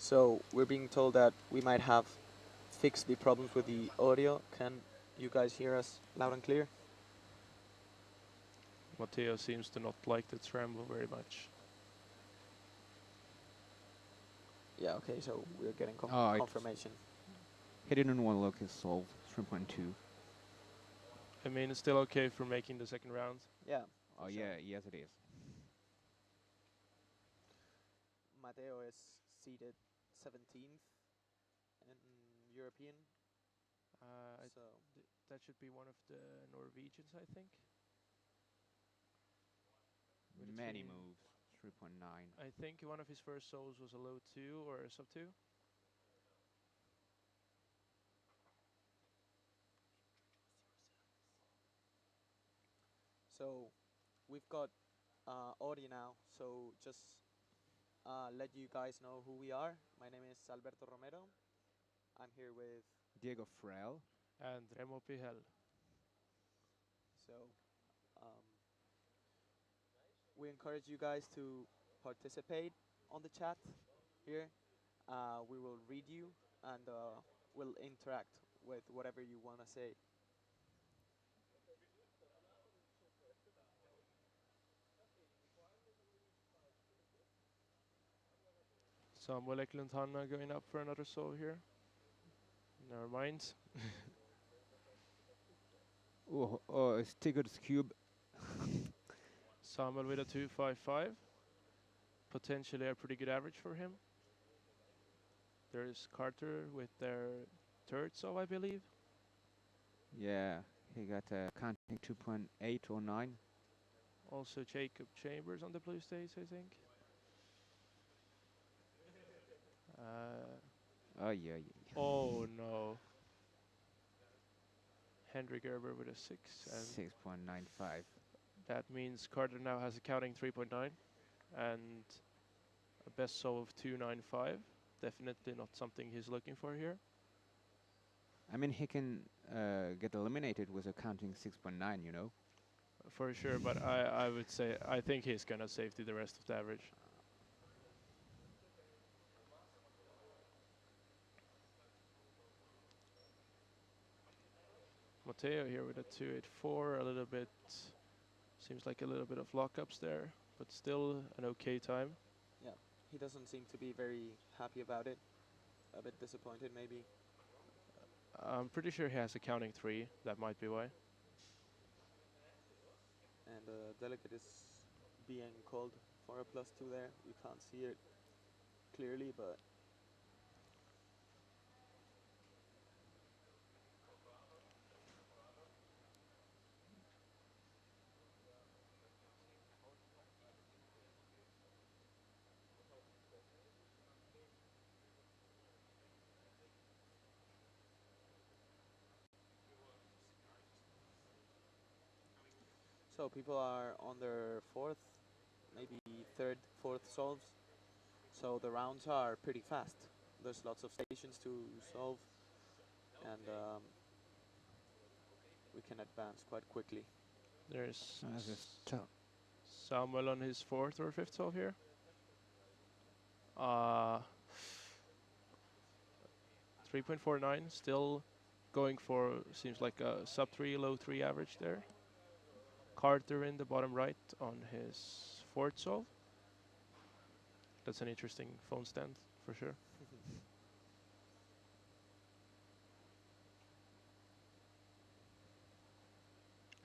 So we're being told that we might have fixed the problems with the audio. Can you guys hear us loud and clear? Matteo seems to not like the tremble very much. Yeah, okay, so we're getting confirmation. He didn't want to look his solve 3.2. I mean, it's still okay for making the second round. Yeah. Oh sure. yeah, yes it is. Matteo is seated 17th in European. So that should be one of the Norwegians, I think. Many moves, 3.9. I think one of his first solves was a low 2 or a sub 2. So we've got audio now, so just let you guys know who we are. My name is Alberto Romero. I'm here with Diego Frel and Remo Pihel. So we encourage you guys to participate on the chat here. We will read you and we'll interact with whatever you want to say. Samuel Eklund Hanna going up for another solve here. Never mind. it's Tigger's cube. Samuel with a 2.55. Potentially a pretty good average for him. There's Carter with their third solve, I believe. Yeah, he got a counting 2.809. Also Jacob Chambers on the blue stage, I think. Oh yeah. Oh no. Henry Gerber with a 6 and 6.95. that means Carter now has a counting 3.9 and a best solve of 2.95. Definitely not something he's looking for here. I mean, he can get eliminated with a counting 6.9, you know. For sure, but I would say I think he's gonna safety the rest of the average. Matteo here with a 2.84, a little bit, seems like a little bit of lockups there, but still an okay time. Yeah, he doesn't seem to be very happy about it. A bit disappointed, maybe. I'm pretty sure he has a counting 3, that might be why. And delegate is being called for a +2 there. You can't see it clearly, but so people are on their fourth, maybe third, fourth solves. So the rounds are pretty fast. There's lots of stations to solve, and we can advance quite quickly. There's Samuel on his 4th or 5th solve here. 3.49, still going for, seems like a sub 3, low 3 average there. Carter in the bottom right on his 4th solve. That's an interesting phone stand for sure.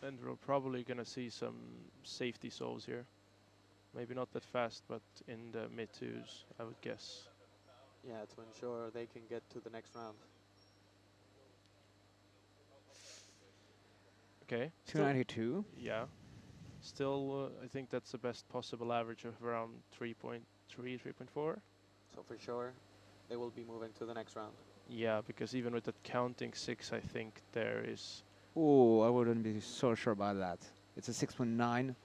And we're probably gonna see some safety solves here. Maybe not that fast, but in the mid 2s, I would guess. Yeah, to ensure they can get to the next round. Okay. 292. Yeah. Still, I think that's the best possible average of around 3.3, 3.4. So for sure, they will be moving to the next round. Yeah, because even with that counting 6, I think there is... Oh, I wouldn't be so sure about that. It's a 6.9.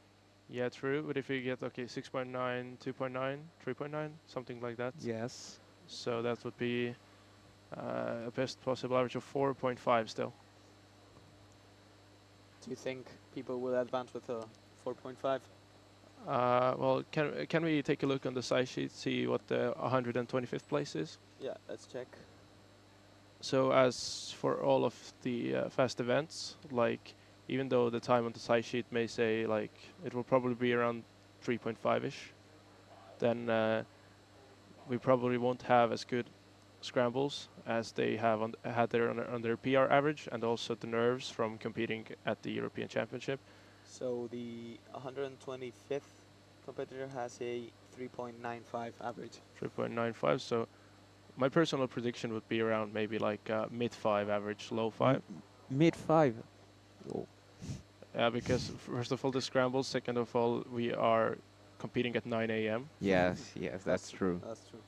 Yeah, true, but if you get, 6.9, 2.9, 3.9, something like that. Yes. So that would be a best possible average of 4.5 still. Do you think people will advance with a 4.5? Well, can we take a look on the size sheet, see what the 125th place is? Yeah, let's check. So as for all of the fast events, like even though the time on the size sheet may say like it will probably be around 3.5ish, then we probably won't have as good scrambles as they have had on their PR average, and also the nerves from competing at the European Championship. So the 125th competitor has a 3.95 average. 3.95. So my personal prediction would be around maybe like mid five average, low M- five. Mid 5. Oh. Because first of all, the scrambles. Second of all, we are competing at 9 a.m. Yes, yes, that's true. That's true.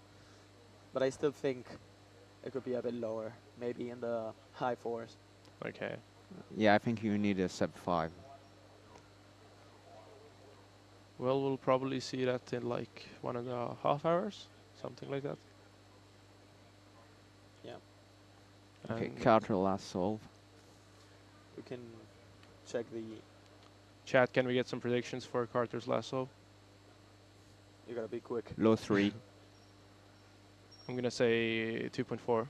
But I still think it could be a bit lower, maybe in the high fours. Okay. Yeah, I think you need a sub 5. Well, we'll probably see that in like 1.5 hours, something like that. Yeah, Okay, And Carter last solve. we can check the. chat, can we get some predictions for Carter's lasso? You gotta be quick. Low 3. I'm gonna say 2.4.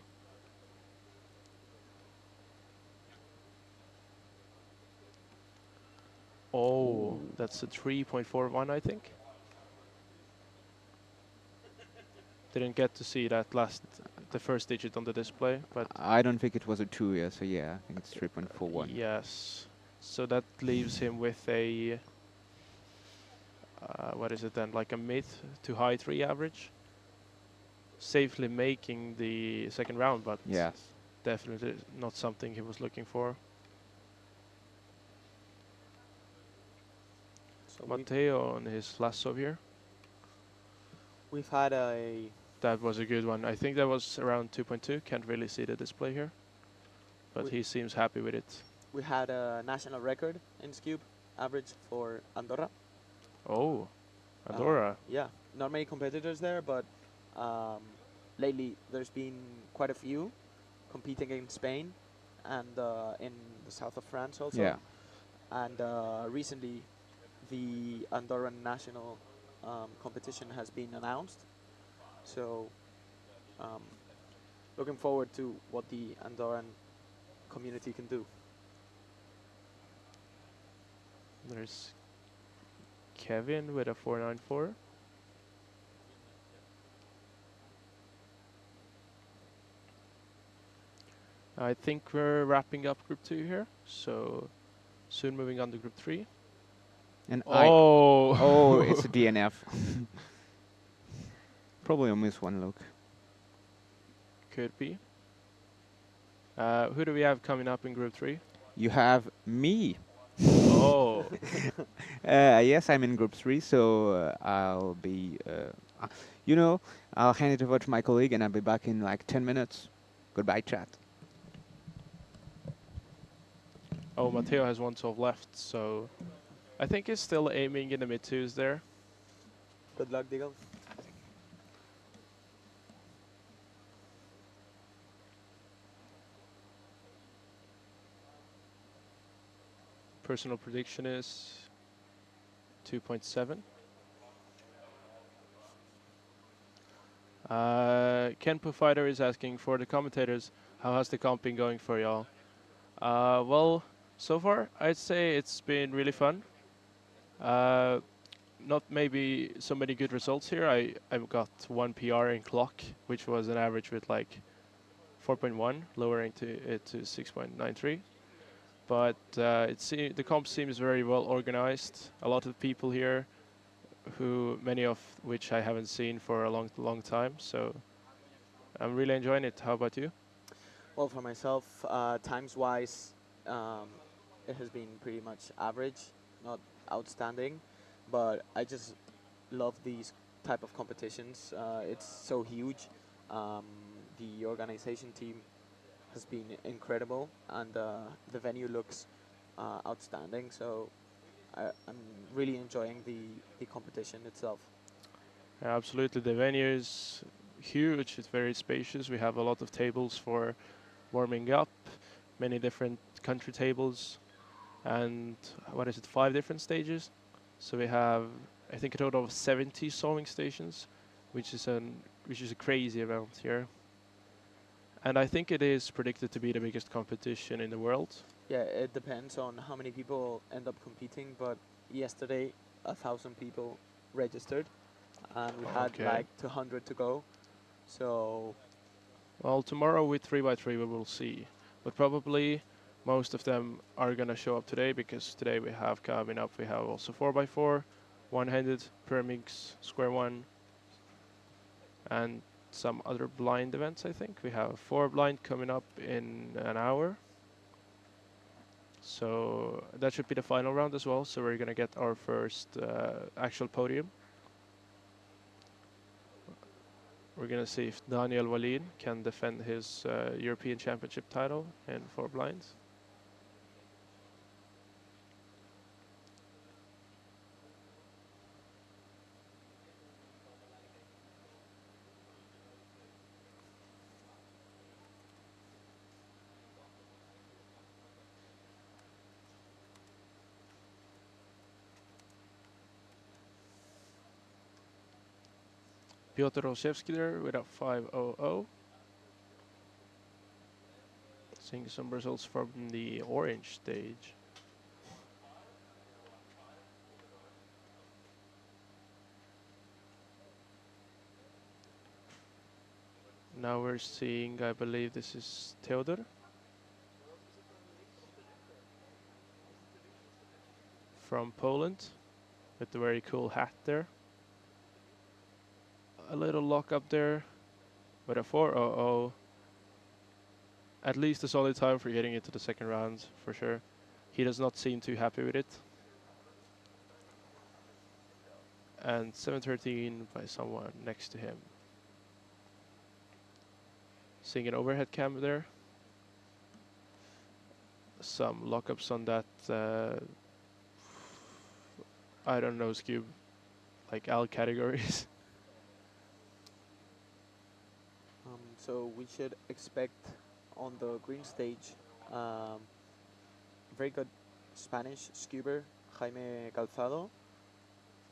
Oh, that's a 3.41, I think. Didn't get to see that the first digit on the display, but I don't think it was a 2, yeah, so yeah, I think it's 3.41. yes. So that leaves him with a, what is it then, like a mid to high 3 average. Safely making the second round, but Yes. definitely not something he was looking for. So Matteo on his lasso here. we've had a. That was a good one. I think that was around 2.2. Can't really see the display here, but We- he seems happy with it. We had a national record in Scube average for Andorra. Oh, Andorra. Yeah, not many competitors there, but um, lately there's been quite a few competing in Spain and in the south of France also. Yeah. And recently, the Andorran national competition has been announced. So, um, looking forward to what the Andorran community can do. There's Kevin with a 494. I think we're wrapping up Group 2 here, so soon moving on to Group 3. And Oh! it's a DNF. Probably a miss one look. Could be. Who do we have coming up in Group 3? You have me. Oh! Yes, I'm in group 3, so I'll be, I'll hand it over to my colleague and I'll be back in like 10 minutes. Goodbye, chat. Oh, Matteo has one solve left, so I think he's still aiming in the mid twos there. Good luck, Diggle. Personal prediction is 2.7. Kenpo Fighter is asking for the commentators, how has the comp been going for y'all? Well, so far I'd say it's been really fun. Not maybe so many good results here. I've got one PR in clock, which was an average with like 4.1, lowering it to 6.93. But the comp seems very well organized. A lot of people here, many of which I haven't seen for a long time. So I'm really enjoying it. How about you? Well, for myself, times-wise, it has been pretty much average, not outstanding, but I just love these type of competitions. It's so huge. Um, the organization team has been incredible, and the venue looks outstanding. So I'm really enjoying the competition itself. Absolutely, the venue is huge. It's very spacious. We have a lot of tables for warming up, many different country tables, and what is it, 5 different stages. So we have I think a total of 70 solving stations, which is a crazy amount here. And I think it is predicted to be the biggest competition in the world. Yeah, it depends on how many people end up competing, but yesterday 1,000 people registered, and we had Okay. like 200 to go. So Well, tomorrow with 3x3 we will see. But probably most of them are going to show up today, because today we have coming up, we have also 4x4, one-handed, pyramids, square one, and some other blind events, I think. We have 4 blind coming up in an hour. So that should be the final round as well. So we're going to get our first actual podium. We're going to see if Daniel Wallin can defend his European Championship title in 4 blinds. Piotr Olszewski there with a 500. Seeing some results from the orange stage. Now we're seeing, I believe this is Theodor from Poland with the very cool hat there. A little lock up there with a 400. At least a solid time for getting into the second round, for sure. He does not seem too happy with it. And 713 by someone next to him. Seeing an overhead cam there. Some lockups on that, I don't know, Scube, like L categories. so we should expect on the green stage very good Spanish scuber Jaime Calzado.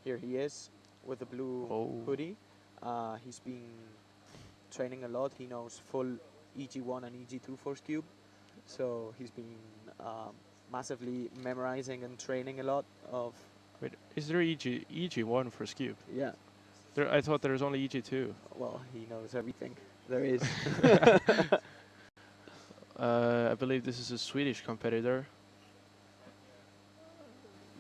Here he is with the blue hoodie. He's been training a lot. He knows full EG1 and EG2 for Scube. So he's been massively memorizing and training a lot of... Wait, is there EG1 for Scube? Yeah. I thought there was only EG2. Well, he knows everything there is. I believe this is a Swedish competitor.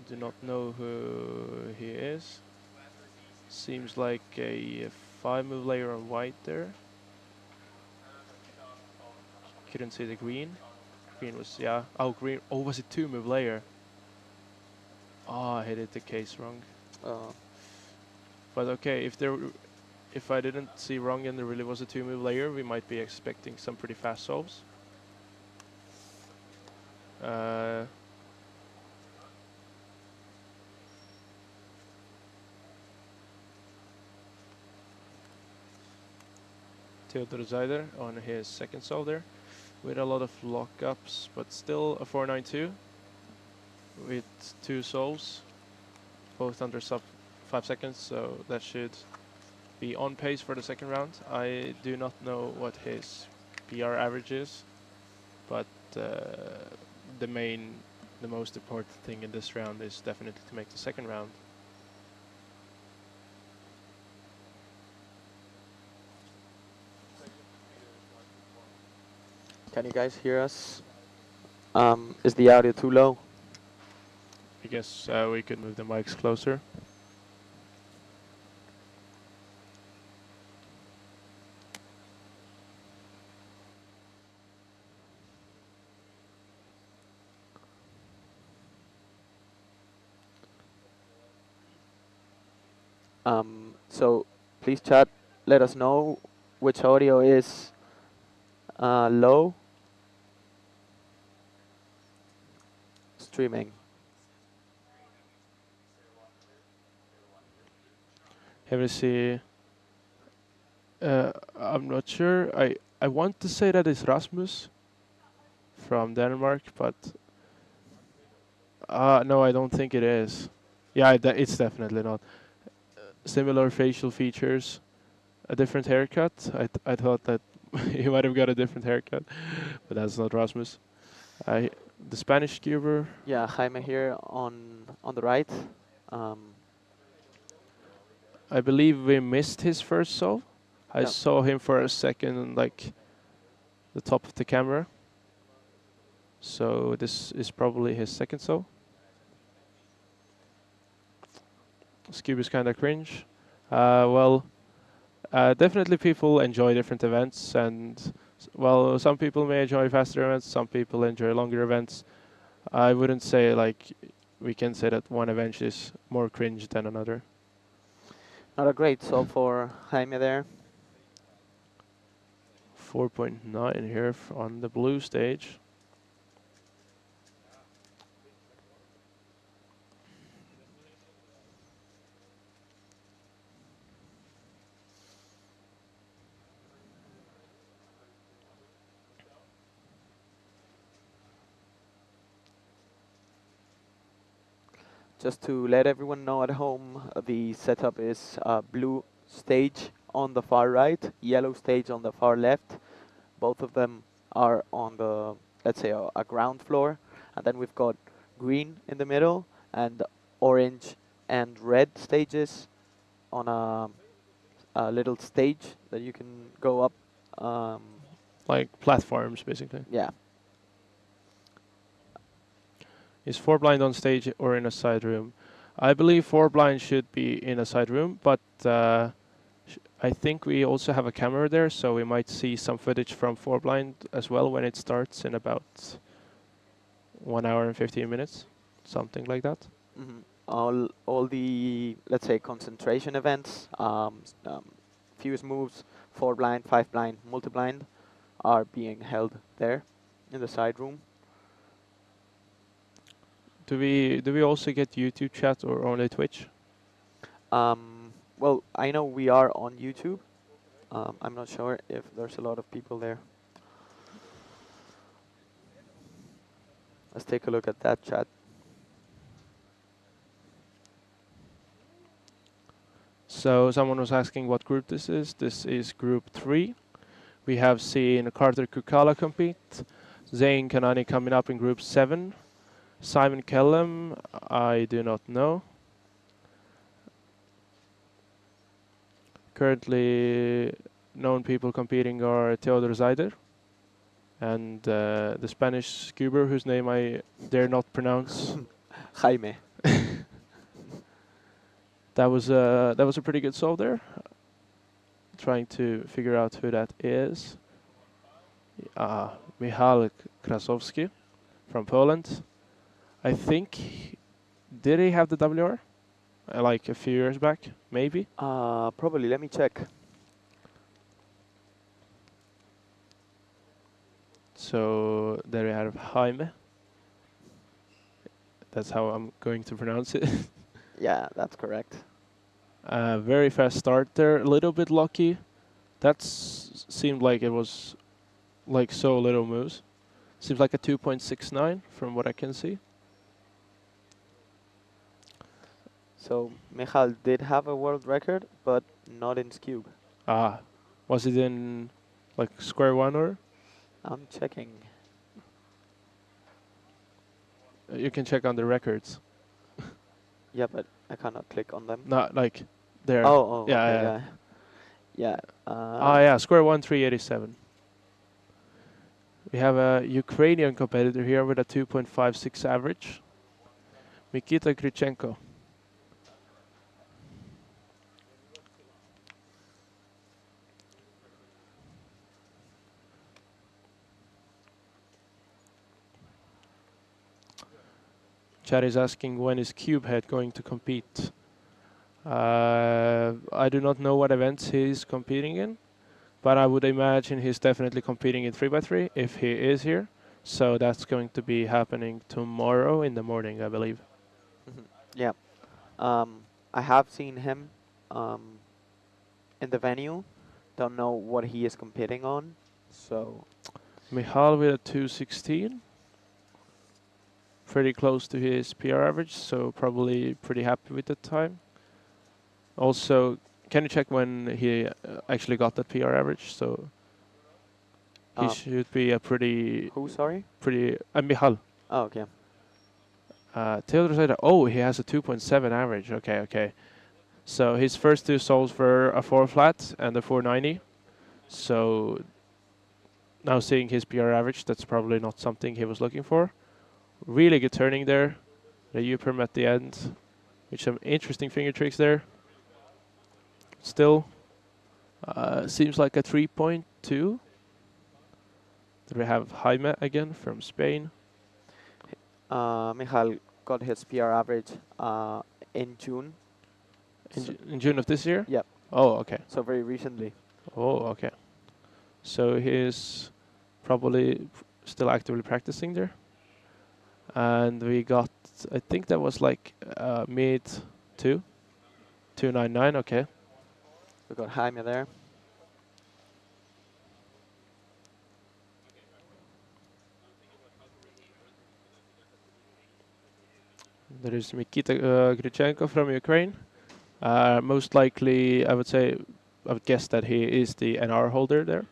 Do not know who he is. Seems like a 5-move layer on white there. Couldn't see the green. Green was, yeah. Oh, green. Oh, was it 2-move layer? Oh, I hit the case wrong. But okay, if I didn't see wrong and there really was a 2-move layer, we might be expecting some pretty fast solves. Theodor Zeider on his second solve there, with a lot of lockups, but still a 492 with 2 solves, both under sub 5 seconds, so that should be on pace for the second round. I do not know what his PR average is, but the most important thing in this round is definitely to make the second round. Can you guys hear us? Is the audio too low? I guess we could move the mics closer. So please chat, let us know which audio is low. Streaming. Let me see. I'm not sure. I want to say that it's Rasmus from Denmark, but no, I don't think it is. Yeah, it's definitely not. similar facial features, a different haircut. I thought that he might have got a different haircut, but that's not Rasmus. The Spanish scuber. Yeah, Jaime here on the right. Um, I believe we missed his first solve. I yeah, saw him for a second, like the top of the camera. So this is probably his second solve. Scuba is kind of cringe. Definitely people enjoy different events, and well, some people may enjoy faster events, some people enjoy longer events. I wouldn't say like we can say that one event is more cringe than another. not a great solve for Jaime there. 4.9 here on the blue stage. Just to let everyone know at home, the setup is blue stage on the far right, yellow stage on the far left. Both of them are on the, let's say, a ground floor. And then we've got green in the middle and orange and red stages on a little stage that you can go up. Like platforms, basically. Yeah, Is 4 blind on stage or in a side room? I believe 4 blind should be in a side room, but I think we also have a camera there, so we might see some footage from 4 blind as well when it starts in about 1 hour and 15 minutes, something like that. hmm all the, let's say, concentration events, fuse moves, 4 blind, 5 blind, multi blind are being held there in the side room. Do we also get YouTube chat or only Twitch? Well, I know we are on YouTube. I'm not sure if there's a lot of people there. Let's take a look at that chat. So someone was asking what group this is. This is group 3. We have seen Carter Kukala compete, Zayn Kanani coming up in group 7, Simon Kellum, I do not know. Currently known people competing are Theodor Zeider and the Spanish scuba whose name I dare not pronounce. Jaime. That was a pretty good solve there. Trying to figure out who that is. Michal Krasowski from Poland. I think, did he have the WR? Like a few years back, maybe? Probably, let me check. So there we have Jaime. That's how I'm going to pronounce it. Yeah, that's correct. Very fast start there, a little bit lucky. That seemed like it was like so little moves. Seems like a 2.69 from what I can see. So Michal did have a world record, but not in Scube. Was it in like square one or? I'm checking. You can check on the records. Yeah, but I cannot click on them. Not like there. Oh, yeah, okay, yeah. Yeah. Yeah, square one 387. We have a Ukrainian competitor here with a 2.56 average. Mikita Krychenko. Chad is asking when is Cubehead going to compete. I do not know what events he's competing in, but I would imagine he's definitely competing in 3x3 if he is here. So that's going to be happening tomorrow in the morning, I believe. Yeah. I have seen him in the venue. Don't know what he is competing on. So Michal with a 216. Pretty close to his PR average, so probably pretty happy with the time. Also, can you check when he actually got that PR average? So he Um, should be a who? Sorry. Michal. Oh, okay. Theodor said, oh, he has a 2.7 average. Okay, okay. So his first two solves were a 4 flat and a 490. So now seeing his PR average, that's probably not something he was looking for. Really good turning there. The U-perm at the end, with some interesting finger tricks there. Still, seems like a 3.2. Then we have Jaime again from Spain. Michal got his PR average in June. In June of this year? Yep. Oh, okay. So very recently. Oh, okay. So he's probably still actively practicing there. And we got, I think that was like mid 299, okay. We got Jaime there. There is Mikita Grichenko from Ukraine. Most likely, I would guess that he is the NR holder there.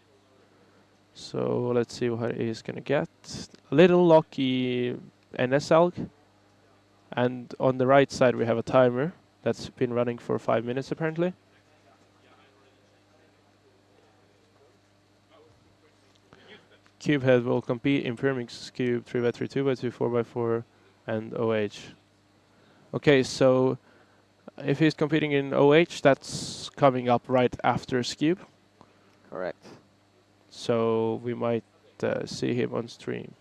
So let's see what he's gonna get. A little lucky NSLG. And on the right side we have a timer that's been running for 5 minutes apparently. Cubehead will compete in Pyraminx Cube 3x3, 2x2, 4x4 and OH. Okay, so if he's competing in OH, that's coming up right after Cube. Correct. So we might see him on stream.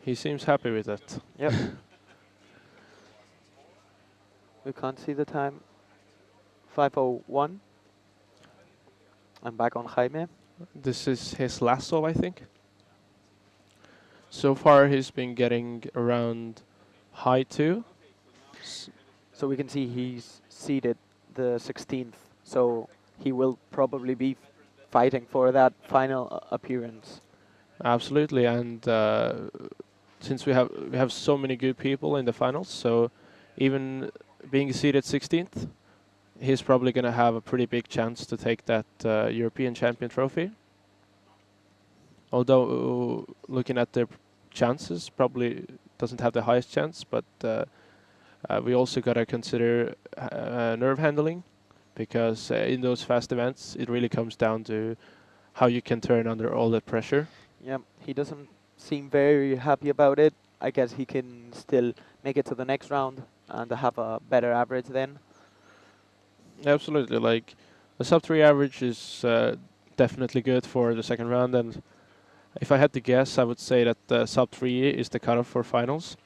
He seems happy with that. Yep. We can't see the time. 5:01. I'm back on Jaime. This is his last solve, I think. So far, he's been getting around high 2. So we can see he's seeded the 16th. So he will probably be fighting for that final appearance. Absolutely, and since we have so many good people in the finals, so even being seeded 16th, he's probably going to have a pretty big chance to take that European champion trophy. Although looking at their chances, probably doesn't have the highest chance, but we also got to consider nerve handling, because in those fast events, it really comes down to how you can turn under all that pressure. Yeah, he doesn't seem very happy about it. I guess he can still make it to the next round and have a better average then. Absolutely, like the sub 3 average is definitely good for the second round, and if I had to guess, I would say that sub 3 is the cutoff for finals.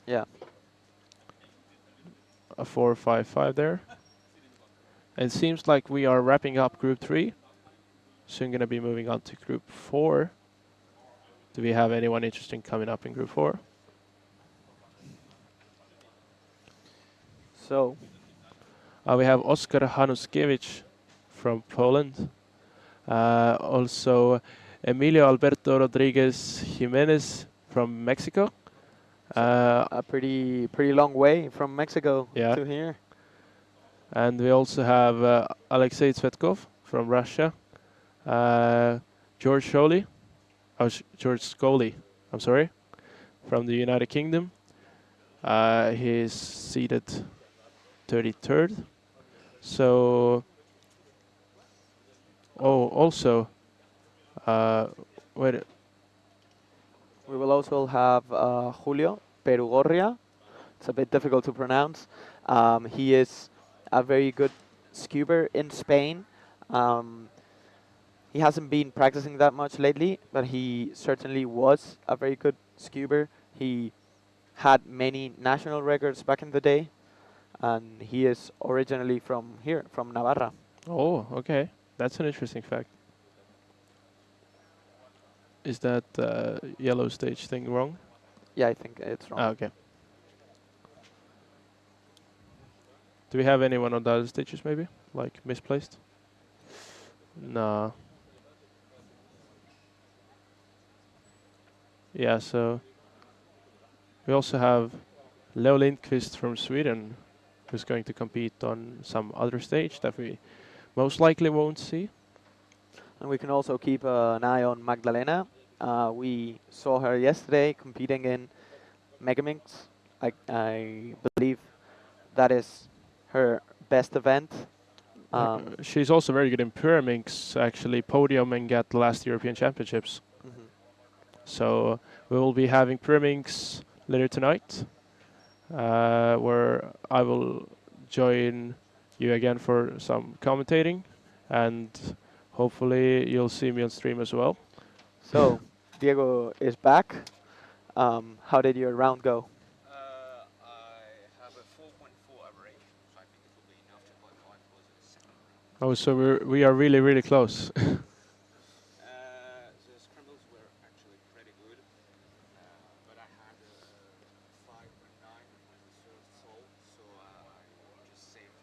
Yeah. A 4.55 there. And it seems like we are wrapping up Group 3. Soon going to be moving on to Group 4. Do we have anyone interesting coming up in Group 4? So We have Oskar Hanuskiewicz from Poland. Also Emilio Alberto Rodriguez Jimenez from Mexico. a pretty long way from Mexico Yeah. to here. And we also have Alexei Tsvetkov from Russia. George Scholey. George Scholey, I'm sorry, from the United Kingdom. He's seated 33rd. So, also, wait, We will also have Julio Perugorria. It's a bit difficult to pronounce. He is a very good scuber in Spain. He hasn't been practicing that much lately, but he certainly was a very good scuber. He had many national records back in the day, and he is originally from here, from Navarra. oh, okay, that's an interesting fact. Is that yellow stage thing wrong? Yeah, I think it's wrong. Ah, okay. Do we have anyone on the other stages maybe? Like misplaced? Nah. Yeah, so we also have Leo Lindqvist from Sweden, who's going to compete on some other stage that we most likely won't see. And we can also keep an eye on Magdalena. We saw her yesterday competing in Megaminx. I believe that is her best event. She's also very good in Pyraminx, actually podiuming at the last European Championships. Mhm. So we will be having Pyraminx later tonight, where I will join you again for some commentating, and hopefully you'll see me on stream as well. So Diego is back. How did your round go? I have a 4.4 average, so I think it will be enough to qualify for the second round. Oh, so we are really really close. The scrambles were actually pretty good, but I had a 5.9 on the first solve, so I just saved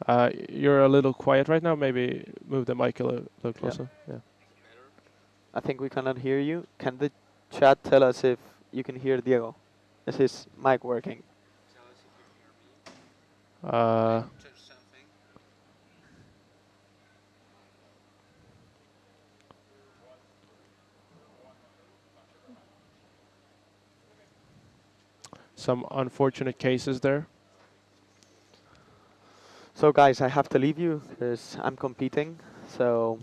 1.2. You're a little quiet right now. Maybe move the mic a little Yeah, closer. Yeah. Better. I think we cannot hear you. Can the chat tell us if you can hear Diego? Is his mic working? Tell us if you hear me. Uh, Touch something. some unfortunate cases there. So guys, I have to leave you because I'm competing. So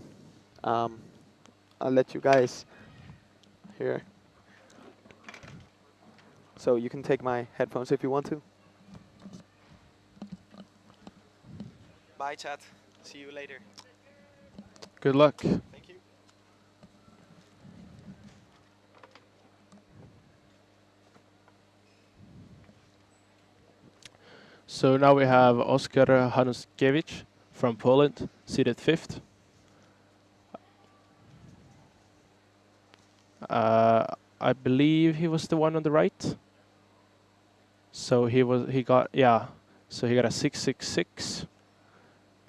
um, I'll let you guys hear. So you can take my headphones if you want to. Bye, chat. See you later. Good luck. Thank you. So now we have Oskar Hanuskiewicz from Poland, seated fifth. I believe he was the one on the right. So he got So he got a 6.66.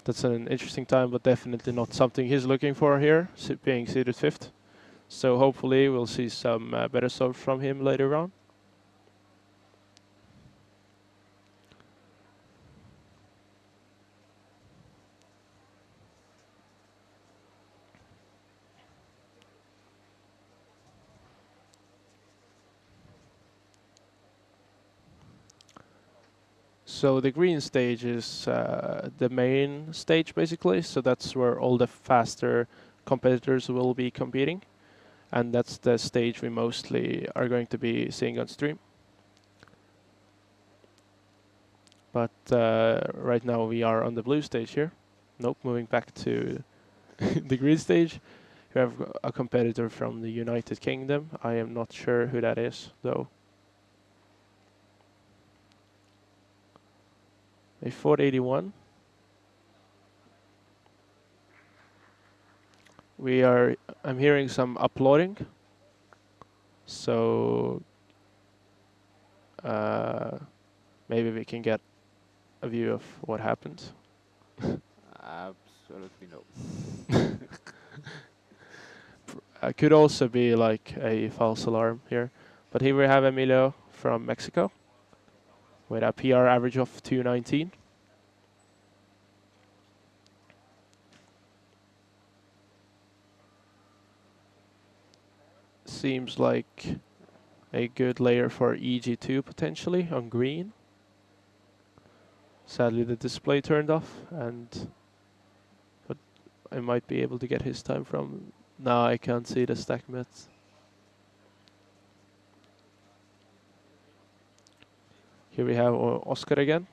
That's an interesting time, but definitely not something he's looking for here, being seated fifth. So hopefully we'll see some better stuff from him later on. So the green stage is the main stage basically. So that's where all the faster competitors will be competing. And that's the stage we mostly are going to be seeing on stream. But right now we are on the blue stage here. Nope, moving back to the green stage. We have a competitor from the United Kingdom. I am not sure who that is though. A 481. I'm hearing some applauding. So maybe we can get a view of what happened. Absolutely no. Could also be like a false alarm here. But here we have Emilio from Mexico with a PR average of 219. Seems like a good layer for EG2 potentially on green. Sadly the display turned off, but I might be able to get his time from... No, I can't see the stack mets. Here we have Oskar again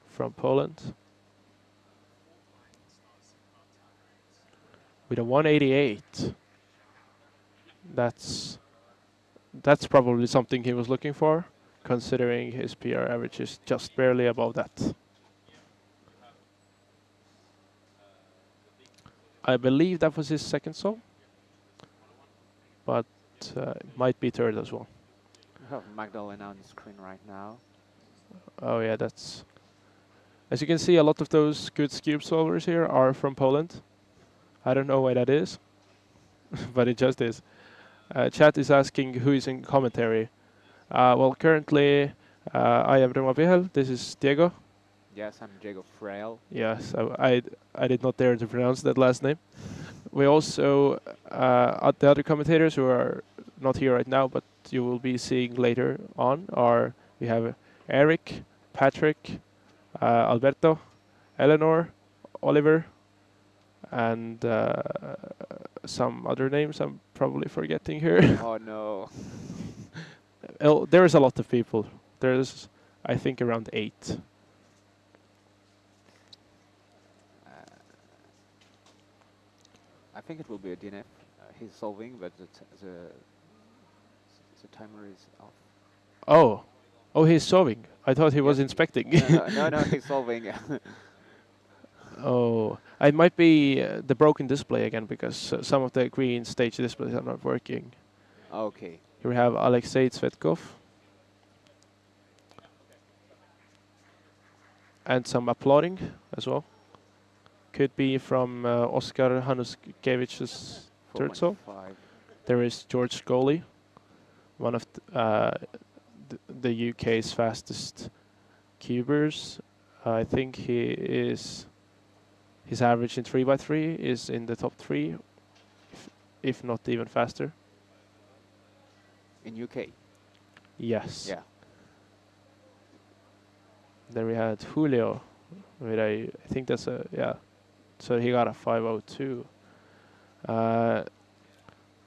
from Poland with a 188. That's probably something he was looking for, considering his PR average is just barely above that. I believe that was his second song, but it might be third as well. I have Magdalena on the screen right now. Oh yeah, that's... As you can see, a lot of those good cube solvers here are from Poland. I don't know why that is, but it just is. Chat is asking who is in commentary. Well, currently I am Remo Vihel. This is Diego. Yes, I'm Diego Frail. Yes, I did not dare to pronounce that last name. We also the other commentators who are not here right now, but you will be seeing later on are we have Eric, Patrick, Alberto, Eleanor, Oliver, and some other names I'm probably forgetting here. Oh no. There is a lot of people. There's, I think, around 8. Uh, I think it will be a DNF. He's solving, but the timer is off. Oh, oh, he's solving. I thought he was Yes. inspecting. No, he's solving. Oh, it might be the broken display again because some of the green stage displays are not working. Okay. Here we have Alexei Tsvetkov. And some applauding as well. Could be from Oskar Hanuskevich's third solve. 4.5. There is George Scully, one of the UK's fastest cubers. I think his average in 3x3 is in the top 3, if not even faster. In UK. Yes. Yeah. Then we had Julio, with I think that's a, yeah. So he got a 5:02.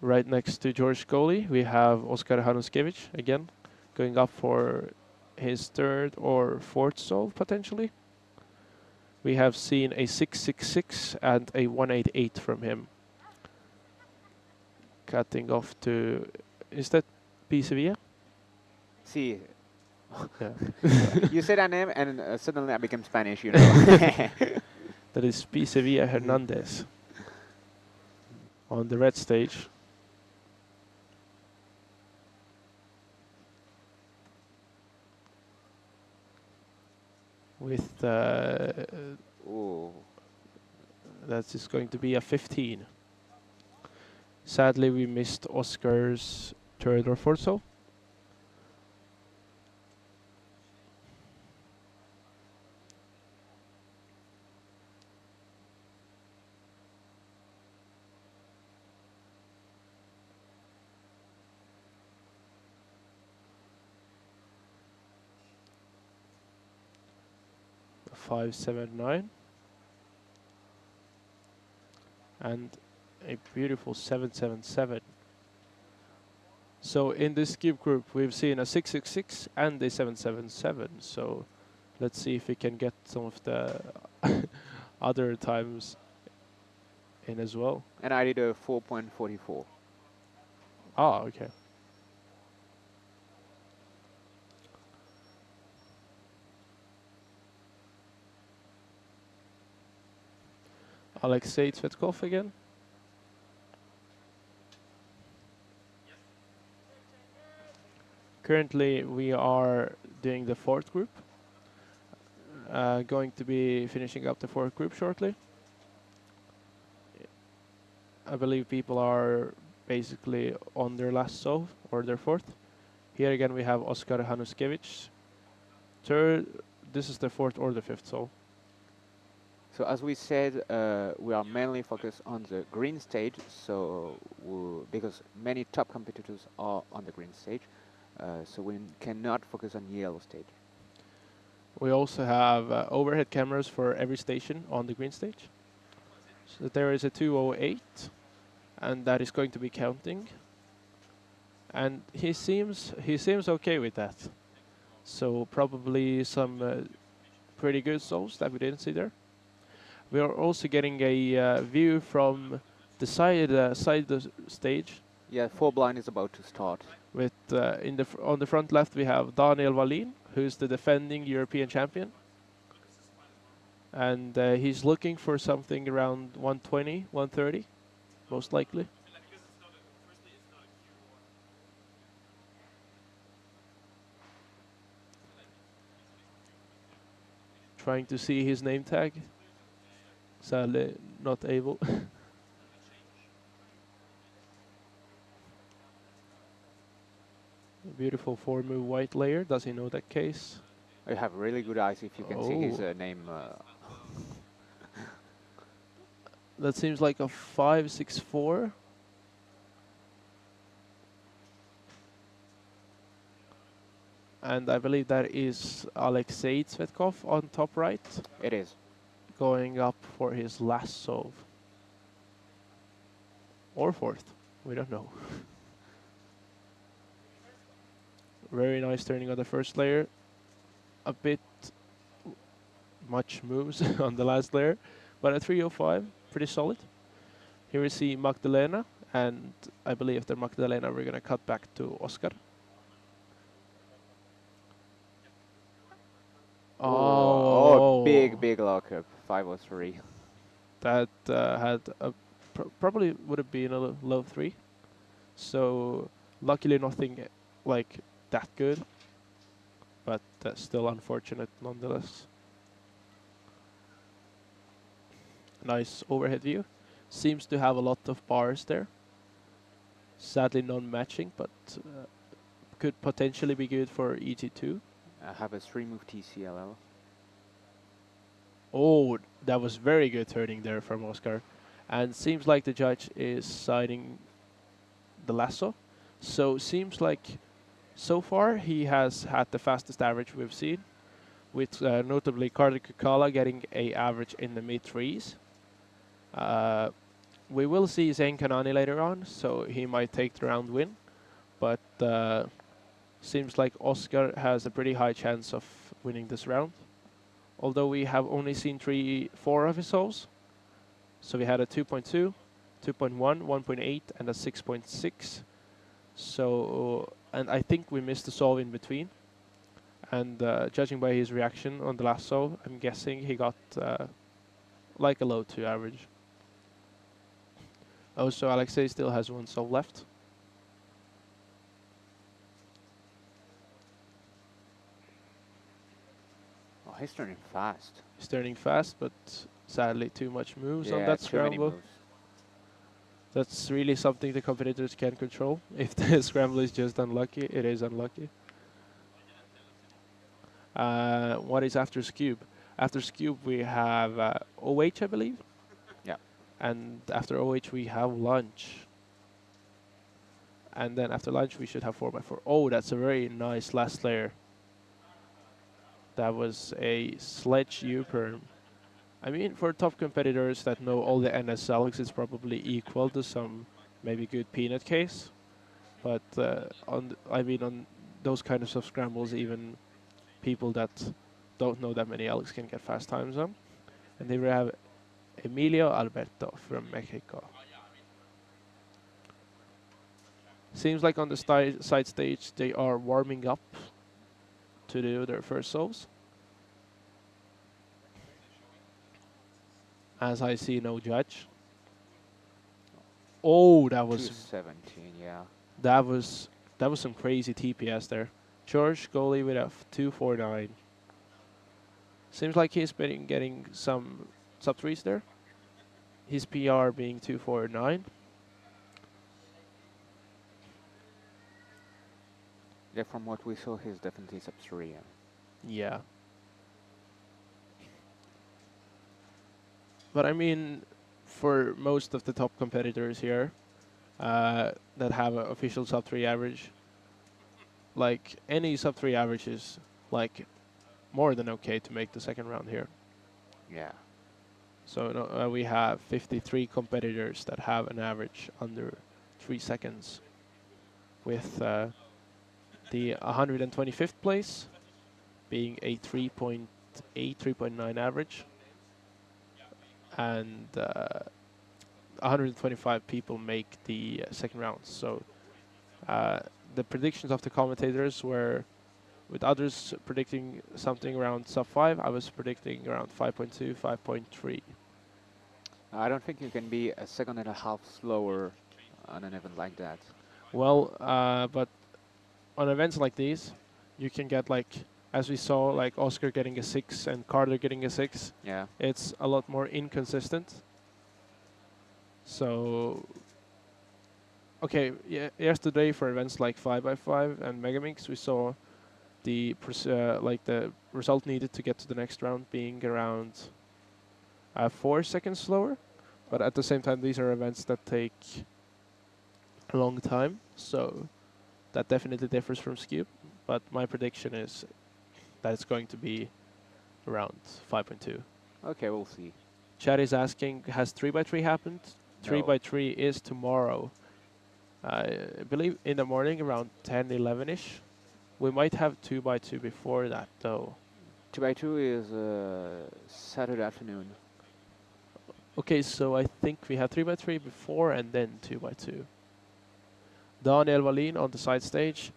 Right next to George Scully, we have Oskar Hanuskevich again, going up for his third or fourth solve potentially. We have seen a 666 and a 188 from him. Cutting off to, is that P. Sevilla? See, Yeah. you said that name and suddenly I became Spanish, you know. That is P. Sevilla Hernandez on the red stage. With Ooh. that is going to be a 15. Sadly, we missed Oscar's third or fourth solve. A 579 and a beautiful 777. So in this cube group, we've seen a 666 and a 777. So let's see if we can get some of the other times in as well. And I did a 4.44. Ah, okay. Alexei Tsvetkov again. Currently, we are doing the fourth group. Going to be finishing up the fourth group shortly. I believe people are basically on their last solve or their fourth. Here again we have Oskar Hanuskevich. Third, this is the fourth or the fifth solve. So as we said, we are mainly focused on the green stage. So because many top competitors are on the green stage, so we cannot focus on yellow stage. We also have overhead cameras for every station on the green stage. So there is a 208, and that is going to be counting. And he seems okay with that. So probably some pretty good solves that we didn't see there. We are also getting a view from the side of the stage. Yeah, 4-blind is about to start. With on the front left we have Daniel Wallin, who's the defending European champion, and he's looking for something around 120, 130, most likely. Trying to see his name tag. Sadly, not able. Beautiful 4-move white layer. Does he know that case? I have really good eyes if you can see his Oh, name. that seems like a 5-6-4. And I believe that is Alexei Tsvetkov on top right, It is. going up for his last solve. Or fourth, we don't know. Very nice turning on the first layer. A bit much moves on the last layer, but a 305, pretty solid. Here we see Magdalena, and I believe after Magdalena we're gonna cut back to Oscar. Big, Oh, big lockup. 503. that had a probably would have been a low 3. So luckily nothing like that good, but still unfortunate nonetheless. Nice overhead view. Seems to have a lot of bars there. Sadly non-matching, but could potentially be good for ET2. I have a 3-move TCLL. Oh, that was very good turning there from Oscar. And seems like the judge is siding the lasso. So seems like so far he has had the fastest average we've seen, with notably Carter Kukala getting a average in the mid-3s. We will see Zain Kanani later on, so he might take the round win. But seems like Oscar has a pretty high chance of winning this round. Although we have only seen 4 of his solves. So we had a 2.2, 2.1, 1.8, and a 6.6. So, and I think we missed the solve in between. And judging by his reaction on the last solve, I'm guessing he got like a low 2 average. Oh, so Alexei still has 1 solve left. Oh, he's turning fast. He's turning fast, but sadly too much moves on Yeah, that too many scramble. moves. That's really something the competitors can control. If the scramble is just unlucky, it is unlucky. What is after Scube? After Scube we have OH, I believe. Yeah. And after OH we have lunch. And then after lunch we should have 4x4. Oh, that's a very nice last layer. That was a sledge U-perm. I mean, for top competitors that know all the NSLs, it's probably equal to some maybe good peanut case. But on those kind of soft scrambles, even people that don't know that many Elks can get fast times on. And they will have Emilio Alberto from Mexico. Seems like on the side stage they are warming up to do their first solves. As I see no judge. Oh, that was 217, yeah. that was some crazy TPS there. George goalie with a 249. Seems like he's been getting some sub 3s there. His PR being 249. Yeah, from what we saw, he's definitely sub 3. Yeah. But I mean, for most of the top competitors here that have an official sub 3 average, like any sub 3 average is like more than okay to make the second round here. Yeah. So we have 53 competitors that have an average under 3 seconds, with the 125th place being a 3.8, 3.9 average, and 125 people make the second round. So the predictions of the commentators were, with others predicting something around sub 5, I was predicting around 5.2, 5.3. I don't think you can be a second and a half slower on an event like that. Well, but on events like these, you can get like, as we saw, like Oscar getting a 6 and Carter getting a 6. Yeah. It's a lot more inconsistent. So Okay, yeah, yesterday for events like 5x5 and Megamix, we saw the like the result needed to get to the next round being around 4 seconds slower. But at the same time, these are events that take a long time, so that definitely differs from Scoop. But my prediction is that it's going to be around 5.2. Okay, we'll see. Chad is asking, has 3x3 happened? No. 3x3 is tomorrow. I believe in the morning around 10, 11-ish. We might have 2x2 before that, though. 2x2 is Saturday afternoon. Okay, so I think we have 3x3 before and then 2x2. Daniel Wallin on the side stage,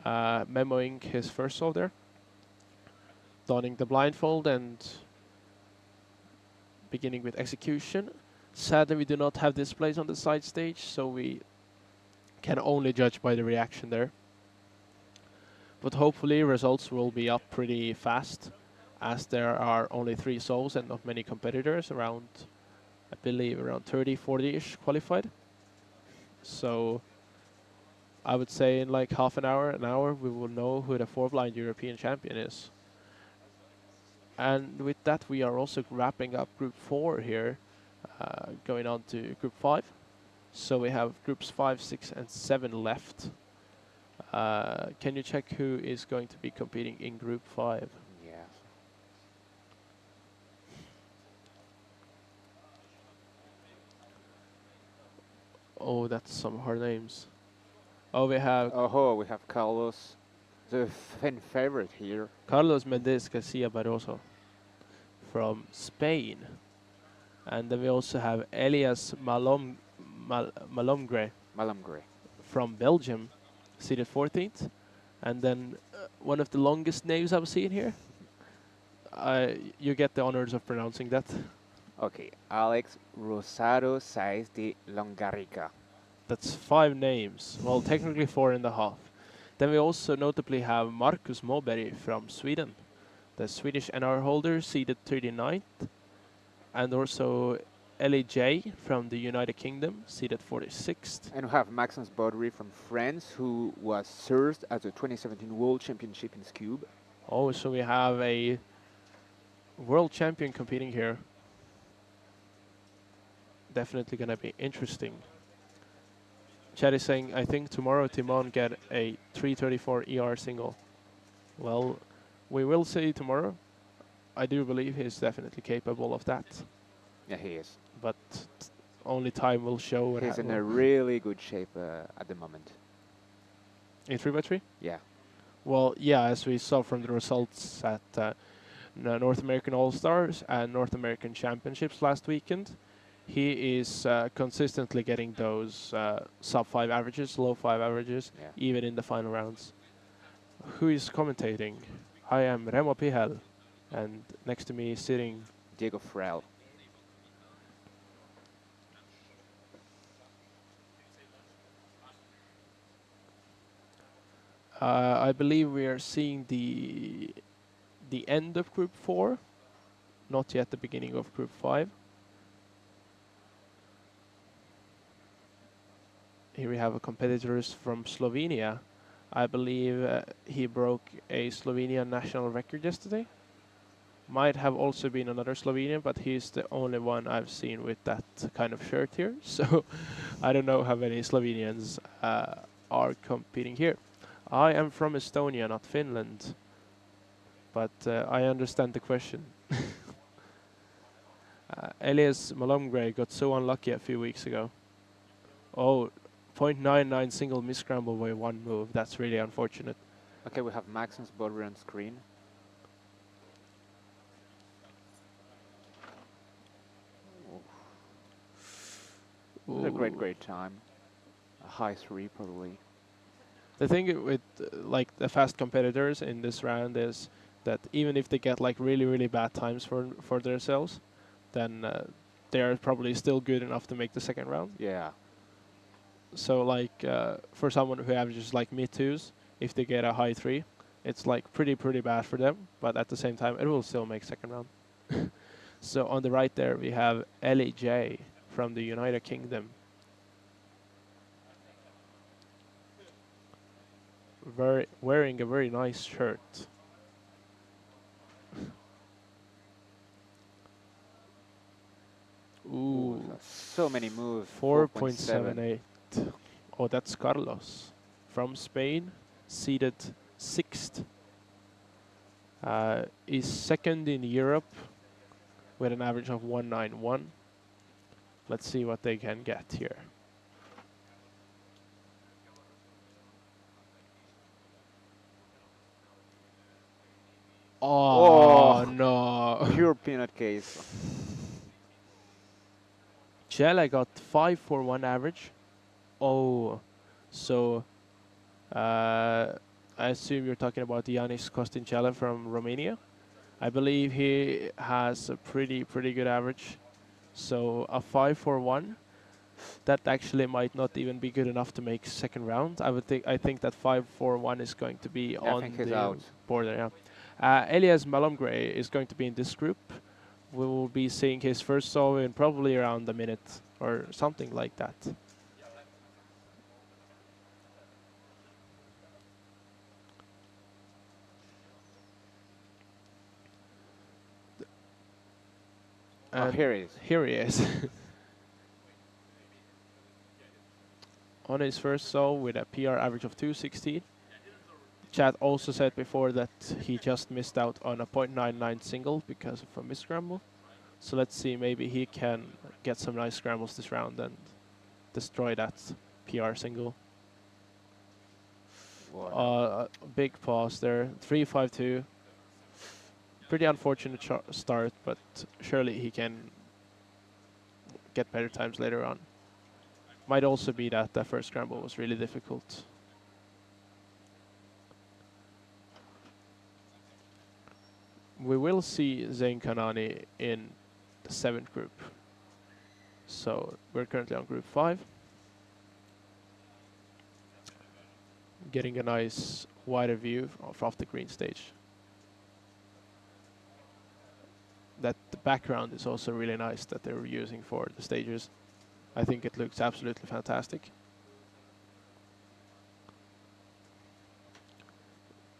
memoing his first solve there. Donning the blindfold and beginning with execution. Sadly, we do not have displays on the side stage, so we can only judge by the reaction there. But hopefully results will be up pretty fast, as there are only 3 souls and not many competitors, around, I believe, around 30, 40-ish qualified. So I would say in like half an hour, we will know who the 4-blind European champion is. And with that, we are also wrapping up Group 4 here, going on to Group 5. So we have Groups 5, 6, and 7 left. Can you check who is going to be competing in Group 5? Yeah. Oh, that's some hard names. Oh, we have Oh, we have Carlos, the fan favorite here. Carlos Mendez Garcia Barroso from Spain. And then we also have Elias Malomgre Malumgre. from Belgium, seated 14th. And then one of the longest names I've seen here. You get the honors of pronouncing that. Okay, Alex Rosado Saiz de Longarica. That's 5 names. Well, technically 4.5. Then we also notably have Marcus Moberg from Sweden, the Swedish NR holder, seated 39th. And also Ellie J from the United Kingdom, seated 46th. And we have Maxence Baudry from France, who was third at the 2017 World Championship in Scube. Oh, so we have a world champion competing here. Definitely going to be interesting. Chad is saying, I think tomorrow Timon get a 334 ER single. Well, we will see tomorrow. I do believe he's definitely capable of that. Yeah, he is. But only time will show what He's in a happens. really good shape at the moment. In 3x3? Yeah. Well, yeah, as we saw from the results at North American All-Stars and North American Championships last weekend, he is consistently getting those sub-5 averages, low-5 averages, Yeah. even in the final rounds. Who is commentating? I am Remo Pihel, and next to me is sitting Diego Frel. I believe we are seeing the end of Group 4, not yet the beginning of Group 5. Here we have a competitor from Slovenia. I believe he broke a Slovenian national record yesterday. Might have also been another Slovenian, but he's the only one I've seen with that kind of shirt here. So I don't know how many Slovenians are competing here. I am from Estonia, not Finland. But I understand the question. Elias Malomgre got so unlucky a few weeks ago. Oh, 0.99 single miscramble by 1 move. That's really unfortunate. Okay, we have Maxence Baudry on screen. It's a great, Ooh. great time. A high 3 probably. The thing with like the fast competitors in this round is that even if they get like really, really bad times for themselves, then they are probably still good enough to make the second round. Yeah. So like for someone who averages like mid 2s, if they get a high 3, it's like pretty bad for them. But at the same time, it will still make second round. So on the right there, we have Ellie J from the United Kingdom. wearing a very nice shirt. Ooh, Ooh, so many moves. 4.7. 4.78. Oh, that's Carlos from Spain, seeded 6th. Is second in Europe with an average of 191. Let's see what they can get here. Oh, no. Pure peanut case. Chela got 541 average. Oh, so I assume you're talking about Yanis Costincella from Romania. I believe he has a pretty good average. So a 541, that actually might not even be good enough to make second round. I think that 541 is going to be Yeah, I think on he's the out. border. Yeah. Elias Malumgray is going to be in this group. We will be seeing his first solve in probably around a minute or something like that. And Here he is. here he is. On his first solve with a PR average of 216. Chad also said before that he just missed out on a .99 single because of a misscramble. So let's see, maybe he can get some nice scrambles this round and destroy that PR single. Wow. Big pause there, 352. Pretty unfortunate start, but surely he can get better times later on. Might also be that the first scramble was really difficult. We will see Zain Kanani in the 7th group. So we're currently on group 5. Getting a nice wider view off the green stage. That the background is also really nice that they're using for the stages. I think it looks absolutely fantastic.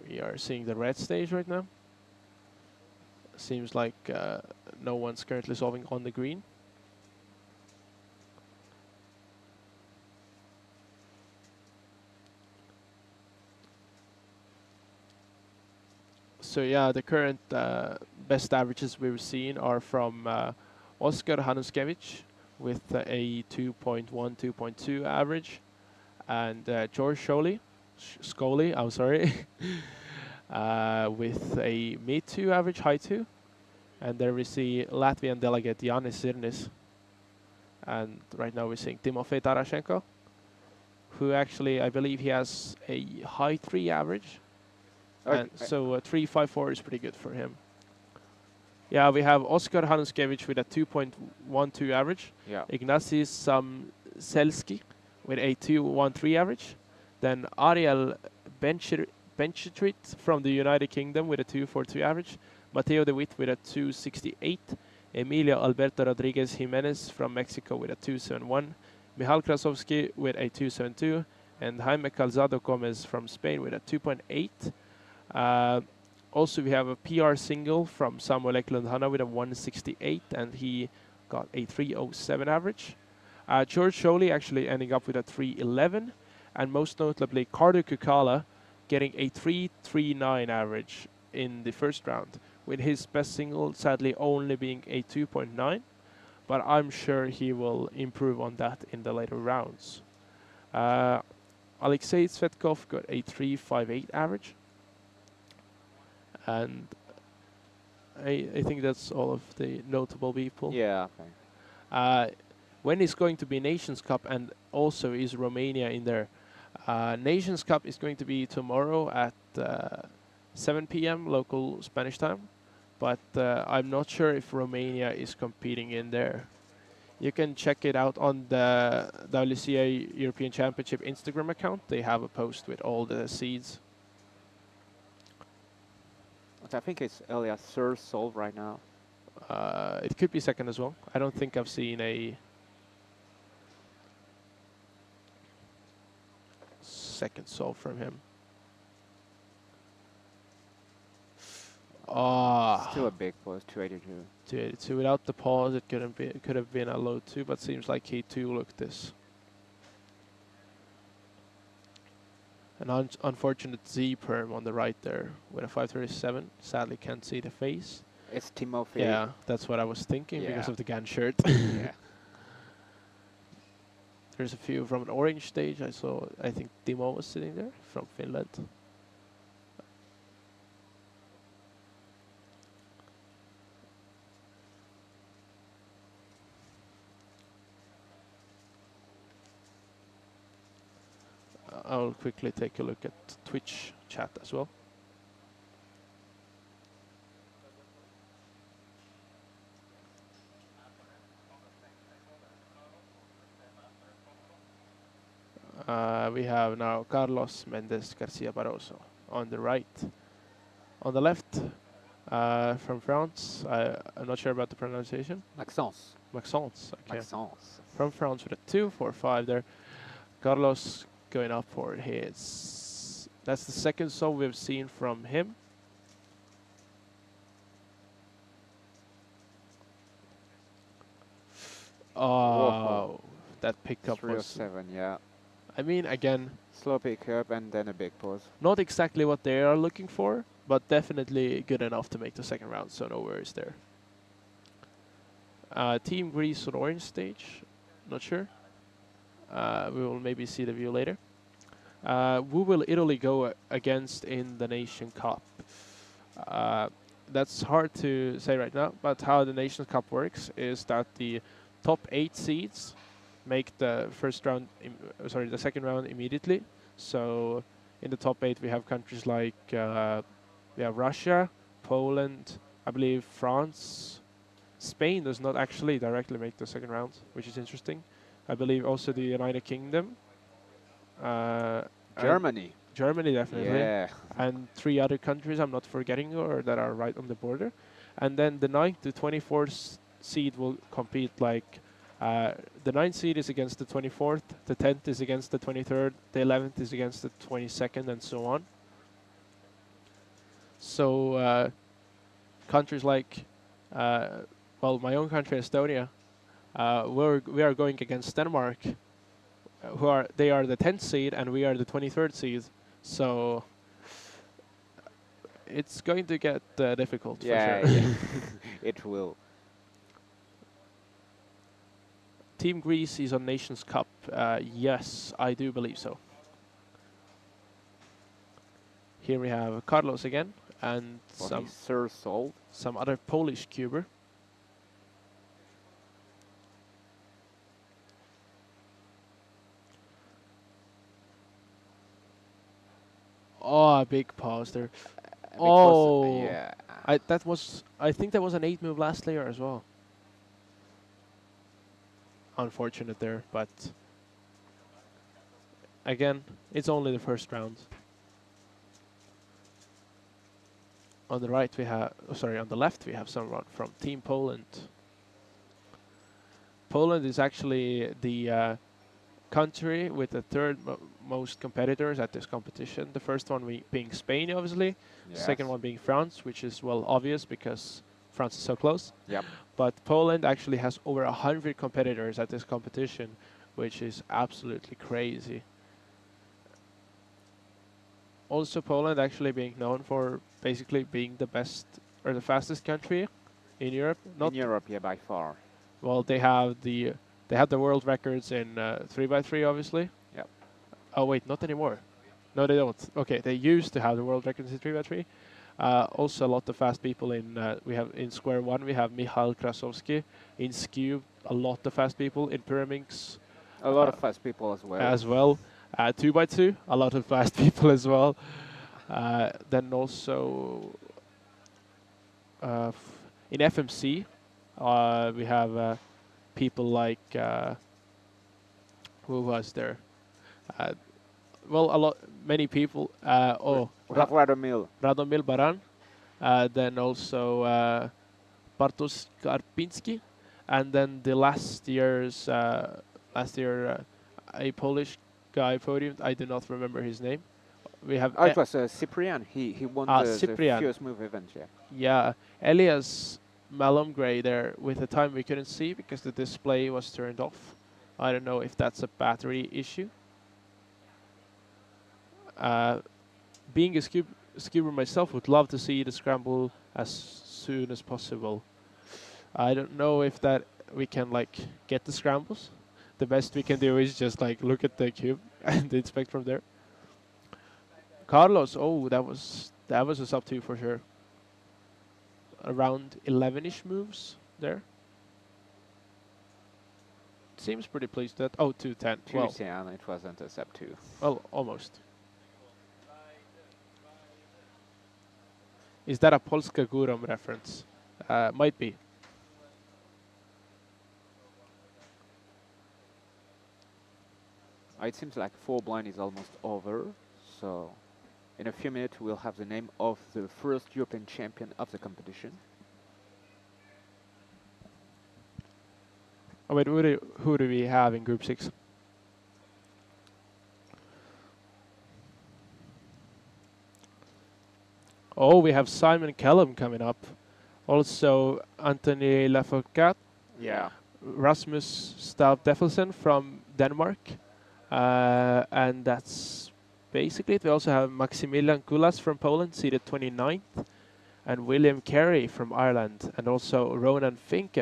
We are seeing the red stage right now. Seems like no one's currently solving on the green. So yeah, the current best averages we've seen are from Oskar Hanuskevich with a 2.1, 2.2 average, and George Scully, I'm sorry, with a mid-2 average, high-2. And there we see Latvian delegate Yanis Sirnis. And right now we're seeing Timofey Tarashenko, who actually, I believe he has a high-3 average. Okay. And so 354 is pretty good for him. Yeah, we have Oskar Hanuskevich with a 2.12 average. Yeah. Ignacy Samselski with a 2.13 average. Then Ariel Benchitrit from the United Kingdom with a 2.42 average. Mateo De Witt with a 2.68. Emilio Alberto Rodriguez Jimenez from Mexico with a 2.71. Michal Krasovsky with a 2.72. And Jaime Calzado Gomez from Spain with a 2.8. Also, we have a PR single from Samuel Eklund Hanna with a 168, and he got a 307 average. George Sholey actually ending up with a 311, and most notably, Carter Kukala getting a 339 average in the first round, with his best single sadly only being a 2.9, but I'm sure he will improve on that in the later rounds. Alexei Tsvetkov got a 358 average. And I think that's all of the notable people. Yeah. Okay. When is going to be Nations Cup, and also is Romania in there? Nations Cup is going to be tomorrow at 7 p.m. local Spanish time, but I'm not sure if Romania is competing in there. You can check it out on the WCA European Championship Instagram account. They have a post with all the seeds. I think it's Elias third solve right now. It could be second as well. I don't think I've seen a second solve from him. Still a big pause, 282. 282. Without the pause, it couldn't be. It could have been a low 2, but seems like he too looked this. An unfortunate Z perm on the right there with a 537. Sadly, can't see the face. It's Timothy. Yeah, that's what I was thinking because Yeah. of the Gan shirt. Yeah. There's a few from an orange stage. I saw. I think Timo was sitting there from Finland. I'll quickly take a look at Twitch chat as well. We have now Carlos Mendes Garcia Barroso on the right. On the left, from France, I'm not sure about the pronunciation. Maxence. Maxence, okay. Maxence. From France with a 245 there. Carlos going up for his. That's the second song we've seen from him. Oh, that pickup was. 307, yeah. I mean, again, Slow pickup and then a big pause. not exactly what they are looking for, but definitely good enough to make the second round, so no worries there. Team Greece on orange stage, not sure. We will maybe see the view later. Who will Italy go against in the Nation Cup? That's hard to say right now, but how the Nations Cup works is that the top 8 seeds make the first round, the second round immediately. So in the top 8 we have countries like we have Russia, Poland, I believe France. Spain does not actually directly make the second round, which is interesting. I believe also the United Kingdom. Germany. Germany, definitely. Yeah. And 3 other countries I'm not forgetting or that are right on the border. And then the 9th to 24th seed will compete like the 9th seed is against the 24th, the 10th is against the 23rd, the 11th is against the 22nd, and so on. So countries like, well, my own country, Estonia, we are going against Denmark, they are the 10th seed and we are the 23rd seed. So it's going to get difficult for sure. Yeah. It will. Team Greece is on Nations Cup. Yes, I do believe so. Here we have Carlos again and some other Polish cuber. Oh, a big pause there. Oh, yeah. I think that was an 8 move last layer as well. Unfortunate there, but again, it's only the first round. On the right we have, on the left we have someone from Team Poland. Poland is actually the country with the third most competitors at this competition. The first one being Spain, obviously. Yes. The second one being France, which is, well, obvious because France is so close. Yep. But Poland actually has over 100 competitors at this competition, which is absolutely crazy. Also, Poland actually being known for basically being the best or the fastest country in Europe. In Europe, yeah, by far. Well, they have the world records in 3x3, obviously. Yep. Oh wait, not anymore. No, they don't. Okay, they used to have the world records in 3x3. Also, a lot of fast people in we have in square one. We have Michal Krasowski. In skew, a lot of fast people. In pyraminx, a lot of fast people as well. 2x2, a lot of fast people as well. Then also in FMC, we have people like who was there? Well, many people. We have Radomil Baran. Then also Bartosz Karpinski, and then the last year a Polish guy podiumed. I do not remember his name. we have Oh, it was Cyprian. He won the Cyprian. first move event, yeah. Yeah, Elias Malumgray there with a time we couldn't see because the display was turned off. I don't know if that's a battery issue. Being a scuba myself, would love to see the scramble as soon as possible. I don't know if that we can like get the scrambles. The best we can do is just like look at the cube and inspect from there. Carlos, oh, that was a sub 2 for sure. Around 11ish moves there. Seems pretty pleased that. Oh, 210. Well, 210, it wasn't a sub 2. well, almost. Is that a Polska Górom reference? Might be. It seems like 4 blind is almost over, so in a few minutes we'll have the name of the first European champion of the competition. Oh wait, who do we have in Group 6? Oh, we have Simon Kellum coming up. Also, Anthony Lafourcade. Yeah. Rasmus Stav Deffelsen from Denmark. And that's basically it. We also have Maximilian Kulas from Poland, seated 29th. And William Carey from Ireland. And also Ronan Fink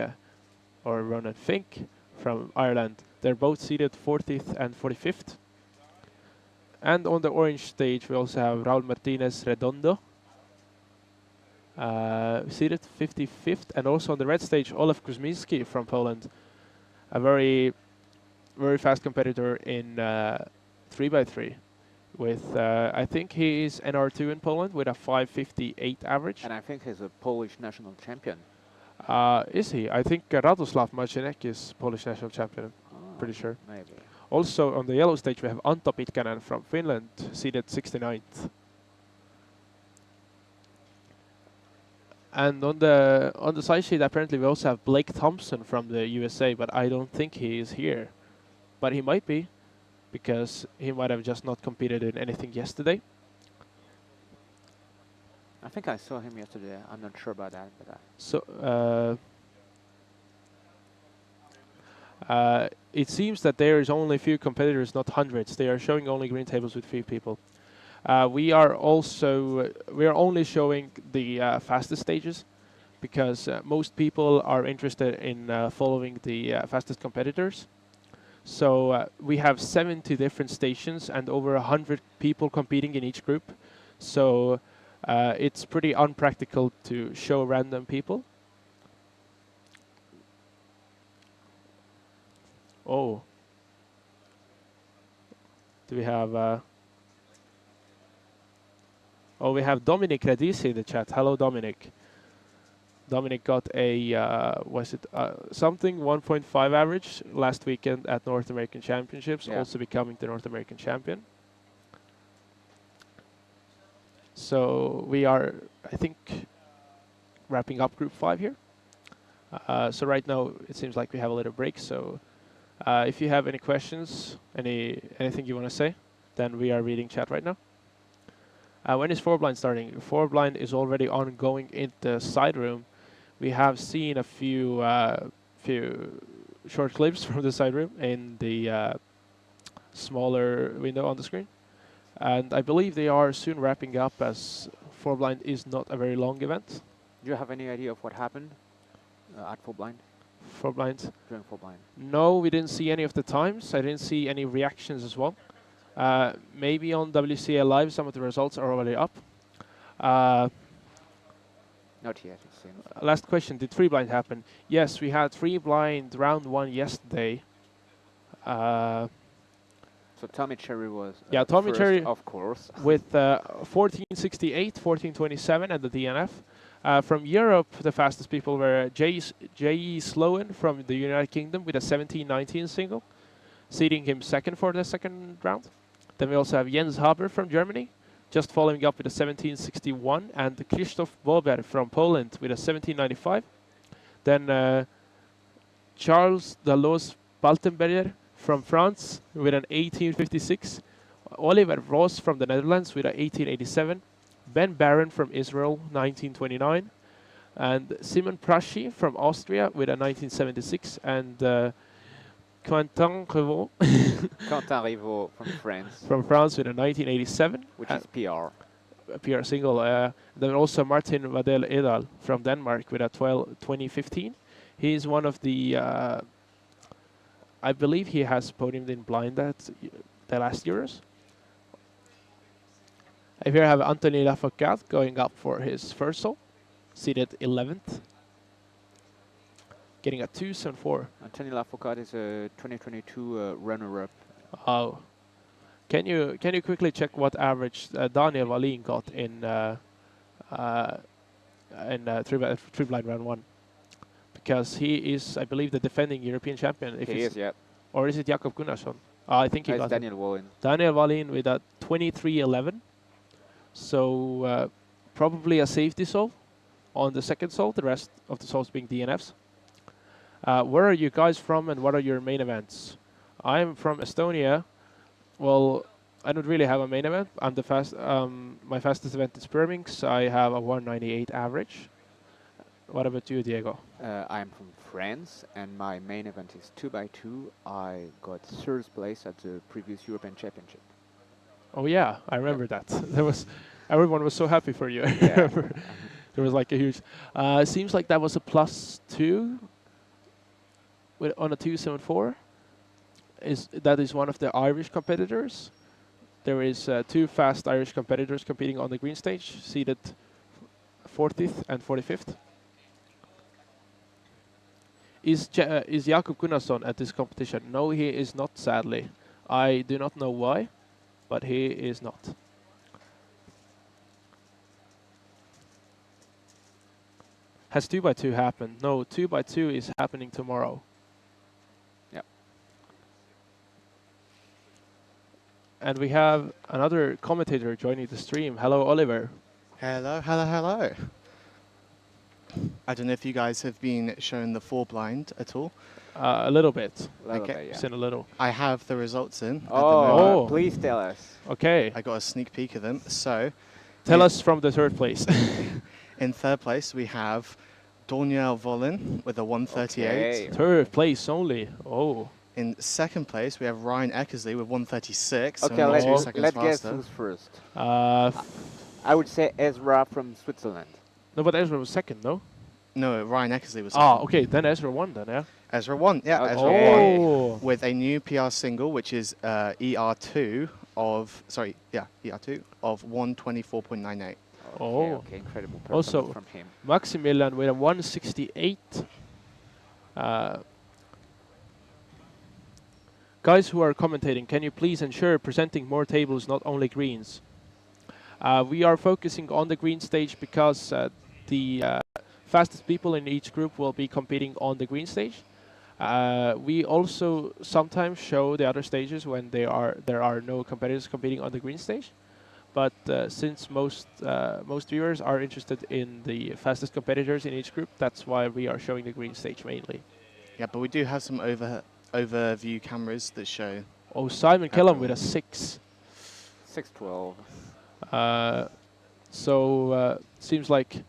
from Ireland. They're both seated 40th and 45th. And on the orange stage, we also have Raul Martinez Redondo, seated 55th. And also on the red stage, Olaf Kuzminski from Poland, a very, very fast competitor in 3x3. With, I think he is NR2 in Poland with a 5:58 average. And I think he's a Polish national champion. Is he? I think Radoslav Marcinek is Polish national champion. Pretty sure. Maybe. Also on the yellow stage, we have Anto Pitkänen from Finland, seated 69th. And on the side sheet, apparently we also have Blake Thompson from the USA, but I don't think he is here. But he might be, because he might have just not competed in anything yesterday. I think I saw him yesterday. I'm not sure about that. But So it seems that there is only a few competitors, not hundreds. They are showing only green tables with few people. We are only showing the fastest stages, because most people are interested in following the fastest competitors. So we have 70 different stations and over 100 people competing in each group. So it's pretty unpractical to show random people. Oh. Do we have... Oh, we have Dominic Radisi in the chat. Hello, Dominic. Dominic got a, something 1.5 average last weekend at North American Championships, yeah. also becoming the North American champion. So we are, I think, wrapping up Group 5 here. So right now it seems like we have a little break. So if you have any questions, anything you want to say, then we are reading chat right now. When is 4-blind starting? 4-blind is already ongoing in the side room. We have seen a few short clips from the side room in the smaller window on the screen. And I believe they are soon wrapping up, as 4-blind is not a very long event. do you have any idea of what happened at 4-blind? 4-blind? During 4-blind? No, we didn't see any of the times. I didn't see any reactions as well. Maybe on WCA Live some of the results are already up. Not yet, it seems. Last question, did 3-blind happen? Yes, we had 3-blind round 1 yesterday. So Tommy Cherry was yeah, Tommy first, Cherry of course. With 14:68, 14:27 at the DNF. From Europe, the fastest people were J.E. Sloan from the United Kingdom with a 17:19 single, seeding him second for the second round. Then we also have Jens Haber from Germany, just following up with a 17:61, and Krzysztof Bober from Poland with a 17:95. Then Charles Dallos Baltenberger from France with an 18:56. Oliver Roos from the Netherlands with a 1887. Ben Barron from Israel, 1929. And Simon Praschi from Austria with a 1976. And Quentin Revaux Quentin Rivaux from France, from France with a 1987. which is PR. A PR single. Then also Martin Vadel Edal from Denmark with a 2015. He's one of the, I believe he has podiumed in blind at the last Euros. I here have Anthony Lafourcade going up for his first soul, seated 11th, getting a 274. Anthony Lafourcade is a 2022 runner-up. Oh, can you quickly check what average Daniel Wallin got in three blind round 1? Because he is, I believe, the defending European champion. If He is, yeah. Or is it Jakob Gunnarsson? I think he It's got it. Daniel Wallin. Daniel Wallin with a 23.11. So probably a safety solve on the second solve, the rest of the solves being DNFs. Where are you guys from and what are your main events? I'm from Estonia. Well, I don't really have a main event. I'm my fastest event is Birmingham. I have a 198 average. What about you, Diego? I'm from France, and my main event is 2x2. I got third place at the previous European Championship. Oh yeah, I remember that. There was, everyone was so happy for you. Yeah. There was like a huge. Seems like that was a +2 on a 274. That is one of the Irish competitors. There is 2 fast Irish competitors competing on the green stage, seated 40th and 45th. Is Jakob Gunnarsson at this competition? No, he is not, sadly. I do not know why, but he is not. Has 2x2 happened? No, 2x2 is happening tomorrow. Yep. And we have another commentator joining the stream. Hello, Oliver. Hello, hello, hello. I don't know if you guys have been shown the 4 blind at all. A little bit. Okay. Yeah. Seen a little. I have the results in. At the Oh, moment. Oh. please tell us. Okay. I got a sneak peek of them. So, Tell us from the third place. in third place, we have Daniel Wallin with a 138. Okay. Third place only. Oh. In second place, we have Ryan Eckersley with 136. Okay, so only 2 let's seconds guess faster. who's first. I I would say Ezra from Switzerland. No, but Ezra was second, no? No, Ryan Eckersley was Ah, second. okay. Then Ezra won, then, yeah? Ezra won. Yeah, Okay. Ezra won. Oh. With a new PR single, which is ER2 of, ER2 of 124.98. Okay, Oh. okay, incredible Also- performance from him. Maximilian with a 168. Guys who are commentating, can you please ensure presenting more tables, not only greens? We are focusing on the green stage because the fastest people in each group will be competing on the green stage. We also sometimes show the other stages when there are no competitors competing on the green stage. But since most viewers are interested in the fastest competitors in each group, that's why we are showing the green stage mainly. Yeah, but we do have some overview cameras that show. Oh, Simon Kellam with a 6. 612. Seems like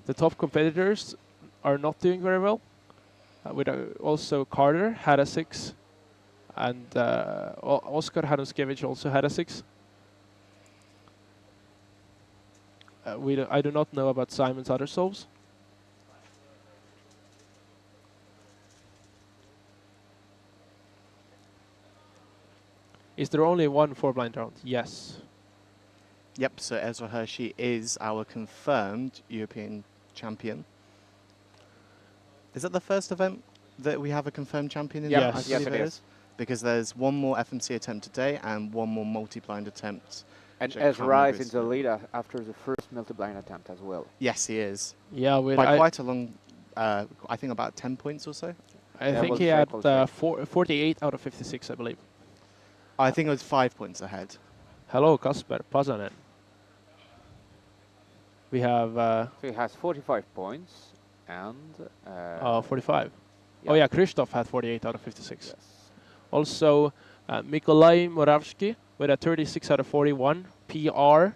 the top competitors are not doing very well. Also Carter had a 6, and Oskar Hanuskevich also had a 6. I do not know about Simon's other solves. Is there only one 4-blind round? Yes. Yep, so Ezra Hershey is our confirmed European champion. Is that the first event that we have a confirmed champion in? Yes. I Yes, believe it it is. is. Because there's one more FMC attempt today and one more multi-blind attempt. And Check Ezra camera is in bits. the lead after the first multi-blind attempt as well. Yes, he is. Yeah, By quite a long, I think about 10 points or so. I Yeah, think we'll he check, had we'll check. 48 out of 56, I believe. I think it was 5 points ahead. Hello, Kasper Pasanen. We have So he has 45 points and... 45. yeah. Oh yeah, Krzysztof had 48 out of 56. Yes. Also, Mikolaj Moravsky with a 36 out of 41 PR,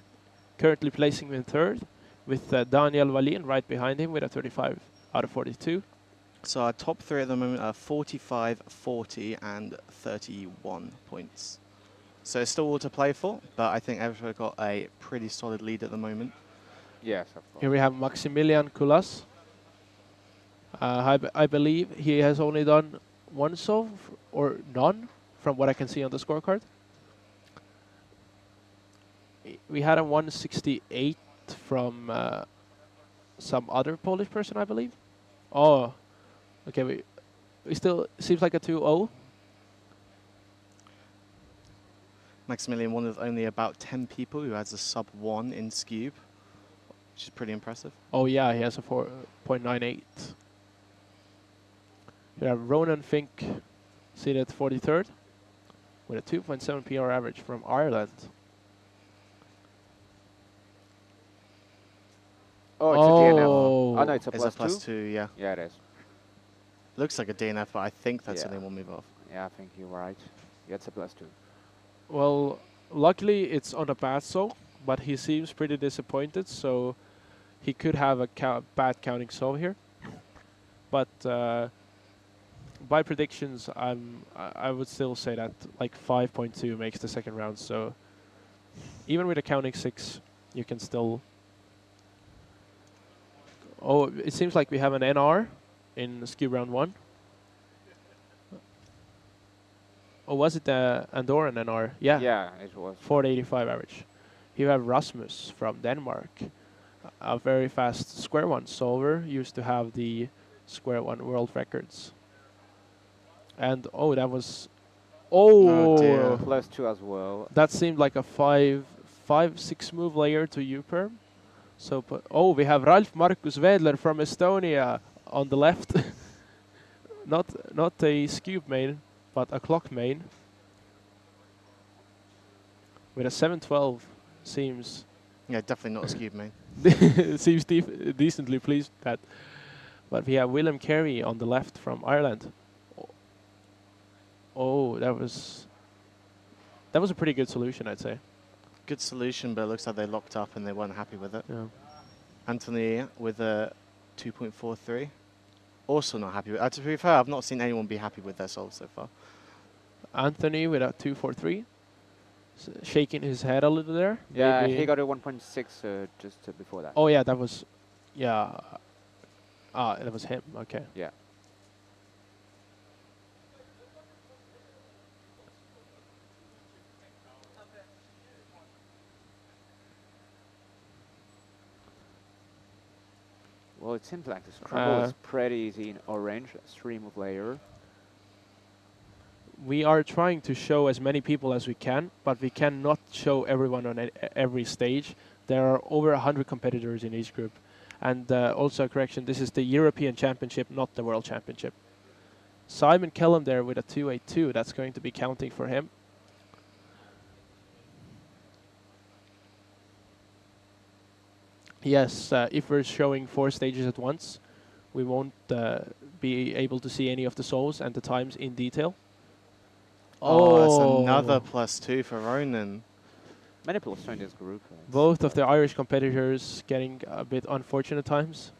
currently placing him in third, with Daniel Wallin right behind him with a 35 out of 42. So our top three at the moment are 45, 40, and 31 points. So it's still all to play for, but I think Everton got a pretty solid lead at the moment. Yes, of course. Here we have Maximilian Kulas. I believe he has only done one solve, or none, from what I can see on the scorecard. We had a 168 from some other Polish person, I believe. Oh, okay, we still, seems like a 2-0. Maximilian, one of only about 10 people who has a sub 1 in Scube, which is pretty impressive. Oh yeah, he has a 4.98. We have Ronan Fink seated 43rd with a 2.7 PR average from Ireland. Oh, it's a DNF. Oh. Oh, no, it's a It's a plus +2, yeah. Yeah, it is. Looks like a DNF, but I think that's Yeah. only one move off. Yeah, I think you're right. Yeah, it's a +2. Well, luckily it's on a bad solve, but he seems pretty disappointed, so he could have a bad counting solve here. But by predictions, I would still say that like 5.2 makes the second round. So even with a counting 6, you can still. Oh, it seems like we have an NR in ski round 1. Or was it the Andorran NR? Yeah. Yeah, it was. 485 average. Here you have Rasmus from Denmark, a very fast square one solver, used to have the square one world records. And oh, that was, Oh, dear. +2 as well. that seemed like a 5-6 move layer to U-perm. So, oh, we have Ralf Markus Wedler from Estonia on the left. not a Scube main, but a clock main. With a 712, seems Yeah, definitely not a Scube main. seems decently pleased with that. But we have Willem Carey on the left from Ireland. Oh, that was a pretty good solution, I'd say. Good solution, but it looks like they locked up and they weren't happy with it. Yeah. Anthony with a 2.43. Also not happy with it. To be fair, I've not seen anyone be happy with their solve so far. Anthony with a 243, shaking his head a little there. Yeah, Maybe. he got a 1.6 just before that. Oh yeah, that was, yeah. That was him. Okay. Yeah. Well, it seems like the scramble is pretty easy in orange, stream of layer. We are trying to show as many people as we can, but we cannot show everyone on every stage. There are over 100 competitors in each group. And also a correction, this is the European Championship, not the World Championship. Simon Kellum there with a 282, that's going to be counting for him. Yes, if we're showing 4 stages at once, we won't be able to see any of the souls and the times in detail. Oh, that's another +2 for Ronan. Many people in this group. Both of the Irish competitors getting a bit unfortunate times.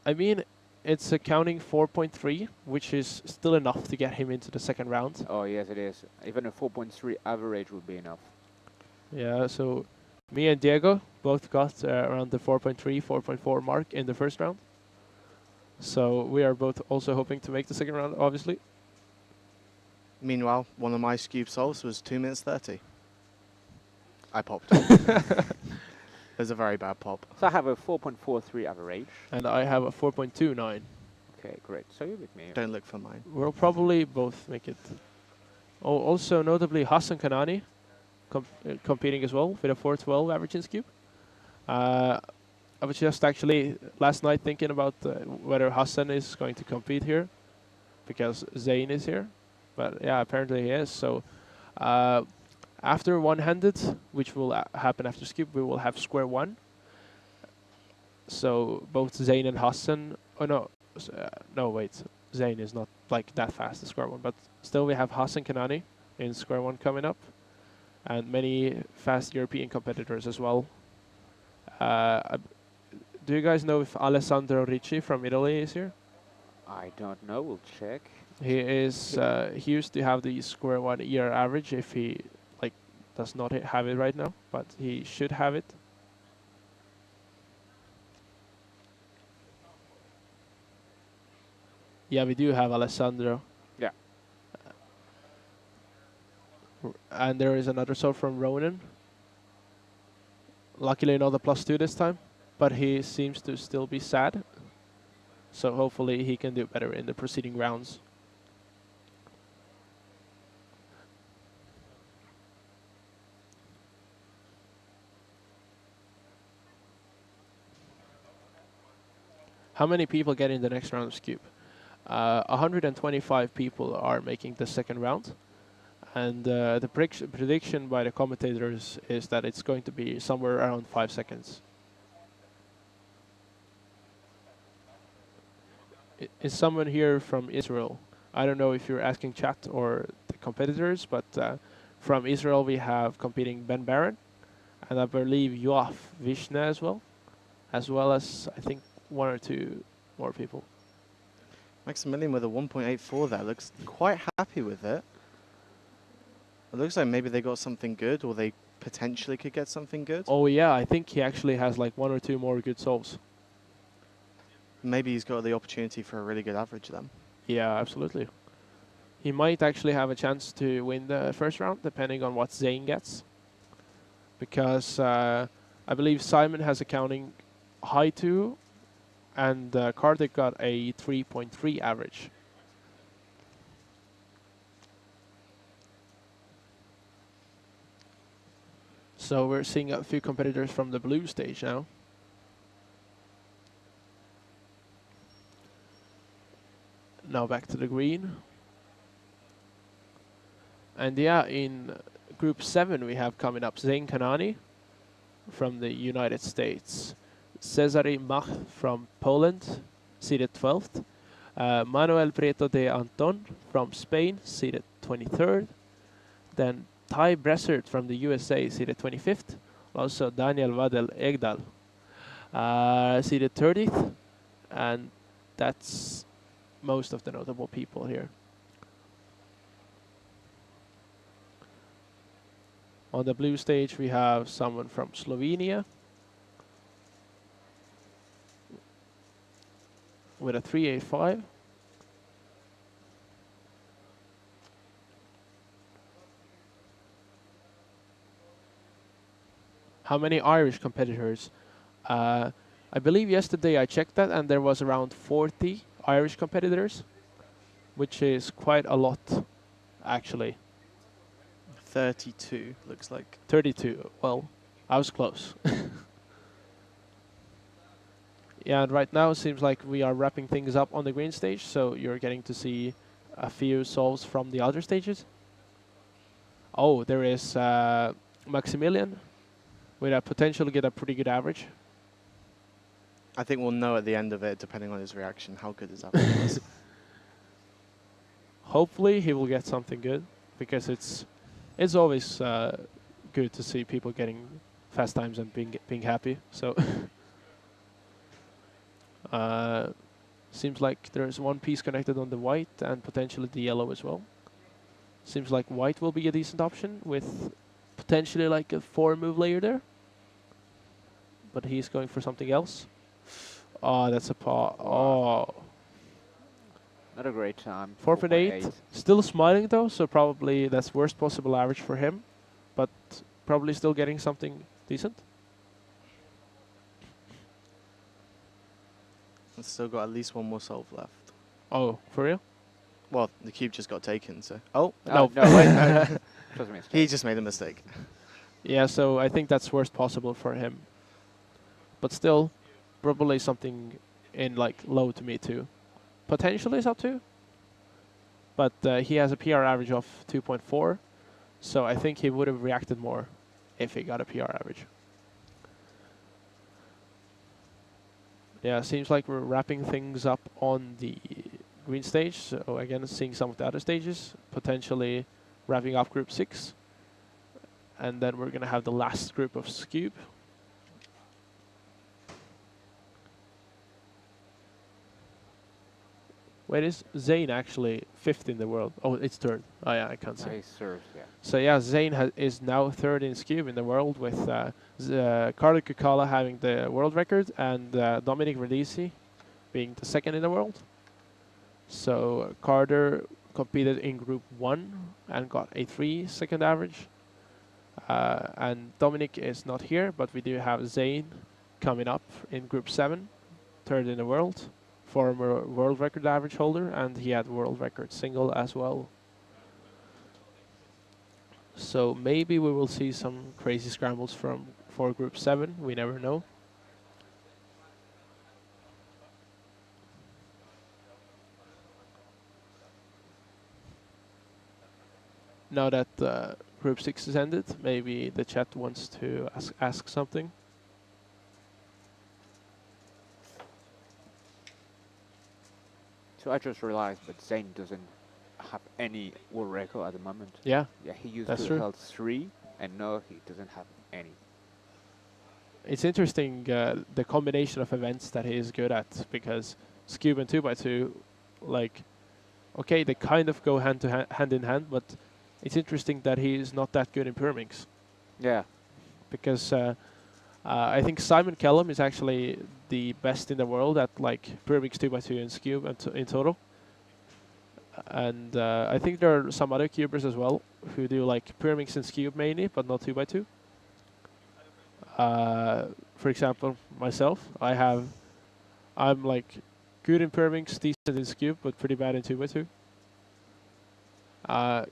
I mean, it's accounting 4.3, which is still enough to get him into the second round. Oh, yes, it is. Even a 4.3 average would be enough. Yeah, so me and Diego both got around the 4.3, 4.4 mark in the first round. So we are both also hoping to make the second round, obviously. Meanwhile, one of my Scube solves was 2 minutes 30. I popped. It was a very bad pop. So I have a 4.43 average. And I have a 4.29. Okay, great. So you with me. Don't look for mine. We'll probably both make it. Oh, also notably Hassan Kanani competing as well with a 412 average in Scube. I was just actually last night thinking about whether Hassan is going to compete here because Zayn is here. But yeah, apparently he is. So after one-handed, which will happen after Scube, we will have square one. So both Zayn and Hassan. Oh no, no wait, Zayn is not like that fast at square one, but still we have Hassan Kanani in square one coming up. and many fast European competitors as well. Do you guys know if Alessandro Ricci from Italy is here? I don't know. We'll check. He is. He used to have the square 1 year average if he like does not have it right now, but he should have it. Yeah, we do have Alessandro. Yeah. And there is another solve from Ronan. Luckily not a +2 this time, but he seems to still be sad. So hopefully he can do better in the preceding rounds. How many people get in the next round of Scoop? 125 people are making the second round. And the prediction by the commentators is that it's going to be somewhere around 5 seconds. Is someone here from Israel? I don't know if you're asking chat or the competitors, but from Israel we have competing Ben Barron, and I believe Yoav Vishna as well as I think 1 or 2 more people. Maximilian with a 1.84 there looks quite happy with it. It looks like maybe they got something good, or they potentially could get something good. Oh yeah, I think he actually has like 1 or 2 more good solves. Maybe he's got the opportunity for a really good average then. Yeah, absolutely. He might actually have a chance to win the first round, depending on what Zane gets. Because I believe Simon has a counting high 2, and Kartik got a 3.3 average. So we're seeing a few competitors from the blue stage now. Now back to the green. And yeah, in group 7 we have coming up Zain Kanani from the United States, Cesare Mach from Poland, seeded 12th, Manuel Preto de Anton from Spain, seeded 23rd, then Ty Bressert from the USA, seeded 25th, also Daniel Vadel Egdal, seeded 30th, and that's most of the notable people here. On the blue stage we have someone from Slovenia with a 385. How many Irish competitors? I believe yesterday I checked that and there was around 40 Irish competitors, which is quite a lot, actually. 32 looks like. 32. Well, I was close. Yeah, and right now it seems like we are wrapping things up on the green stage, so you're getting to see a few solves from the other stages. Oh, there is Maximilian with a potential to get a pretty good average. I think we'll know at the end of it, depending on his reaction, how good his average was. Hopefully he will get something good, because it's always good to see people getting fast times and being happy. So seems like there's one piece connected on the white and potentially the yellow as well. Seems like white will be a decent option with potentially like a 4-move layer there. But he's going for something else. Oh, that's a paw. Oh. Not a great time. 4.8. Still smiling though, so probably that's worst possible average for him. But probably still getting something decent. I've still got at least one more solve left. Oh, for real? Well, the cube just got taken, so... Oh, No. no, wait, no. Trust me. He just made a mistake. Yeah, so I think that's worst possible for him. But still, probably something in like low to me too. Potentially sub 2. But he has a PR average of 2.4. So I think he would have reacted more if he got a PR average. Yeah, seems like we're wrapping things up on the green stage. So again, seeing some of the other stages. Potentially wrapping up group 6. And then we're going to have the last group of Scube. Wait, is Zane actually 5th in the world? Oh, it's third. Oh yeah, I can't see. He serves, yeah. So yeah, Zane is now 3rd in Scube in the world, with Carlo Cucala having the world record and Dominic Radici being the 2nd in the world. So Carter competed in Group 1 and got a 3 second average. And Dominic is not here, but we do have Zane coming up in Group 7, 3rd in the world, former world record average holder, and he had world record single as well. So maybe we will see some crazy scrambles for Group 7, we never know. Now that Group 6 is ended, maybe the chat wants to ask something. So I just realized that Zane doesn't have any world record at the moment. Yeah, Yeah, he used that's to true. hold 3, and now he doesn't have any. It's interesting the combination of events that he is good at, because Scube and 2x2, like, okay, they kind of go hand in hand, but it's interesting that he is not that good in Pyraminx. Yeah. Because I think Simon Kellum is actually the best in the world at like Pyraminx 2x2 and Scube in total. And I think there are some other cubers as well who do like Pyraminx and Scube mainly, but not 2x2. For example, myself, I'm like good in Pyraminx, decent in Scube, but pretty bad in 2x2.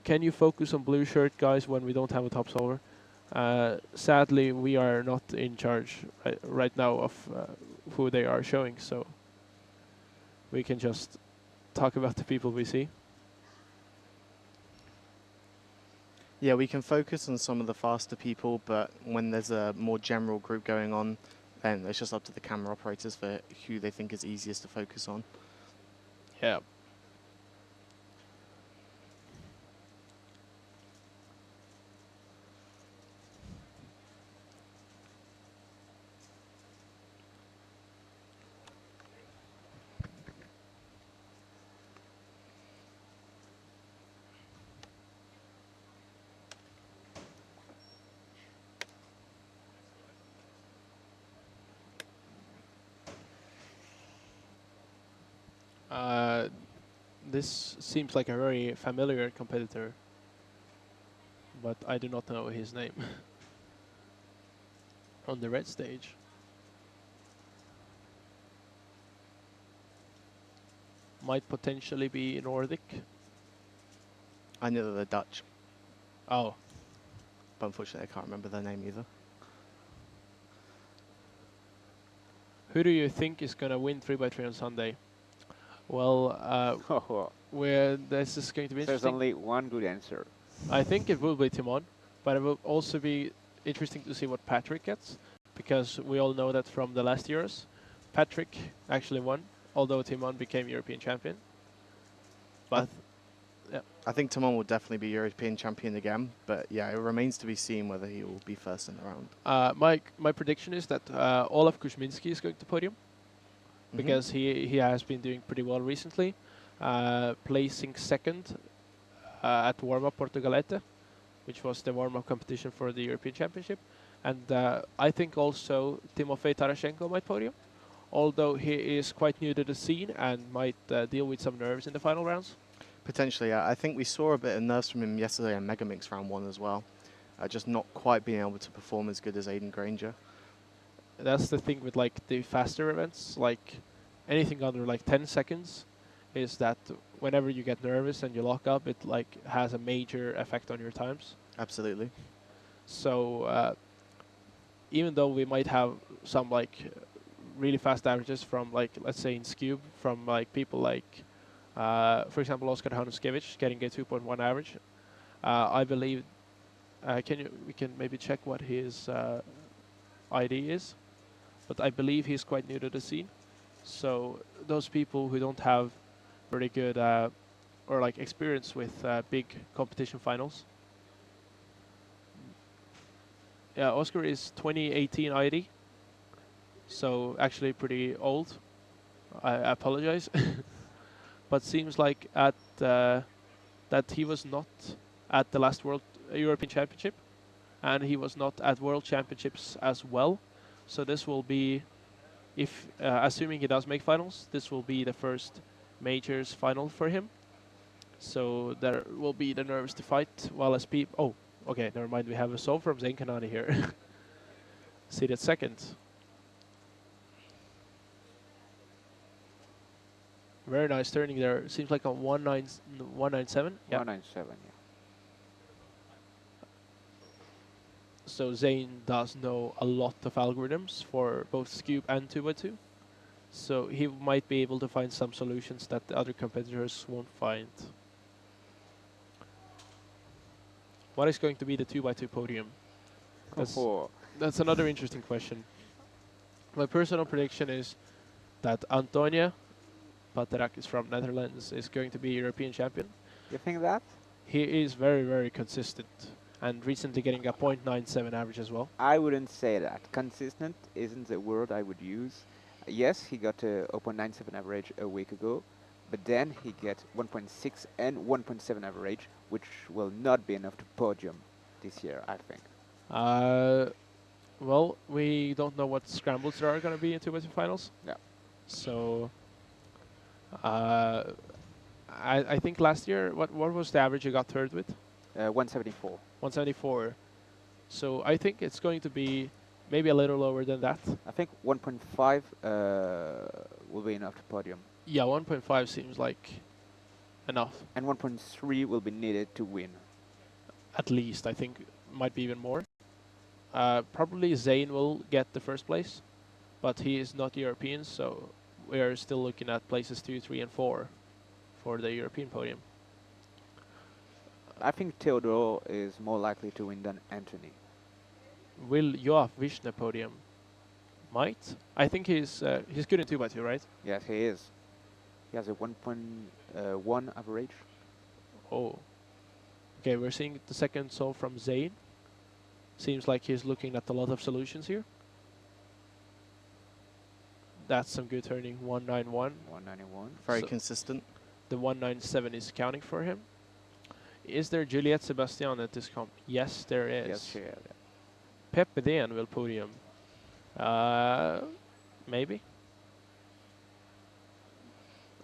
Can you focus on blue shirt guys when we don't have a top solver? Sadly, we are not in charge right now of who they are showing, so we can just talk about the people we see. Yeah, we can focus on some of the faster people, but when there's a more general group going on, then it's just up to the camera operators for who they think is easiest to focus on. Yeah. This seems like a very familiar competitor, but I do not know his name. On the red stage. Might potentially be Nordic. I know that they're Dutch, Oh, but unfortunately I can't remember their name either. who do you think is going to win 3x3 on Sunday? Well, this is going to be There's interesting. only one good answer. I think it will be Timon, but it will also be interesting to see what Patrick gets, because we all know that from the last years, Patrick actually won, although Timon became European champion. But I think Timon will definitely be European champion again, but yeah, it remains to be seen whether he will be first in the round. my prediction is that Olaf Kuzminski is going to podium, because he has been doing pretty well recently, placing 2nd at warm-up Portugalete, which was the warm-up competition for the European Championship. And I think also Timofey Tarashenko might podium, although he is quite new to the scene and might deal with some nerves in the final rounds. Potentially, yeah. I think we saw a bit of nerves from him yesterday in Megamix round 1 as well. Just not quite being able to perform as good as Aiden Granger. That's the thing with like the faster events, like anything under like 10 seconds, is that whenever you get nervous and you lock up, it like has a major effect on your times. Absolutely. So even though we might have some like really fast averages from like, let's say in Scube, from like people like, for example, Oskar Hanuskevich getting a 2.1 average, I believe, we can maybe check what his ID is, but I believe he's quite new to the scene. So those people who don't have very good or like experience with big competition finals, Yeah, Oscar is 2018 ID, so actually pretty old. I apologize, but seems like at that he was not at the last World European Championship, and he was not at World Championships as well. So this will be, if assuming he does make finals, this will be the first majors final for him. So there will be the nerves to fight, while as people. Oh, okay, never mind. We have a solve from Zain Kanani here. Seated second. Very nice turning there. Seems like a 197. Yeah. 197, yeah. So Zain does know a lot of algorithms for both Scoop and 2x2. So he might be able to find some solutions that the other competitors won't find. What is going to be the 2x2 podium? That's another interesting question. My personal prediction is that Antonia Paterakis from Netherlands is going to be European champion. You think that? He is very, very consistent and recently getting a .97 average as well. I wouldn't say that. Consistent isn't the word I would use. Yes, he got a 0.97 average a week ago, but then he gets 1.6 and 1.7 average, which will not be enough to podium this year, I think. Well, we don't know what scrambles there are going to be in 2x2 finals. Yeah. So, I think last year, what was the average you got third with? 174. 174. So I think it's going to be maybe a little lower than that. I think 1.5 will be enough to podium. Yeah, 1.5 seems like enough. And 1.3 will be needed to win. At least, I think might be even more. Probably Zayn will get the first place, but he is not European, so we are still looking at places 2, 3, and 4 for the European podium. I think Theodore is more likely to win than Anthony. Will Joaf Vishne podium? Might. I think he's good in 2x2, right? Yes, he is. He has a 1.1 average. Oh. Okay, we're seeing the second solve from Zayn. Seems like he's looking at a lot of solutions here. That's some good turning. 191. 191. Very consistent. The 197 is counting for him. Is there Juliette Sebastian at this comp? Yes, there is. Yes, sure. Yeah. Pepe Den will podium. Maybe.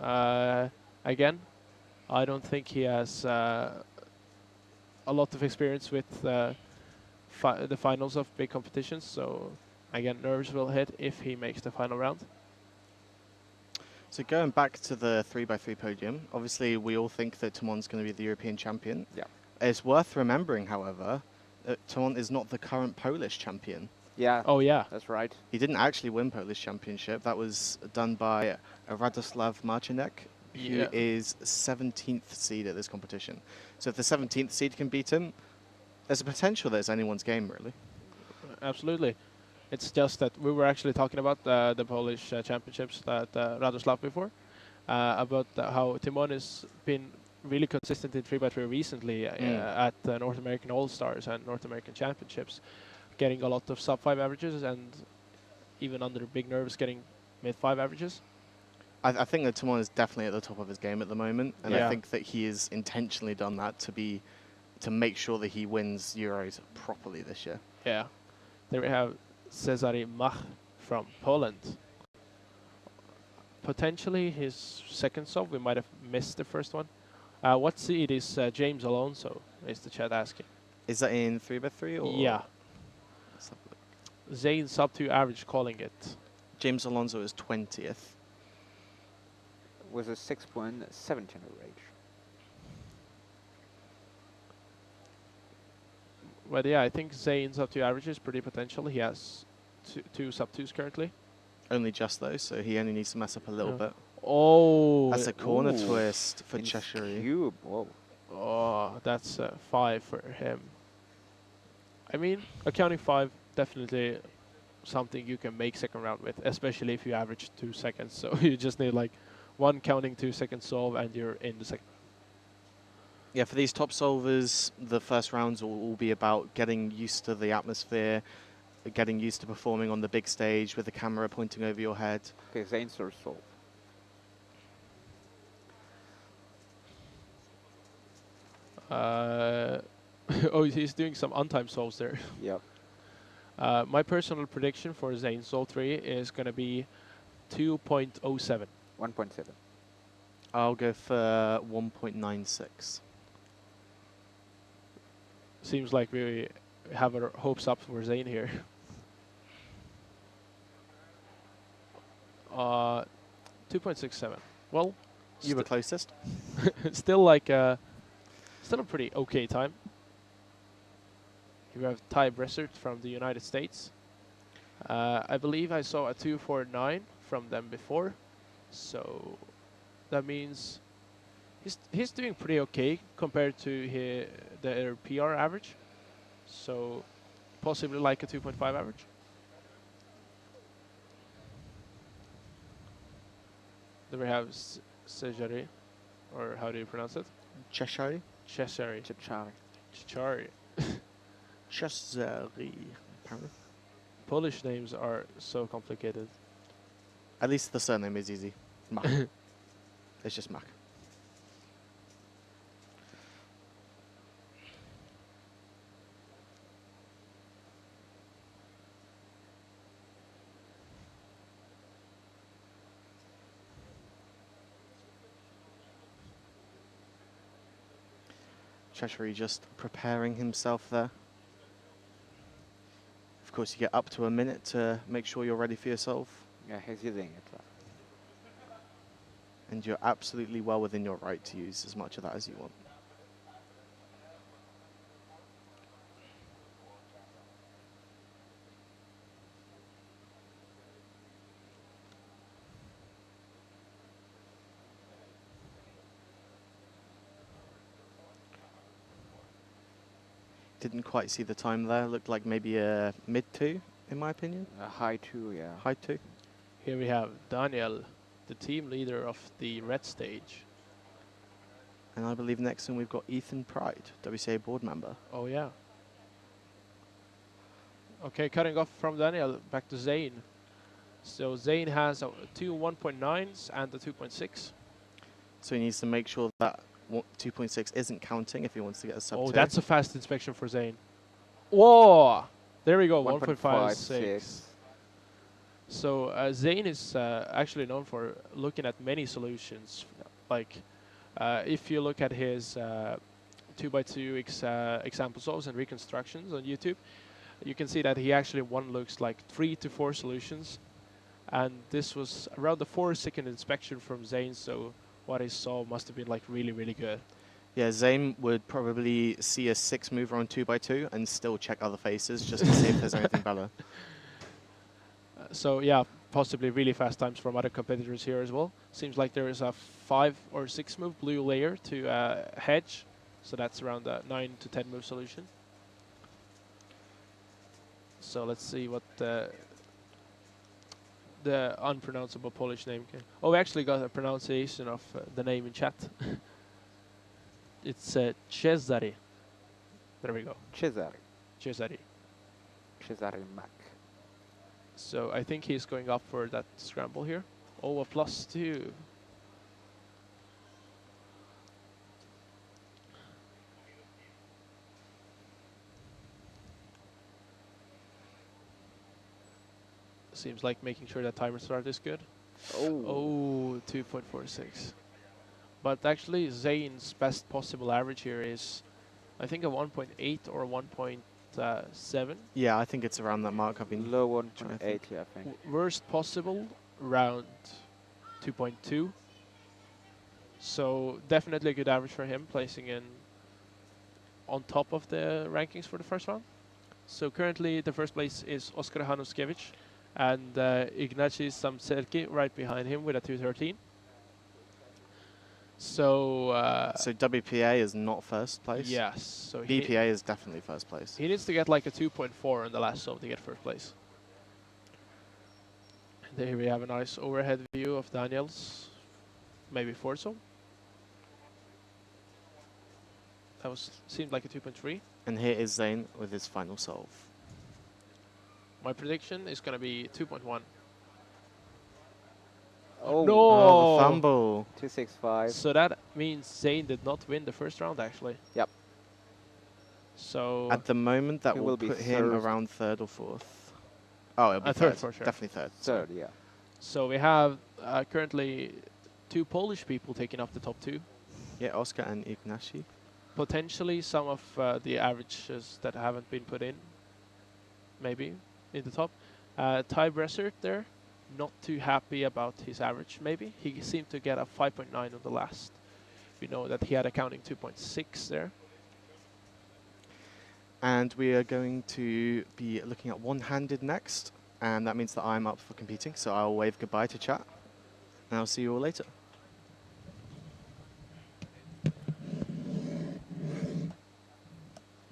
Again, I don't think he has a lot of experience with the finals of big competitions, so again, nerves will hit if he makes the final round. So going back to the 3x3 podium, obviously we all think that Timon's going to be the European champion. Yeah. It's worth remembering, however, that Timon is not the current Polish champion. Yeah. Oh yeah. That's right. He didn't actually win Polish championship. That was done by Radoslav Marcinek, who is 17th seed at this competition. So if the 17th seed can beat him, there's a potential that it's anyone's game, really. Absolutely. It's just that we were actually talking about the Polish championships that Radoslav before, about how Timon has been really consistent in 3x3 recently at North American All-Stars and North American Championships, getting a lot of sub-5 averages and even under big nerves getting mid-5 averages. I think that Timon is definitely at the top of his game at the moment, and Yeah. I think that he has intentionally done that to make sure that he wins Euros properly this year. Yeah. There we have Cezary Mach from Poland. Potentially his second solve. We might have missed the first one. What seed is James Alonso, is the chat asking. Is that in 3x3 or? Yeah. Let's have a look. Zayn sub 2 average calling it. James Alonso is 20th. With a 6.17 average. But yeah, I think Zayn's sub 2 average is pretty potential. He has two sub 2s currently. Only just though, so he only needs to mess up a little bit. Oh, That's a corner Ooh. twist for In Cheshire. cube. Whoa. oh, that's 5 for him. I mean, accounting 5, definitely something you can make second round with, especially if you average 2 seconds. So you just need like one counting 2 second solve and you're in the second. Yeah, for these top solvers, the first rounds will all be about getting used to the atmosphere, getting used to performing on the big stage with the camera pointing over your head. Okay, Zane's first solve. Oh, he's doing some untimed solves there. Yep. My personal prediction for Zane Sol 3 is going to be 2.07. 1.7. I'll go for 1.96. Seems like we have our hopes up for Zane here. 2.67. Well, You were closest. still like still a pretty okay time. You have Ty Bressert from the United States. I believe I saw a 2.49 from them before, so that means he's doing pretty okay compared to their PR average. So possibly like a 2.5 average. Then we have Sejari, or how do you pronounce it? Cheshire? Cheshire. Chachari. Cheshire. Cheshire, apparently. Polish names are so complicated. At least the surname is easy. Mach. It's just Mach. Cheshire just preparing himself there. Of course, you get up to a minute to make sure you're ready for yourself. Yeah, he's using it. And you're absolutely well within your right to use as much of that as you want. Didn't quite see the time there. Looked like maybe a mid 2, in my opinion. High 2, yeah. High 2. Here we have Daniel, the team leader of the red stage. And I believe next to him we've got Ethan Pride, WCA board member. Oh yeah. Okay, cutting off from Daniel, back to Zane. So Zane has two 1.9s and the 2.6. So he needs to make sure that 2.6 isn't counting if he wants to get a sub 2. Oh, that's a fast inspection for Zane. Whoa! There we go, 1.56. So Zane is actually known for looking at many solutions. Like, if you look at his 2x2 example solves and reconstructions on YouTube, you can see that he actually looks like 3 to 4 solutions. And this was around the 4-second inspection from Zane, so what he saw must have been like really, really good. Yeah, Zane would probably see a 6 mover on 2x2 and still check other faces just to see if there's anything better. So yeah, possibly really fast times from other competitors here as well. Seems like there is a 5 or 6 move blue layer to hedge, so that's around a 9 to 10 move solution. So let's see what the unpronounceable Polish name can. Oh, we actually got a pronunciation of the name in chat. It's Cesare. There we go. Cesare. Cesare. Cesare Mac. So I think he's going up for that scramble here. Oh, a +2. Seems like making sure that timer start is good. Oh, 2.46. But actually, Zane's best possible average here is, I think, a 1.8 or 1.7. Yeah, I think it's around that mark. I've been low 1.8, yeah, I think. Worst possible, around 2.2. So definitely a good average for him, placing in on top of the rankings for the first round. So currently, the first place is Oskar Hanuskevich and Ignacy Samserki right behind him with a 2.13. So so WPA is not first place? Yes. So BPA is definitely first place. He needs to get like a 2.4 in the last solve to get first place. And there we have a nice overhead view of Daniel's maybe fourth solve. That seemed like a 2.3. And here is Zane with his final solve. My prediction is going to be 2.1. Oh, No! Oh, the fumble. 265. So that means Zane did not win the first round, actually. Yep. So At the moment, that He will will be put him third. around third or fourth. Oh, it'll be third third. for sure. Definitely third. Third, yeah. So we have currently 2 Polish people taking up the top 2. Yeah, Oscar and Ignacy. Potentially some of the averages that haven't been put in, maybe, in the top. Ty Bressert there, not too happy about his average, maybe. He seemed to get a 5.9 on the last. We know that he had a counting 2.6 there. And we are going to be looking at one-handed next. And that means that I'm up for competing. So I'll wave goodbye to chat. And I'll see you all later.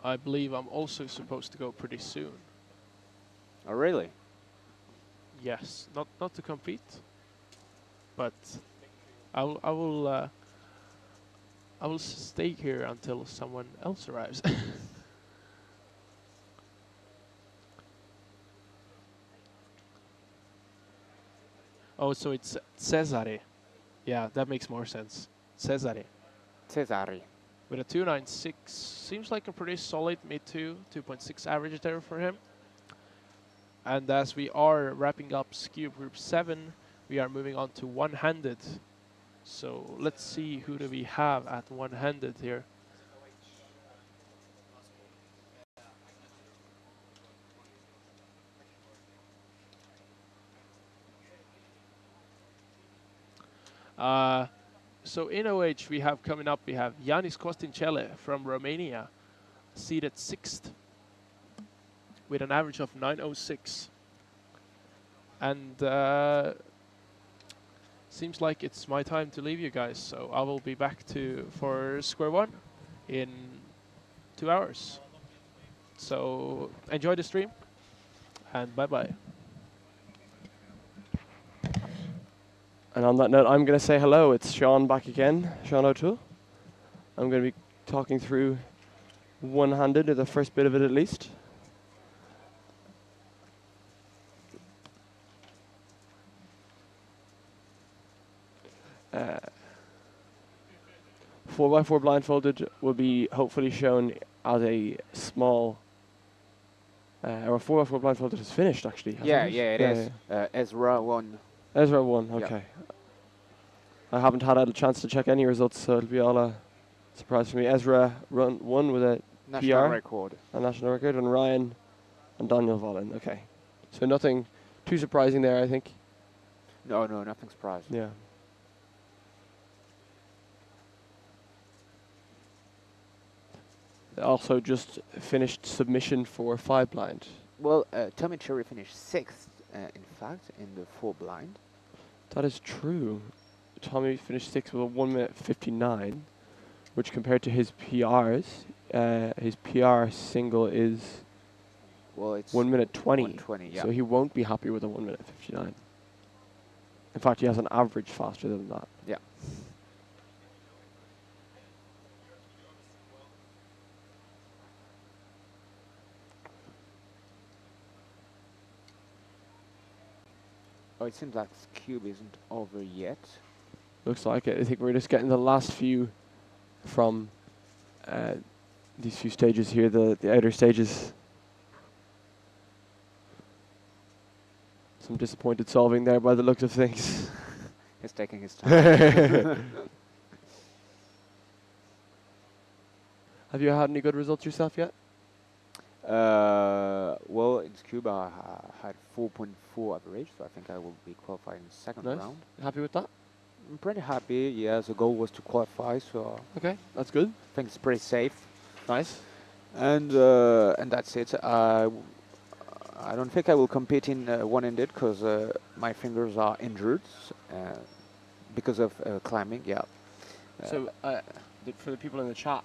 I believe I'm also supposed to go pretty soon. Oh, really? Yes, not to compete, but I will stay here until someone else arrives. Oh, so it's Cesare. Yeah, that makes more sense. Cesare. Cesare. With a 2.96, seems like a pretty solid mid-2, 2.6 average there for him. And as we are wrapping up Cube Group 7, we are moving on to one-handed. So let's see who do we have at one-handed here. So in OH we have coming up, we have Yanis Costincelle from Romania, seated 6th with an average of 9.06. And seems like it's my time to leave you guys, so I will be back for square one in 2 hours. So enjoy the stream, and bye-bye. And on that note, I'm going to say hello. It's Sean back again, Sean O'Toole. I'm going to be talking through one-handed, or the first bit of it at least. Uh, 4x4 blindfolded will be hopefully shown as a small, or 4x4 blindfolded is finished actually. Yeah, it is. Yeah. Ezra won. Ezra won, Yep. okay. I haven't had a chance to check any results, so it'll be all a surprise for me. Ezra won with a National PR, record. a national record, and Ryan and Daniel Vollen. Okay, so nothing too surprising there, I think. No, nothing surprising. Yeah. Also, just finished submission for 5 blind. Well, Tommy Cherry finished 6th, in fact, in the 4 blind. That is true. Tommy finished 6th with a 1:59, which compared to his PRs, his PR single is Well, it's 1:20. 1:20, yeah. So he won't be happy with a 1:59. In fact, he has an average faster than that. Yeah. Oh, it seems like this cube isn't over yet. Looks like it. I think we're just getting the last few from these few stages here, the outer stages. Some disappointed solving there by the looks of things. He's taking his time. Have you had any good results yourself yet? Well, in Cuba, I had 4.4 average, so I think I will be qualified in the second Nice. round. Happy with that? I'm pretty happy. Yeah, the goal was to qualify, so Okay, that's good. I think it's pretty safe. Nice. And that's it. I don't think I will compete in one-handed because my fingers are injured because of climbing. Yeah. So, for the people in the chat,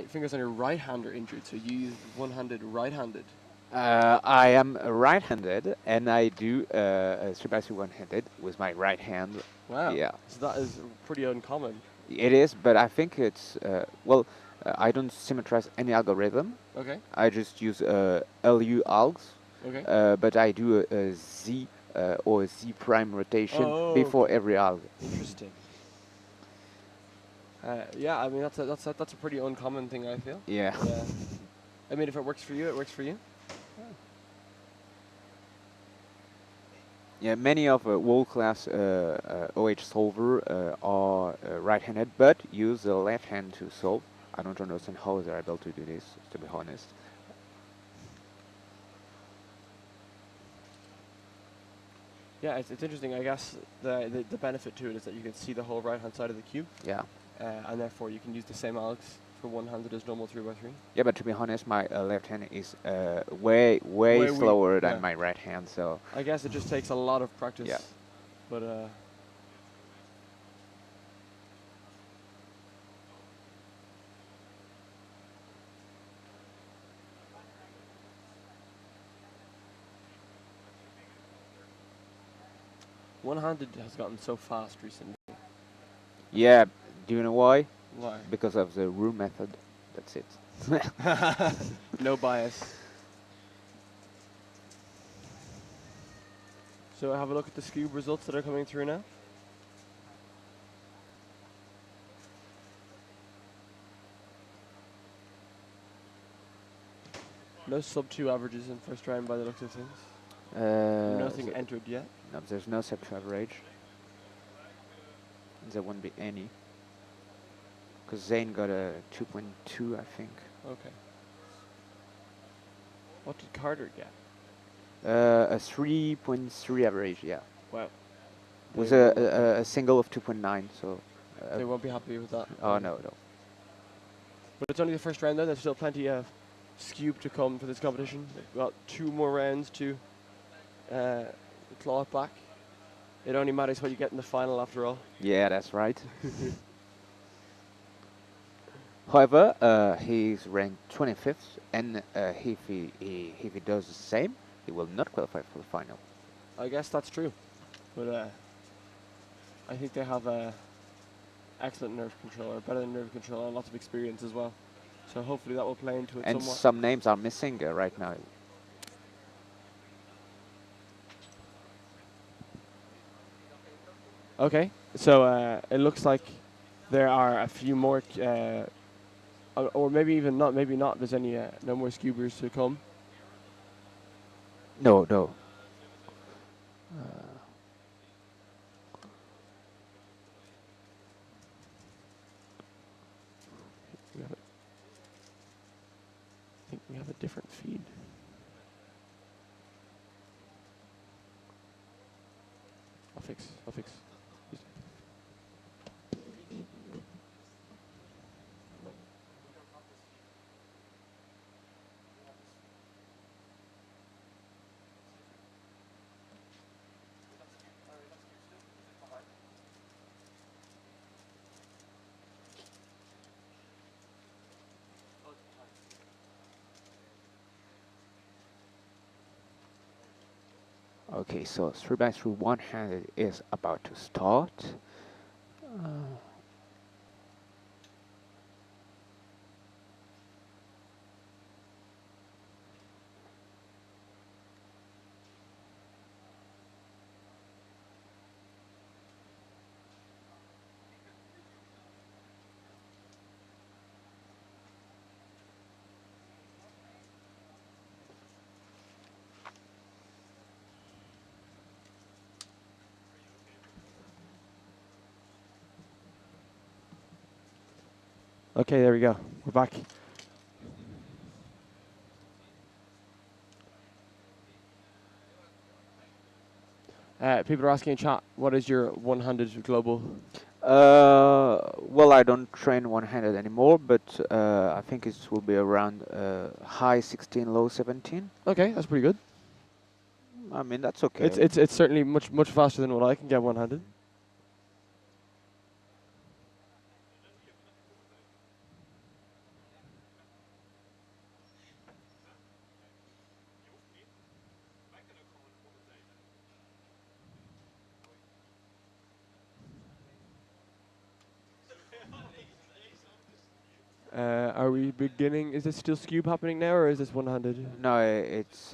fingers on your right hand are injured, so you use one-handed right-handed. I am right-handed, and I do 3x3 one-handed with my right hand. Wow. Yeah. So that is pretty uncommon. It is, but I think it's well. I don't symmetrize any algorithm. Okay. I just use LU algs, Okay. but I do a Z or a Z prime rotation Oh, before okay. every alg. Interesting. Yeah, I mean that's a pretty uncommon thing, I feel. Yeah. But, I mean, if it works for you, it works for you. Yeah, many of world-class OH solver are right-handed, but use the left hand to solve. I don't understand how they're able to do this, to be honest. Yeah, it's interesting. I guess the benefit to it is that you can see the whole right hand side of the cube, Yeah. and therefore you can use the same algs for one-handed as normal 3x3. Yeah, but to be honest, my left hand is way Way weak, slower than yeah. my right hand, so I guess it just takes a lot of practice. Yeah. But 100 has gotten so fast recently. yeah. Do you know why? Why? Because of the rule method. That's it. No bias. So have a look at the Scoob results that are coming through now. No sub 2 averages in first round by the looks of things. Nothing th- entered yet. no, there's no sub to average. There won't be any. Because Zane got a 2.2, I think. Okay. What did Carter get? A 3.3 average, yeah. Wow. With They won't- a single of 2.9, so... they won't be happy with that. oh, no. But it's only the first round though. There's still plenty of Scoob to come for this competition. They've got 2 more rounds to claw it back. It only matters what you get in the final after all. Yeah, that's right. However, he's ranked 25th, and if he does the same, he will not qualify for the final. I guess that's true. But I think they have excellent nerve control, or better than nerve control, and lots of experience as well. So hopefully that will play into it And somewhat. some names are missing right now. Okay, so it looks like there are a few more, or maybe even not. Maybe not. There's any no more Scoobers to come. No. We have I think we have a different feed. I'll fix. Okay, so 3x3 one-handed is about to start. Okay, there we go. We're back. People are asking in chat, what is your 100 global? Well, I don't train one-handed anymore, but I think it will be around high 16, low 17. Okay, that's pretty good. I mean, that's okay. It's certainly much faster than what I can get one-handed. Are we beginning? Is this still Scube happening now, or is this one-handed? No, it's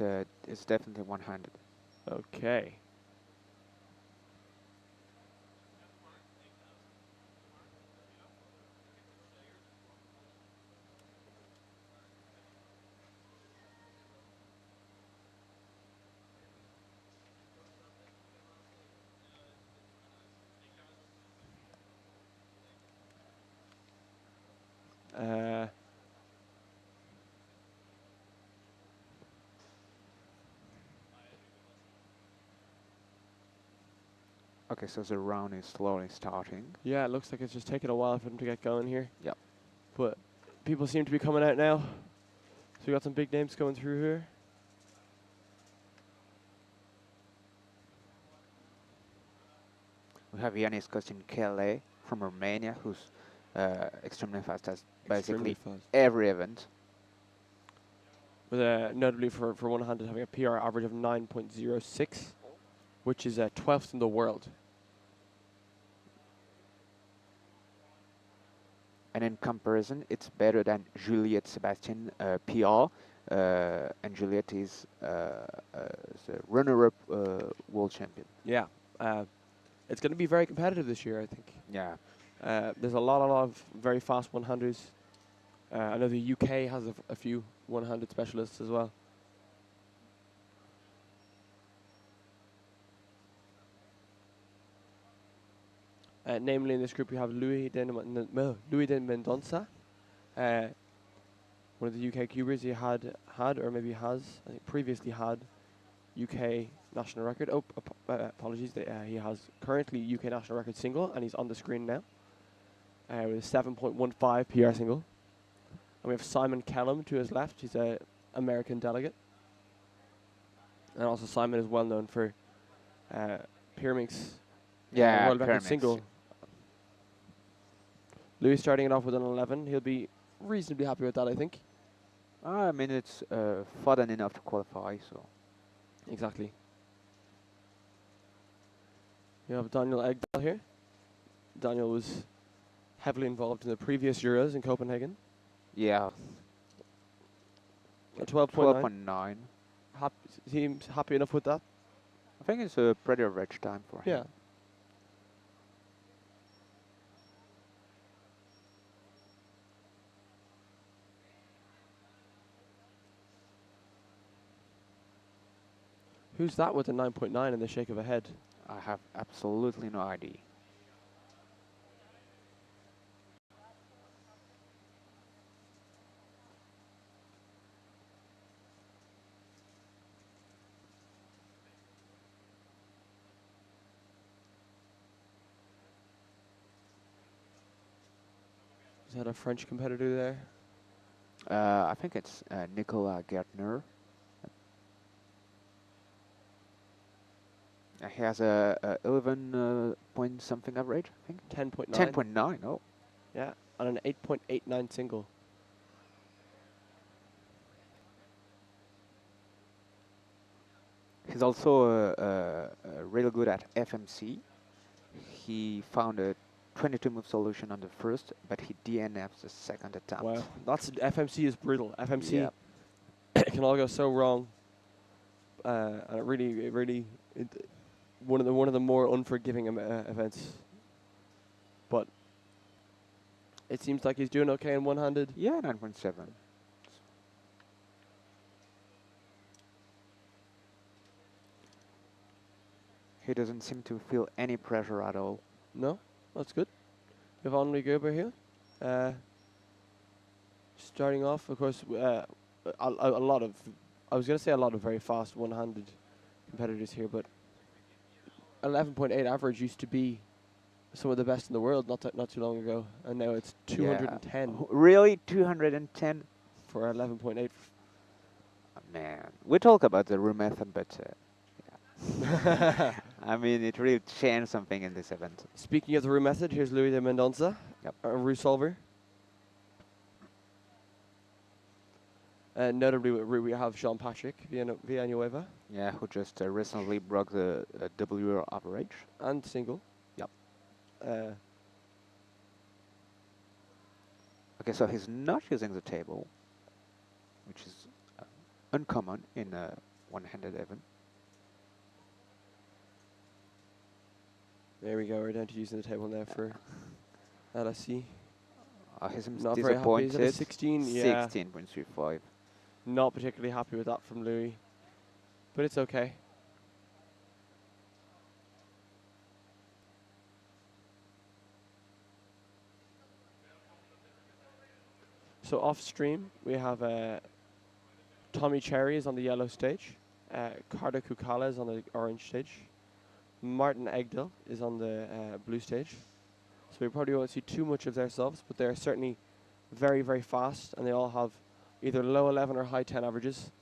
definitely one-handed. Okay. Uh, Okay, so the round is slowly starting. yeah, it looks like it's just taking a while for them to get going here. Yep. But people seem to be coming out now. So we got some big names coming through here. We have Yanis Kostin from Romania, who's extremely fast at basically Extremely fast. every event. With notably for one-handed having a PR average of 9.06, which is 12th in the world. And in comparison, it's better than Juliette Sebastian PR, and Juliette is the runner-up world champion. Yeah. It's going to be very competitive this year, I think. Yeah. There's a lot of very fast one-handers. I know the UK has a few one-handed specialists as well. Namely, in this group, we have Louis de Mendonça, one of the UK cubers. He had, or maybe has, I think previously had, UK national record. Oh, apologies. He has currently UK national record single, and he's on the screen now with a 7.15 PR single. And we have Simon Kellum to his left. He's an American delegate. And also Simon is well known for Pyraminx. Yeah, world record Pyraminx. single. Louis starting it off with an 11. He'll be reasonably happy with that, I think. I mean, it's far than enough to qualify, so. Exactly. You have Daniel Egdahl here. Daniel was heavily involved in the previous Euros in Copenhagen. Yeah. A 12.9. 12.9. Seems happy enough with that. I think it's a pretty average time for him. Yeah. Who's that with a 9.9 in the shake of a head? I have absolutely no idea. Is that a French competitor there? I think it's Nicolas Gertner. He has a 11 point something average, I think. 10.9. 10.9, oh. Yeah, on an 8.89 single. He's also really good at FMC. He found a 22 move solution on the first, but he DNFs the second attempt. Wow, that's FMC is brutal. FMC Yeah. it can all go so wrong, and it really one of the more unforgiving events. But it seems like he's doing okay in one-handed. Yeah, 9.7. He doesn't seem to feel any pressure at all. No, that's good. We have Henri Gerber here. Starting off, of course, a lot of, I was going to say a lot of very fast one-handed competitors here, but 11.8 average used to be some of the best in the world not too long ago, and now it's 210 Yeah. Really? 210? for 11.8. Man, we talk about the room method, but yeah. I mean, it really changed something in this event. Speaking of the room method, here's Louis de Mendonça, Yep. a roux solver. And notably, we have Jean-Patrick Villanueva Yeah, who just recently broke the WR average. and single. Yep. Uh, Okay, so he's not using the table, which is uncommon in a one-handed Evan. There we go. We're down to using the table now for LSC. He seems Not very happy. Is disappointed. it a 16? Yeah. 16.35. Not particularly happy with that from Louis. But it's okay. So off stream, we have Tommy Cherry is on the yellow stage. Carter Kukala is on the orange stage. Martin Egdal is on the blue stage. So we probably won't see too much of their subs, but they're certainly very, very fast, and they all have either low 11 or high 10 averages.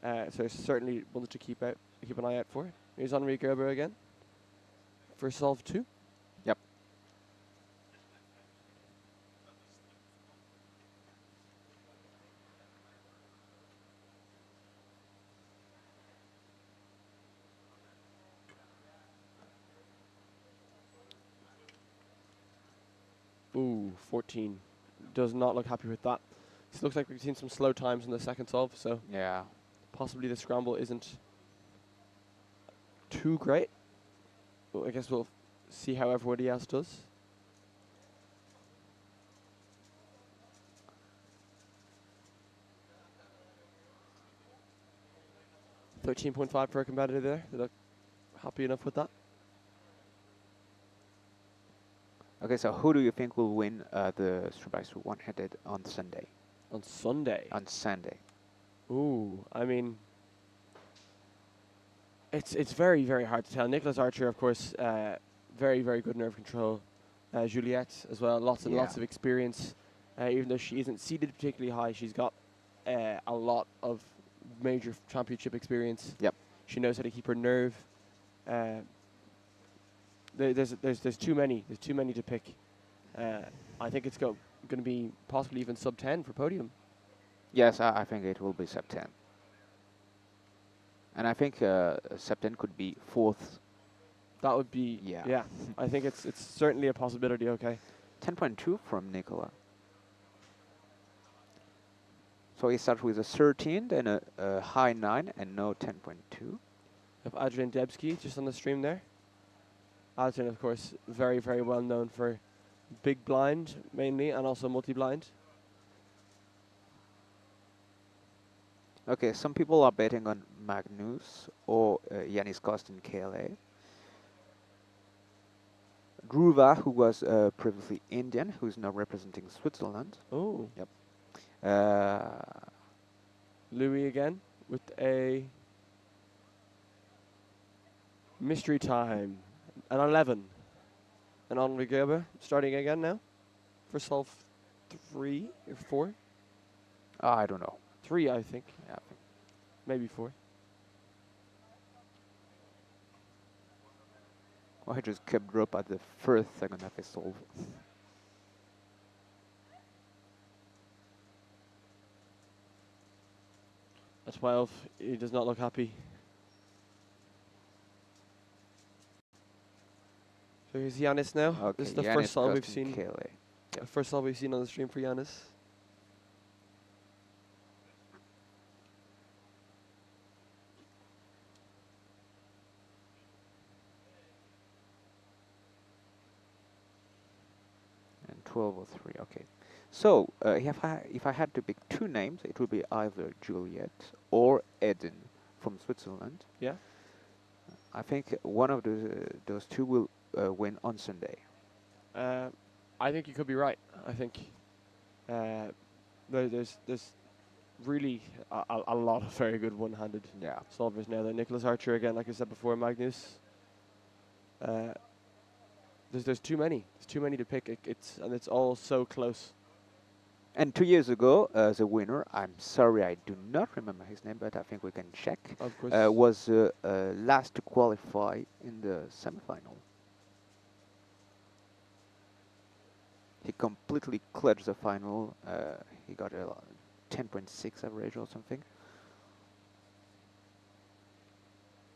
So it's certainly ones to keep an eye out for. Here's Henri Gerber again for solve 2. Yep. Ooh, 14. Does not look happy with that. It looks like we've seen some slow times in the second solve, so Yeah. possibly the scramble isn't too great. Well, I guess we'll see how everybody else does. $13.5 per competitor there. They look happy enough with that. Okay, so who do you think will win the 3x3 one-handed on Sunday? On Sunday. On Sunday. Ooh, I mean, it's very, very hard to tell. Nicholas Archer, of course, very, very good nerve control. Juliette as well, lots and lots of experience. Even though she isn't seated particularly high, she's got a lot of major championship experience. Yep. She knows how to keep her nerve. There's too many. There's too many to pick. I think it's going to be possibly even sub 10 for podium. Yes, I think it will be sub 10. And I think sub 10 could be fourth. That would be, yeah. I think it's certainly a possibility, okay. 10.2 from Nicola. So he starts with a 13, then a high 9, and no 10.2. We have Adrian Debski just on the stream there. Adrian, of course, very, very well known for big blind mainly, and also multi-blind. Okay, some people are betting on Magnus or Yanis Kost in KLA. Dhruva, who was previously Indian, who is now representing Switzerland. Oh. Yep. Louis again with a mystery time. An 11. And Henri Gerber starting again now for solve 3 or 4. I don't know. 3, I think. Yeah. Maybe 4. Well, he just kept drop at the first second of his solve. At 12, he does not look happy. So here's Yanis now. Okay, This is the Yanis first solve we've Kost seen. in KLA. The first solve we've seen on the stream for Yanis. And 1203, okay. So, if I had to pick 2 names, it would be either Juliet or Eden from Switzerland. Yeah. I think one of those 2 will win on Sunday. I think you could be right. I think there's really a lot of very good one-handed solvers now. There, Nicholas Archer again, like I said before, Magnus. There's too many. There's too many to pick. It's all so close. And 2 years ago, the winner, I'm sorry I do not remember his name, but I think we can check, Of course. was last to qualify in the semifinal. He completely clutched the final. He got a 10.6 average or something.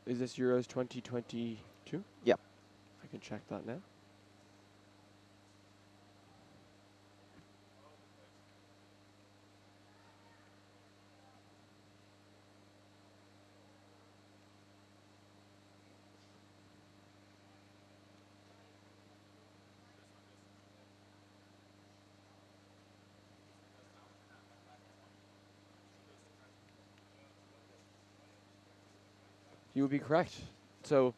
Is this Euros 2022? Yep. I can check that now. You would be correct. So,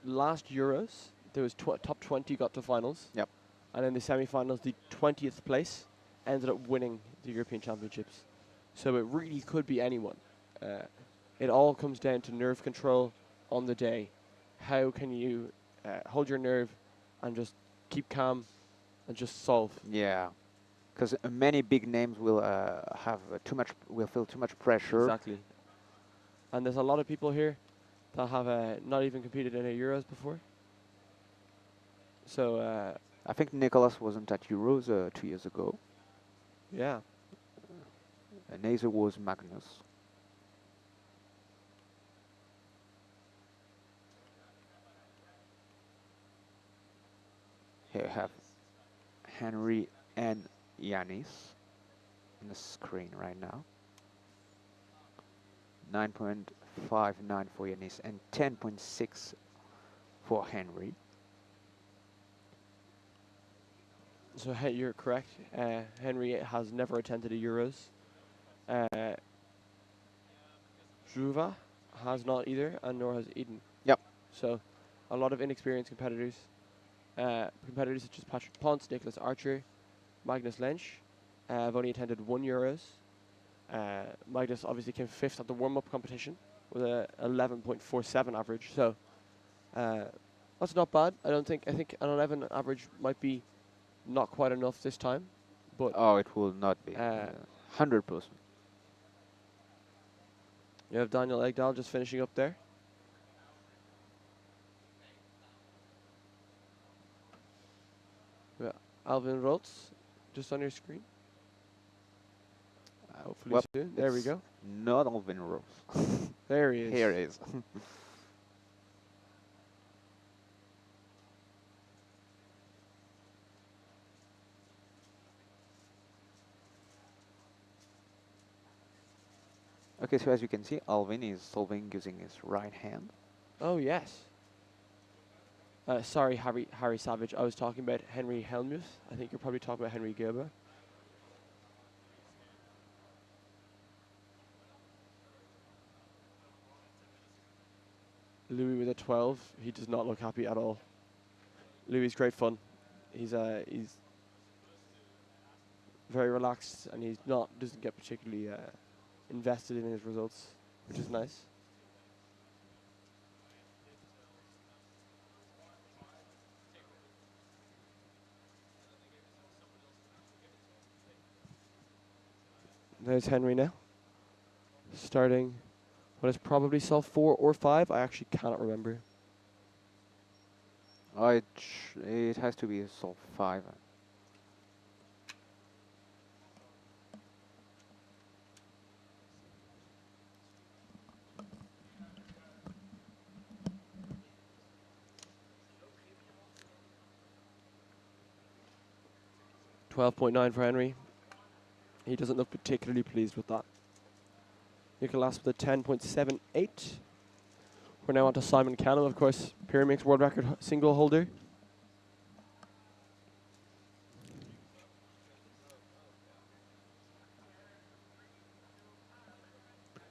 last Euros, there was top 20 got to finals. Yep. And in the semi-finals, the 20th place ended up winning the European Championships. So it really could be anyone. It all comes down to nerve control on the day. How can you hold your nerve and just keep calm and just solve? Yeah, because many big names will have will feel too much pressure. Exactly. And there's a lot of people here that have not even competed in a Euros before. So I think Nicholas wasn't at Euros 2 years ago. yeah. Neither was Magnus. Here we have Henry and Yanis on the screen right now. 9.59 for Yanis and 10.6 for Henry. So you're correct. Henry has never attended a Euros. Juva has not either, and nor has Eden. Yep. So a lot of inexperienced competitors. Competitors such as Patrick Ponce, Nicholas Archer, Magnus Lensch have only attended 1 Euros. Magnus obviously came 5th at the warm-up competition with a 11.47 average. So that's not bad. I think an 11 average might be not quite enough this time, but Oh, it will not be. 100%. you have Daniel Egdahl just finishing up there. Yeah, Alvin Rotz just on your screen. Hopefully Well, soon. There we it's go. Not Alvin Rose. There he is. Here it is. Okay, so as you can see, Alvin is solving using his right hand. Oh yes. Sorry, Harry Savage. I was talking about Henry Helmuth. I think you're probably talking about Henry Gerber. Louis with a 12. He does not look happy at all. Louis is great fun. He's very relaxed, and doesn't get particularly invested in his results, which is nice. There's Henry now. Starting what is probably solve 4 or 5. I actually cannot remember. Oh, it has to be a solve 5. 12.9 for Henry. He doesn't look particularly pleased with that. Nicholas with a 10.78. We're now on to Simon Cannon, of course, Pyramix world record single holder.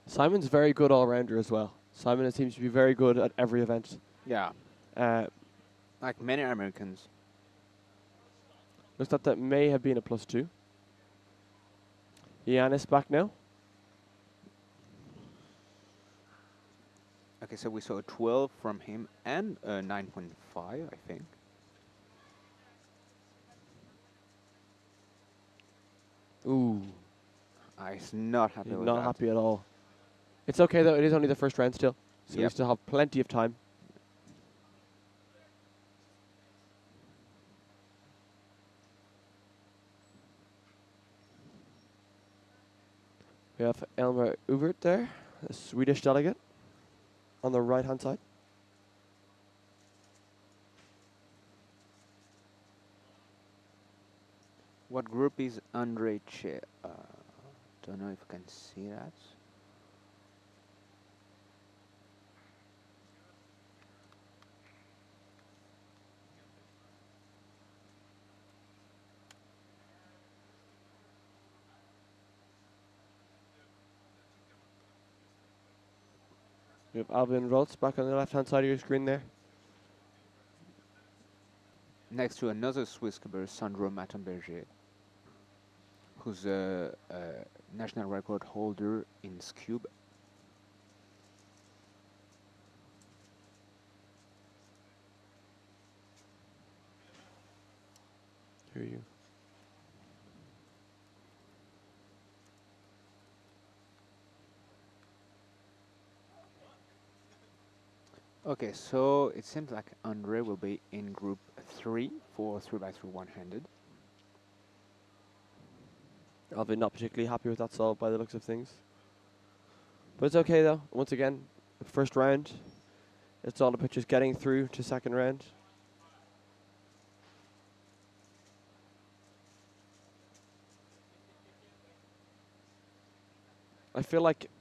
Simon's very good all-rounder as well. Simon seems to be very good at every event. Yeah. Like many Americans. Looks like that may have been a +2. Giannis back now. Okay, so we saw a 12 from him and a 9.5, I think. Ooh. He's not happy He's with not that. happy at all. It's okay though, it is only the first round still. So we Yep. still have plenty of time. We have Elmer Uvert there, the Swedish delegate, on the right-hand side. What group is Andre Che? Don't know if you can see that. We have Alvin Roltz back on the left-hand side of your screen there. Next to another Swiss cuber, Sandro Matamberger, who's a national record holder in Scube. Here you. Okay, so it seems like Andre will be in group 3 for 3x3 one-handed. Alvin not particularly happy with that solve by the looks of things. But it's okay though. Once again, first round. It's all about just getting through to second round. I feel like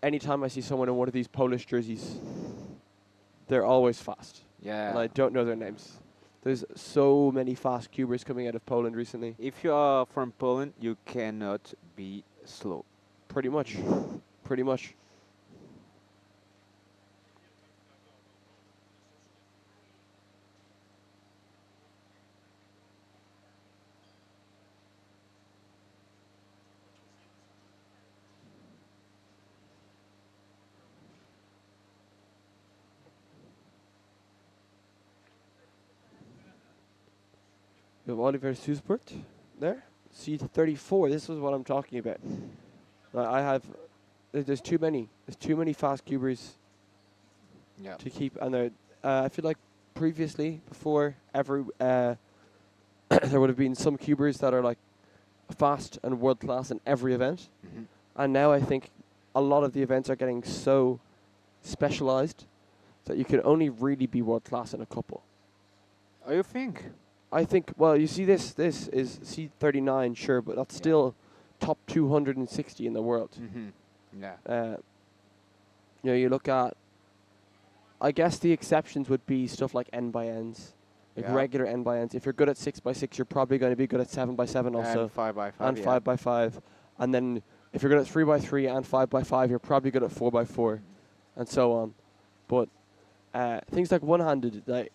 anytime I see someone in one of these Polish jerseys, they're always fast. Yeah. And I don't know their names. There's so many fast cubers coming out of Poland recently. If you are from Poland, you cannot be slow. Pretty much. Pretty much. We have Oliver Suspert there. Seat 34. This is what I'm talking about. I have. There's too many. There's too many fast cubers Yeah. to keep. And I feel like previously, before every, there would have been some cubers that are like fast and world class in every event. Mm-hmm. And now I think a lot of the events are getting so specialized that you can only really be world class in a couple. Oh, you think? I think, well, you see this is C39, sure, but that's still top 260 in the world. Mm-hmm. Yeah. You know, you look at, I guess the exceptions would be stuff like N by Ns, like Yeah. regular N by Ns. If you're good at 6x6, you're probably going to be good at 7x7 also. And 5x5. And yeah. 5x5. And then if you're good at 3x3 and 5x5, you're probably good at 4x4, and so on. But things like one-handed, like,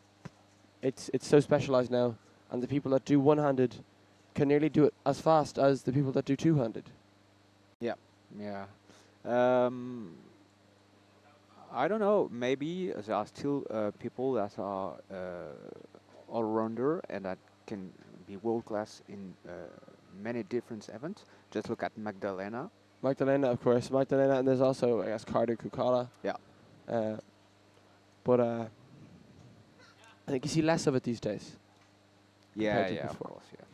it's so specialized now, and the people that do one-handed can nearly do it as fast as the people that do two-handed. Yeah. I don't know. Maybe there are still people that are all-rounder and that can be world-class in many different events. Just look at Magdalena. Magdalena, of course. Magdalena, and there's also, I guess, Carter Kukala. Yeah. But I think you see less of it these days. Yeah, compared to yeah, of before. course, yeah.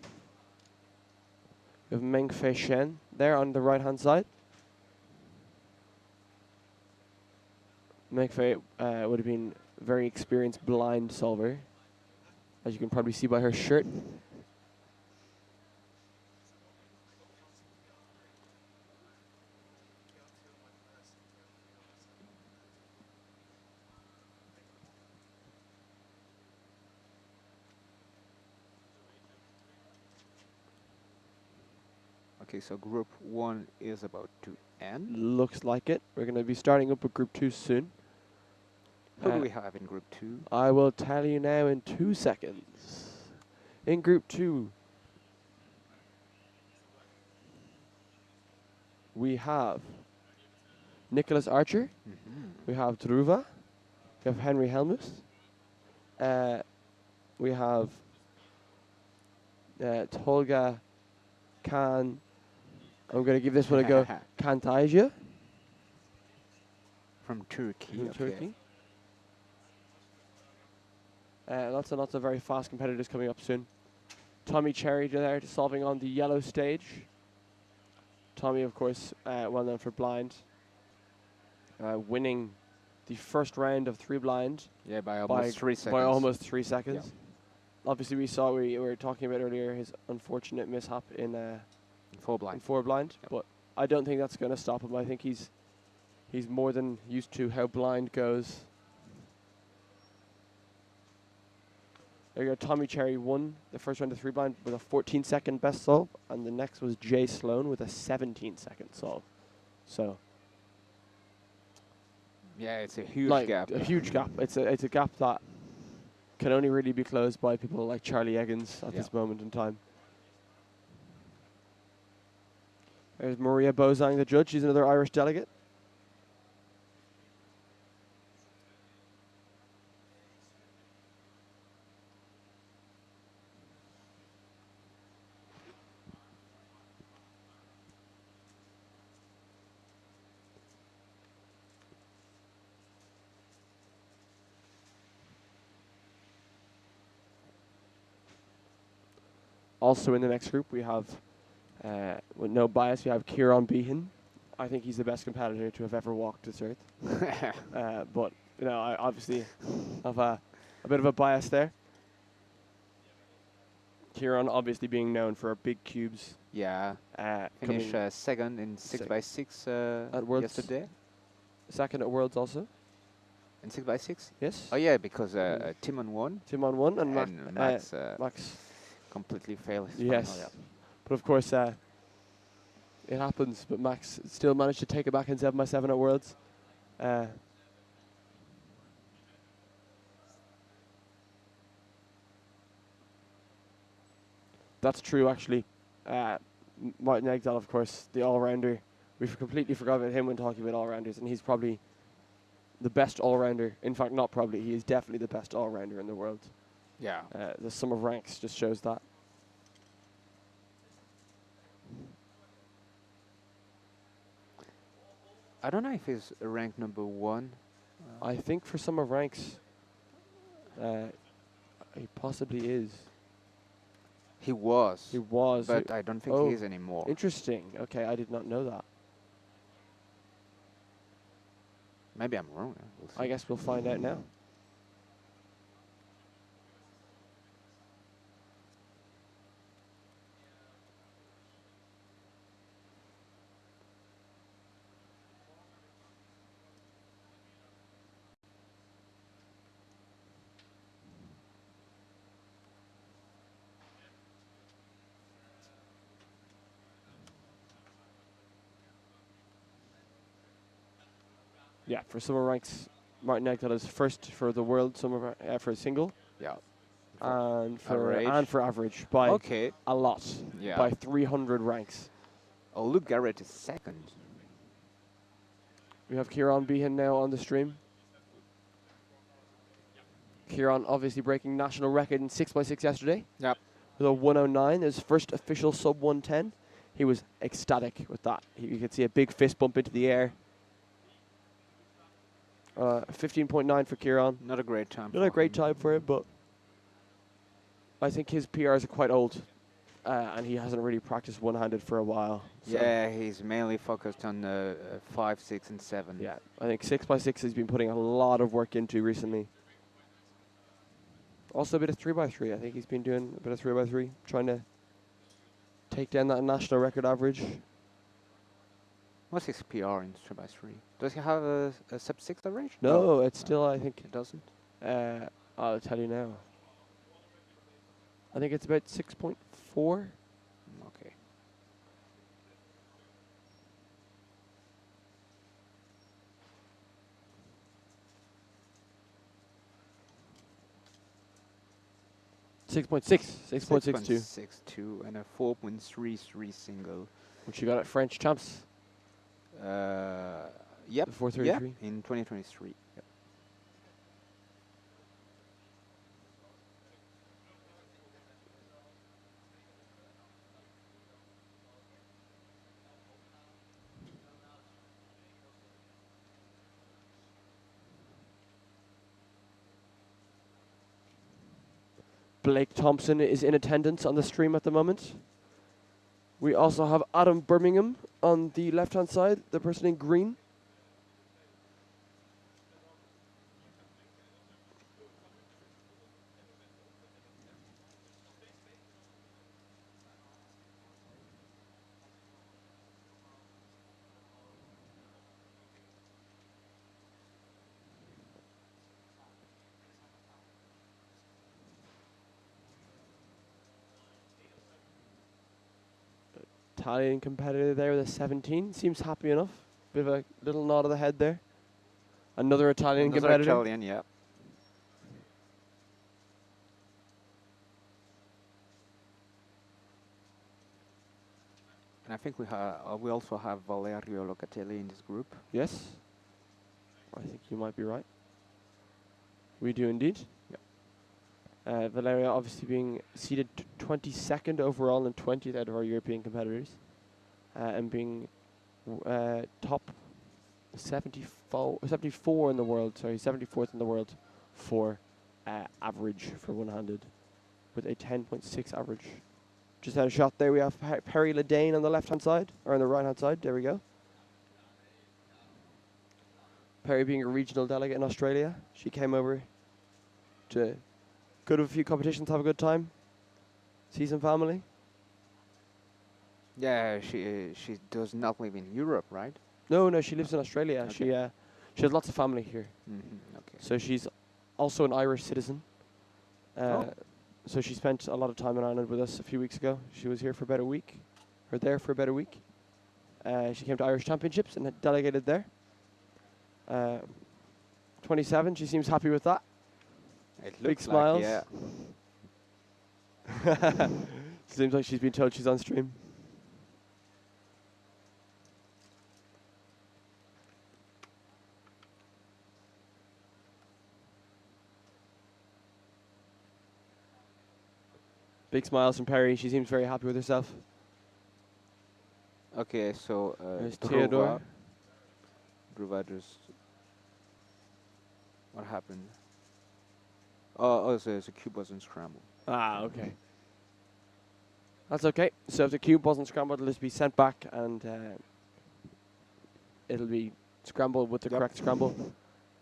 We have Meng Fei Shen there on the right-hand side. Meng Fei would have been a very experienced blind solver, as you can probably see by her shirt. Okay, so group 1 is about to end. Looks like it. We're going to be starting up with Group 2 soon. Who do we have in group 2? I will tell you now in 2 seconds. In Group 2, we have Nicholas Archer. Mm-hmm. We have Druva. We have Henry Helmus. We have Tolga Khan. I'm going to give this one a go. Kantaja From Turkey. from Okay. Turkey. Lots and lots of very fast competitors coming up soon. Tommy Cherry there solving on the yellow stage. Tommy, of course, well known for blind. Winning the first round of 3 blind Yeah, by almost 3 seconds. by almost 3 seconds. Obviously, we were talking about earlier his unfortunate mishap in 4 blind. in 4 blind, Yep. but I don't think that's going to stop him. I think he's more than used to how blind goes. There you go. Tommy Cherry won the first round of 3 blind with a 14-second best solve, and the next was Jay Sloan with a 17-second solve. So Yeah, it's a huge like gap. a huge gap. It's a gap that can only really be closed by people like Charlie Eggins at this moment in time. There's Maria Bozang, the judge. She's another Irish delegate. Also in the next group, we have, with no bias, we have Kieran Behan. I think he's the best competitor to have ever walked this earth. But, you know, I obviously have a bit of a bias there. Kieran obviously being known for big cubes. Yeah. Finished second in 6x6 at Worlds yesterday. Second at Worlds also. In 6x6? Yes. Oh, yeah, because Timon won. Timon won, and Max completely failed his yes. final, yeah. But of course, it happens. But Max still managed to take it back in 7x7 at Worlds. That's true, actually. Martin Egdahl, of course, the all-rounder. We've completely forgot about him when talking about all-rounders, and he's probably the best all-rounder. In fact, not probably. He is definitely the best all-rounder in the world. Yeah. The sum of ranks just shows that. I don't know if he's ranked number 1. I think for sum of ranks, he possibly is. He was. He was. But I don't think he is anymore. Interesting. Okay, I did not know that. Maybe I'm wrong. We'll I guess we'll find out now. Yeah, for summer ranks, Martin Egdahl is first for the world summer for a single. Yeah. And for average by a lot. Yeah. By 300 ranks. Oh, Luke Garrett is second. We have Kieran Behan now on the stream. Kieran obviously breaking national record in 6x6 yesterday. Yep. With a 109, his first official sub 110. He was ecstatic with that. You could see a big fist bump into the air. 15.9 for Kieran. Not a great time. Not a great time for him, but I think his PRs are quite old, and he hasn't really practiced one-handed for a while. So Yeah, he's mainly focused on 5, 6, and 7. yeah, I think 6x6 he's been putting a lot of work into recently. Also a bit of 3x3. I think he's been doing a bit of 3x3, trying to take down that national record average. What's his PR in 3x3? Does he have a sub 6 average? No, it's still, I think. It doesn't? I'll tell you now. I think it's about 6.4. Okay. Six point six. 6.62. 6.62 and a 4.33 single. Which you got at French Champs. Yep. The 433. Yep. In 2023. Yep. Blake Thompson is in attendance on the stream at the moment. We also have Adam Birmingham on the left-hand side, the person in green. Italian competitor there with a 17. Seems happy enough. Bit of a little nod of the head there. Another Italian Another competitor. Italian, yeah. And I think we also have Valerio Locatelli in this group. Yes. I think you might be right. We do indeed. Yep. Valeria obviously being seeded 22nd overall and 20th out of our European competitors. And being top 74 in the world, 74th in the world for average for one-handed with a 10.6 average. Just had a shot there. We have Perry Ledane on the left-hand side, or on the right-hand side. There we go. Perry being a regional delegate in Australia. She came over to go to a few competitions, have a good time, see some family. Yeah, she does not live in Europe, right? No, she lives in Australia. Okay. She has lots of family here. Okay. So she's also an Irish citizen. Oh. So she spent a lot of time in Ireland with us a few weeks ago. She was here for about a week, or there for about a week. She came to Irish Championships and had delegated there. 27, she seems happy with that. It Big looks smiles. like, yeah. Seems like she's been told she's on stream. Big smiles from Perry. She seems very happy with herself. Okay, so There's Theodore. Druva just... What happened? Oh, so the cube wasn't scrambled. Ah, okay. That's okay. So if the cube wasn't scrambled, it'll just be sent back and it'll be scrambled with the correct scramble.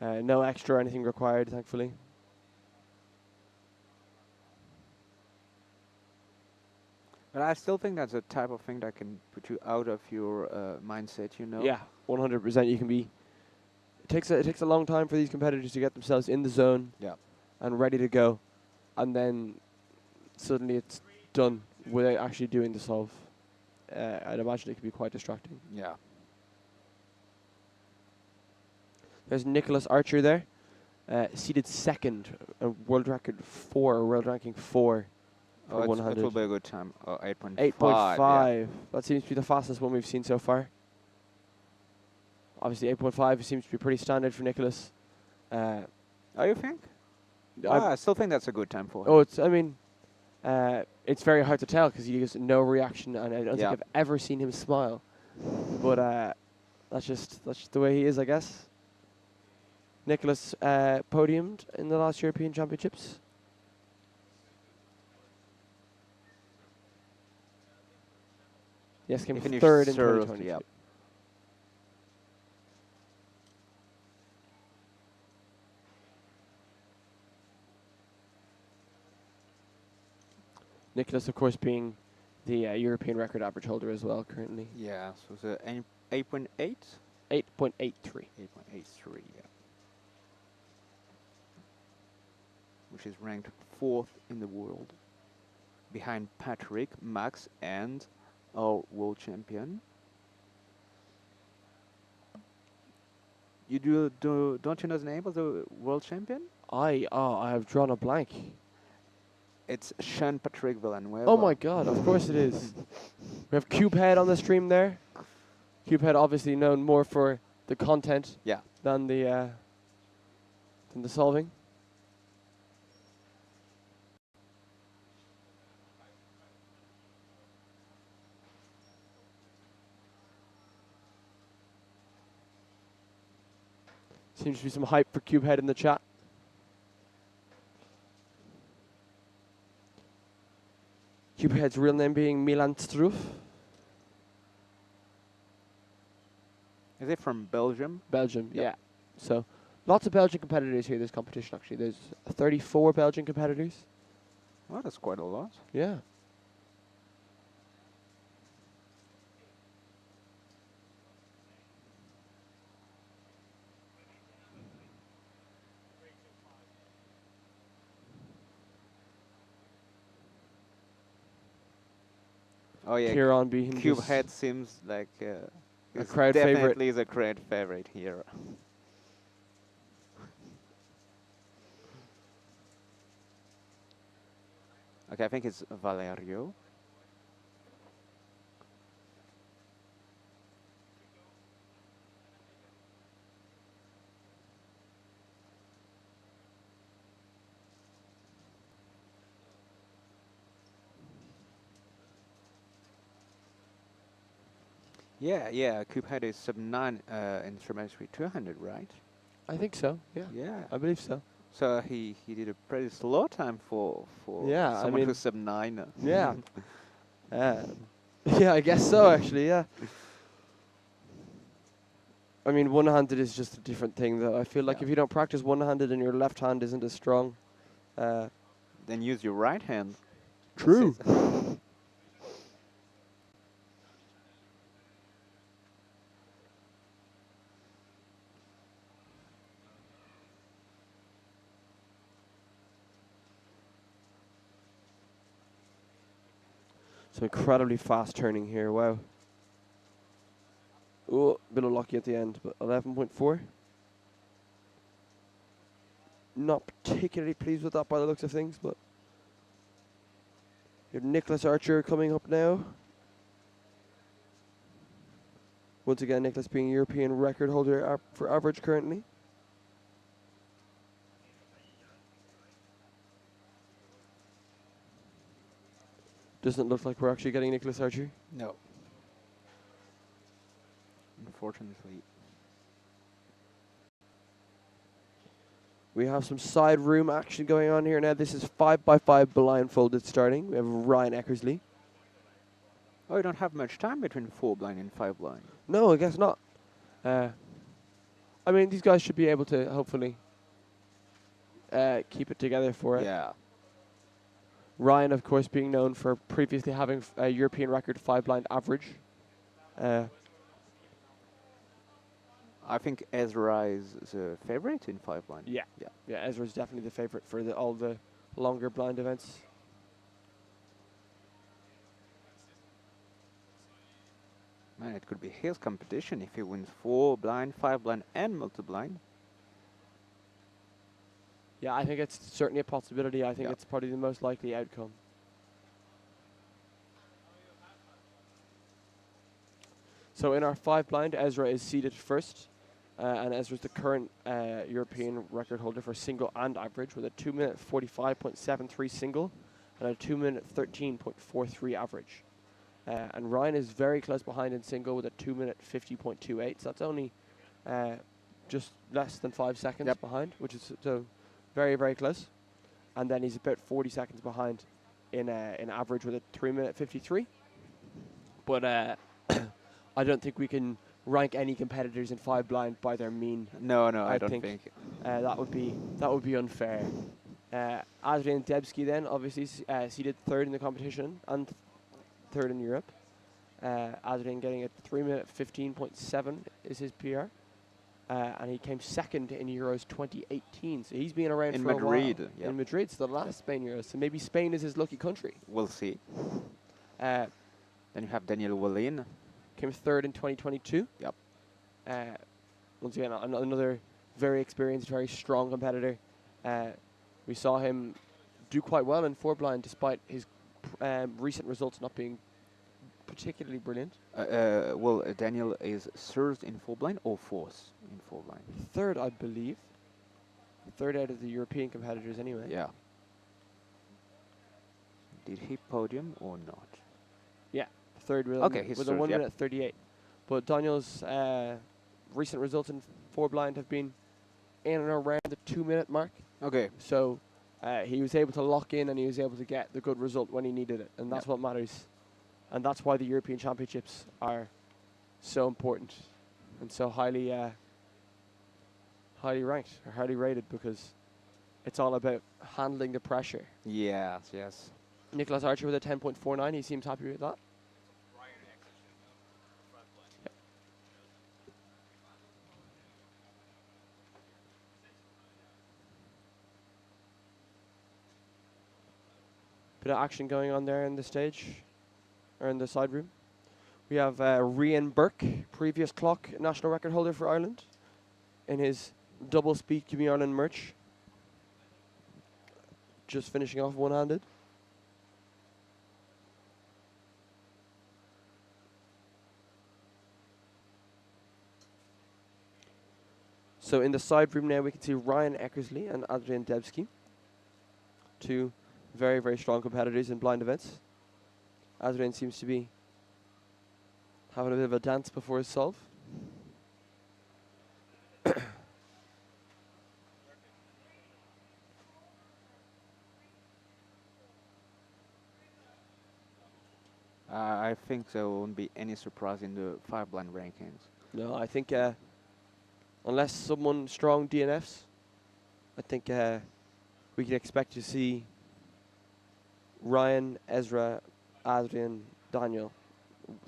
No extra or anything required, thankfully. But I still think that's a type of thing that can put you out of your mindset, you know? Yeah, 100%. You can be. It takes a long time for these competitors to get themselves in the zone. Yeah. And ready to go, and then suddenly it's done without actually doing the solve. I'd imagine it can be quite distracting. Yeah. There's Nicholas Archer there, seated second, a world record 4, world ranking 4 for It 100. will be a good time. 8.5. 8.5. Yeah. That seems to be the fastest one we've seen so far. Obviously, 8.5 seems to be pretty standard for Nicholas. Oh, you think? I still think that's a good time for him. Oh, it's very hard to tell because he has no reaction, and I don't think I've ever seen him smile. But that's just the way he is, I guess. Nicholas podiumed in the last European Championships. Yes, came third in 2020. Yeah. Nicholas, of course, being the European record average holder as well currently. Yeah, so it's 8.8? 8.83. 8.83, yeah. Which is ranked 4th in the world. Behind Patrick, Max, and our world champion. Don't you know the name of the world champion? I have drawn a blank. It's Jean-Patrick Villanueva. Oh my god, of course it is. We have Cubehead on the stream there. Cubehead obviously known more for the content than the solving. Seems to be some hype for Cubehead in the chat. Cubehead's real name being Milan Struff. Is it from Belgium? Belgium, yeah. So lots of Belgian competitors here this competition, actually. There's 34 Belgian competitors. Well, that's quite a lot. Yeah. Oh yeah, Kieran being Cubehead seems like a crowd favorite. Definitely the crowd favorite here. Okay, I think it's Valerio. Yeah, yeah, Cuphead is sub 9 in Tremendous 200, right? I think so. Yeah, Yeah. I believe so. So he did a pretty slow time for Yeah, I someone mean, who's sub 9. yeah, yeah, I guess so. Actually, yeah. I mean, one-handed is just a different thing, though. I feel like Yeah. if you don't practice one-handed and your left hand isn't as strong, Then use your right hand. true. That's it. So incredibly fast turning here. Wow. Oh, bit unlucky at the end, but 11.4. Not particularly pleased with that by the looks of things, but your Nicholas Archer coming up now. Once again, Nicholas being European record holder for average currently. Doesn't look like we're actually getting Nicholas Archer. No. Unfortunately. We have some side room action going on here now. This is 5x5 blindfolded starting. We have Ryan Eckersley. Oh, you don't have much time between 4 blind and 5 blind. No, I guess not. I mean, these guys should be able to hopefully keep it together for it. Yeah. Ryan, of course, being known for previously having a European record 5 blind average. I think Ezra is the favorite in 5 blind. Yeah. Yeah. Yeah, Ezra's definitely the favorite for all the longer blind events. Man, it could be his competition if he wins 4 blind, 5 blind, and multi-blind. Yeah, I think it's certainly a possibility. I think Yeah. it's probably the most likely outcome. So in our 5 blind, Ezra is seeded first. And Ezra's the current European record holder for single and average with a 2-minute 45.73 single and a 2-minute 13.43 average. And Ryan is very close behind in single with a 2-minute 50.28. So that's only just less than 5 seconds behind, which is so very, very close. And then he's about 40 seconds behind in average with a 3-minute 53. But I don't think we can rank any competitors in 5 blind by their mean. No, I don't think. That would be unfair. Adrian Debski then obviously seeded third in the competition and third in Europe. Adrian getting a 3-minute 15.7 is his PR. And he came second in Euros 2018. So he's been around in for Madrid, a while. yep. In Madrid, so the last Spain Euros. So maybe Spain is his lucky country. We'll see. Then Then you have Daniel Wallin. came third in 2022. Yep. Once again, another very experienced, very strong competitor. We saw him do quite well in 4 blind despite his recent results not being particularly brilliant. Well, Daniel is third in 4 blind or fourth in 4 blind? Third, I believe. Third out of the European competitors anyway. Yeah. Did he podium or not? Yeah, third with, Okay, he's with third, a 1-minute yep. 38. But Daniel's recent results in 4 blind have been in and around the 2-minute mark. Okay. So he was able to lock in and he was able to get the good result when he needed it. And that's what matters. And that's why the European Championships are so important and so highly ranked or highly rated, because it's all about handling the pressure. Yes, yes. Nicholas Archer with a 10.49. He seems happy with that. Yep. Bit of action going on there in the stage, or in the side room. We have Rian Burke, previous clock national record holder for Ireland, in his double speed Give Me Ireland merch. Just finishing off one-handed. So in the side room now, we can see Ryan Eckersley and Adrian Debski. Two very, very strong competitors in blind events. Adrian seems to be having a bit of a dance before his solve. I think there won't be any surprise in the 5 blind rankings. No, I think unless someone strong DNFs, I think we can expect to see Ryan, Ezra, Adrian, Daniel.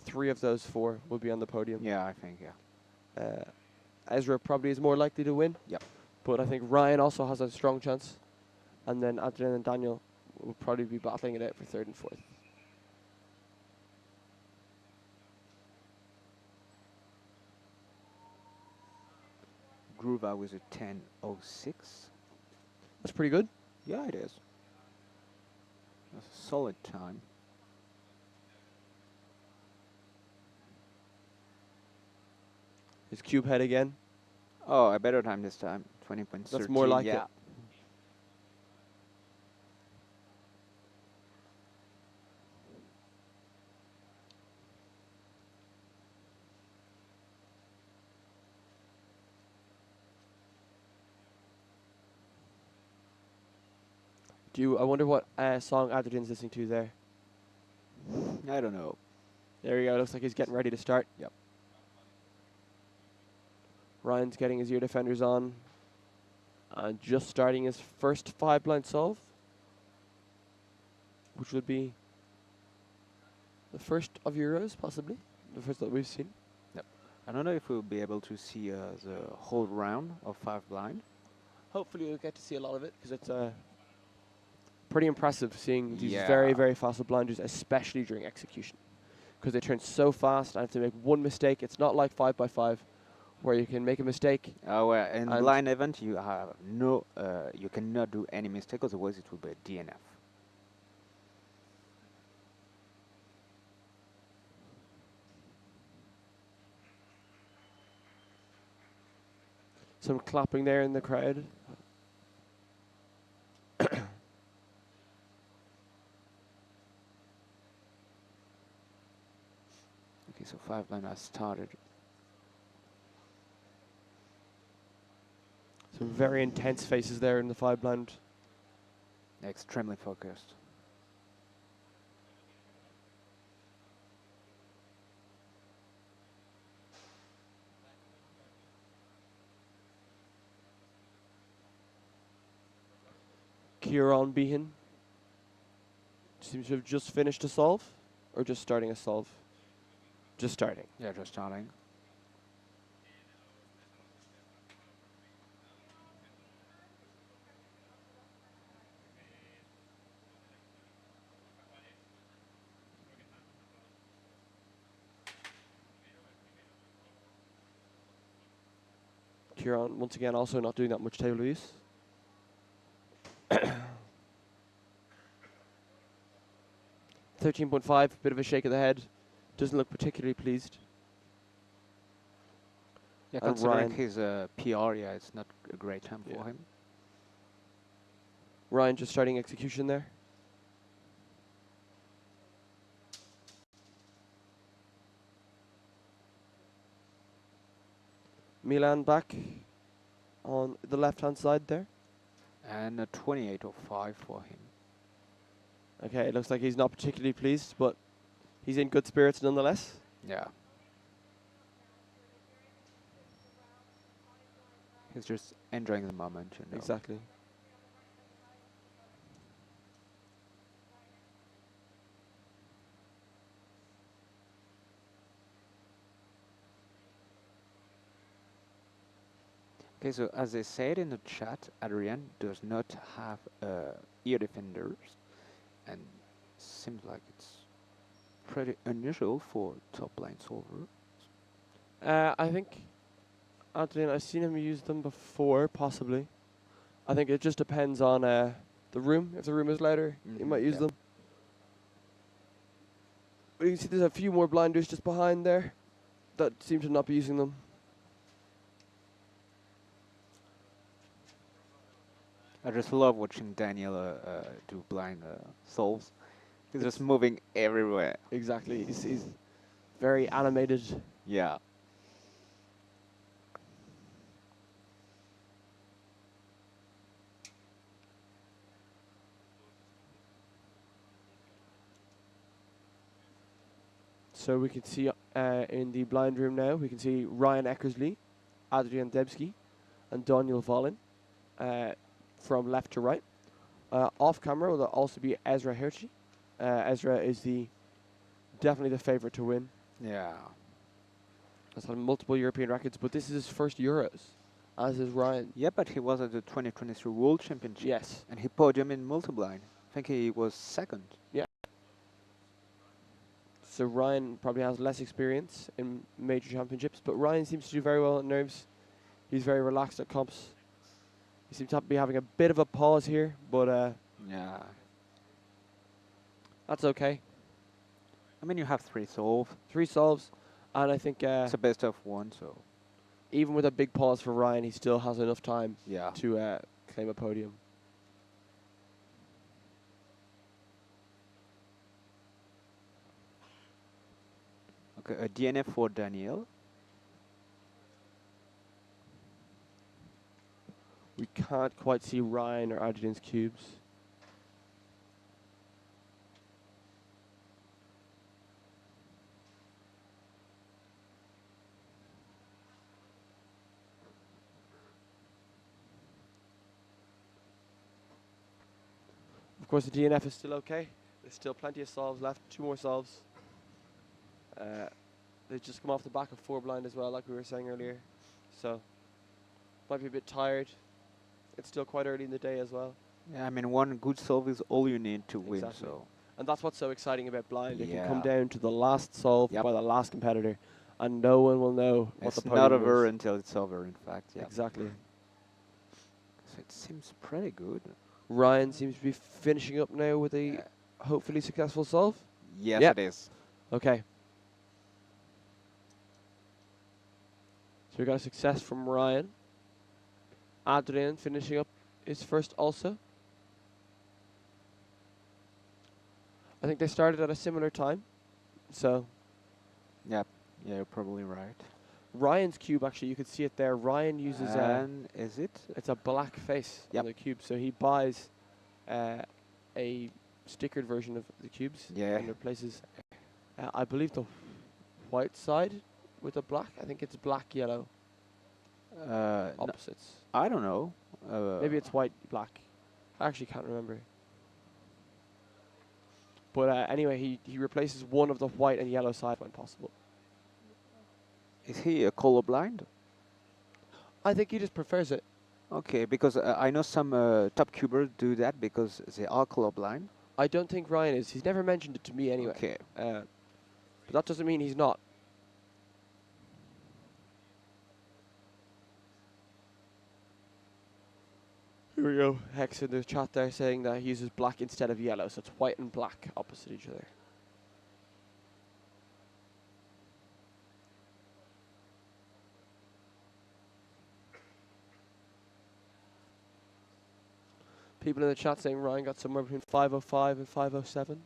3 of those 4 will be on the podium. Yeah, I think, yeah. Ezra probably is more likely to win. Yep. But I think Ryan also has a strong chance. And then Adrian and Daniel will probably be battling it out for 3rd and 4th. Gruva with a 10.06. That's pretty good. Yeah, it is. That's a solid time. His cube head again. Oh, a better time this time. 20.13. That's more like yeah. it. I wonder what song Adrian's listening to there. I don't know. There you go. Looks like he's getting ready to start. Yep. Ryan's getting his ear defenders on. And just starting his first 5 blind solve. Which would be the first of Euros, possibly. The first that we've seen. Yep. I don't know if we'll be able to see the whole round of 5 blind. Hopefully we'll get to see a lot of it, because it's pretty impressive seeing these Yeah. very, very fast blinders, especially during execution. Because they turn so fast, and if they make one mistake, it's not like 5x5, where you can make a mistake. Oh, well, in And blind event, you have no, you cannot do any mistake, otherwise it will be a DNF. Some clapping there in the crowd. Okay, so 5 blind has started. Some very intense faces there in the 5 blind. Extremely focused. Kieran Behan seems to have just finished a solve, or just starting a solve. Just starting. Yeah, just starting. Kieran, once again, also not doing that much table use. 13.5, bit of a shake of the head. Doesn't look particularly pleased. Yeah, And considering Ryan. his PR, yeah, it's not a great time Yeah. for him. Ryan just starting execution there. Milan back on the left-hand side there. And a 28.05 for him. Okay, it looks like he's not particularly pleased, but he's in good spirits nonetheless. Yeah. He's just enjoying the moment, you know. Exactly. Okay, so as I said in the chat, Adrian does not have ear defenders, and seems like it's pretty unusual for top line solver. I think, Adrian, I've seen him use them before, possibly. I think it just depends on the room. If the room is louder, he might use yeah. them. But you can see there's a few more blinders just behind there that seem to not be using them. I just love watching Daniel do blind solves. He's just It's moving everywhere. exactly. He's very animated. Yeah. So we can see in the blind room now, we can see Ryan Eckersley, Adrian Debski, and Daniel Volin from left to right. Off camera will also be Ezra Hirchi. Ezra is definitely the favourite to win. Yeah. Has had multiple European records, but this is his first Euros, as is Ryan. Yeah, but he was at the 2023 World Championship. Yes. And he podiumed in multi-blind. I think he was second. Yeah. So Ryan probably has less experience in major championships, but Ryan seems to do very well at nerves. He's very relaxed at comps. He seems to be having a bit of a pause here, but Yeah. that's okay. I mean, you have 3 solve. 3 solves, and I think It's a best of 1, so even with a big pause for Ryan, he still has enough time yeah. to claim a podium. Okay, a DNF for Daniel. We can't quite see Ryan or Adrian's cubes. Of course, the DNF is still okay. There's still plenty of solves left. 2 more solves. They've just come off the back of 4 blind as well, like we were saying earlier. So, might be a bit tired. It's still quite early in the day as well. Yeah, I mean, 1 good solve is all you need to win, Exactly. so And that's what's so exciting about blind. It can come Yeah. down to the last solve Yep. by the last competitor, and no one will know what it's the not podium over is. until it's over, in fact. Yeah. Exactly. So it seems pretty good. Ryan seems to be finishing up now with a hopefully successful solve. Yes, Yep. it is. Okay. So we got a success from Ryan. Adrian finishing up his first also. I think they started at a similar time. So Yep. Yeah, you're probably right. Ryan's cube, actually, you could see it there. Ryan uses And is it? it's a black face Yep. on the cube. So he buys a stickered version of the cubes Yeah. and replaces, I believe, the white side with the black. I think it's black, yellow, No, opposites. I don't know. Maybe it's white, black. I actually can't remember. But anyway, he replaces one of the white and yellow side when possible. Is he colorblind? I think he just prefers it. Okay, because I know some top cubers do that because they are colorblind. I don't think Ryan is. He's never mentioned it to me anyway. Okay. But that doesn't mean he's not. Here we go. Hex in the chat there saying that he uses black instead of yellow, so it's white and black opposite each other. People in the chat saying Ryan got somewhere between 505 and 507.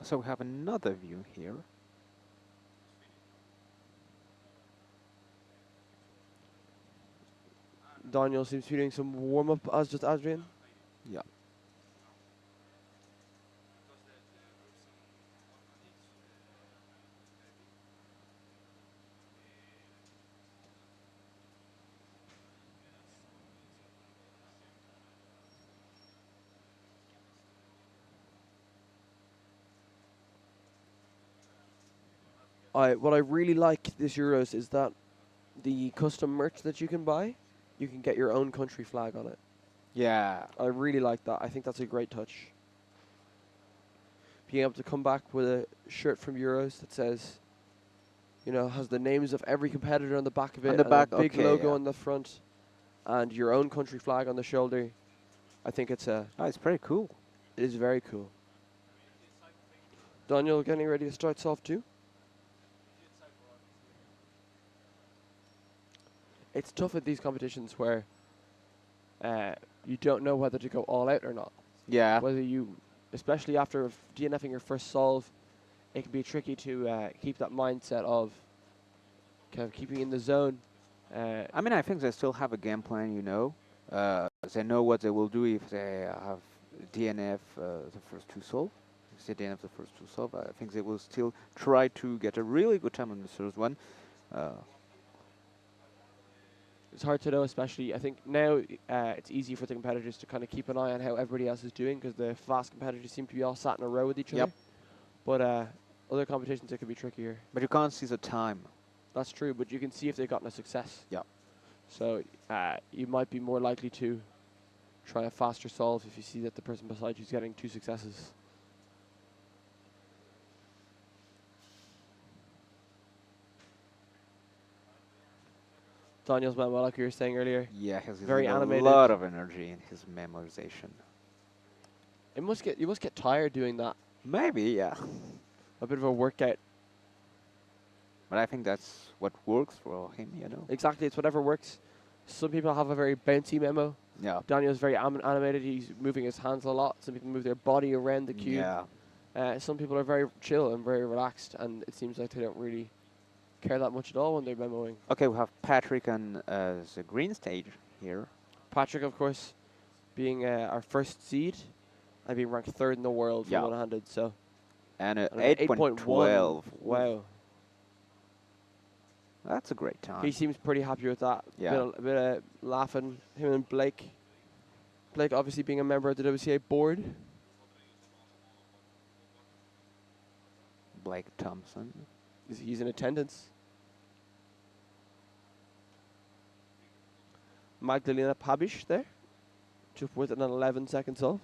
So we have another view here. Daniel seems to be doing some warm-up, as does Adrian. Yeah. What I really like this Euros is that the custom merch that you can buy, you can get your own country flag on it. Yeah. I really like that. I think that's a great touch. Being able to come back with a shirt from Euros that says, you know, has the names of every competitor on the back of it, On the and back, a big okay, logo yeah. on the front, and your own country flag on the shoulder. I think it Oh, it's pretty cool. is very cool. Daniel getting ready to start solve 2. It's tough at these competitions where you don't know whether to go all out or not. Yeah. Whether you, especially after DNFing your first solve, it can be tricky to keep that mindset of kind of keeping in the zone. I mean, I think they still have a game plan, they know what they will do if they have DNF the first two solve. If they DNF the first two solve, I think they will still try to get a really good time on the third one. It's hard to know, especially I think now it's easy for the competitors to kind of keep an eye on how everybody else is doing because the fast competitors seem to be all sat in a row with each Yep. other. But other competitions, it could be trickier. But you can't see the time. That's true, but you can see if they've gotten a success. Yeah. So you might be more likely to try a faster solve if you see that the person beside you is getting 2 successes. Daniel's memo, like you were saying earlier. Yeah, he's Very using animated. a lot of energy in his memorization. You must get tired doing that. Maybe, yeah. A bit of a workout. But I think that's what works for him, Exactly, it's whatever works. Some people have a very bouncy memo. Yeah. Daniel's very animated. He's moving his hands a lot. Some people move their body around the cube. Yeah. Some people are very chill and very relaxed, and it seems like they don't really care that much at all when they're memoing. Okay, we have Patrick on the green stage here. Patrick, of course, being our first seed and being ranked 3rd in the world for one-handed. So And and 8.12. Wow. That's a great time. He seems pretty happy with that. Yeah. A bit of laughing, him and Blake. Blake obviously being a member of the WCA board. Blake Thompson. He's in attendance. Magdalena Pabish there, just with an 11 seconds off.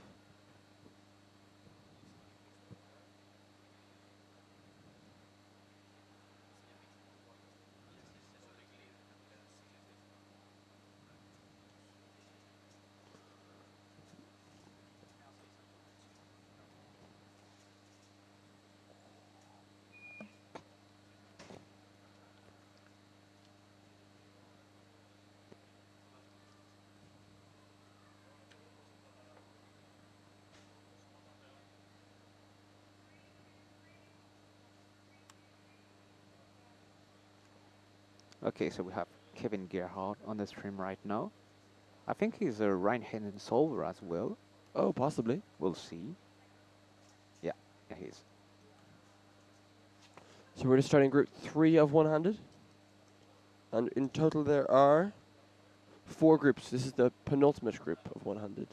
Okay, so we have Kevin Gerhardt on the stream right now. I think he's a right-handed solver as well. Oh, possibly. We'll see. Yeah, he is. So we're just starting group 3 of one-handed. And in total there are 4 groups. This is the penultimate group of one-handed.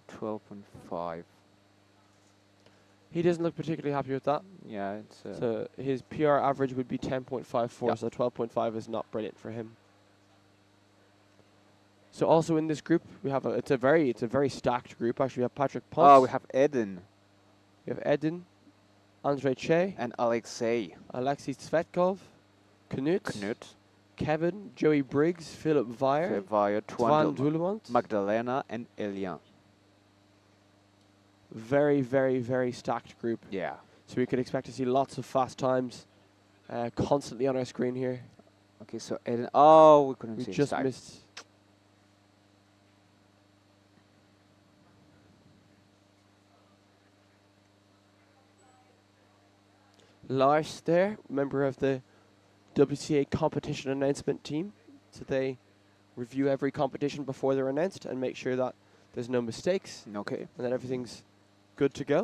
12.5. He doesn't look particularly happy with that. Yeah, it's... So his PR average would be 10.54, Yeah. so 12.5 is not brilliant for him. So also in this group, we have it's a very stacked group. Actually, we have Patrick Ponce. Oh, we have Eden. We have Edin, Andrei Che, And Alexei. Alexei Svetkov, Knut, Kevin, Joey Briggs, Philip Vire, Via Twan Twan Dulemont. Magdalena and Elian. Very, very, very stacked group. Yeah. So we could expect to see lots of fast times constantly on our screen here. Okay, so Eden... Oh, we couldn't We see just his missed. Lars there, member of the WCA competition announcement team. So they review every competition before they're announced and make sure that there's no mistakes Okay. and that everything's good to go.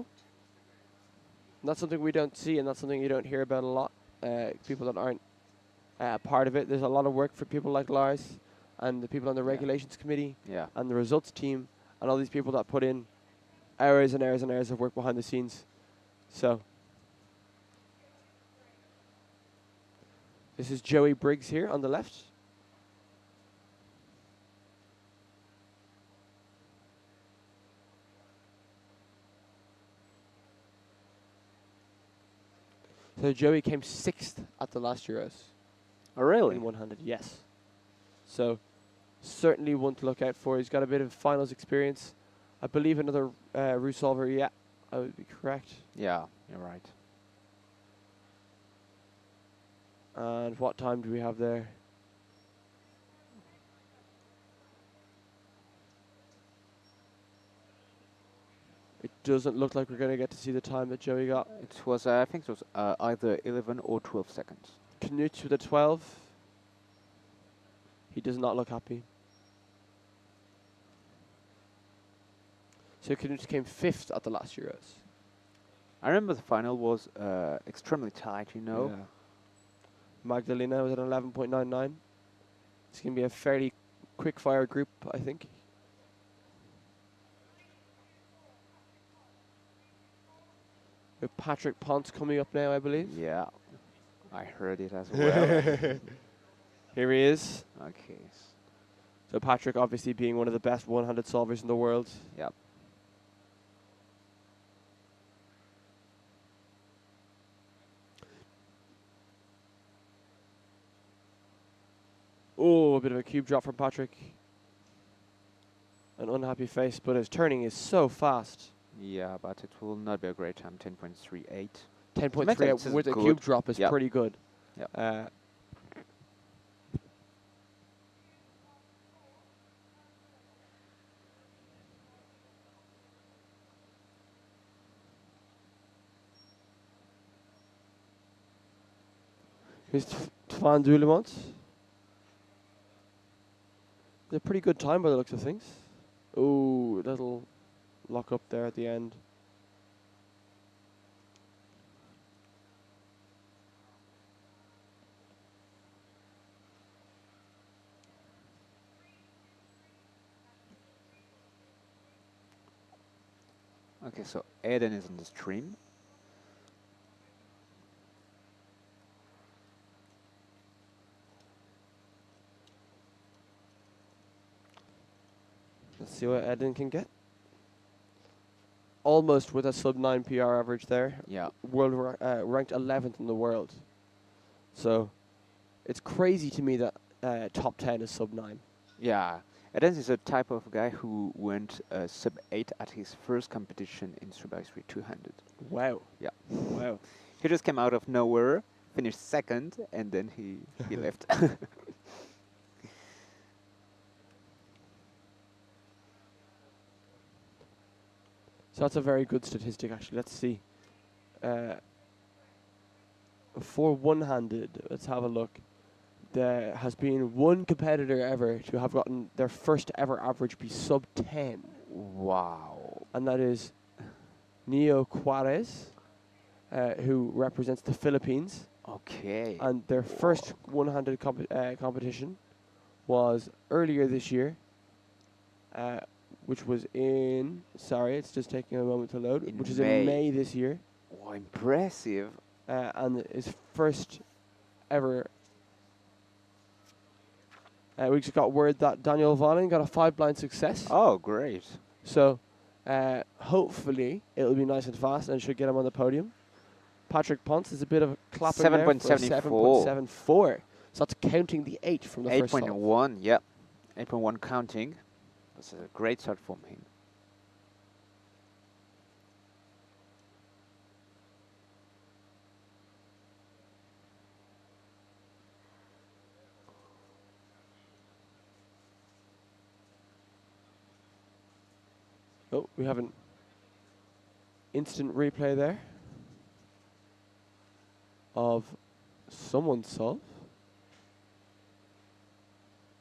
And that's something we don't see, and that's something you don't hear about a lot. People that aren't part of it. There's a lot of work for people like Lars and the people on the regulations committee Yeah. and the results team and all these people that put in hours and hours and hours of work behind the scenes. So this is Joey Briggs here on the left. So Joey came 6th at the last Euros. Oh, really? In one-handed, yes. So certainly one to look out for. He's got a bit of finals experience. I believe another route solver, yeah, I would be correct. Yeah, you're right. And what time do we have there? It doesn't look like we're going to get to see the time that Joey got. It was, I think it was either 11 or 12 seconds. Knut with a 12. He does not look happy. So Knut came 5th at the last Euros. I remember the final was extremely tight, you know. Yeah. Magdalena was at 11.99. It's going to be a fairly quick fire group, I think. With Patrick Ponce coming up now, I believe. Yeah, I heard it as well. Here he is. Okay. So Patrick obviously being one of the best one-handed solvers in the world. Yep. Oh, a bit of a cube drop from Patrick. An unhappy face, but his turning is so fast. Yeah, but it will not be a great time. 10.38. 10.3 with a cube drop is pretty good. Yep. Here's Tvan Doulemont. A pretty good time by the looks of things. Ooh, little lock up there at the end. Okay, so Eden is on the stream. Let's see what Eden can get. Almost with a sub-9 PR average there. Yeah. World ranked 11th in the world. So it's crazy to me that top 10 is sub-9. Yeah. Eden is a type of guy who went sub-8 at his first competition in 3x3 200. Wow. Yeah. Wow. He just came out of nowhere, finished second, and then he left. So that's a very good statistic, actually. Let's see. For one-handed, let's have a look. There has been one competitor ever to have gotten their first ever average be sub-10. Wow. And that is Neo Juarez, who represents the Philippines. Okay. And their first one-handed competition was earlier this year, which was in, sorry, it's just taking a moment to load, which is in May this year. Wow, impressive. And his first ever. We just got word that Daniel Valen got a 5-blind success. Oh, great. So hopefully it'll be nice and fast and should get him on the podium. Patrick Ponce is a bit of a clapping there for 7.74. So that's counting the 8 from the first 8.1, yeah. 8.1 counting. That's a great start from him. Oh, we have an instant replay there of someone's solve.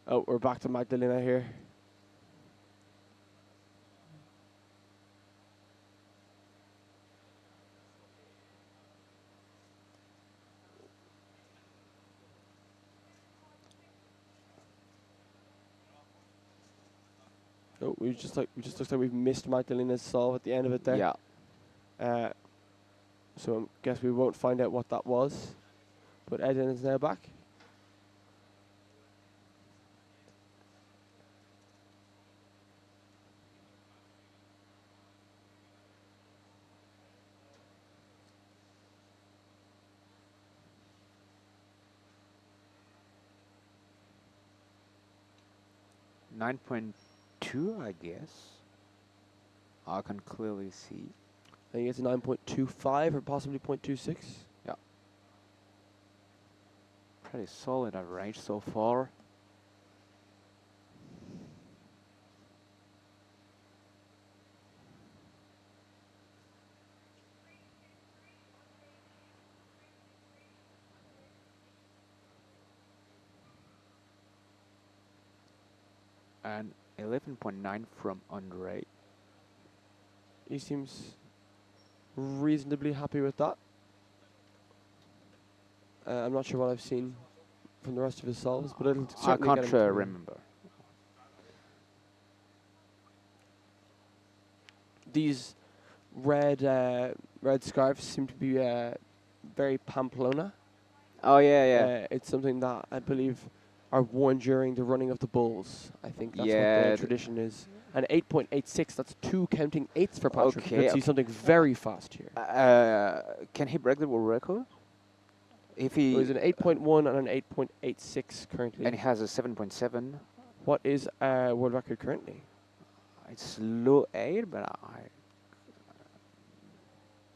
Oh, we're back to Magdalena here. Oh, we just looks like we've missed Magdalena's solve at the end of it there. Yeah. So I guess we won't find out what that was. But Eden is now back. Nine 9.2, I guess. I can clearly see. I think it's 9.25 or possibly 0.26. Yeah. Pretty solid average so far. And 11.9 from Andre. He seems reasonably happy with that. I'm not sure what I've seen from the rest of his solves, but it'll I certainly get can't him to remember. These red scarves seem to be very Pamplona. Oh yeah. It's something that I believe are worn during the running of the bulls. I think that's what Yeah, the tradition is. And 8.86, that's 2 counting 8s for Patrick. Okay, You can see something very fast here. can he break the world record? If It he was an 8.1 and an 8.86 currently. and he has a 7.7. What is world record currently? It's low 8, but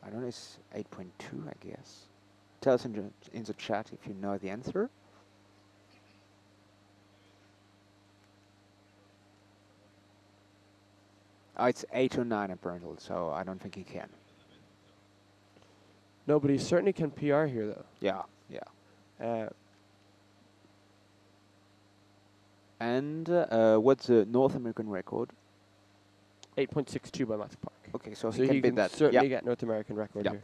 I don't know. It's 8.2, I guess. Tell us in the chat if you know the answer. Oh, it's 8 or 9 apparently, so I don't think he can. No, but he certainly can PR here, though. Yeah. And what's the North American record? 8.62 by Max Park. Okay, so So he can beat that. certainly get North American record Yep. here.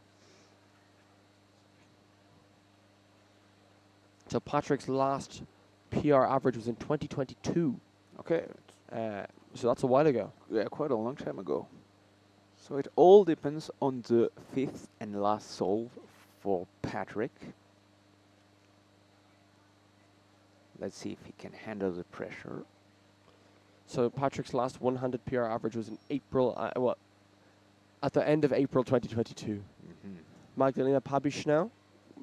So Patrick's last PR average was in 2022. Okay, So that's a while ago. yeah, quite a long time ago. So it all depends on the 5th and last solve for Patrick. Let's see if he can handle the pressure. So Patrick's last one-handed PR average was in April, at the end of April 2022. Mm-hmm. Magdalena Pabisch now,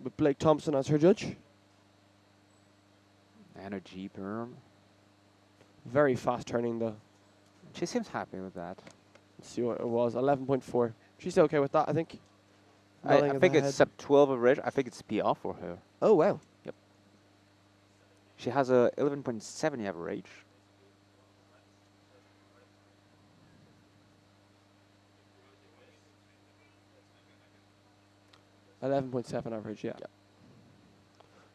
with Blake Thompson as her judge. And a G-perm. Very fast turning though. She seems happy with that. Let's see what it was, 11.4. She's okay with that, I think. I think it's sub 12 average. I think it's PR for her. Oh, wow. Yep. She has a 11.7 average. .7 average, yeah.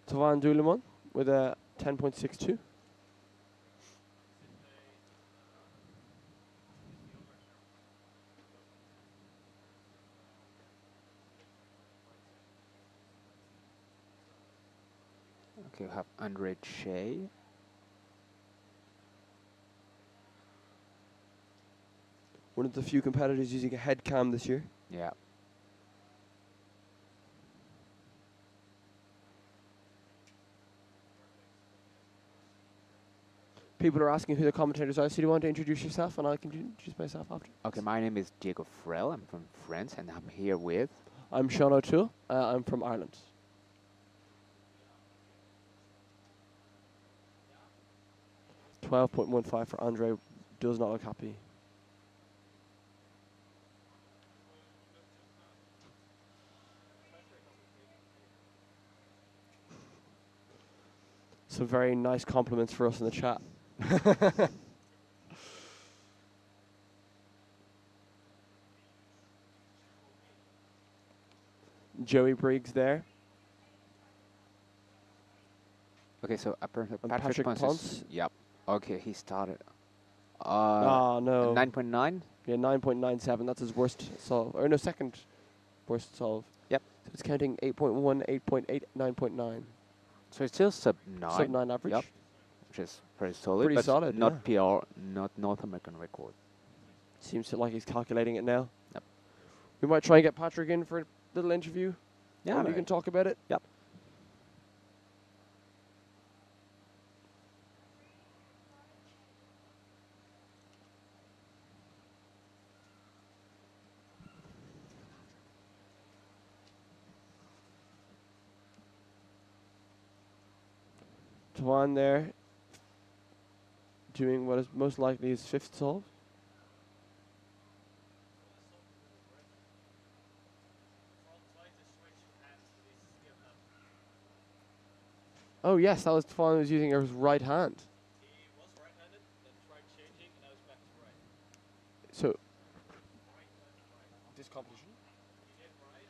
Tavan Doulemont with a 10.62. Okay, we have Andre Che. One of the few competitors using a head cam this year. Yeah. People are asking who the commentators are, so do you want to introduce yourself and I can introduce myself after? Okay, my name is Diego Frel. I'm from France and I'm here with... I'm Sean O'Toole. I'm from Ireland. .15 for Andre. Does not look happy. Some very nice compliments for us in the chat. Joey Briggs there. Okay, so apparently And Patrick Patrick Ponce. Yep. Okay, he started. No. 9.9? Yeah, 9.97. That's his worst solve. Or no, second worst solve. Yep. So it's counting 8.1, 8.8, 9.9. So it's still sub 9. Sub 9 average. Yep. Which is pretty solid. Pretty but solid, not PR, not North American record. Seems like he's calculating it now. Yep. We might try and get Patrick in for a little interview. Yeah, and we can talk about it. Yep. Twan there doing what is most likely his 5th solve. Oh yes, that was Twan who was using his right hand. He was right-handed, then tried changing, and now he's back to right. So this competition? He did right,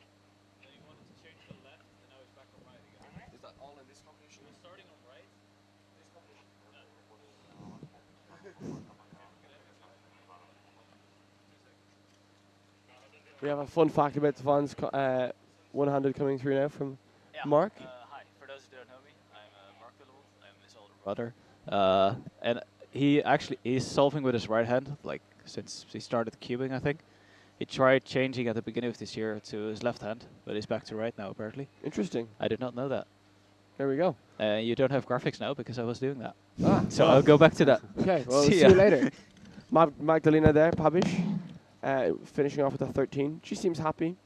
then he wanted to change to left, and now he's back to right again. Is that all in this competition? He was starting on right. This competition? No. We have a fun fact about the Vons, one-handed coming through now from Mark. Hi. For those who don't know me, I'm Mark Willebold. I'm his older brother. And he's solving with his right hand, like since he started cubing, I think. He tried changing at the beginning of this year to his left hand, but he's back to right now, apparently. Interesting. I did not know that. There we go. You don't have graphics now because I was doing that. So well. I'll go back to that. Okay, well, See see ya. you later. Magdalena there, Pabish, finishing off with a 13. She seems happy.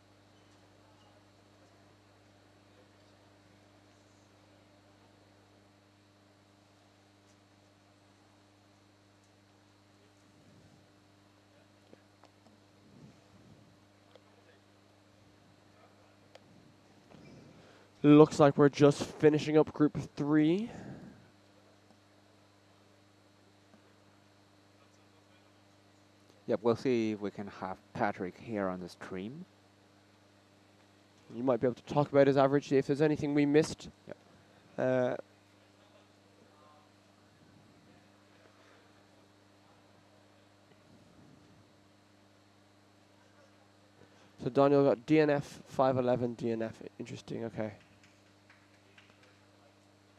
Looks like we're just finishing up group 3. Yep, we'll see if we can have Patrick here on the stream. You might be able to talk about his average, see if there's anything we missed. Yep. So Daniel got DNF 511, DNF. Interesting, okay.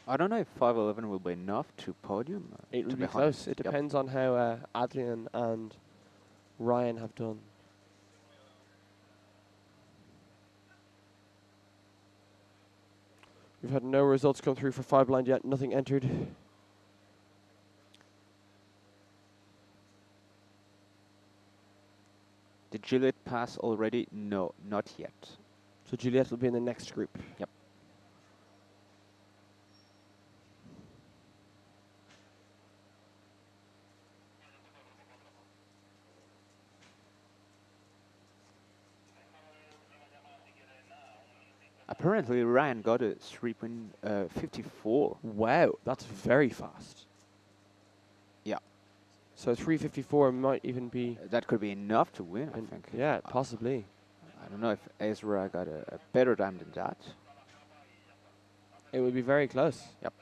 I don't know if 511 will be enough to podium. It will to be honest. close. It Yep. depends on how Adrian and Ryan have done. We've had no results come through for 5 blind yet. Nothing entered. Did Juliet pass already? No, not yet. So Juliet will be in the next group. Yep. Apparently Ryan got a 3.54. Wow, that's very fast. Yeah. So 354 might even be... That could be enough to win, I think. Yeah, possibly. I don't know if Ezra got a better time than that. It would be very close. Yep.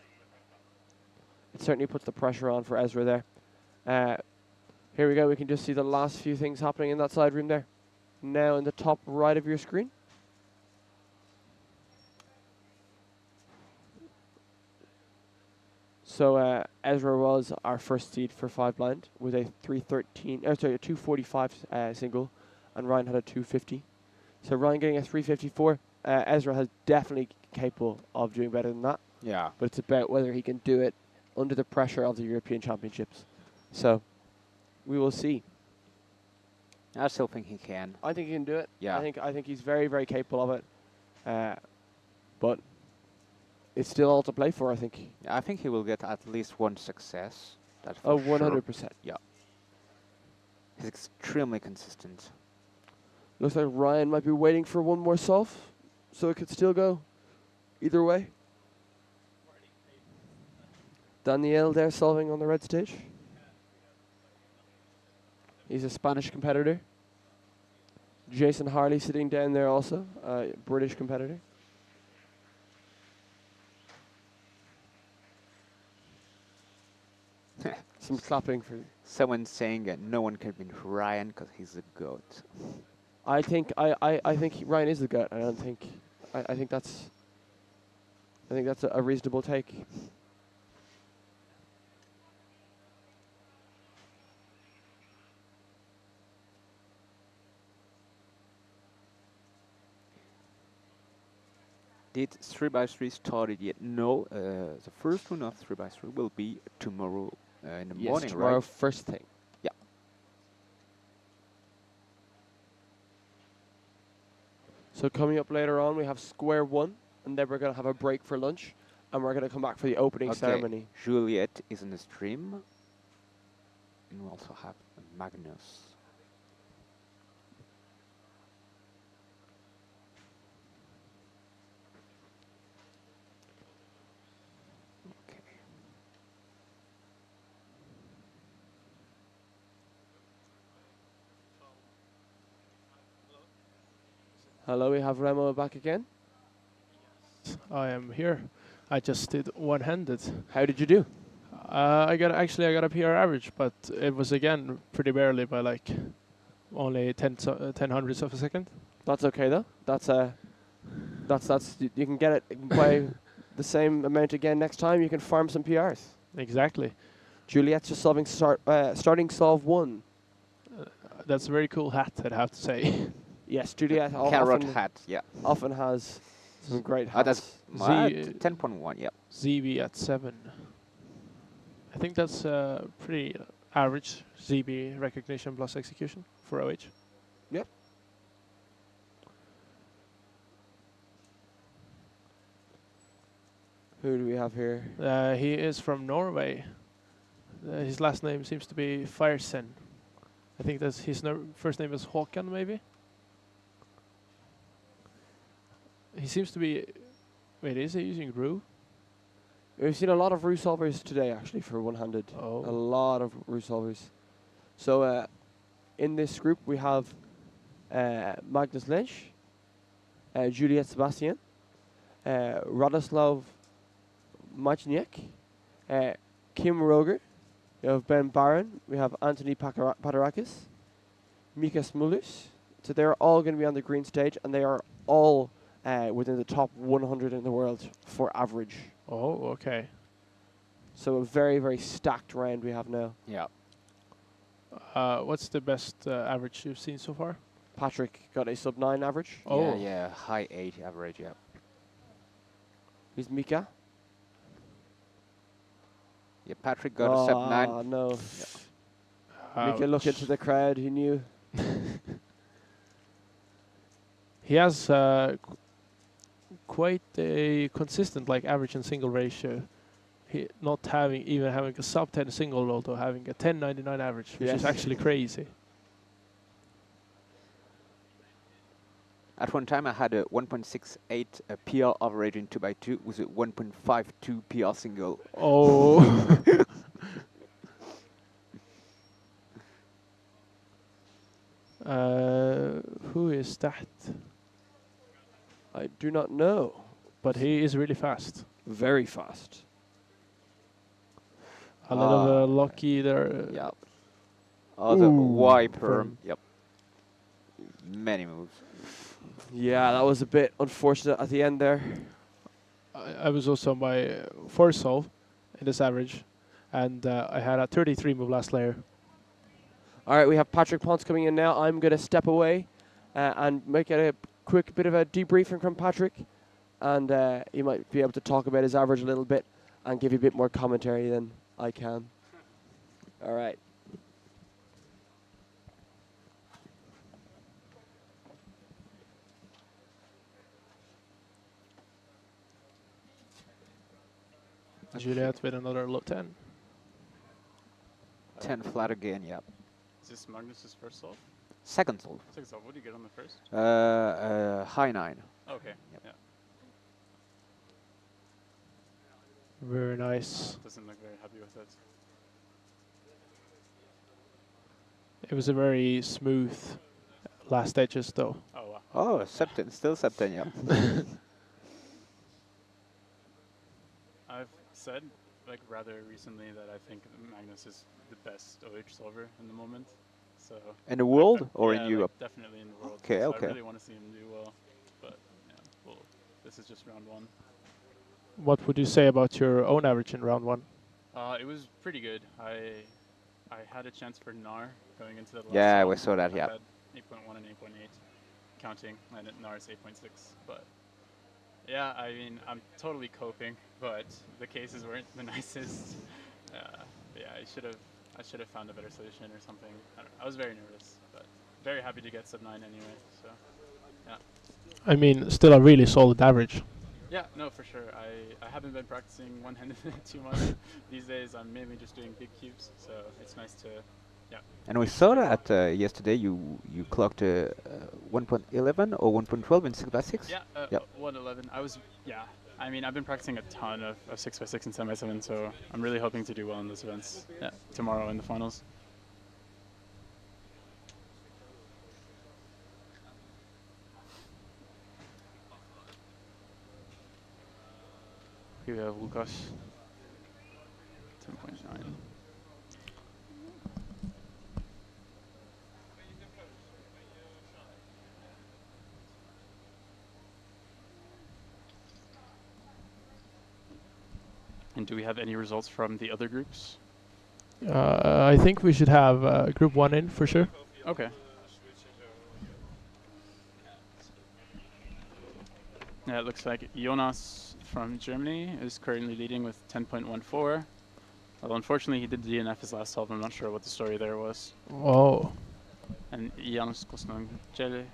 It certainly puts the pressure on for Ezra there. Here we go. We can just see the last few things happening in that side room there. Now in the top right of your screen. So Ezra was our first seed for 5 blind with a 245 single, and Ryan had a 250. So Ryan getting a 354. Ezra is definitely capable of doing better than that. Yeah. But it's about whether he can do it under the pressure of the European Championships. So we will see. I still think he can. I think he can do it. Yeah. I think he's very, very capable of it. But it's still all to play for, I think. I think he will get at least one success. That's Oh, for 100%. Sure. Yeah. He's extremely consistent. Looks like Ryan might be waiting for one more solve, so it could still go either way. Daniel there solving on the red stage. He's a Spanish competitor. Jason Harley sitting down there also, a British competitor. Some clapping for... Someone's saying that no one can beat Ryan because he's a goat. I think Ryan is the GOAT. I think that's a reasonable take. Did 3x3 started yet? No. The first one of 3x3 will be tomorrow in the morning, tomorrow right? first thing. Yeah. So coming up later on, we have square one, and then we're going to have a break for lunch, and we're going to come back for the opening ceremony. Juliet is in the stream. And we also have Magnus. Okay. Hello, we have Remo back again. I am here. I just did one-handed. How did you do? I got a PR average, but it was again pretty barely by like only 10 hundredths of a second. That's okay though. You can get it. You can play the same amount again next time. You can farm some PRs. Exactly. Juliet's just starting solve 1. That's a very cool hat, I'd have to say. Yes, Juliet Carrot hat, yeah. often has some great That's hats. 10.1, yeah. ZB at 7. I think that's pretty average ZB recognition plus execution for OH. Yep. Who do we have here? He is from Norway. His last name seems to be Firesen. I think that's his first name is Håkan, maybe. He seems to be. Wait, is he using Ru? We've seen a lot of Ru solvers today, actually, for one-handed. Oh. A lot of Ru solvers. So, in this group, we have Magnus Lynch, Juliet Sebastian, Radoslav Majniak, Kim Roger, we have Ben Barron, we have Anthony Paterakis, Mika Smulus. So they're all going to be on the green stage, and they are all within the top 100 in the world for average. Oh, okay. So a very, very stacked round we have now. Yeah. What's the best average you've seen so far? Patrick got a sub-9 average. Oh. Yeah, high 8 average, yeah. Who's Mika? Yeah, Patrick got a sub 9. Oh, no. Ouch. Mika looked into the crowd, he knew. He has quite a consistent average and single ratio. He not even having a sub 10 single, although having a 1099 average, which is Yes. actually crazy. At one time, I had a 1.68 PR average in 2x2 with a 1.52 PR single. Oh. Who is that? I do not know. But he is really fast. Very fast. A little lucky there. Yeah. Oh, the Ooh, Y perm. perm. Yep. Many moves. Yeah, that was a bit unfortunate at the end there. I was also on my fourth solve in this average, and I had a 33 move last layer. All right, we have Patrick Ponce coming in now. I'm going to step away and make a quick bit of a debriefing from Patrick. And he might be able to talk about his average a little bit and give you a bit more commentary than I can. All right. Juliet with another low 10. 10 flat again, yep. Is this Magnus's first solve? Second solve. Second solve. What do you get on the first? High 9. Okay. Yep. Yeah. Very nice. Doesn't look very happy with it. It was a very smooth last edges, though. Oh wow. Oh, sub 10, still sub 10, yep. I've said rather recently that I think Magnus is the best OH solver in the moment. So. In the world or yeah, in Europe? Definitely in the world. Okay, so okay. I really want to see him do well, but yeah, well, this is just round 1. What would you say about your own average in round 1? It was pretty good. I had a chance for NAR going into the last Yeah, solve. we saw that, I yeah. had 8.1 and 8.8 counting, and NAR is 8.6, but yeah, I mean, I'm totally coping, but the cases weren't the nicest. But yeah, I should have found a better solution or something. I don't know. I was very nervous, but very happy to get sub 9 anyway. So yeah. I mean, still a really solid average. Yeah, no, for sure. I haven't been practicing one-handed too much these days. I'm mainly just doing big cubes, so it's nice to, yeah. And we saw that yesterday you clocked 1.11 or 1.12 in 6x6? Yeah, Yep. 111. I mean, I've been practicing a ton of 6x6 and 7x7, so I'm really hoping to do well in those events. Yeah, tomorrow in the finals. Here we have Lukas. 10.9. do we have any results from the other groups? I think we should have Group 1 in for sure. Okay. Yeah, it looks like Jonas from Germany is currently leading with 10.14. Well, unfortunately, he did DNF his last solve. I'm not sure what the story there was. Oh. And Janos Kosnogele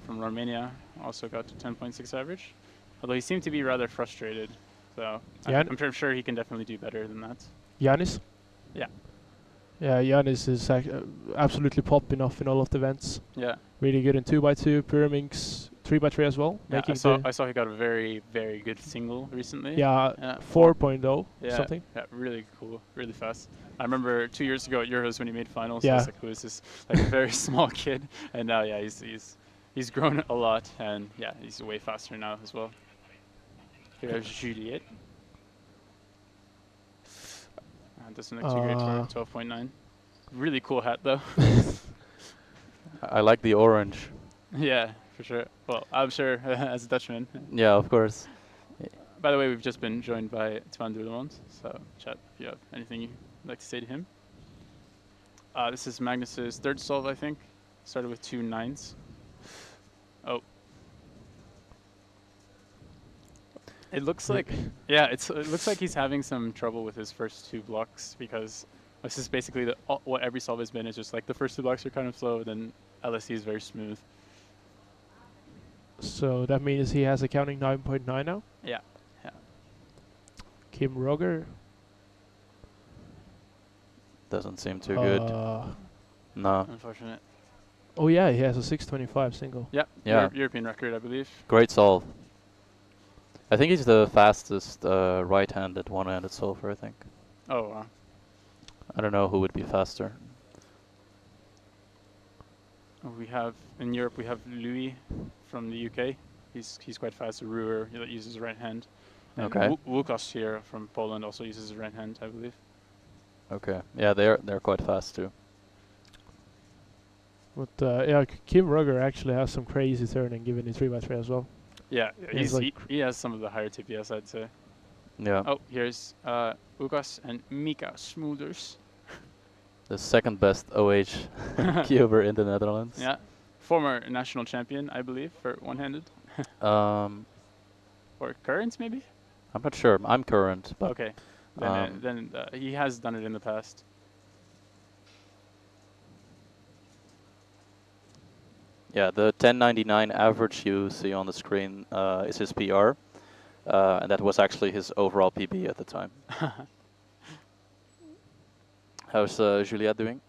from Romania also got to 10.6 average. Although he seemed to be rather frustrated. So I'm sure he can definitely do better than that. Yanis? Yeah. Yeah, Yanis is absolutely popping off in all of the events. Yeah. Really good in 2x2, Pyraminx 3x3 as well. Yeah, I saw he got a very, very good single recently. Yeah, yeah. 4.0 yeah, something. Yeah, really cool, really fast. I remember 2 years ago at Euros when he made finals. Yeah. I was like, who is this like very small kid? And now, yeah, he's grown a lot, and yeah, he's way faster now as well. Here's Juliet. Doesn't look too great for 12.9. Really cool hat though. I like the orange. Yeah, for sure. Well, I'm sure as a Dutchman. Yeah, of course. By the way, we've just been joined by Twan Dulemont, so chat if you have anything you'd like to say to him. This is Magnus's third solve, I think. Started with 2 9s. Oh. It looks like, yeah, it looks like he's having some trouble with his first 2 blocks because this is basically what every solve has been. Is just like the first 2 blocks are kind of slow, then LSE is very smooth. So that means he has a counting 9.9 now? Yeah, yeah. Kim Roger? Doesn't seem too good. No. Unfortunate. Oh yeah, he has a 625 single. Yeah, yeah. European record, I believe. Great solve. I think he's the fastest right-handed one-handed solver, I think. Oh, wow. I don't know who would be faster. We have, in Europe, we have Louis from the UK. He's quite fast, a rower that uses his right hand. And Okay. Łukasz here from Poland also uses his right hand, I believe. Okay. Yeah, they're quite fast too. But yeah, Kim Roger actually has some crazy turning given his 3x3 as well. Yeah, He's like he has some of the higher TPS, I'd say. Yeah. Oh, here's Łukasz and Mika Smolders. The second best OH cuber in the Netherlands. Yeah, former national champion, I believe, for one-handed. Um, Or current, maybe? I'm not sure. I'm current, but Okay, then he has done it in the past. yeah, the 1099 average you see on the screen is his PR, and that was actually his overall PB at the time. How's Juliette doing?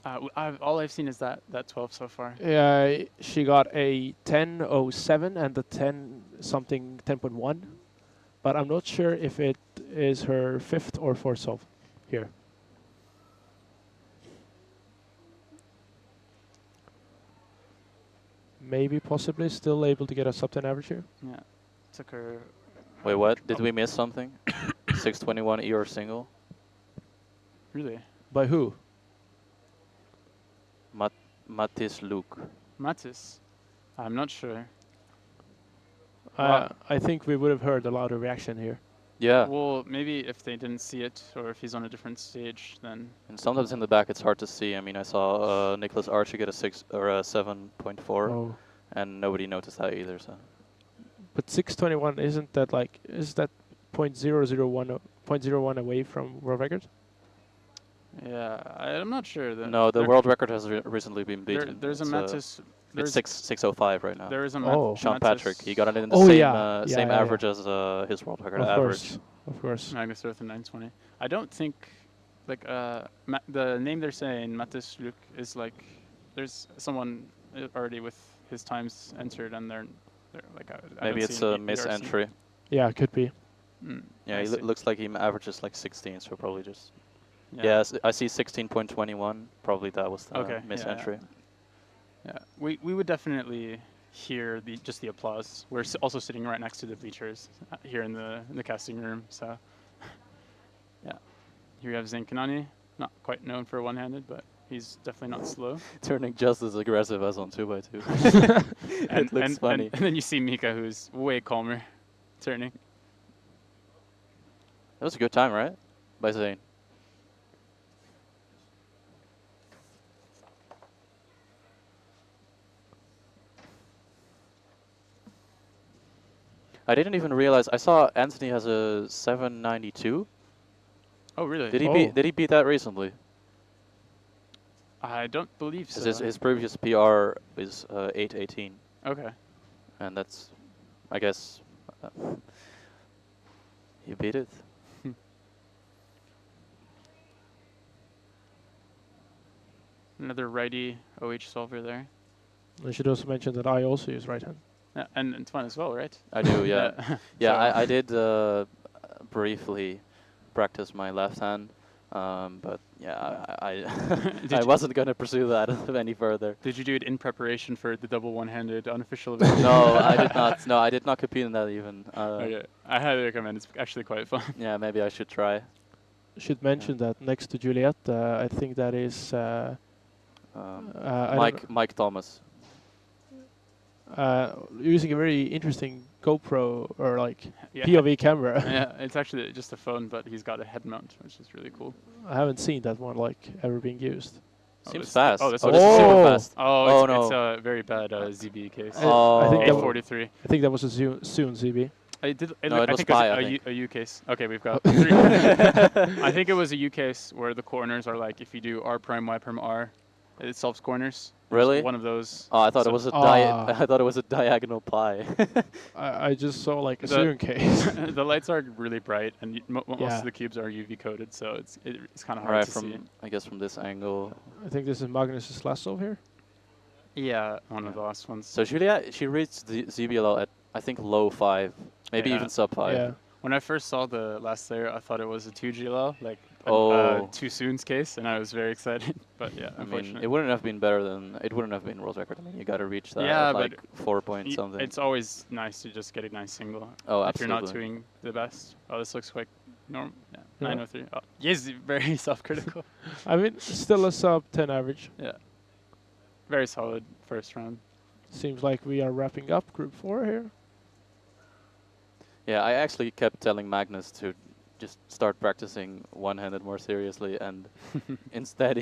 All I've seen is that 12 so far. Yeah, she got a 10.07 and the 10.1, but I'm not sure if it is her 5th or 4th solve here. Maybe, possibly, still able to get a sub 10 average here. Yeah, took her. Wait, what? Did we miss something? 621 ER single? Really? By who? Mattis Luke. Mattis? I'm not sure. I think we would have heard a louder reaction here. Yeah. Well, maybe if they didn't see it, or if he's on a different stage, then. And sometimes in the back it's hard to see. I mean, I saw Nicholas Archie get a 6 or a 7.4, Oh. and nobody noticed that either. So. But 621, isn't that like, is that 0.001 away from world record? Yeah, I'm not sure. No, the world record has recently been beaten. There's a Mattis. It's 605 right now. There is a Sean Mattis. Patrick. He got it in the same average as his world record average. Of course. Magnus Earth in 920. I don't think, like, the name they're saying, Mattis Luke, is like, there's someone already with his times entered, and they're like. Maybe it's a mis-entry. Yeah, it could be. Yeah, he looks like he averages like 16, so probably just. Yeah, I see 16.21. Probably that was the mis-entry. Yeah, we would definitely hear just the applause. We're also sitting right next to the bleachers here in the casting room. So, yeah, here we have Zain Kanani, not quite known for one-handed, but he's definitely not slow. Turning just as aggressive as on 2x2. It looks funny. And then you see Mika, who's way calmer, turning. That was a good time, right? By Zane. I didn't even realize. I saw Anthony has a 792. Oh, really? Did he Oh. beat that recently? I don't believe so. His previous PR is 818, Okay. and that's, I guess, uh, he beat it. Another righty OH solver there. I should also mention that I also use right hand. Yeah, and Antoine as well, right? I do, yeah. Yeah, So- I did briefly practice my left hand, but yeah, I Did I you- wasn't going to pursue that any further. Did you do it in preparation for the double one-handed unofficial event? No, I did not. No, I did not compete in that even. Okay. I highly recommend. It's actually quite fun. Yeah, maybe I should try. Should mention that next to Juliet, I think that is I don't Mike Thomas. using a very interesting GoPro or like Yeah. POV camera. Yeah, it's actually just a phone, but he's got a head mount, which is really cool. I haven't seen that one like ever being used. Seems this- fast. oh, this this is- is super Oh. fast. Oh, Oh, it's no. a very bad ZB case. Oh. I think that 843. I think that was a soon ZB. I did. No, it I was think Pi, it I was think. a U case. Okay, we've got three. I think it was a U case where the corners are like if you do R prime Y prime R, it solves corners. It was Really? One of those. Oh, I thought So- it was a Ah. I thought it was a diagonal pi. I just saw like a The- soon case. The lights are really bright, and most Yeah. of the cubes are UV coated, so it's kind of All hard right, to from see. I guess from this angle. I think this is Magnus's last solve here. Yeah, one of the last ones. So Julia, she reached the ZBLO at I think low 5, maybe Yeah. even sub 5. Yeah. When I first saw the last layer, I thought it was a 2GLL, like a Oh. too soon's case, and I was very excited. But yeah, I mean, unfortunately. it wouldn't have been better than it wouldn't have been world record. I mean, you got to reach that Yeah, at but like 4 point something. It's always nice to just get a nice single. Oh, If you're not absolutely. doing the best. Oh, this looks quite normal. Yeah, Yeah. 903. Oh, yes, very self-critical. I mean, still a sub 10 average. Yeah. Very solid first round. Seems like we are wrapping up group 4 here. Yeah, I actually kept telling Magnus to just start practicing one-handed more seriously, and instead,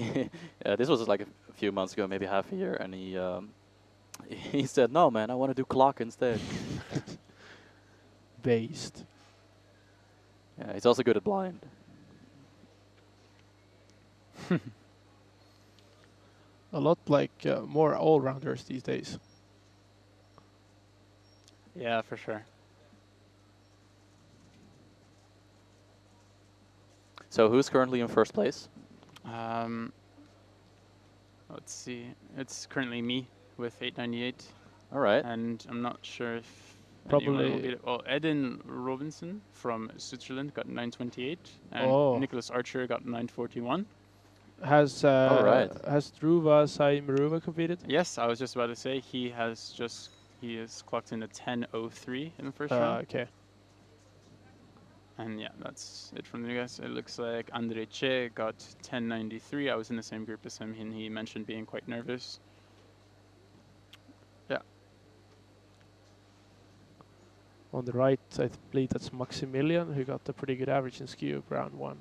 this was like a few months ago, maybe half a year, and he said, "No, man, I want to do clock instead." Based. Yeah, he's also good at blind. A lot like more all-rounders these days. Yeah, for sure. So who's currently in first place? Let's see. It's currently me with 898, All right. and I'm not sure if anyone Probably- will beat it. Well, Eden Robinson from Switzerland got 928, and Oh. Nicholas Archer got 941. Has Alright. has Dhruva Saimaruva competed? Yes, I was just about to say he has clocked in a 10:03 in the first round. Okay. And yeah, that's it from the guys. It looks like Andre Che got 1093. I was in the same group as him, and he mentioned being quite nervous. Yeah. On the right, I believe that's Maximilian, who got a pretty good average in Skew round 1.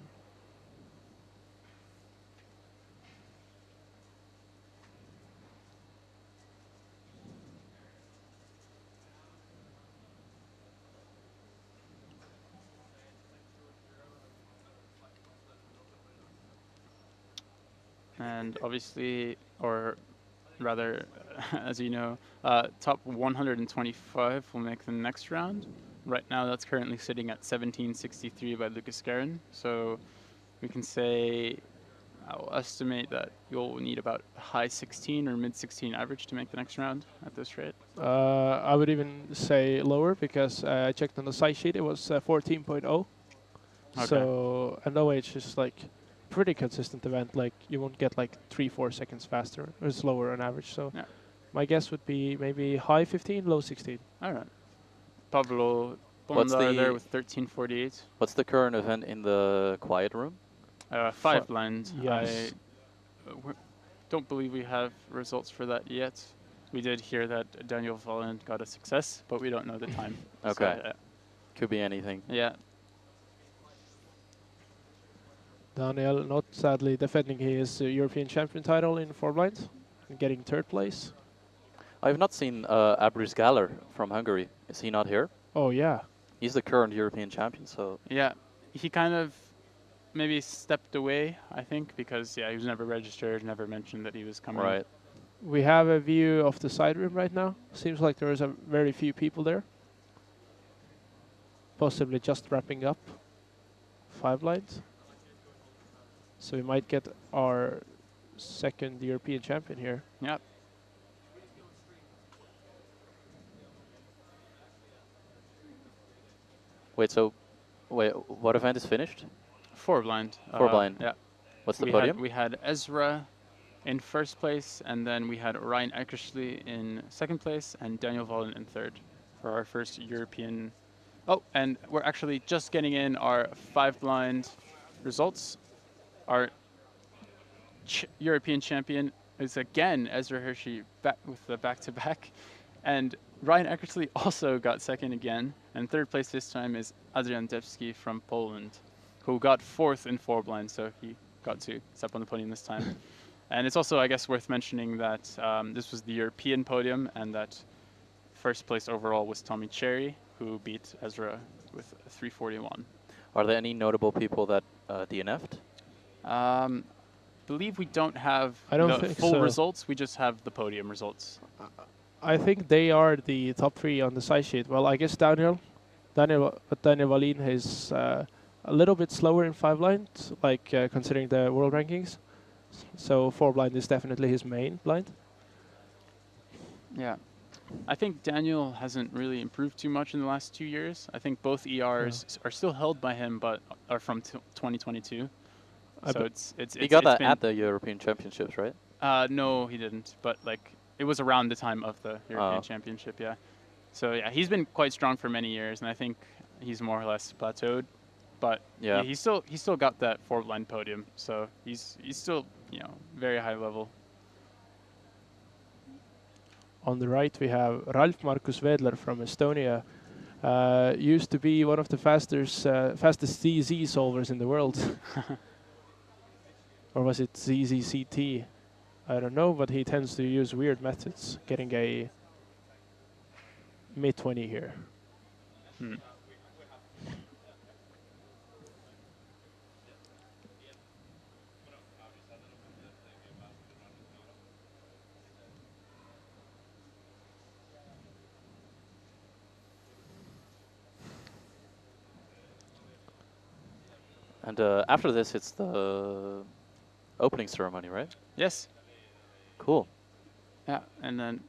And obviously, or rather, as you know, top 125 will make the next round. Right now, that's currently sitting at 1763 by Lucas Guerin. So we can say, I'll estimate that you'll need about high 16 or mid 16 average to make the next round at this rate. I would even say lower because I checked on the site sheet. It was 14.0. Okay. So and OH is like pretty consistent event. Like you won't get like 3-4 seconds faster. It's lower on average. So Yeah. my guess would be maybe high 15, low 16. All right. Pablo What's Bondar there the- with 1348. What's the current event in the quiet room? 5 blind. Yes. I don't believe we have results for that yet. We did hear that Daniel Volland got a success, but we don't know the time. Okay. So, Could be anything. yeah. Daniel, not sadly defending his European champion title in four blinds and getting third place. I've not seen Abruz Galler from Hungary. Is he not here? Oh yeah, He's the current European champion, so Yeah, he kind of maybe stepped away, I think, because he was never registered, never mentioned that he was coming. right. we have a view of the side room right now. Seems like there is a very few people there. Possibly just wrapping up 5 blinds. So we might get our second European champion here. Yeah. Wait, what event is finished? 4 blind. 4 blind. Yeah. What's the podium? We had Ezra in first place, and then we had Ryan Eckersley in second place, and Daniel Vollen in third for our first European. Oh, and we're actually just getting in our 5 blind results. Our European champion is again Ezra Hershey back with the back-to-back, and Ryan Eckersley also got second again, and third place this time is Adrian Debski from Poland, who got fourth in 4 blind, so he got to step on the podium this time. And it's also, I guess, worth mentioning that this was the European podium, and that first place overall was Tommy Cherry, who beat Ezra with 341. Are there any notable people that DNF'd? Believe we don't have I don't the think full so. results, we just have the podium results. I think they are the top 3 on the side sheet. Well, I guess Daniel Wallin is a little bit slower in 5 blind, like considering the world rankings. So 4 blind is definitely his main blind. Yeah. I think Daniel hasn't really improved too much in the last 2 years. I think both ERs are still held by him, but are from 2022. So He got that at the European Championships, right? No, he didn't. But like it was around the time of the European Championship, yeah. So yeah, he's been quite strong for many years, and I think he's more or less plateaued. But yeah, he's still got that 4 blind podium, so he's still very high level. On the right, we have Ralf Markus Wedler from Estonia. Used to be one of the fastest ZZ solvers in the world. Or was it ZZCT? I don't know, but he tends to use weird methods, getting a mid-20 here. And after this, it's the opening ceremony, right? Yes. Cool. Yeah, and then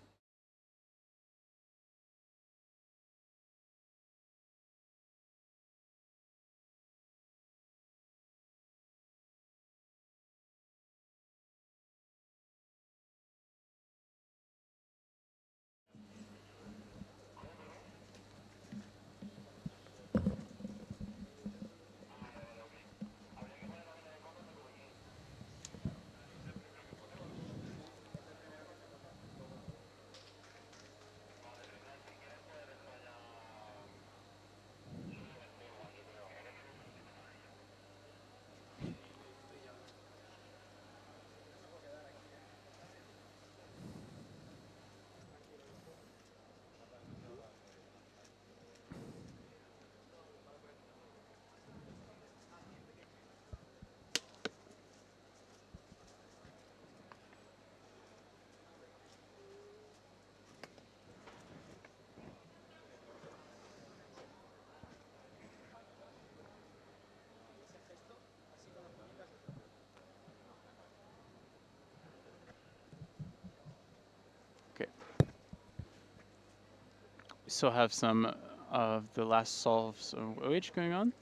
we still have some of the last solves of OH going on.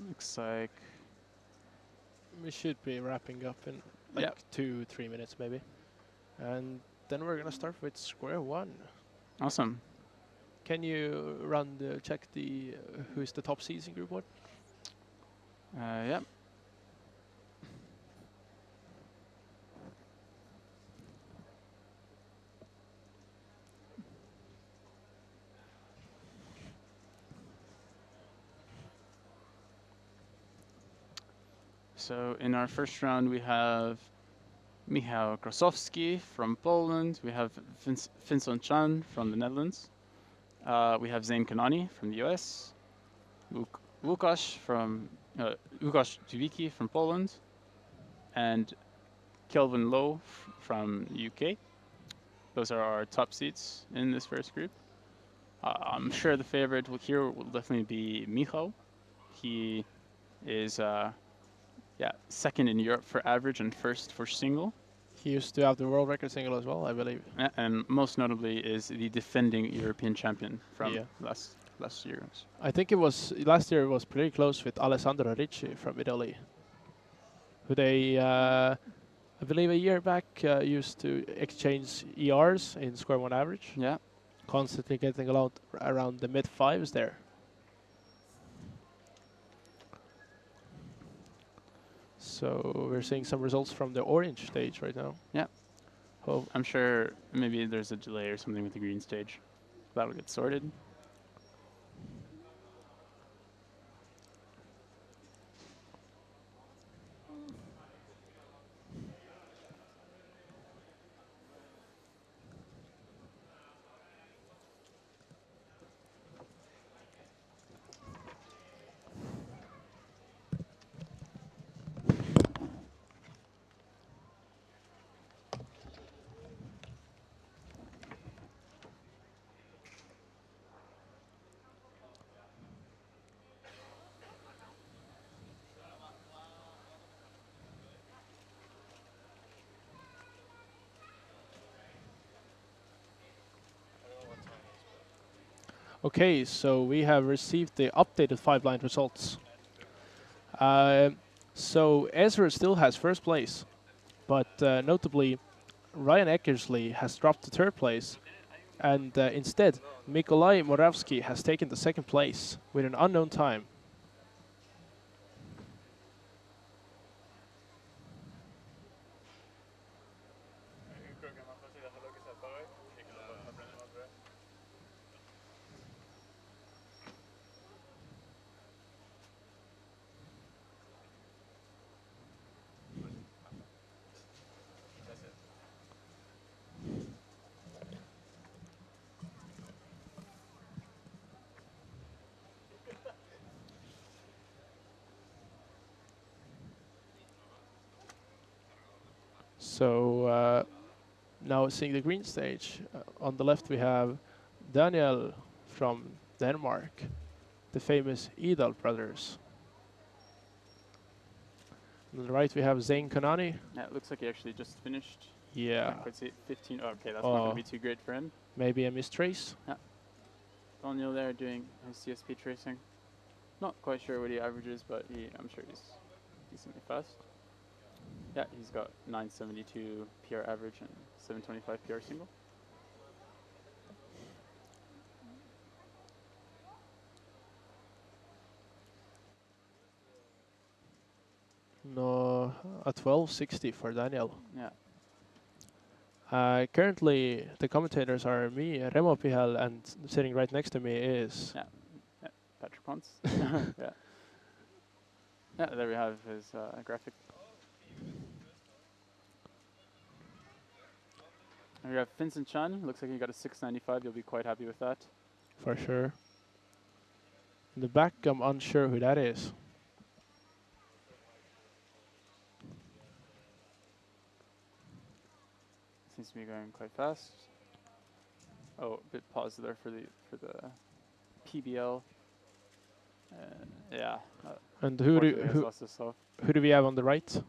Looks like We should be wrapping up in like 2-3 minutes maybe. And then we're going to start with square one. Awesome. Can you check the who's the top seeds in group one? Yeah. So in our first round, we have Michał Krasowski from Poland. We have Vincent Chan from the Netherlands. We have Zain Kanani from the US. Łukasz Dziwicki from Poland. And Kelvin Lowe from the UK. Those are our top seeds in this first group. I'm sure the favorite here will definitely be Michał. He is second in Europe for average and first for single. He used to have the world record single as well, I believe. And most notably is the defending European champion from last year. I think it was last year. It was pretty close with Alessandro Ricci from Italy, who they, I believe, a year back used to exchange ERs in square one average. Yeah. Constantly getting a lot around the mid fives there. So we're seeing some results from the orange stage right now. Yeah. Oh, I'm sure maybe there's a delay or something with the green stage. That'll get sorted. okay, so we have received the updated 5-line results. So Ezra still has first place, but notably Ryan Eckersley has dropped to third place, and instead Mikolaj Moravsky has taken the second place with an unknown time. So now seeing the green stage. On the left we have Daniel from Denmark, the famous Idal brothers. On the right we have Zain Kanani. Yeah, it looks like he actually just finished. Yeah. Can't quite see it. 15. Oh, okay, that's not going to be too great for him. Maybe a mistrace. Yeah. Daniel there doing his CSP tracing. Not quite sure what he averages, but I'm sure he's decently fast. Yeah, he's got 972 PR average and 725 PR single. No, a 1260 for Daniel. Yeah. Currently, the commentators are me, Remo Pihal, and sitting right next to me is... Yeah, Patrick Ponce. Yeah. Yeah, there we have his graphic. And we have Vincent Chan. Looks like he got a 695. You'll be quite happy with that. For sure. In the back, I'm unsure who that is. Seems to be going quite fast. Oh, a bit paused there for the PBL. Yeah. And who do we have on the right?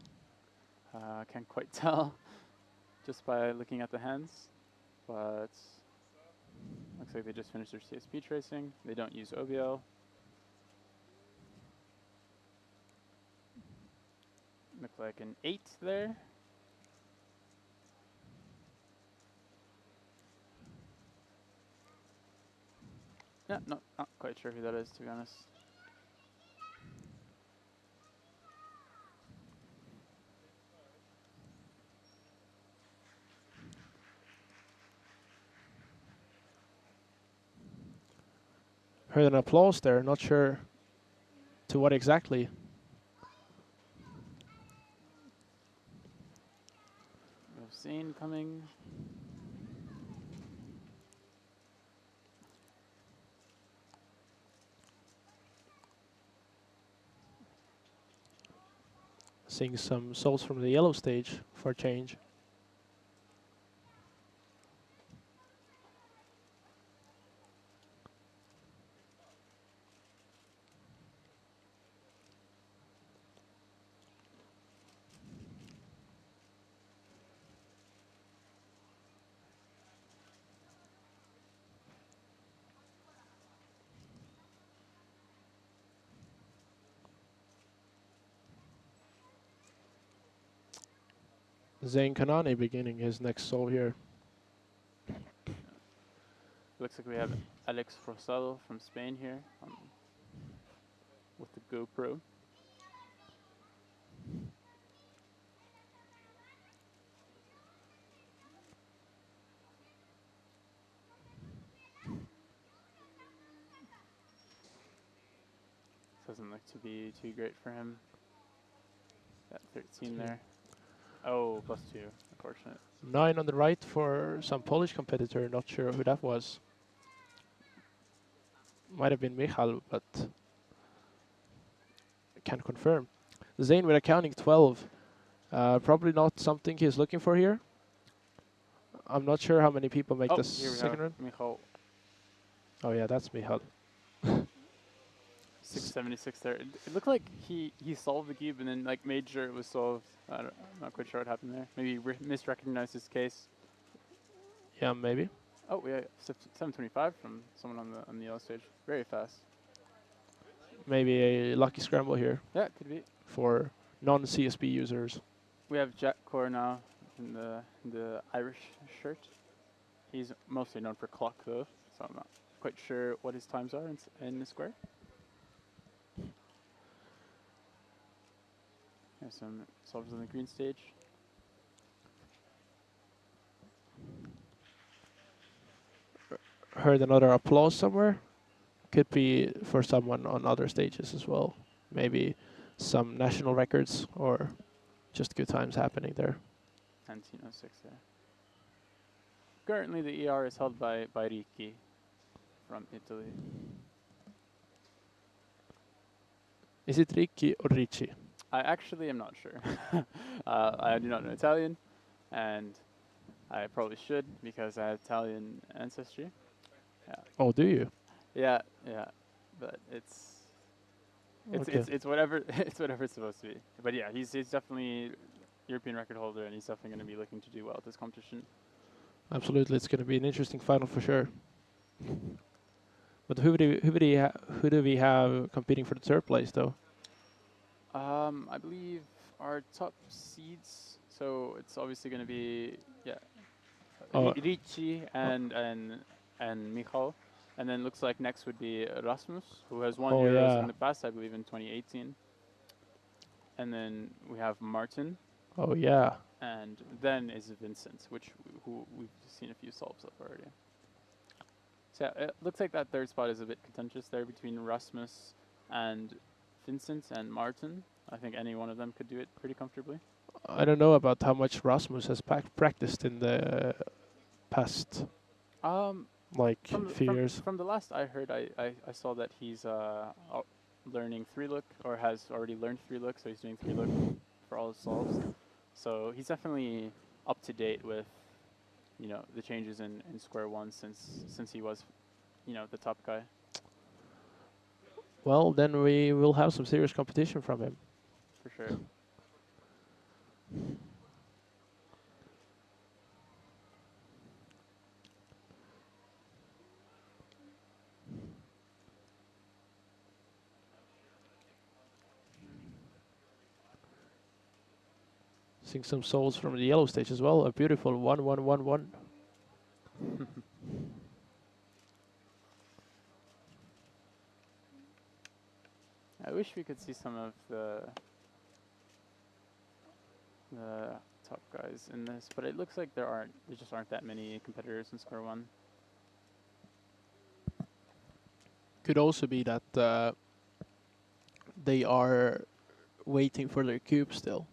Can't quite tell just by looking at the hands, but looks like they just finished their CSP tracing. They don't use OBL. Look like an 8 there. Yeah, not quite sure who that is, to be honest. Heard an applause there, not sure to what exactly. Zane coming. Seeing some souls from the yellow stage for a change. Zayn Kanani beginning his next soul here. Looks like we have Alex Rosado from Spain here with the GoPro. Doesn't look to be too great for him. Got 13 there. Oh, +2. Unfortunate. 9 on the right for some Polish competitor. Not sure who that was. Might have been Michal, but I can't confirm. Zayn with a counting 12. Probably not something he's looking for here. I'm not sure how many people make Oh, the here we second have run. Michal. Oh yeah, that's Michal. 676 there. It looked like he solved the cube and then like made sure it was solved. I'm not quite sure what happened there. Maybe misrecognized his case. Yeah, maybe. Oh, yeah, 725 from someone on the yellow stage. Very fast. Maybe a lucky scramble here Yeah, it could be. for non-CSP users. We have Jack Core now in the Irish shirt. He's mostly known for clock though, so I'm not quite sure what his times are in the square. There's some solvers on the green stage. Heard another applause somewhere. Could be for someone on other stages as well. Maybe some national records or just good times happening there. 1906 there. Currently the ER is held by Ricci from Italy. Is it Ricci or Ricci? I actually am not sure. I do not know Italian, and I probably should because I have Italian ancestry. Yeah. Oh, do you? Yeah, but it's Okay. it's whatever it's whatever it's supposed to be. But yeah, he's definitely European record holder, and he's definitely going to be looking to do well at this competition. Absolutely, it's going to be an interesting final for sure. But who do we have competing for the third place though? I believe our top seeds. So it's obviously going to be Ricci and Michal. And then looks like next would be Rasmus, who has won Euros in the past, I believe in 2018. And then we have Martin. Oh yeah. And then is Vincent, who we've seen a few solves of already. So yeah, it looks like that third spot is a bit contentious there between Rasmus and Vincent and Martin. I think any one of them could do it pretty comfortably. I don't know about how much Rasmus has practiced in the past. Few years. From the last I heard, I saw that he's learning 3-look, or has already learned 3-look, so he's doing 3-look for all his solves. So he's definitely up to date with, the changes in square one since he was, the top guy. Well, then we will have some serious competition from him. For sure. Seeing some souls from the yellow stage as well. A beautiful 1-1-1-1. I wish we could see some of the top guys in this, but it looks like there just aren't that many competitors in square one. Could also be that they are waiting for their cube still.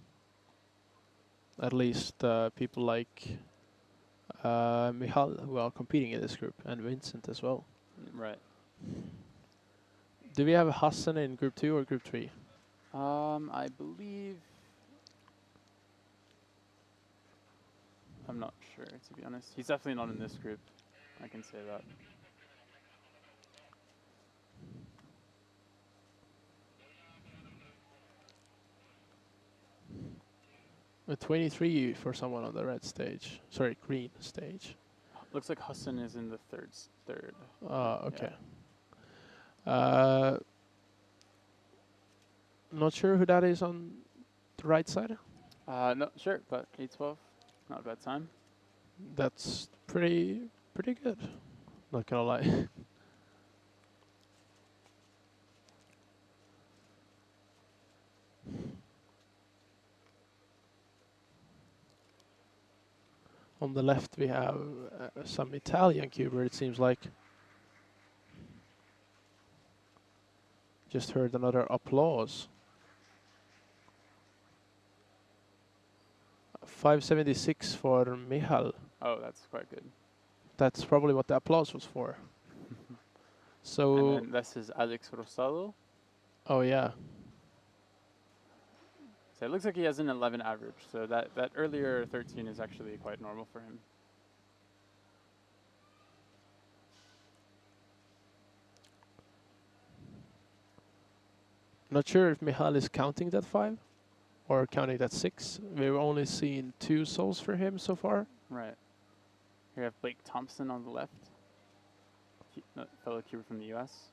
at least people like Michal, who are competing in this group, and Vincent as well. Right. Do we have Hassan in group 2 or group 3? I believe. I'm not sure, to be honest. He's definitely not in this group. I can say that. A 23 for someone on the red stage. Sorry, green stage. Looks like Hassan is in the third. Okay. Not sure who that is on the right side. No, sure, but 8-12, not a bad time. That's pretty good. Not gonna lie. On the left we have some Italian cuber, it seems like. Just heard another applause. 576 for Michal. Oh, that's quite good. That's probably what the applause was for. So, And then this is Alex Rosado. oh yeah. So it looks like he has an 11 average. So that earlier 13 is actually quite normal for him. Not sure if Michal is counting that 5 or counting that 6. We've only seen 2 souls for him so far. Right. Here we have Blake Thompson on the left. Fellow cuber from the US.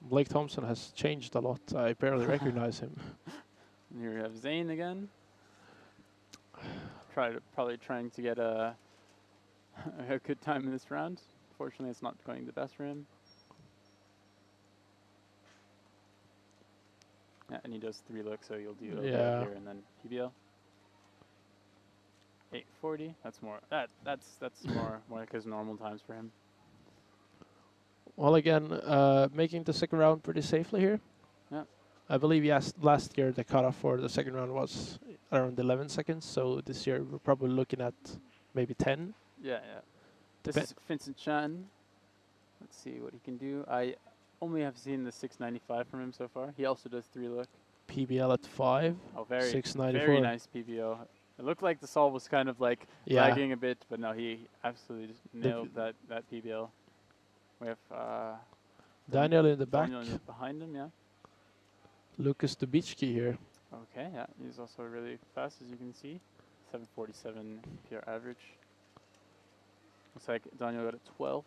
Blake Thompson has changed a lot. I barely recognize him. And here we have Zane again. Probably trying to get a good time in this round. Fortunately, it's not going the best for him. Yeah, and he does 3 looks, so you'll do OBL here and then PBL. 840. That's more. That's more like his normal times for him. Well, again, making the second round pretty safely here. Yeah. I believe last year the cutoff for the second round was around 11 seconds, so this year we're probably looking at maybe 10. Yeah. This is Vincent Chan. Let's see what he can do. I only have seen the 695 from him so far. He also does 3 look. PBL at 5. Oh, very 694. very nice PBO. It looked like the solve was kind of like lagging a bit, but no, he absolutely just nailed that PBL. We have Daniel in the back. Daniel behind him, yeah. Lucas Dubicki here. Okay, yeah, he's also really fast, as you can see. 747 PR average. Looks like Daniel got a 12.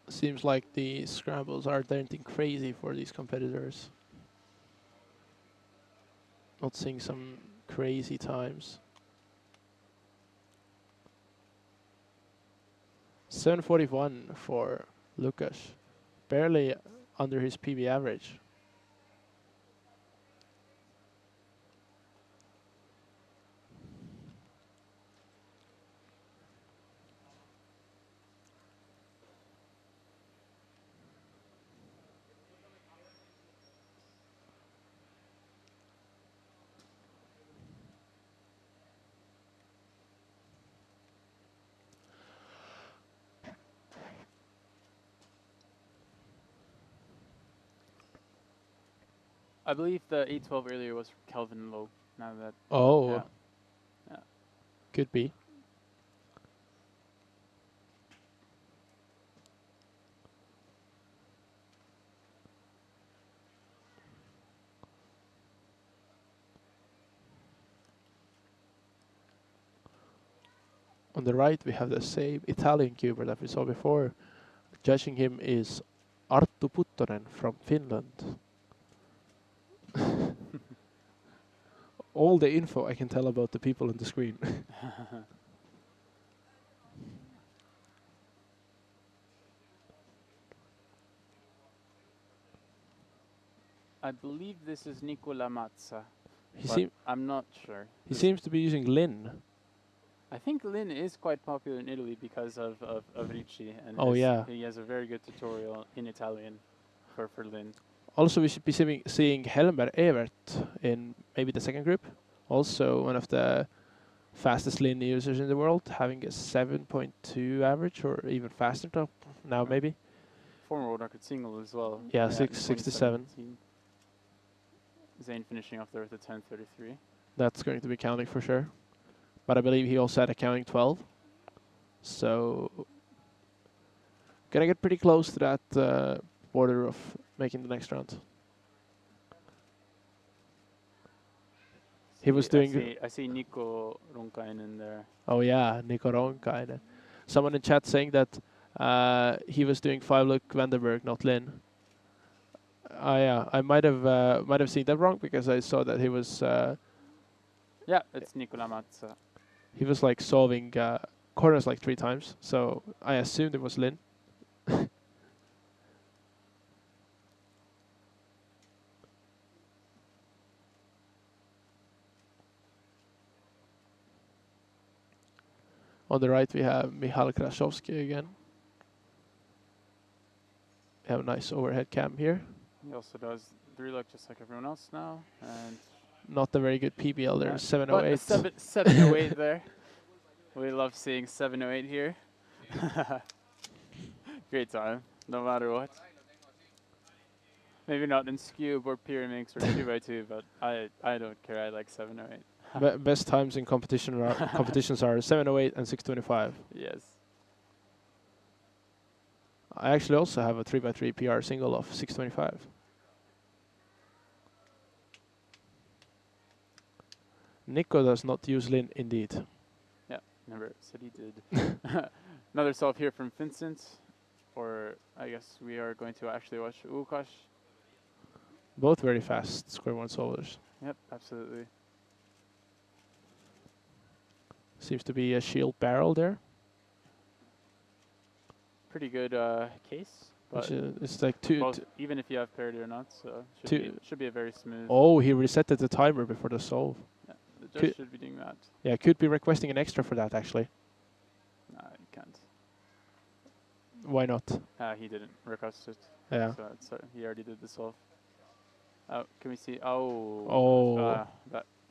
Seems like the scrambles are denting crazy for these competitors. Not seeing some crazy times. 741 for Lucas. Barely under his PB average. I believe the 812 earlier was Kelvin Lowe. Now that. Oh. Yeah. Could be. On the right, we have the same Italian cuber that we saw before. Judging him is Arttu Puttonen from Finland. All the info I can tell about the people on the screen. I believe this is Nicola Mazza. He I'm not sure. He seems to be using Lin. I think Lin is quite popular in Italy because of Ricci, and Oh, yeah. he has a very good tutorial in Italian for Lin. Also, we should be seeing Helmer Evert in maybe the second group. Also, one of the fastest Lin users in the world, having a 7.2 average or even faster now maybe. Former world record single as well. Yeah, in 667. 2017. Zane finishing off there with a 10:33. That's going to be counting for sure. But I believe he also had a counting 12. So, gonna get pretty close to that border of making the next round. He was doing. I see Nico Ronkainen there. Oh yeah, Nico Ronkainen. Someone in chat saying that he was doing 5-look Vandenberg, not Lin. Yeah, I might have seen that wrong because I saw that he was. Yeah, it's Nicola Mazza. He was like solving corners like 3 times, so I assumed it was Lin. On the right we have Michal Kraszowski again. We have a nice overhead cam here. He also does 3-look just like everyone else now, and Not a very good PBL there, yeah, 708. but 708 there. We love seeing 708 here. Great time, no matter what. Maybe not in Scube or Pyramix or 2x2, but I don't care. I like 708. Best times in competitions are 708 and 625. Yes. I actually also have a 3x3 PR single of 625. Nico does not use Lin, indeed. Yeah, never said he did. Another solve here from Vincent, or I guess we are going to actually watch Łukasz. Both very fast square one solvers. Yep, absolutely. Seems to be a shield barrel there. Pretty good case, but It's like even if you have parity or not, so should be a very smooth. Oh, he resetted the timer before the solve. Yeah, the judge should be doing that. Yeah, could be requesting an extra for that actually. No, you can't. Why not? He didn't request it. Yeah. So he already did the solve. Oh, can we see? Oh. Oh.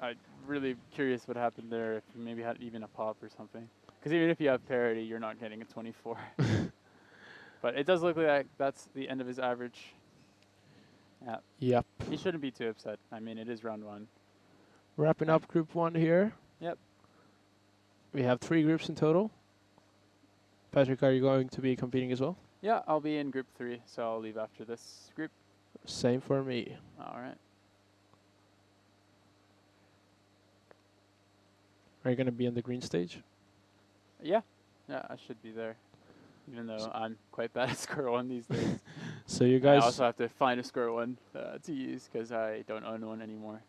I'm really curious what happened there. If you maybe had even a pop or something. Because even if you have parity, you're not getting a 24. But it does look like that's the end of his average. Yeah. Yep. He shouldn't be too upset. I mean, it is round 1. Wrapping up group 1 here. Yep. We have 3 groups in total. Patrick, are you going to be competing as well? Yeah, I'll be in group 3, so I'll leave after this group. Same for me. All right. Are you going to be on the green stage? Yeah. Yeah, I should be there. Even though I'm quite bad at square 1 these days. So you guys... I also have to find a square 1 to use because I don't own one anymore.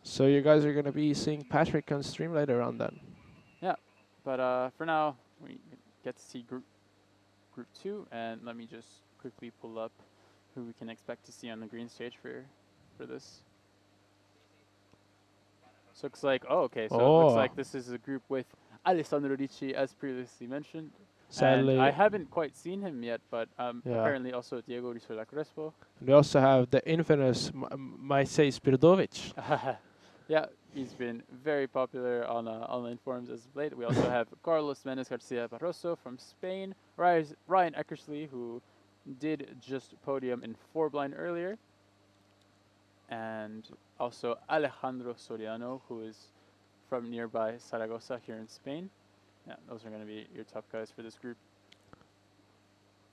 So you guys are going to be seeing Patrick on stream later on then? Yeah. But for now, we get to see group 2. And let me just quickly pull up who we can expect to see on the green stage for this. So looks like, it looks like this is a group with Alessandro Ricci, as previously mentioned. Sadly, and I haven't quite seen him yet, but apparently also Diego Risola Crespo. We also have the infamous Maciej Spirdovic. Yeah, he's been very popular on online forums as of late. We also have Carlos Menes Garcia Barroso from Spain, Ryan Eckersley, who did just podium in 4-blind earlier, and also Alejandro Soriano, who is from nearby Zaragoza here in Spain. Yeah, those are going to be your top guys for this group.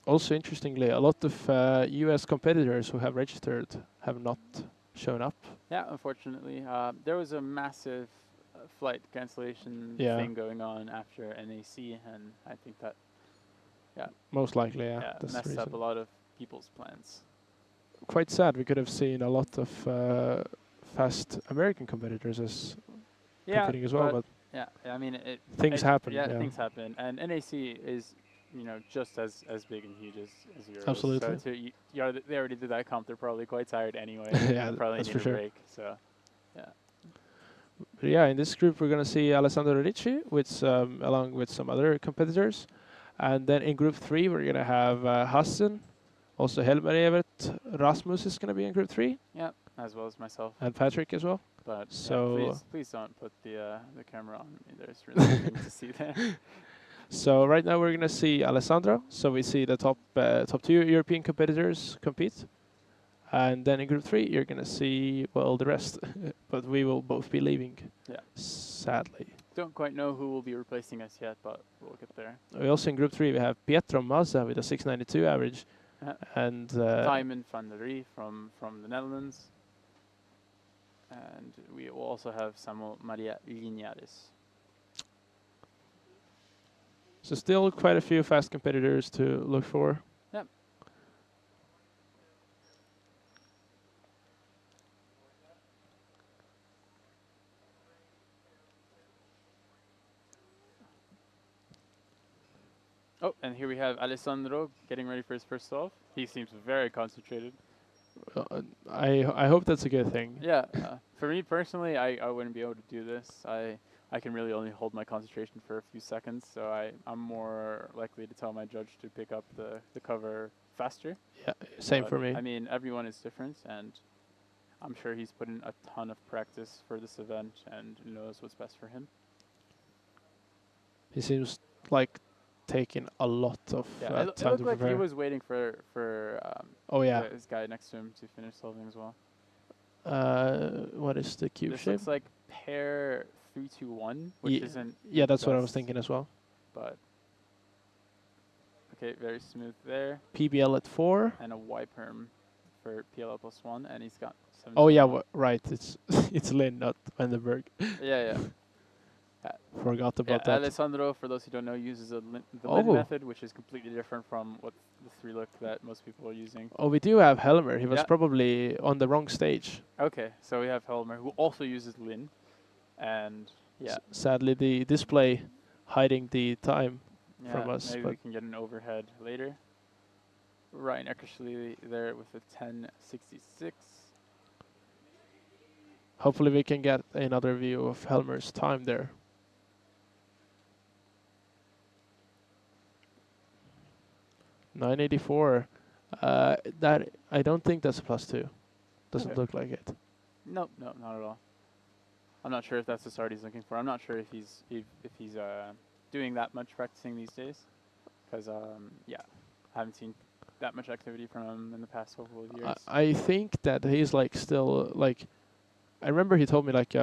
Also, interestingly, a lot of US competitors who have registered have not shown up. Yeah, unfortunately. There was a massive flight cancellation thing going on after NAC, and I think that, most likely, that's messed up a lot of people's plans. Quite sad. We could have seen a lot of fast American competitors as competing as well, but yeah, I mean, things happen. Yeah, things happen, and NAC is, just as big and huge as Euros. Absolutely. So they already did that comp. They're probably quite tired anyway. Yeah, probably that's need for a sure. break. So, yeah. Yeah, in this group we're gonna see Alessandro Ricci with along with some other competitors, and then in group 3 we're gonna have Hassan, also Helmer Evert, Rasmus is gonna be in group 3, Yeah, as well as myself. and Patrick as well. But So- yeah, please don't put the camera on me. There's really nothing to see there. So right now we're gonna see Alessandro. So we see the top 2 European competitors compete, and then in group 3 you're gonna see the rest. But we will both be leaving. Yeah. Sadly. Don't quite know who will be replacing us yet, but we'll get there. We also in group 3 we have Pietro Mazza with a 692 average, and Simon van der Rie from the Netherlands. And we will also have Samuel Maria Linares. so still quite a few fast competitors to look for. Yep. Oh, and here we have Alessandro getting ready for his first solve. He seems very concentrated. I hope that's a good thing. Yeah, for me personally, I wouldn't be able to do this. I can really only hold my concentration for a few seconds, so I'm more likely to tell my judge to pick up the cover faster. Yeah, same But, for me. I mean, everyone is different, and I'm sure he's put in a ton of practice for this event and knows what's best for him. He seems like taking a lot of Yeah, it time looked to like prepare. he was waiting for Oh yeah. his guy next to him to finish solving as well. What is the cube This shape? looks like pair 3-2-1, which Ye- isn't. Yeah, that's what I was best, thinking as well. But okay, very smooth there, PBL at 4. and a Y perm for PLL +1, and he's got 7. Oh yeah, right. It's it's Lynn, not Vandenberg. Yeah. Forgot Yeah, about that. Alessandro, for those who don't know, uses the Lin Oh. method, which is completely different from what the 3-look that most people are using. Oh, we do have Helmer. He was Yeah. probably on the wrong stage. Okay, so we have Helmer, who also uses Lin, and yeah, Sadly, the display hiding the time from yeah, us. maybe But we can get an overhead later. Ryan Eckersley there with a 10.66. hopefully we can get another view of Helmer's time there. .984. That I don't think that's a +2. Doesn't Okay. look like it. No, not at all. I'm not sure if that's the start he's looking for. I'm not sure if he's doing that much practicing these days, because yeah, I haven't seen that much activity from him in the past couple of years. I think that he's like still like. I remember he told me like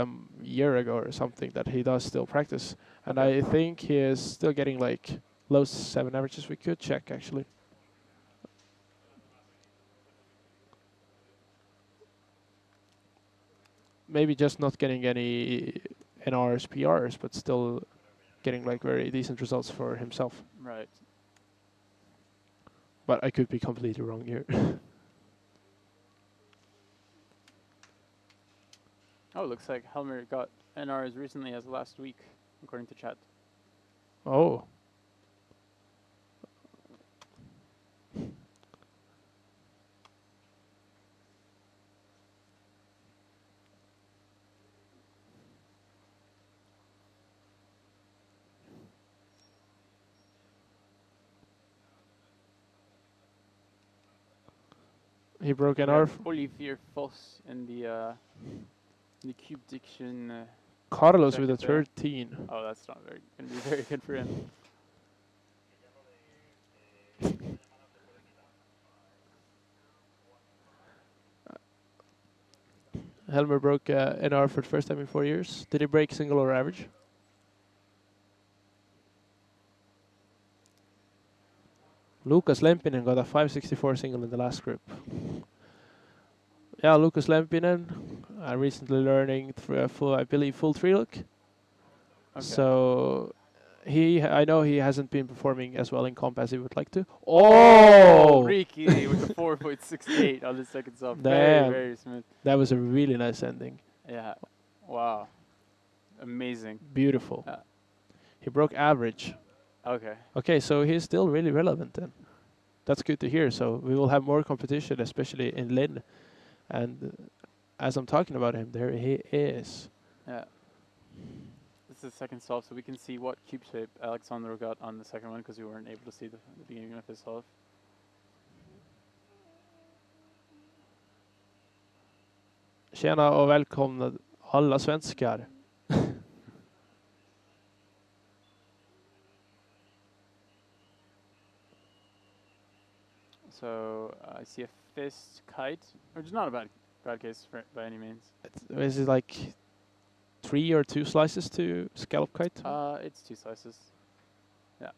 year ago or something that he does still practice, and Okay. I think he is still getting like low 7 averages. We could check actually. Maybe just not getting any NRs, PRs, but still getting like very decent results for himself. Right. But I could be completely wrong here. Oh, looks like Helmer got NR as recently as last week, according to chat. Oh. He broke We NR. have Olivier Voss in the Cube Diction. Carlos with a second there. 13. Oh, that's not going to be very good for him. Helmer broke NR for the first time in 4 years. Did he break single or average? Lucas Lempinen got a 564 single in the last group. Yeah, Lucas Lempinen, recently learning full, I believe, full 3-look. Okay. So I know he hasn't been performing as well in comp as he would like to. Oh! Riki with a 4.68 on the second sub. Damn. Very, very smooth. That was a really nice ending. Yeah. Wow. Amazing. Beautiful. Yeah. He broke average. Okay. Okay, so he's still really relevant then. That's good to hear. So we will have more competition, especially in Lynn. And as I'm talking about him, there he is. Yeah. This is the second solve, so we can see what cube shape Alexandro got on the second one because we weren't able to see the beginning of his solve. Tjena och välkomna alla svenskar. So I see a fist kite, which is not a bad case by any means. Is it like 3 or 2 slices to scallop kite? It's 2 slices. Yeah.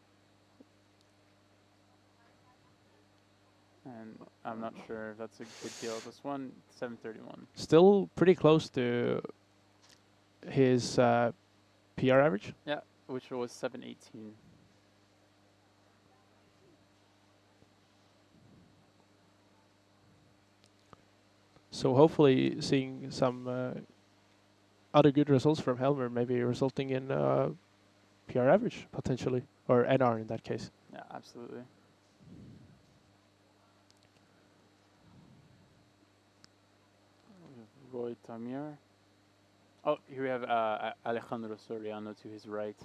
And I'm not sure if that's a good deal. This one, 731. Still pretty close to his PR average. Yeah, which was 718. So hopefully seeing some other good results from Helmer, maybe resulting in PR average potentially, or NR in that case. Yeah, absolutely. Roy Tamir. Oh, here we have Alejandro Soriano to his right.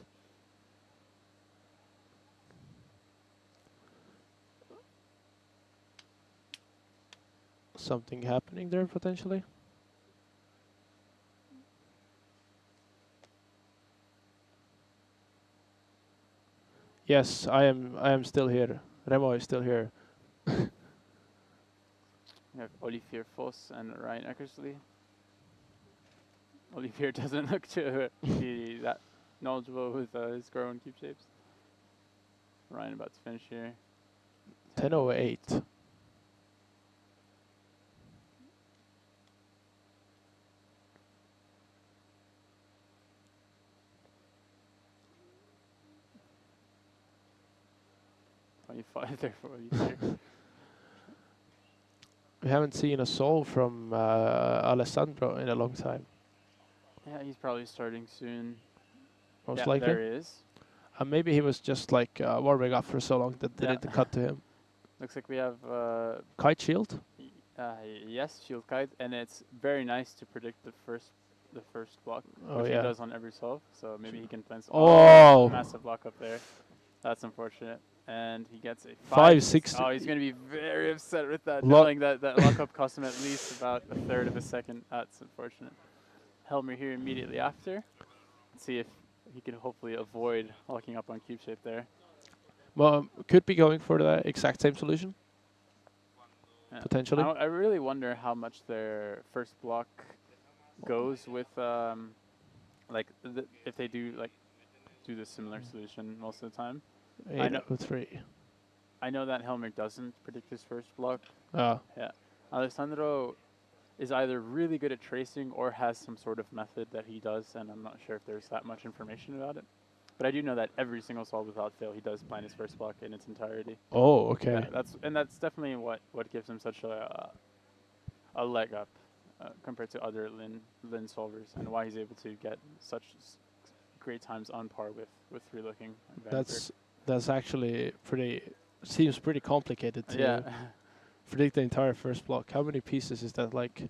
Something happening there potentially. Yes, I am still here. Remo is still here. We have Olivier Foss and Ryan Eckersley. Olivier doesn't look to be that knowledgeable with his growing cube shapes. Ryan about to finish here. 10:08. There for Olivier. We haven't seen a solve from Alessandro in a long time. Yeah, he's probably starting soon. Most yeah, likely. there he is. Maybe he was just like warming up for so long that Yeah. didn't cut to him. Looks like we have Kite shield. yes, shield kite, and it's very nice to predict the first block, Oh which yeah. he does on every solve. So maybe he can plan some Oh! massive block up there. That's unfortunate. And he gets a 560. Oh, he's going to be very upset with that, Lo- knowing that lockup cost him at least about a third of a second. That's unfortunate. Helmer here immediately after. Let's see if he can hopefully avoid locking up on cube shape there. Well, could be going for the exact same solution. Yeah. Potentially. I really wonder how much their first block goes with, like, if they do the similar solution most of the time. 8:03. I know that Helmer doesn't predict his first block. Ah. Yeah. Alessandro is either really good at tracing or has some sort of method that he does, and I'm not sure if there's that much information about it. But I do know that every single solve without fail, he does plan his first block in its entirety. Oh, okay. Yeah, that's definitely what gives him such a leg up compared to other Lin solvers, and why he's able to get such great times on par with free looking. That's actually seems pretty complicated to predict the entire first block. How many pieces is that? Like,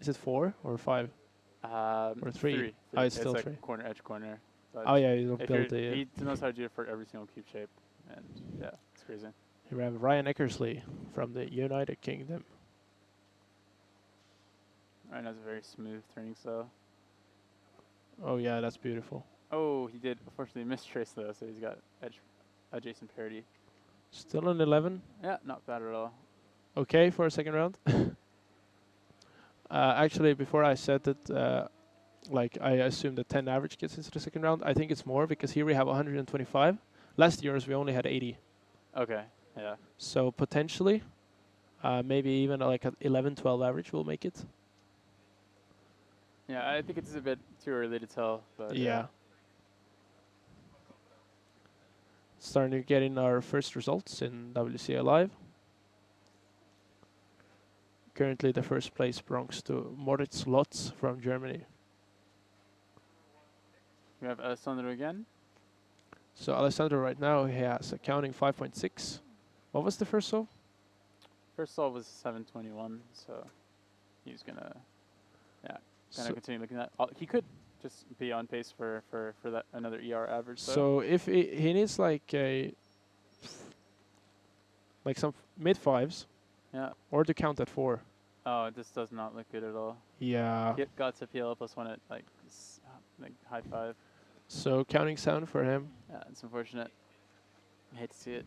is it 4 or 5? Or 3? Oh, it's still like 3. Corner edge corner. But oh yeah, you don't build the. he knows how to do it for every single cube shape, and yeah, it's crazy. Here we have Ryan Eckersley from the United Kingdom. Ryan has a very smooth turning style. Oh yeah, that's beautiful. Oh, he did unfortunately mistrace though, so he's got edge adjacent parity. Still an 11. Yeah, not bad at all. Okay for a second round. Actually, before I said that, like I assume that 10 average gets into the second round. I think it's more because here we have 125. Last year's we only had 80. Okay, yeah. So potentially, maybe even like an 11, 12 average will make it. Yeah, I think it's a bit too early to tell, but yeah. Starting to get in our first results in WCA Live. Currently the first place belongs to Moritz Lotz from Germany. We have Alessandro again. So Alessandro right now, he has a counting 5.6. What was the first solve? First solve was 721, so he's gonna continue looking at. He could just be on pace for that another ER average. So if he needs like some mid fives, yeah. or to count at 4. Oh, this does not look good at all. Yeah. Got to PL +1 at like high 5. So counting sound for him. Yeah, it's unfortunate. I hate to see it.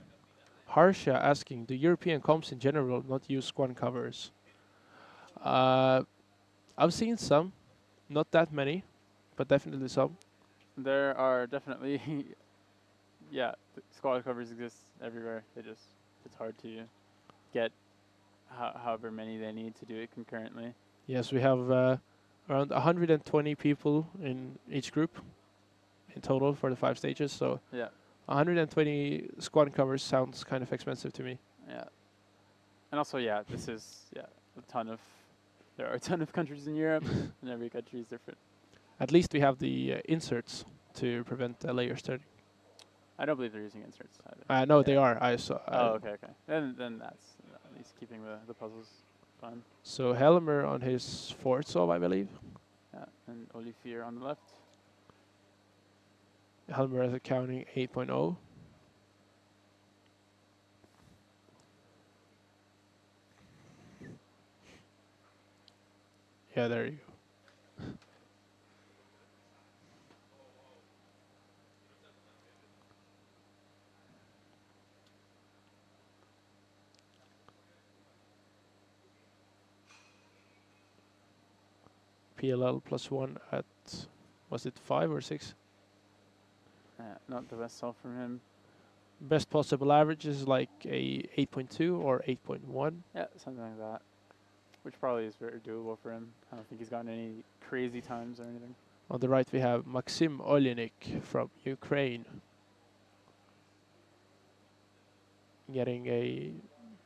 Harsha asking, do European comps in general not use squad covers? I've seen some, not that many, but definitely some. There are definitely, yeah, squad covers exist everywhere. It's hard to get however many they need to do it concurrently. Yes, we have around 120 people in each group in total for the 5 stages. So yeah, 120 squad covers sounds kind of expensive to me. Yeah, and also this is there are a ton of countries in Europe, and every country is different. At least we have the inserts to prevent layers turning. I don't believe they're using inserts either. No, they are. I saw. Oh, okay. Then that's at least keeping the puzzles fun. So Helmer on his 4th solve, I believe. Yeah, and Olivier on the left. Helmer is accounting 8.0. Yeah, there you go. PLL +1 at, was it 5 or 6? Not the best solve from him. Best possible average is like a 8.2 or 8.1. Yeah, something like that. Which probably is very doable for him. I don't think he's gotten any crazy times or anything. On the right we have Maxim Olenik from Ukraine. Getting a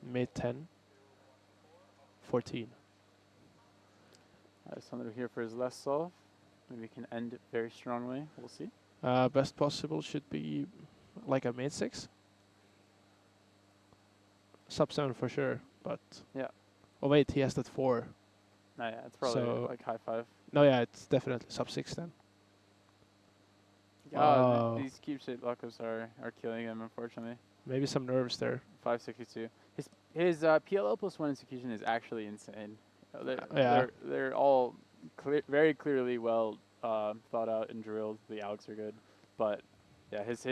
mid-10. 14. Alessandro here for his last solve. Maybe we can end it very strongly. We'll see. Best possible should be like a mid-6. Sub-7 for sure, but... Yeah. Oh wait, he has that 4. No, yeah, it's probably So like high 5. No, yeah, it's definitely sub-6 then. These cube-shaped lockups are killing him, unfortunately. Maybe some nerves there. 562. His PLL +1 execution is actually insane. They're all very clearly well thought out and drilled. The algs are good, but yeah, his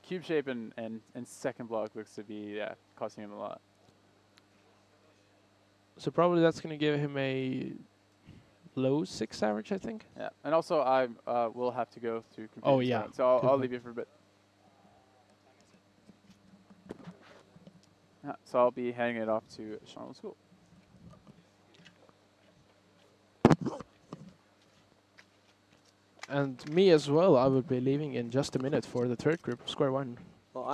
cube shape and second block looks to be costing him a lot. So probably that's going to give him a low 6 average, I think. Yeah, and also I will have to go to computer. Oh yeah. So I'll leave you for a bit. So I'll be handing it off to Sean School. And me as well, I will be leaving in just a minute for the 3rd group of Square One. Well,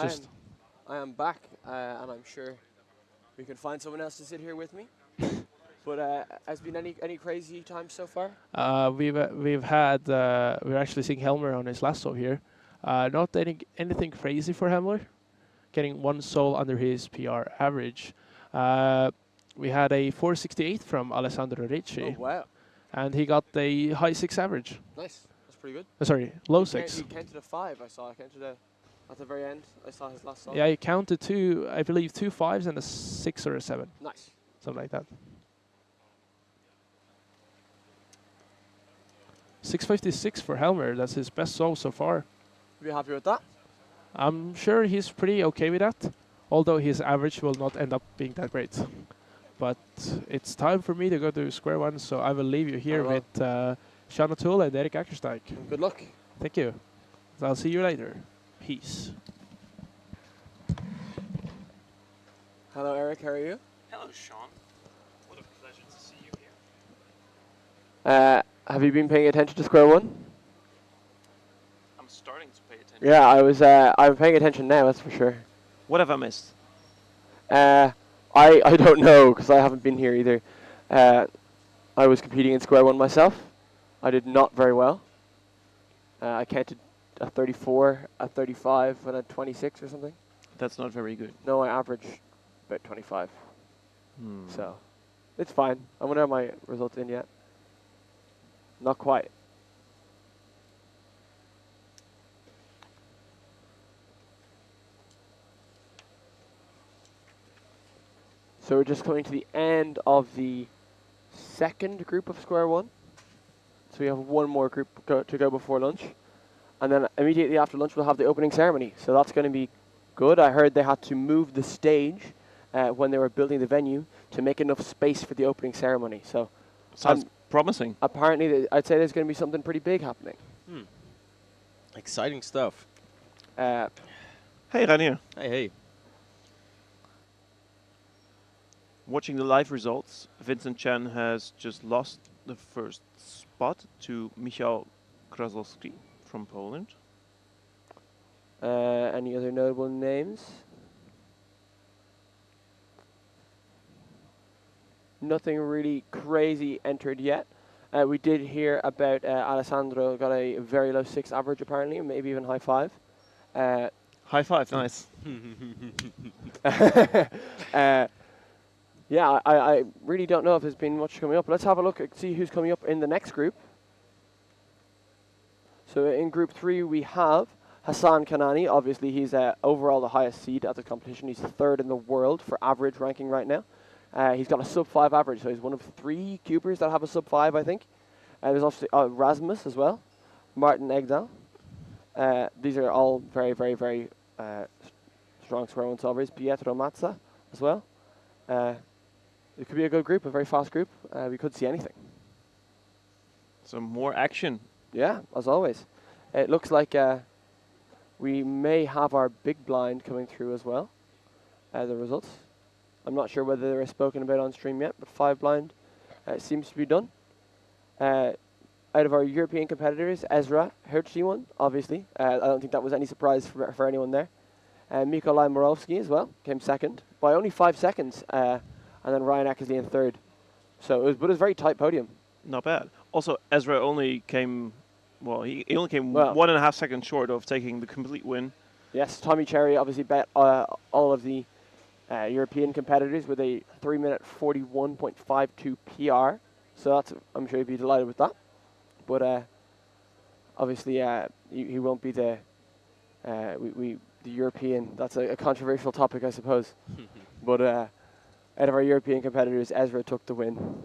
I am back, and I'm sure we can find someone else to sit here with me. But has been any crazy times so far? We've had we're actually seeing Helmer on his last solve here. Not anything crazy for Helmer, getting 1 soul under his PR average. We had a 468 from Alessandro Ricci. Oh wow! And he got a high 6 average. Nice, that's pretty good. Sorry, low 6. He counted a 5. I saw. I counted at the very end. I saw his last solve. Yeah, he counted 2, I believe 2 5s and a 6 or a 7. Nice. Something like that. 656 for Helmer. That's his best solve so far. Are you happy with that? I'm sure he's pretty okay with that, although his average will not end up being that great. But it's time for me to go to Square One, so I will leave you here with Sean O'Toole and Erik Akersteig. Good luck. Thank you. So I'll see you later. Peace. Hello, Erik. How are you? Hello, Sean. What a pleasure to see you here. Have you been paying attention to Square One? I'm starting to pay attention. Yeah, I was. I'm paying attention now. That's for sure. What have I missed? I don't know because I haven't been here either. I was competing in Square One myself. I did not very well. I counted a 34, a 35, and a 26 or something. That's not very good. No, I averaged about 25. So, it's fine. I wonder how my results in yet. Not quite. So we're just coming to the end of the second group of square one. So we have one more group to go before lunch. And then immediately after lunch, we'll have the opening ceremony. So that's going to be good. I heard they had to move the stage when they were building the venue to make enough space for the opening ceremony. So Sounds promising. apparently, I'd say there's going to be something pretty big happening. Exciting stuff. Uh, Hey, Ranier. Hey, hey. Watching the live results, Vincent Chen has just lost the first spot to Michał Krasowski from Poland. any other notable names? Nothing really crazy entered yet. We did hear about Alessandro got a very low 6 average apparently, maybe even high 5. High five, nice. Yeah, I really don't know if there's been much coming up. Let's have a look and see who's coming up in the next group. So in group 3 we have Hassan Kanani. Obviously he's overall the highest seed at the competition. He's 3rd in the world for average ranking right now. He's got a sub 5 average, so he's one of 3 cubers that have a sub 5, I think. There's obviously Rasmus as well, Martin Egdal. These are all very, very, very strong square one solvers. Pietro Mazza as well. It could be a good group, a very fast group. We could see anything. Some more action. Yeah, as always. It looks like we may have our big blind coming through as well. The results. I'm not sure whether they're spoken about on stream yet, but 5 blind seems to be done. Out of our European competitors, Ezra Hertzey won, obviously. I don't think that was any surprise for anyone there. Mikolaj Morovsky as well came 2nd by only 5 seconds. And then Ryan Eckersley in 3rd. So it was a very tight podium. Not bad. Also, Ezra only came, well, he only came Well, 1.5 seconds short of taking the complete win. Yes, Tommy Cherry obviously bet all of the European competitors with a 3-minute 41.52 PR. So that's, I'm sure he'd be delighted with that. But obviously he won't be the the European. That's a controversial topic, I suppose. But out of our European competitors, Ezra took the win.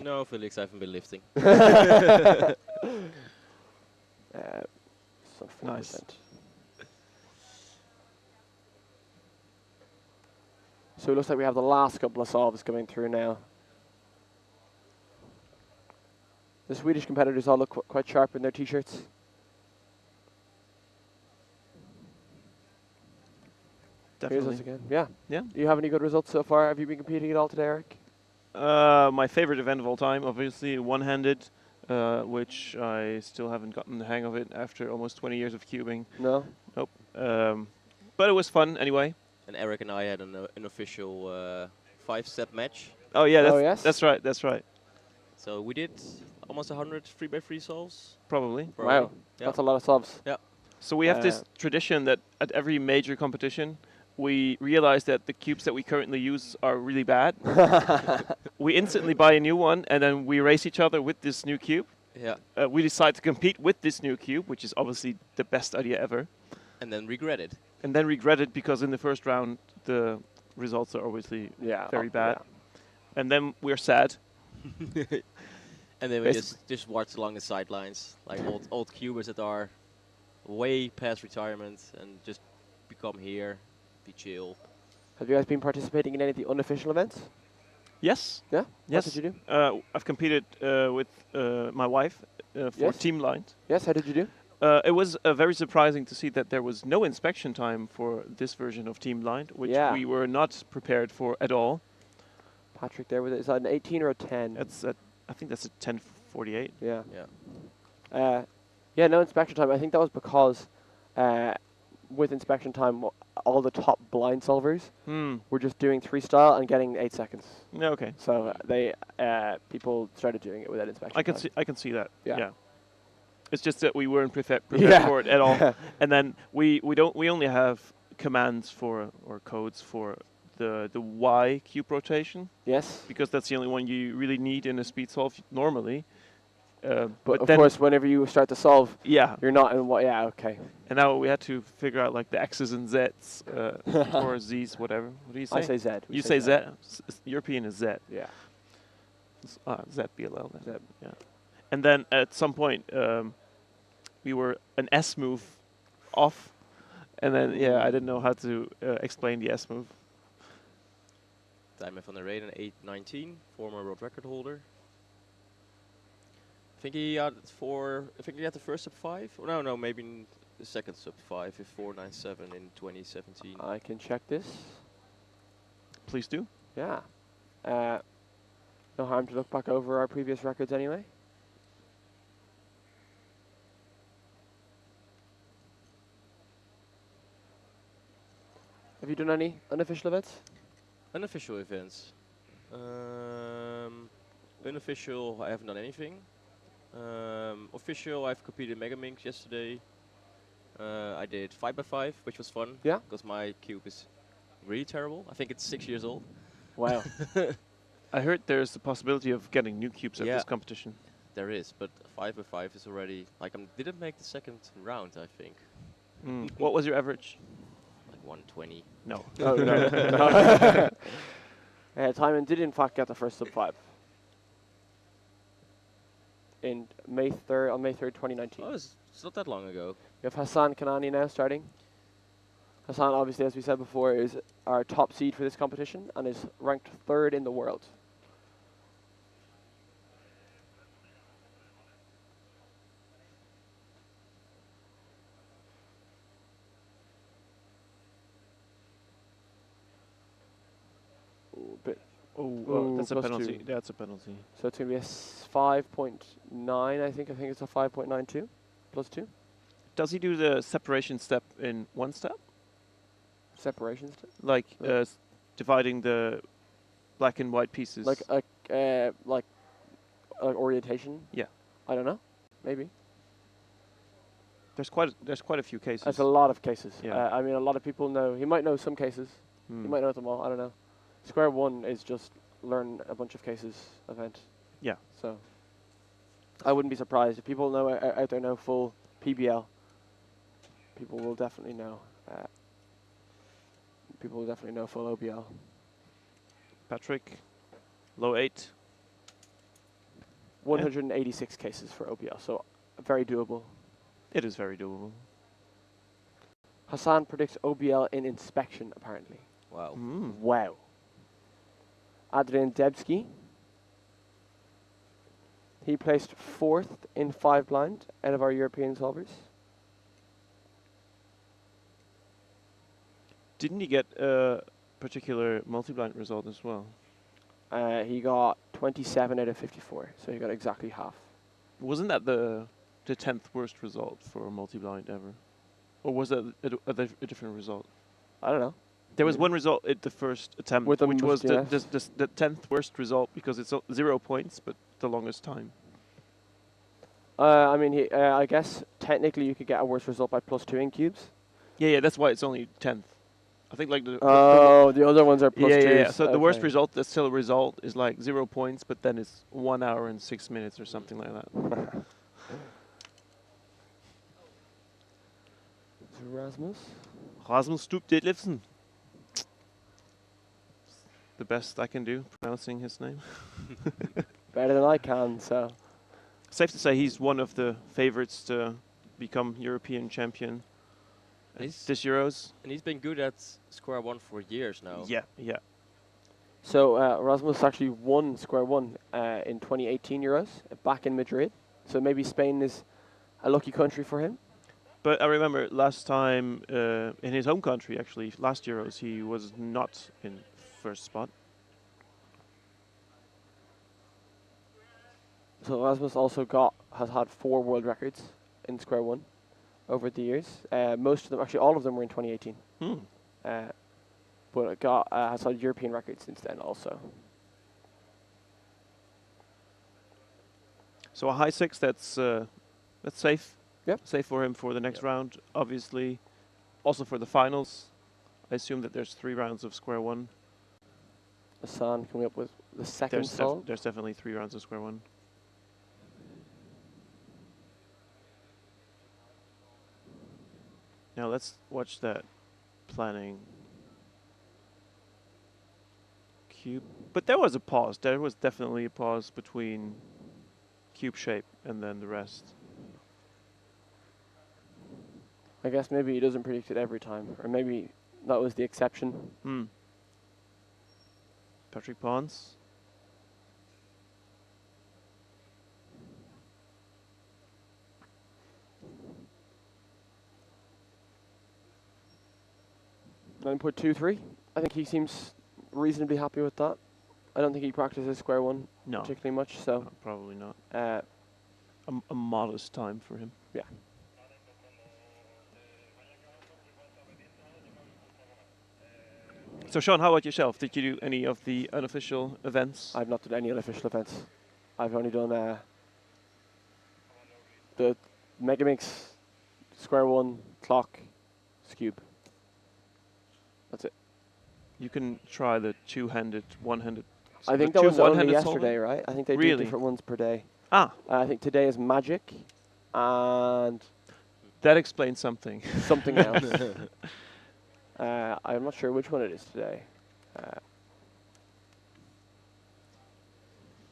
No, Felix, I haven't been lifting. Nice. So it looks like we have the last couple of solves coming through now. The Swedish competitors all look quite sharp in their t-shirts. Here's us Definitely. again. Yeah. Yeah. Do you have any good results so far? Have you been competing at all today, Eric? My favorite event of all time, obviously, one-handed, which I still haven't gotten the hang of it after almost 20 years of cubing. No? Nope. But it was fun anyway. And Eric and I had an official 5-set match. Oh yeah, that's, Oh, yes? that's right, that's right. So we did almost 100 3x3 solves. Probably. Wow. Yeah. That's a lot of solves. Yeah. So we have this tradition that at every major competition, we realize that the cubes that we currently use are really bad. We instantly buy a new one, and then we race each other with this new cube. Yeah. We decide to compete with this new cube, which is obviously the best idea ever. And then regret it. And then regret it because in the first round, the results are obviously very bad. Yeah. And then we're sad. And then we just watch along the sidelines, like old cubers that are way past retirement and just become here, be chill. Have you guys been participating in any of the unofficial events? Yes. Yeah? Yes. What did you do? I've competed with my wife for Yes. team lines. Yes, how did you do? It was very surprising to see that there was no inspection time for this version of Team Blind, which we were not prepared for at all. Patrick there with it. Is that an 18 or a 10? That's I think that's a 10:48. Yeah. Yeah. Yeah, no inspection time. I think that was because with inspection time, all the top blind solvers were just doing 3-style and getting 8 seconds. Yeah, okay. So they people started doing it without inspection time. I can see that. Yeah. It's just that we weren't prepared Yeah. for it at all. And then we only have commands for or codes for the Y cube rotation, Yes. because that's the only one you really need in a speed solve normally. But of then course, whenever you start to solve, yeah, you're not in what. Yeah, okay. and now we had to figure out like the X's and Z's or Z's, whatever. What do you say? I say Z. You say Z. European is Z. Yeah. ZBLL. Z. Yeah. And then at some point, we were an S move off, and then I didn't know how to explain the S move. Time van der Reden 8:19, former world record holder. I think he had the first sub 5. Oh, no, maybe the second sub 5 with 4:97 in 2017. I can check this. Please do. Yeah. No harm to look back over our previous records anyway. Have you done any unofficial events? Unofficial events. Unofficial, I haven't done anything. Official, I've competed in Megaminx yesterday. I did 5x5, which was fun. Yeah. Because my cube is really terrible. I think it's 6 years old. Wow. I heard there's the possibility of getting new cubes at this competition. There is, but 5x5 is already like didn't make the second round, I think. What was your average? Like 120. No. Oh, no. Timon did in fact get the first sub 5 in May 3rd, on May 3rd, 2019. Oh, it's not that long ago. We have Hassan Kanani now starting. Hassan, obviously, as we said before, is our top seed for this competition and is ranked 3rd in the world. That's a penalty. That's a penalty. So it's going to be a 5.9, I think. I think it's a 5.92 plus 2. Does he do the separation step in one step? Separation step? Like dividing the black and white pieces? Like orientation? Yeah. I don't know. Maybe. There's quite a few cases. There's a lot of cases. Yeah. I mean, a lot of people know. He might know some cases. He might know them all. I don't know. Square one is just learn a bunch of cases event. Yeah. So I wouldn't be surprised if people know out there know full PBL. People will definitely know. People will definitely know full OBL. Patrick, low 8. 186 cases for OBL, so very doable. It is very doable. Hassan predicts OBL in inspection, apparently. Wow. Wow. Adrian Debski. He placed 4th in 5 blind out of our European solvers. Didn't he get a particular multi-blind result as well? He got 27 out of 54, so he got exactly half. Wasn't that the 10th worst result for a multi-blind ever? Or was that a different result? I don't know. There was one result at the first attempt, which was the 10th worst result because it's 0 points, but the longest time. I mean, I guess technically you could get a worse result by +2 in cubes. Yeah, that's why it's only 10th. I think like the other ones are +2. Yeah. So the worst result, that's still a result, is like 0 points, but then it's 1 hour and 6 minutes or something like that. Rasmus Stoop Detlefsen. The best I can do pronouncing his name. Better than I can, so. Safe to say he's one of the favorites to become European champion this Euros. And he's been good at Square One for years now. Yeah. So Rasmus actually won Square One in 2018 Euros back in Madrid. So maybe Spain is a lucky country for him. But I remember last time in his home country, actually, last Euros, he was not in first spot. So Rasmus also has had 4 world records in Square One over the years. Most of them, actually all of them were in 2018. But has had European records since then also. So a high 6, that's safe. Yep. Safe for him for the next round, obviously. Also for the finals. I assume that there's 3 rounds of square one. Hassan coming up with the second solve. There's definitely 3 rounds of square one. Now let's watch that planning cube. But there was a pause. There was definitely a pause between cube shape and then the rest. I guess maybe he doesn't predict it every time, or maybe that was the exception. Patrick Pons. .23. I think he seems reasonably happy with that. I don't think he practices square one particularly much, so no, probably not. A modest time for him. Yeah. So Sean, how about yourself? Did you do any of the unofficial events? I've not done any unofficial events. I've only done the Megamix, square one, clock, Scube. That's it. You can try the two-handed, one-handed. I think that was only yesterday, right? I think they do different ones per day. Ah. I think today is Magic, and that explains something. Something else. I'm not sure which one it is today.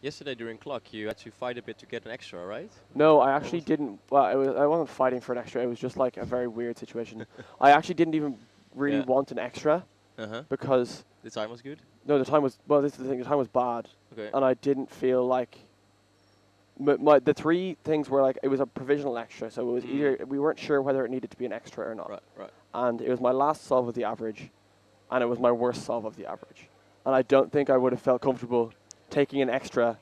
Yesterday during clock, you had to fight a bit to get an extra, right? No, I actually didn't. Well, I wasn't fighting for an extra. It was just like a very weird situation. I actually didn't even really want an extra because the time was good. No, the time was this is the thing. The time was bad, and I didn't feel like the 3 things were like it was a provisional extra, so it was either we weren't sure whether it needed to be an extra or not. Right. And it was my last solve of the average, and it was my worst solve of the average, and I don't think I would have felt comfortable taking an extra,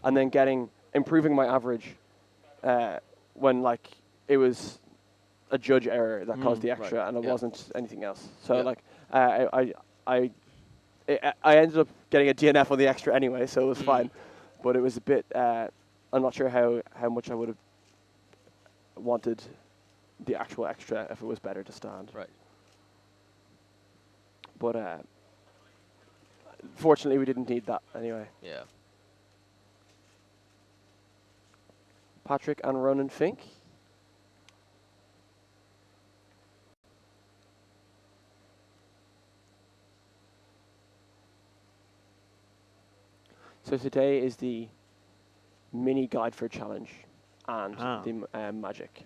and then improving my average, when like it was a judge error that caused the extra, and it wasn't anything else. So like I ended up getting a DNF on the extra anyway, so it was fine. But it was a bit. I'm not sure how much I would have wanted the actual extra if it was better to stand. Right. But fortunately, we didn't need that anyway. Yeah. Patrick and Ronan Fink. So today is the mini guide for challenge and the Magic.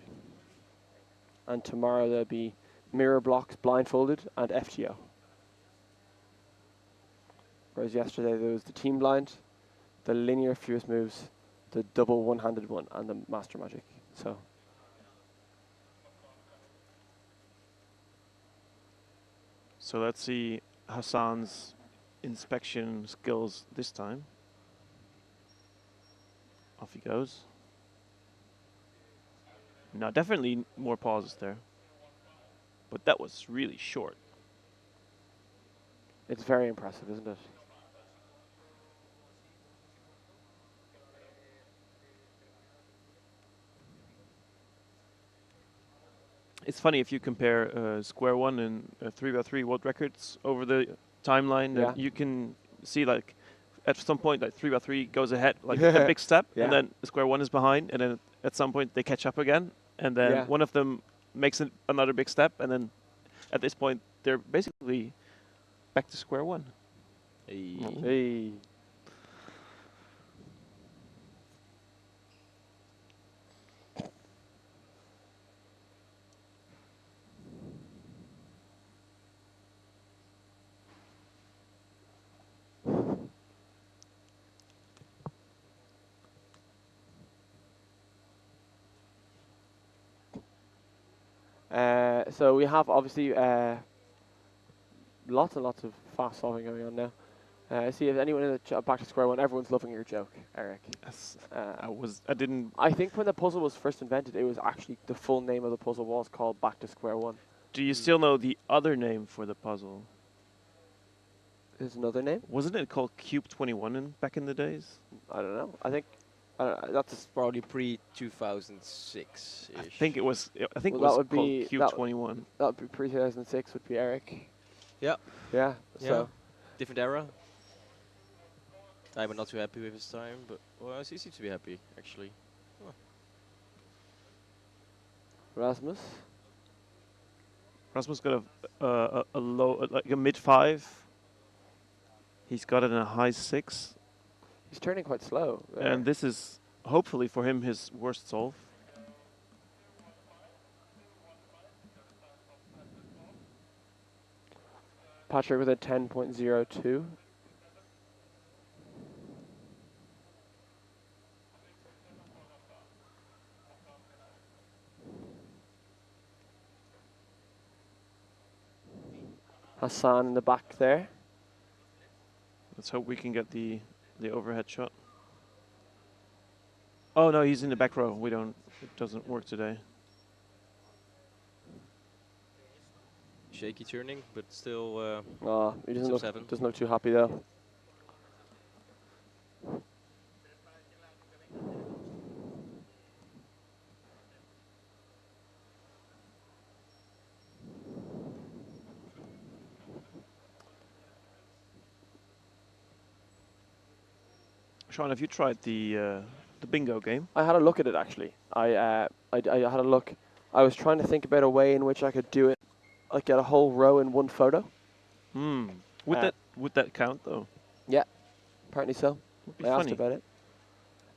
And tomorrow there'll be mirror blocks, blindfolded, and FTO. Whereas yesterday there was the team blind, the linear fierce moves, the double one-handed one, and the master magic. So let's see Hassan's inspection skills this time. Off he goes. Now, definitely more pauses there. But that was really short. It's very impressive, isn't it? It's funny if you compare square one and 3x3 world records over the timeline. You can see like at some point like 3x3 goes ahead like a big step, and then square one is behind, and then at some point they catch up again, and then one of them makes another big step, and then at this point they're basically back to square one. Hey. So we have obviously lots and lots of fast solving going on now. See if anyone in the back to square one. Everyone's loving your joke, Eric. Yes, I didn't. I think when the puzzle was first invented, it was actually the full name of the puzzle was called Back to Square One. Do you still know the other name for the puzzle? There's another name? Wasn't it called Cube 21 back in the days? I don't know. I think that's probably pre-2006. I think it was. I think well, it was called Cube 21. That would be pre-2006. Would be Eric. Yeah. Yeah. Yeah. So Different era. I'm not too happy with his time, but well, it's easy to be happy actually. Oh. Rasmus. Rasmus got a low, like a mid 5. He's got it in a high 6. He's turning quite slow. There. And this is, hopefully for him, his worst solve. Patrick with a 10.02. Hassan in the back there. Let's hope we can get the overhead shot. Oh no, he's in the back row. We don't. It doesn't work today. Shaky turning, but still. He doesn't look, 7. doesn't look too happy though. Sean, have you tried the bingo game? I had a look at it actually. I had a look. I was trying to think about a way in which I could do it, like get a whole row in one photo. Hmm. Would that count though? Yeah, apparently so. Would be I asked funny. about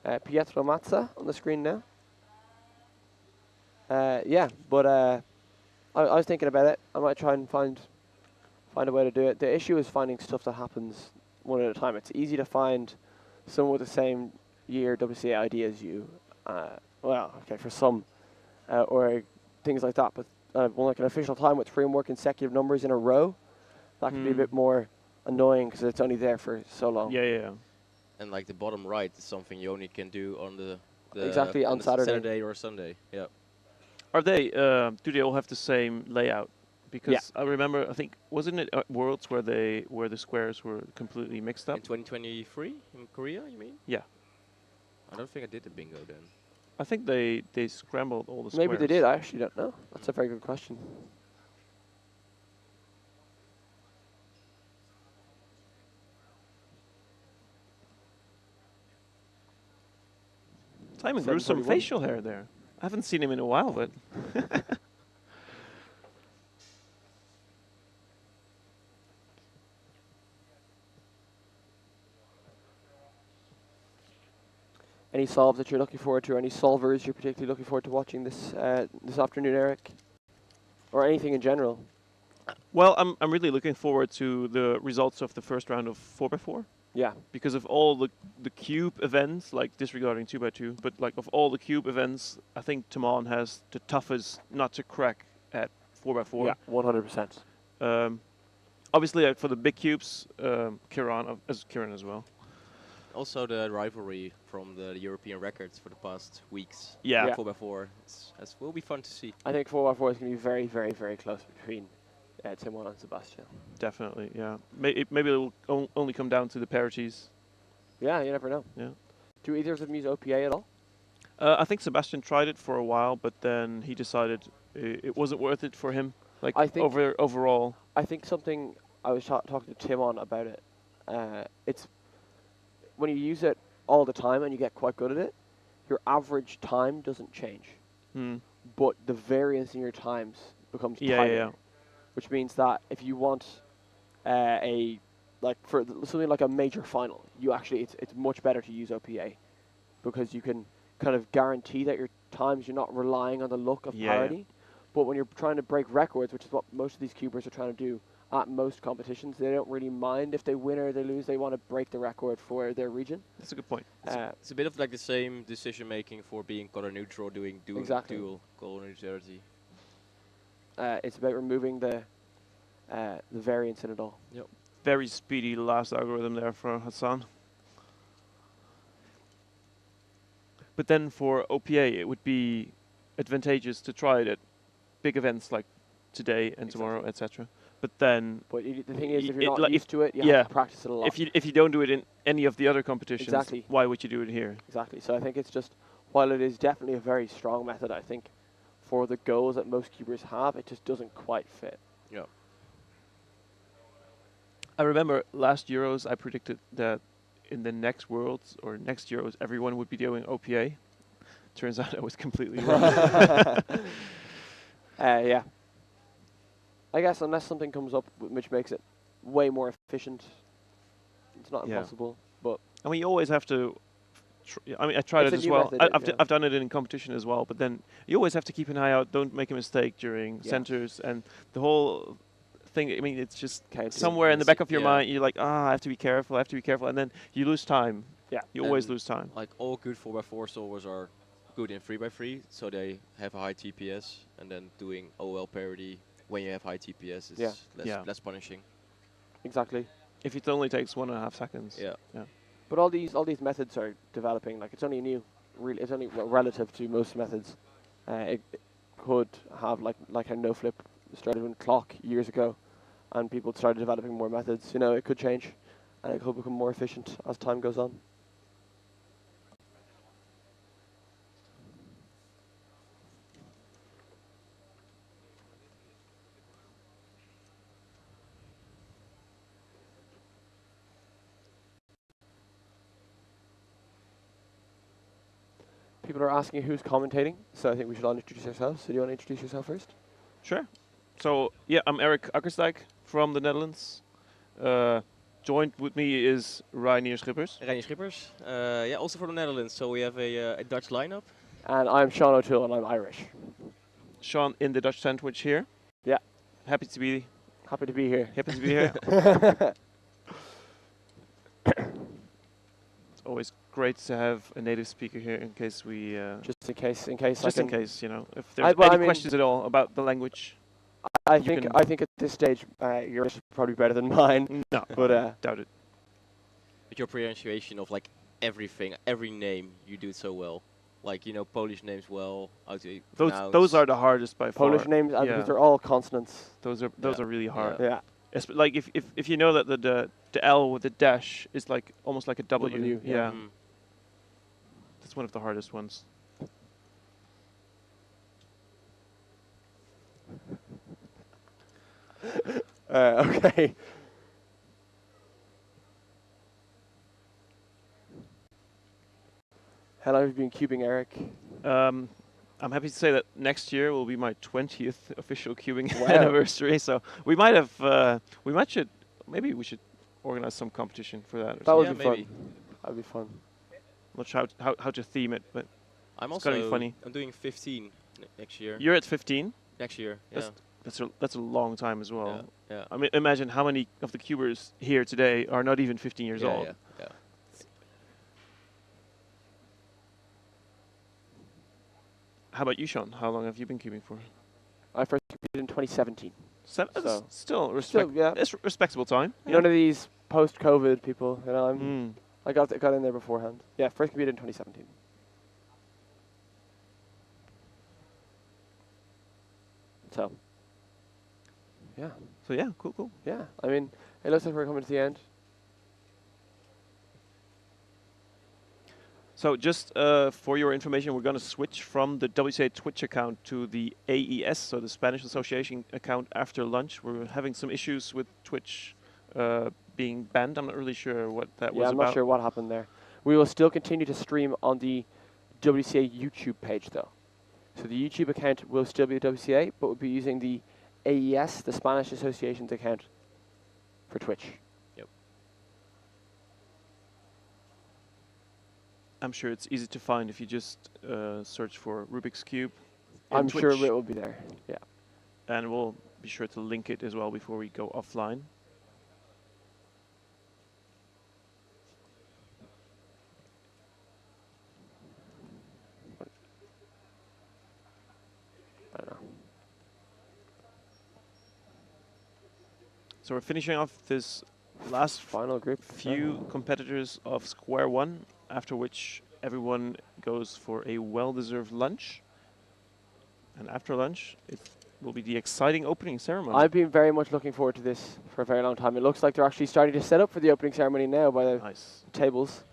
it. Pietro Mazza on the screen now. Yeah, but I was thinking about it. I might try and find a way to do it. The issue is finding stuff that happens one at a time. It's easy to find someone with the same year WCA ID as you. Well, okay, for some, or things like that. But well, like an official time with 3 more consecutive numbers in a row, that could be a bit more annoying because it's only there for so long. Yeah. And like the bottom right is something you only can do on the exactly on Saturday. Saturday or Sunday. Yeah. Are they? Do they all have the same layout? Because Yeah. I remember, I think wasn't it Worlds where the squares were completely mixed up? In 2023 in Korea, you mean? Yeah. I don't think I did the bingo then. I think they scrambled all the squares. Maybe they did. I actually don't know. That's a very good question. Simon grew some 7:41. facial hair there. I haven't seen him in a while, but Any solves that you're looking forward to, or any solvers you're particularly looking forward to watching this this afternoon, Eric? Or anything in general? well, I'm really looking forward to the results of the first round of 4x4 Yeah. because of all the cube events, like disregarding 2x2, but like of all the cube events, I think Timon has the toughest nut to crack at 4x4. Yeah, 100%. Obviously, for the big cubes, Kiran as well. Also the rivalry from the European records for the past weeks. Yeah. Yeah. 4x4. It will be fun to see. I think 4x4 is going to be very, very, very close between Timon and Sebastian. Definitely, yeah. Maybe it will only come down to the parities. Yeah, you never know. Yeah. Do either of them use OPA at all? I think Sebastian tried it for a while, but then he decided it wasn't worth it for him. Like I think overall. I think something I was talking to Tim on about it. It's when you use it all the time and you get quite good at it, your average time doesn't change, but the variance in your times becomes tighter. Yeah. Which means that if you want for something like a major final, you actually it's much better to use OPA because you can kind of guarantee that your times you're not relying on the luck of parity. But when you're trying to break records, which is what most of these cubers are trying to do at most competitions, they don't really mind if they win or they lose. They want to break the record for their region. That's a good point. It's a bit of like the same decision making for being color neutral, doing Exactly. dual color neutrality. It's about removing the variance in it all. Yep. Very speedy last algorithm there for Hassan. But then for OPA, it would be advantageous to try it at big events like today and tomorrow, etc. But then, But the thing is, if it you're not like used to it, you yeah, have to practice it a lot. if you don't do it in any of the other competitions, Exactly. why would you do it here? Exactly. So I think it's just, while it is definitely a very strong method, I think for the goals that most cubers have, it just doesn't quite fit. Yeah. I remember last Euros, I predicted that in the next Worlds or next Euros, everyone would be doing OPA. Turns out I was completely wrong. Yeah. I guess unless something comes up which makes it way more efficient, it's not Yeah. impossible. But I mean, you always have to. I mean, I tried It's it a as new well. method, I've done it in competition as well. But then you always have to keep an eye out. Don't make a mistake during Yeah. centers and the whole thing. I mean, it's just Counting. somewhere in the back of your Yeah. mind. You're like, I have to be careful. I have to be careful, and then you lose time. Yeah. You always And lose time. Like all good 4x4 solvers are good in 3x3, so they have a high TPS, and then doing OL parity when you have high TPS is Yeah. less punishing. Exactly. If it only takes 1.5 seconds. Yeah. Yeah. But all these methods are developing. Like it's only new, really. It's only relative to most methods. It could have like a no flip started with clock years ago, and people started developing more methods. You know, it could change, and it could become more efficient as time goes on. People are asking who's commentating, so I think we should all introduce ourselves. So do you want to introduce yourself first? Sure. So yeah, I'm Eric Akkersdijk from the Netherlands. Joined with me is Reinier Schippers. Reinier Schippers, yeah, also from the Netherlands, so we have a Dutch lineup. And I'm Sean O'Toole, and I'm Irish. Sean in the Dutch sandwich here. Yeah. Happy to be Happy to be here. here. It's always great to have a native speaker here in case we. Just in case, Just in case, you know, if there's I any mean, questions at all about the language. I think at this stage, yours is probably better than mine. No, but doubt it. With your pronunciation of like everything, every name, you do it so well. Like, you know, Polish names well, how to pronounce. Those are the hardest by far. Polish names, because they're all consonants. Those are really hard. Yeah. Like if you know that the L with the dash is like almost like a W. W, yeah. Yeah. Mm. That's one of the hardest ones. Okay. How long have you been cubing, Eric? I'm happy to say that next year will be my 20th official cubing Wow. anniversary. So we might have, maybe we should organize some competition for that. Or That would something. be maybe. fun. That'd be fun. Not sure how to theme it, but I'm it's gonna also be funny. I'm doing 15 next year. You're at 15. Next year, yeah. That's a long time as well. Yeah. I mean, imagine how many of the cubers here today are not even 15 years old. Yeah. How about you, Sean? How long have you been cubing for? I first competed in 2017. That's still yeah. It's respectable time. None of these post-COVID people, you know, Mm. I got in there beforehand. Yeah, first competed in 2017. So, yeah. So yeah, cool. Yeah, I mean, it looks like we're coming to the end. So just for your information, we're going to switch from the WCA Twitch account to the AES, so the Spanish Association account after lunch. We're having some issues with Twitch being banned. I'm not really sure what that was Yeah, I'm about. not sure what happened there. We will still continue to stream on the WCA YouTube page, though. So the YouTube account will still be the WCA, but we'll be using the AES, the Spanish Association's account, for Twitch. Yep. I'm sure it's easy to find if you just search for Rubik's Cube. I'm Twitch, sure it will be there. Yeah. and we'll be sure to link it as well before we go offline. I don't know. So we're finishing off this last Final group. few competitors of Square One, after which everyone goes for a well-deserved lunch. And after lunch, it will be the exciting opening ceremony. I've been very much looking forward to this for a very long time. It looks like they're actually starting to set up for the opening ceremony now by the Nice. tables.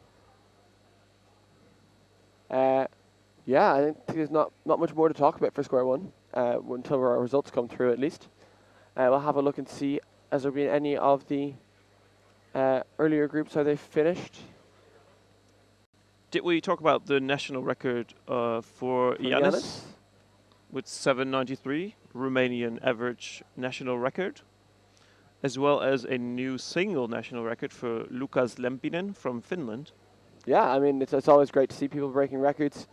Yeah, I think there's not much more to talk about for Square One until our results come through at least. We'll have a look and see, has there been any of the Earlier groups, are they finished? Did we talk about the national record for Yanis with 793, Romanian average national record, as well as a new single national record for Lukas Lempinen from Finland? Yeah, I mean, it's always great to see people breaking records,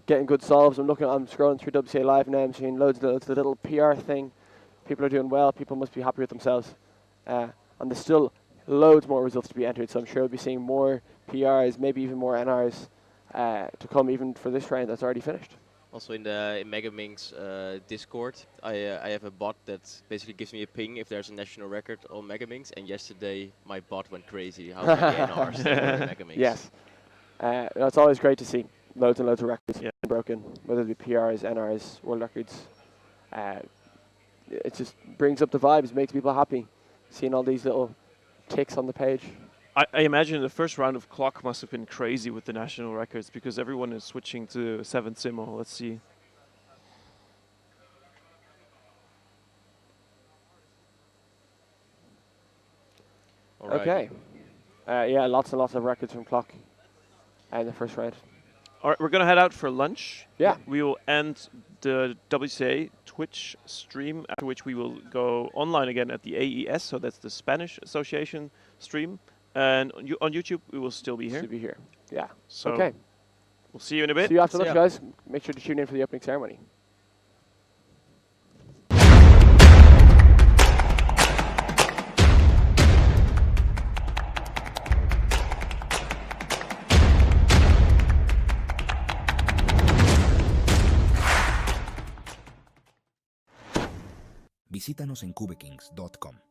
getting good solves. I'm scrolling through WCA Live now, I'm seeing loads of the little PR thing. People are doing well, people must be happy with themselves. And there's still loads more results to be entered, so I'm sure we'll be seeing more PRs, maybe even more NRs to come even for this round that's already finished. Also in Megaminx Discord, I have a bot that basically gives me a ping if there's a national record on Megaminx, and yesterday my bot went crazy. How many NRs there were in Megaminx? Yes. It's always great to see loads and loads of records broken, whether it be PRs, NRs, world records. It just brings up the vibes, makes people happy, seeing all these little ticks on the page. I imagine the first round of clock must have been crazy with the national records because everyone is switching to 7 Simo. Let's see. Okay. Yeah, lots and lots of records from clock in the first round. All right, we're going to head out for lunch. Yeah. We will end the WCA Twitch stream, after which we will go online again at the AES, so that's the Spanish Association stream. And on YouTube, we will still be here. Still be here, yeah. So okay. We'll see you in a bit. See you after lunch, guys. Make sure to tune in for the opening ceremony. Visítanos en cubekings.com.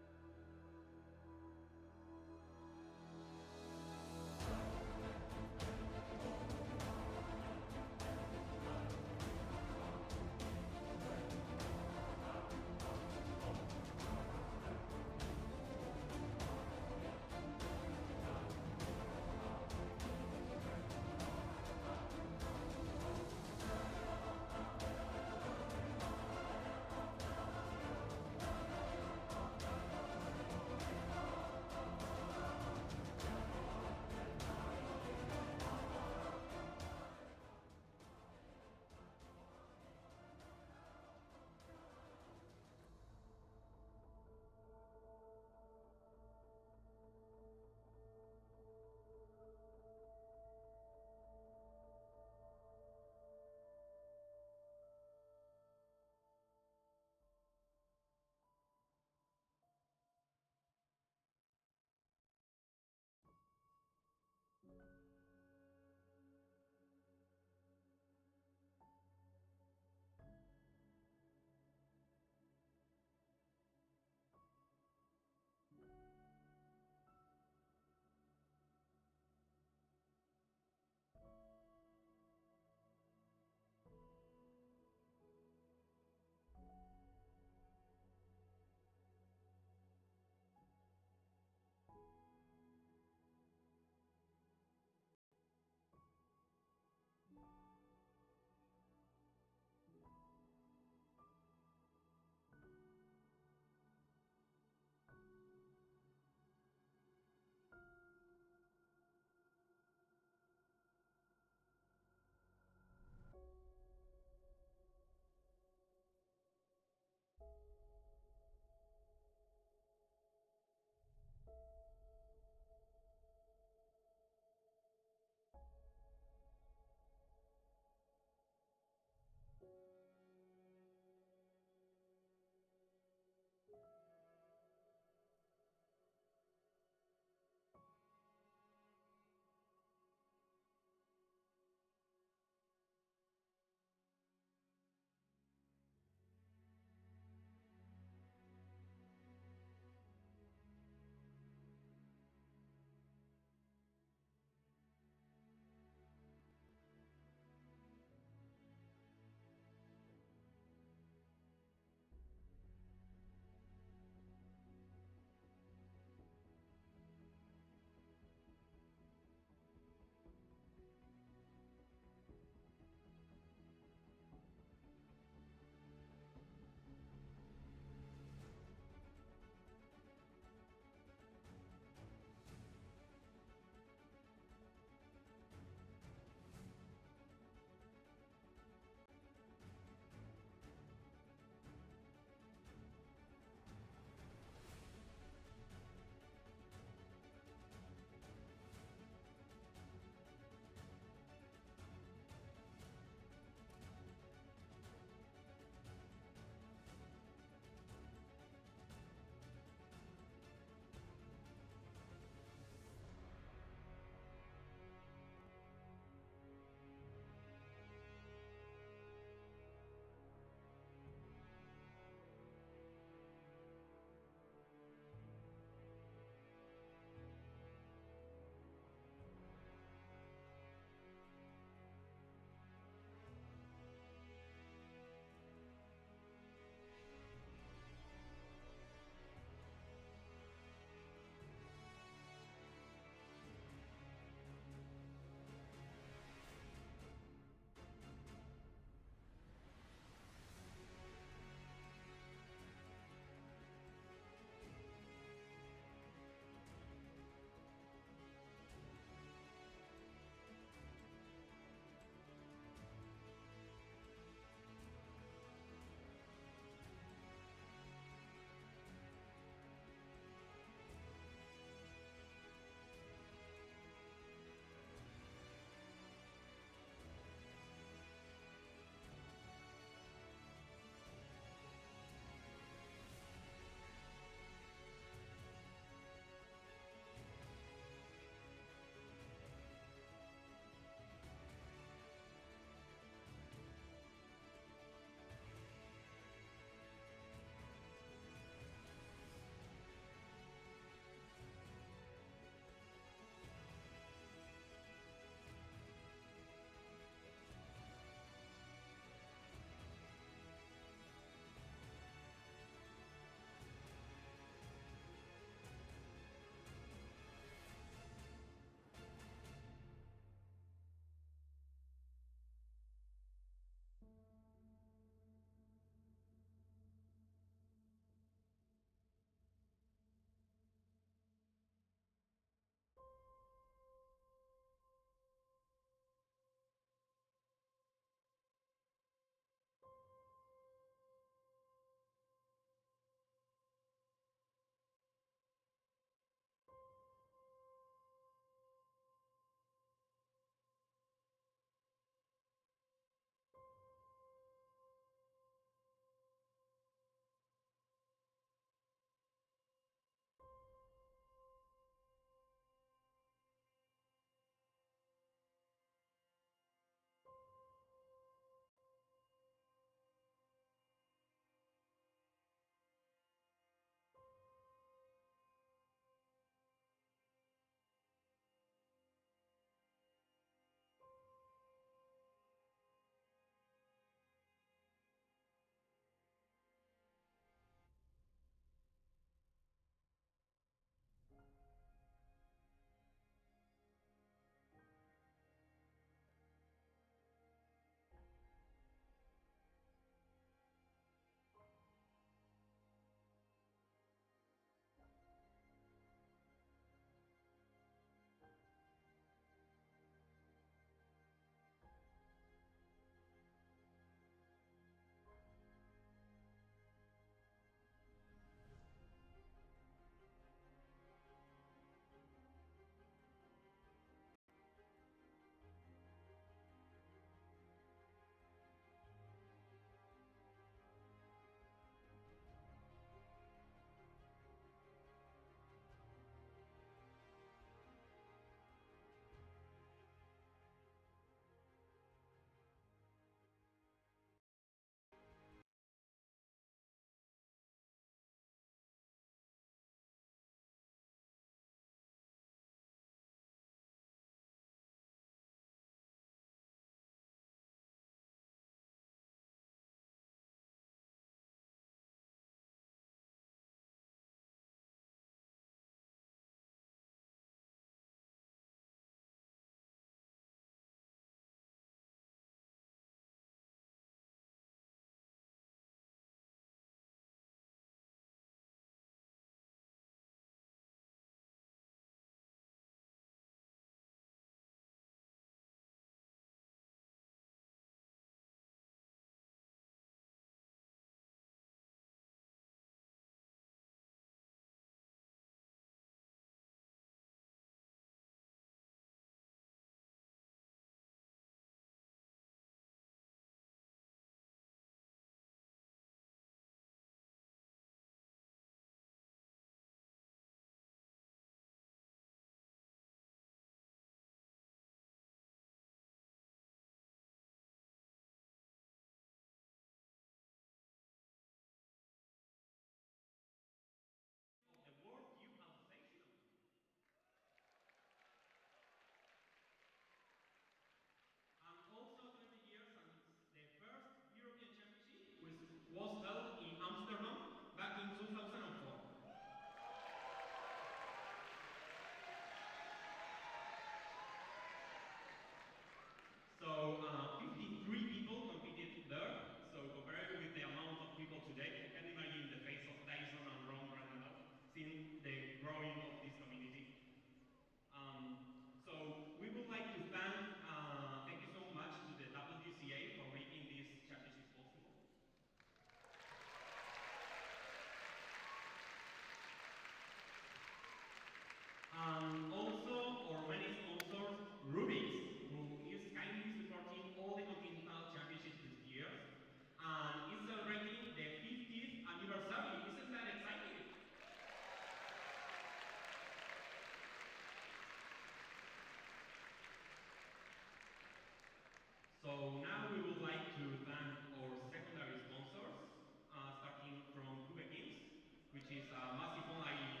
So now we would like to thank our secondary sponsors, starting from Cubekins, which is a massive online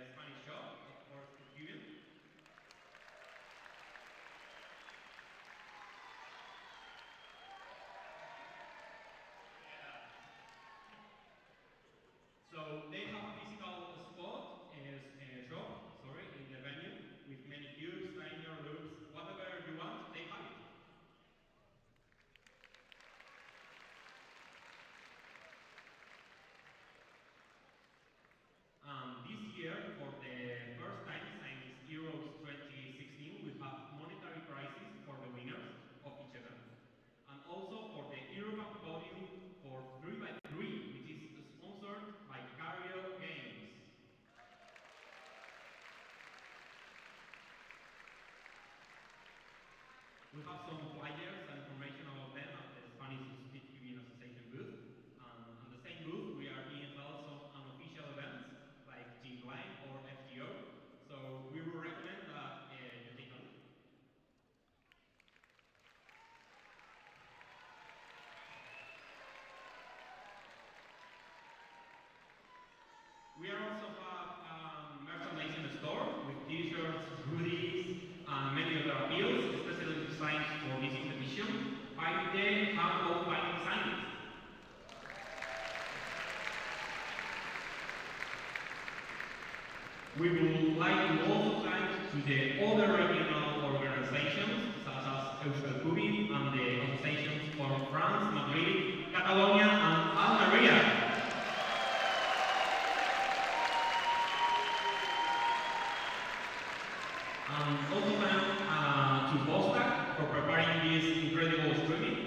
Spanish shop for speed cubing. So they have a physical shop, in the venue with many cubes, linear loops, whatever you want, they have it. This year, for the first time since Euros 2016, we have monetary prizes for the winners of each event. And also for the Eurocup podium for 3x3, which is sponsored by Cario Games. We have some flyers and information about them at the Spanish Speedcubing Association booth. On the same booth, we are being held some unofficial events like Team Blind or FGO. So we would recommend that you take a look. We also have merchandising store with t-shirts, hoodies, and many other appeals, especially designed for this competition by the Hand of Fighting Designers. We would like to also thank to the other regional organizations, such as Euskal Cubing and the associations for France, Madrid, Catalonia, and Almeria. Also thanks to Bostack for preparing this incredible streaming.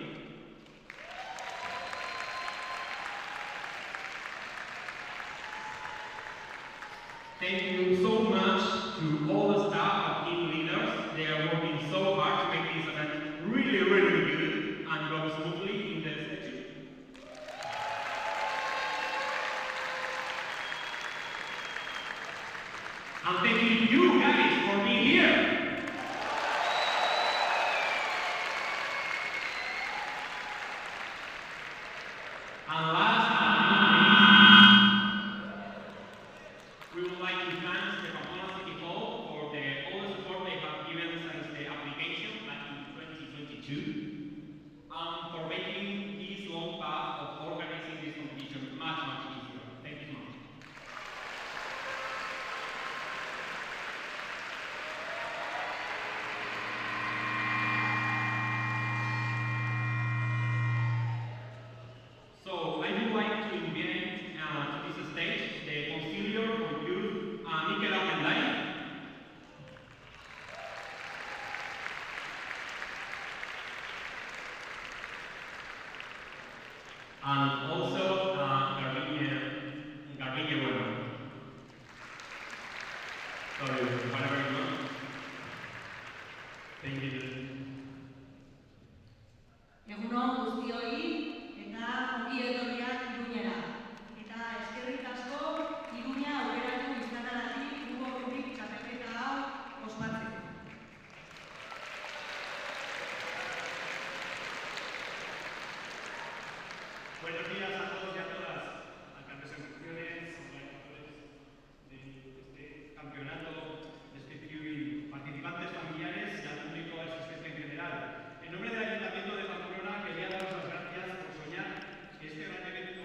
Thank you so much to all the staff and team leaders. They are working so hard to make this event really, really good and go smoothly in the session. And thank you guys for being here. And last we would like to thank the Pamplona City Hall for all the support they have given since the application back in 2022, and for making this long path of organizing this competition much, much easier. Thank you so much. So I would like to invite to this stage the Conciliar for Youth, Mikel Appendine. And also Garbiñe Bueno. So whatever you want. Thank you. Egun on guztioi eta ongi etorriak Iruñera. Eta eskerrik asko Iruña aukeratu izanagatik Hugo Rubik txapelketa hau ospatzeko. Buenos días a todos y a todas, alcaldes en funciones, organizadores de este campeonato de speedcubing, participantes familiares y al público asistente en general. En nombre del Ayuntamiento de Pamplona quería daros las gracias por soñar que este gran evento,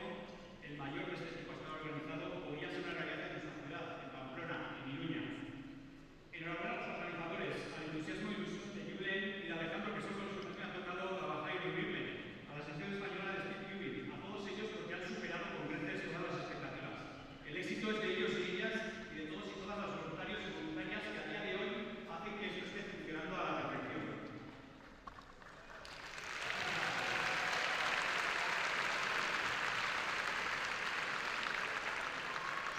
el mayor de este tipo hasta ahora organizado, podría ser una realidad en nuestra ciudad, en Pamplona, en Iruña. Enhorabuena a los organizadores, al entusiasmo y ilusión de Julen y de Alejandro, que son con los que me ha tocado trabajar y reunirme, a la sección española de speedcubing, a todos ellos porque han superado con creces todas las expectativas. El éxito es de ellos y ellas y de todos y todas los voluntarios y voluntarias que a día de hoy hacen que esto esté funcionando a la perfección.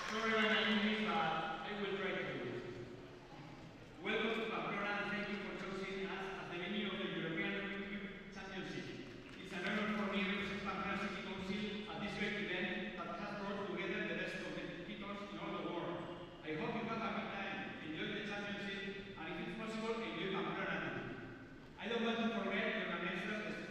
Sorry I'm not English, but I will try to do it. Welcome to Pamplona and thank you for choosing us as the venue of the European Rubik Championship. It's an honor for me to represent Pamplona City Council at this great event that has brought together the best competitors in all the world. I hope you have a good time, enjoy the championship, and if it's possible, enjoy Pamplona too. I don't want to forget the organizers,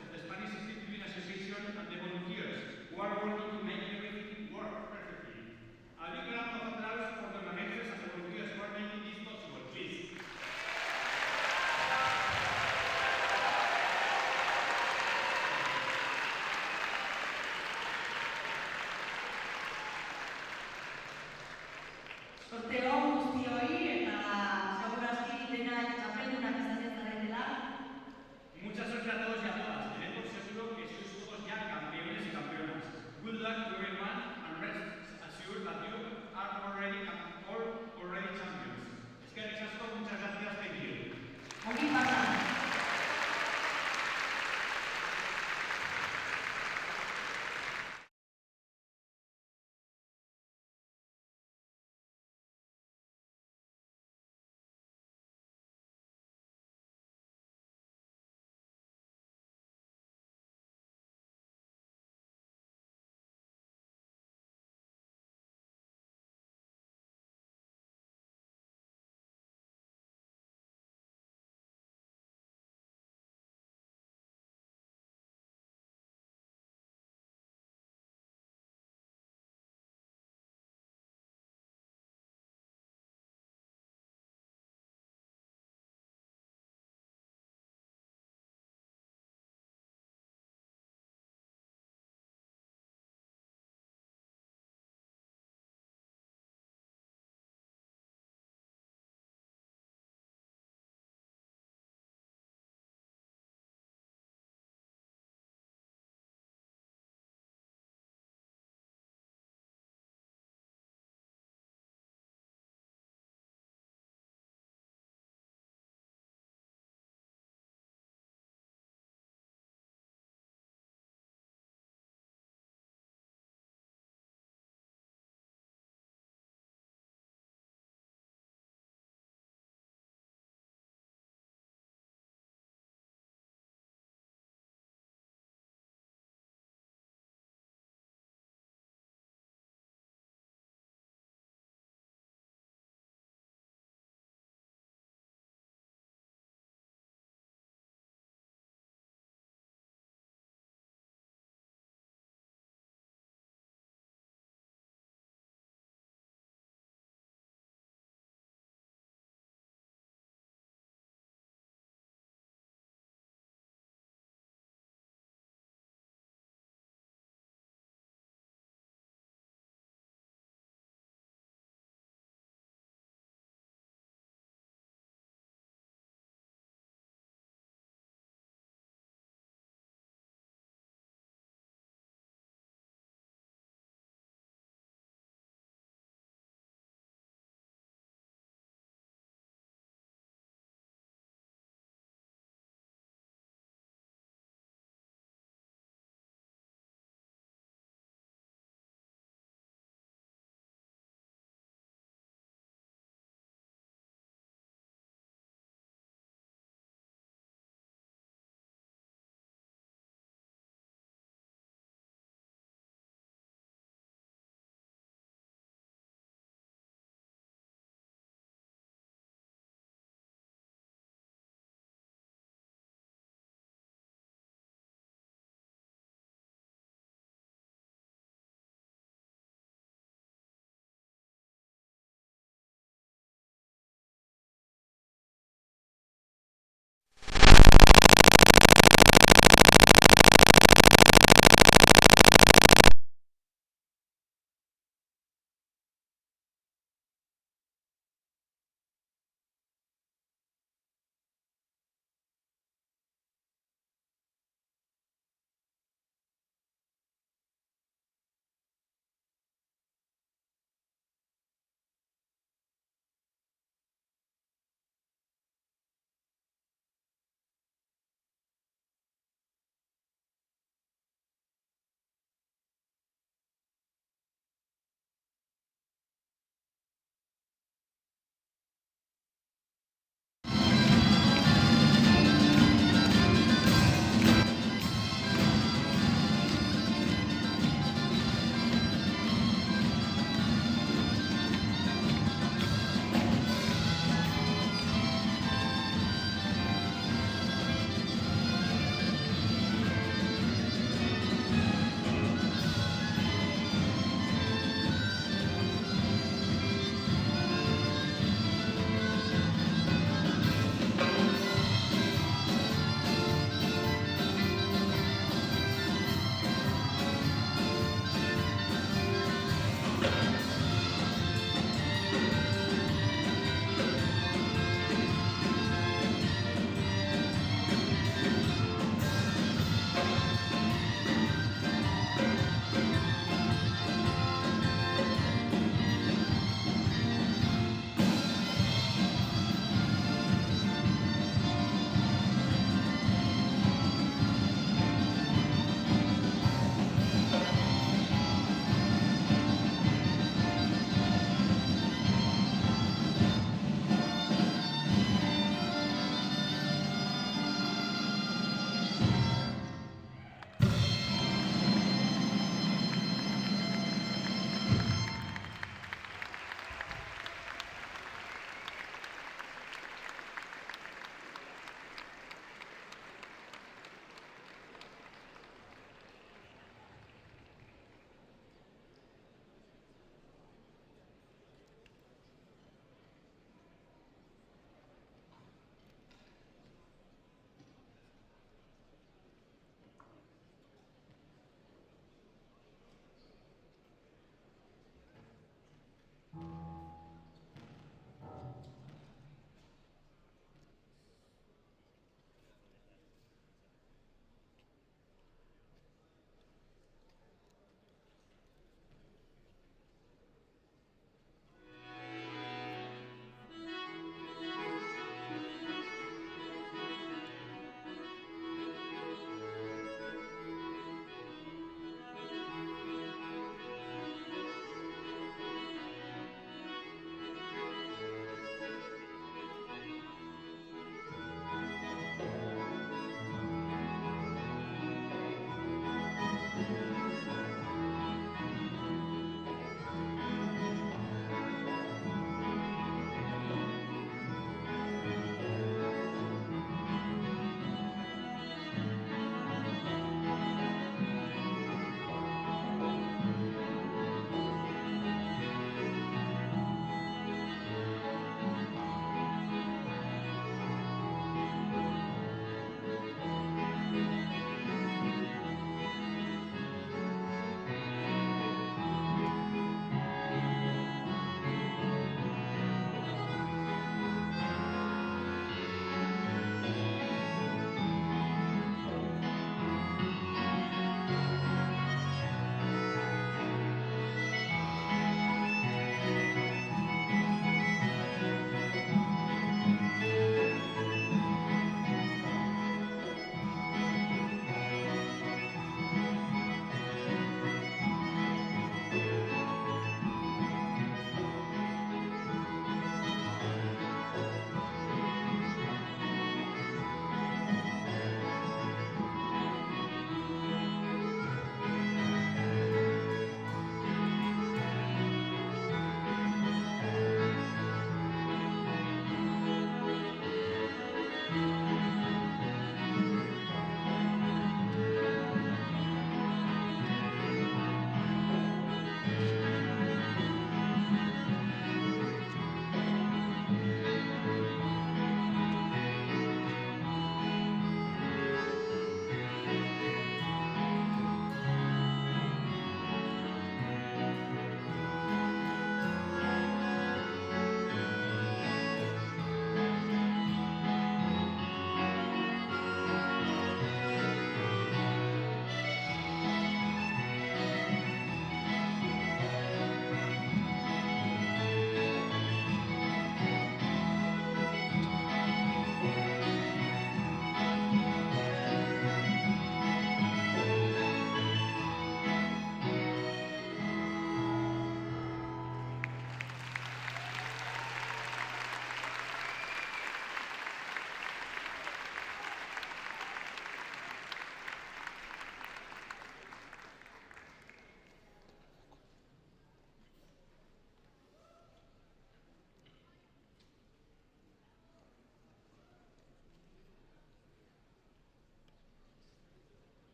Sorte on guztioi eta segurazki denak txapeldunak izanen zaretela. Mucha suerte a todos y a todas. Tened por seguro que sois todos ya campeones y campeonas. Good luck to everyone and rest assured that you are already champions. Eskerrik asko, muchas gracias, thank you. Ongi pasa.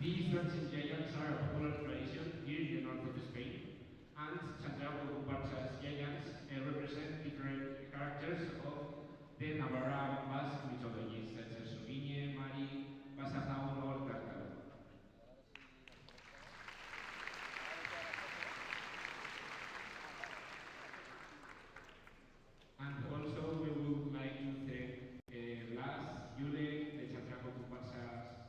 These dancing giants are a popular tradition here in the north of Spain, and Santiago Comparsa's giants represent different characters of the Navarra Basque mythology, such as Subiñe, Mari, Basajaun, or Tártaro. And also we would like to thank Blas, Julek, the Santiago Comparsas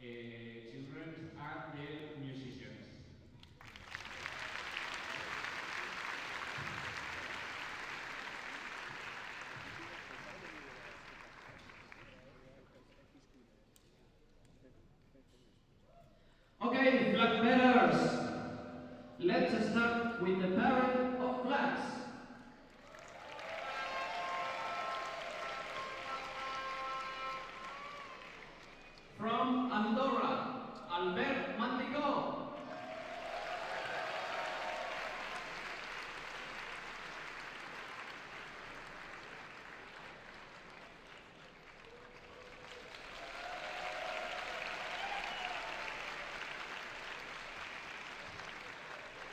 children, and the musicians. Okay, flag bearers. Let's start with the parade of flags. From Andorra, Albert Manticó.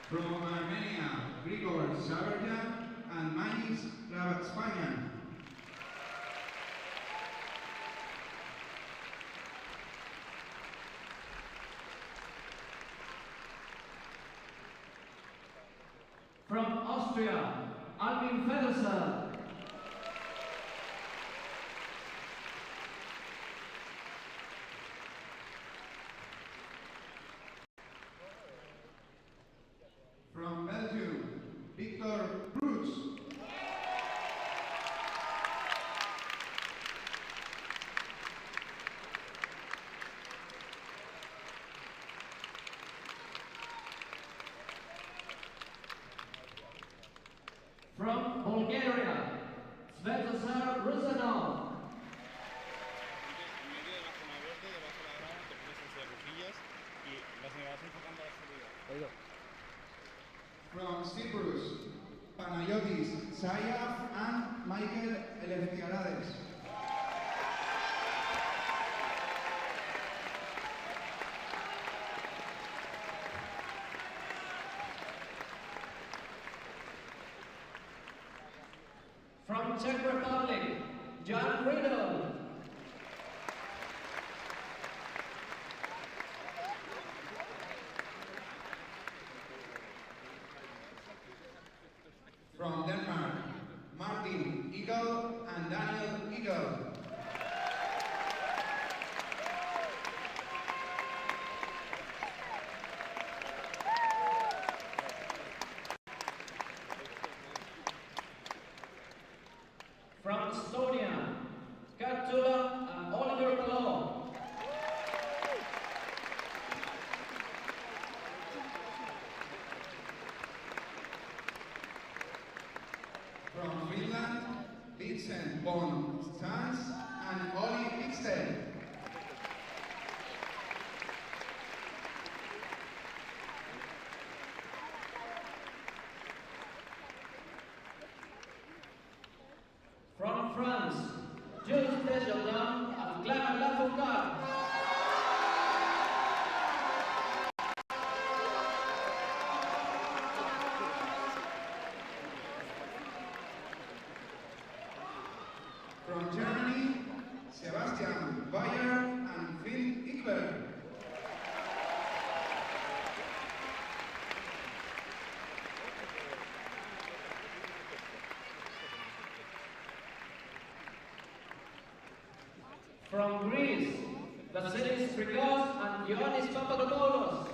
From Armenia, Grigor Saberjan and Manis Rabatspanyan. From Austria, Albin Federsen. From Belgium, Victor Brooks. From Bulgaria, Svetozar Ruzanov. From Cyprus, Panayotis Sayaf and Michael Eleftheriades. From Czech Republic, John Riddle. From Denmark, Martin Eagle and Daniel Eagle. From Estonia, Katula and Oliver Palou. From Finland, Vincent von Stans and Olli Pixel. From France, Jules Desjardins and Clément Lafourcade. From Germany, Sebastian Bayer and Phil Ickberg. From Greece, Vasilis Frigos and Ioannis Papadopoulos.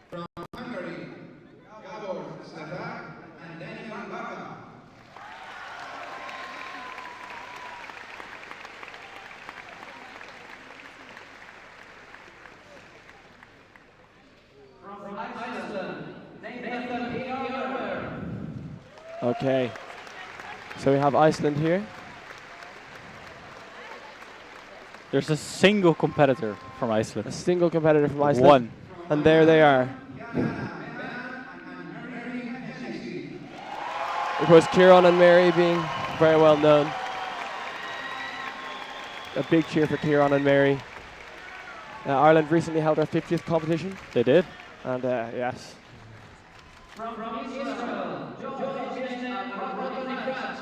From Hungary, Gabor Sladak and Daniel Baka. From Iceland, Nathan Bjarmer. Okay. So we have Iceland here. There's a single competitor from Iceland. A single competitor from Iceland. One. And there they are. Of course, Kieran and Mary being very well known. A big cheer for Kieran and Mary. Ireland recently held their 50th competition. They did. And yes. From Israel, George and Rotterdam.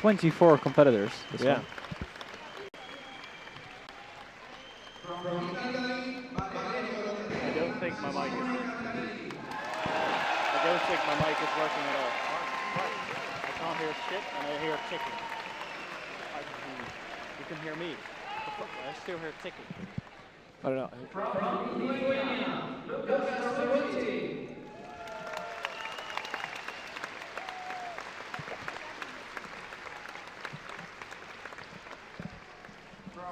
24 competitors. This one. From Italy, I don't think my mic is working at all. I can't hear shit and I hear ticking. You can hear me. I still hear ticking. I don't know. From Lithuania, Lucas Taruti.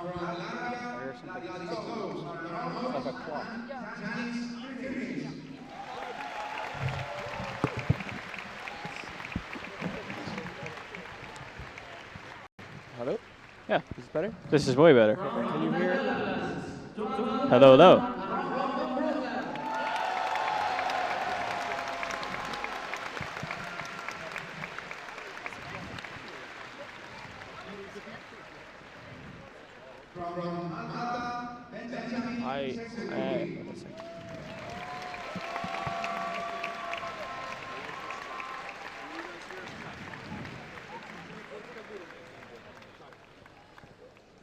from Latvia, Vladislavos, Like a clock. Hello? Yeah. Is this better? This is way better. Can you hear? Hello, hello. From Malta, Benjamin. Wait a second.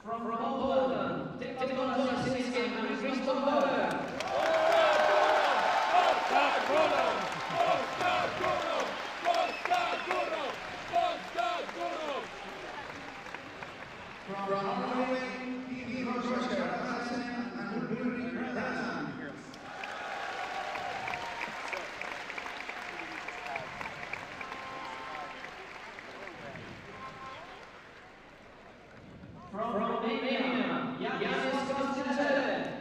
From Poland, Timon Kolarczyński and Krzysztof Bauer. From Norway, Ivi Roger Hansen and Ulrich Branson. From Romania, Yanis Constantine.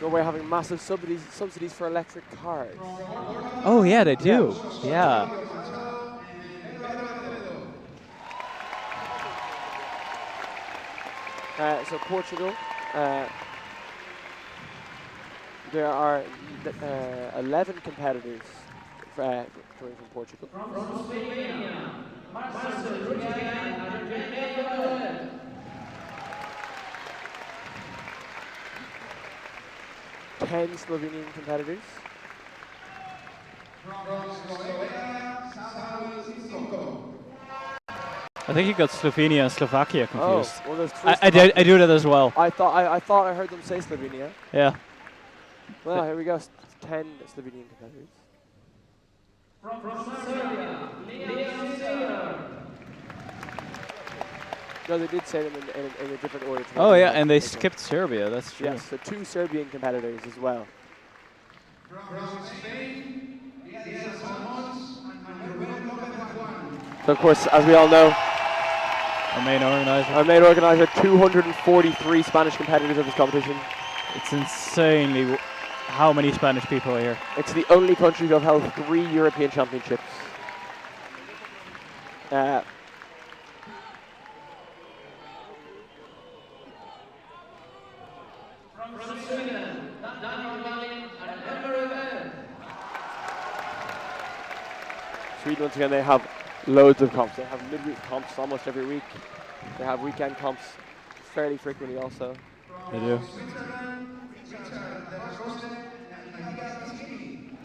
Norway having massive subsidies for electric cars. Oh yeah, they do. Yeah. So Portugal, there are 11 competitors coming from Portugal. From Slovenia, Marcel Rubik and René 10 Slovenian competitors. From Slovenia, Samuel Sissoko. I think you got Slovenia and Slovakia confused. Oh, well, there's three I do that as well. I thought I heard them say Slovenia. Yeah. Well, here we go. 10 Slovenian competitors. From Serbia, Leon Sayer. No, they did say them in a different order. Oh yeah, and they skipped Serbia. That's true. Yes, so 2 Serbian competitors as well. From Spain, Diaz Salmons and Rubén López Juan. So of course, as we all know, Our main organizer. our main organizer, 243 Spanish competitors of this competition. It's insanely how many Spanish people are here. It's the only country to have held 3 European Championships. From Sweden, Daniel Wallin and Emre Ver. Sweden, once again, they have loads of comps. They have midweek comps almost every week. They have weekend comps fairly frequently also. They do. Switzerland, Richard de la Rosa and Matías Piscini.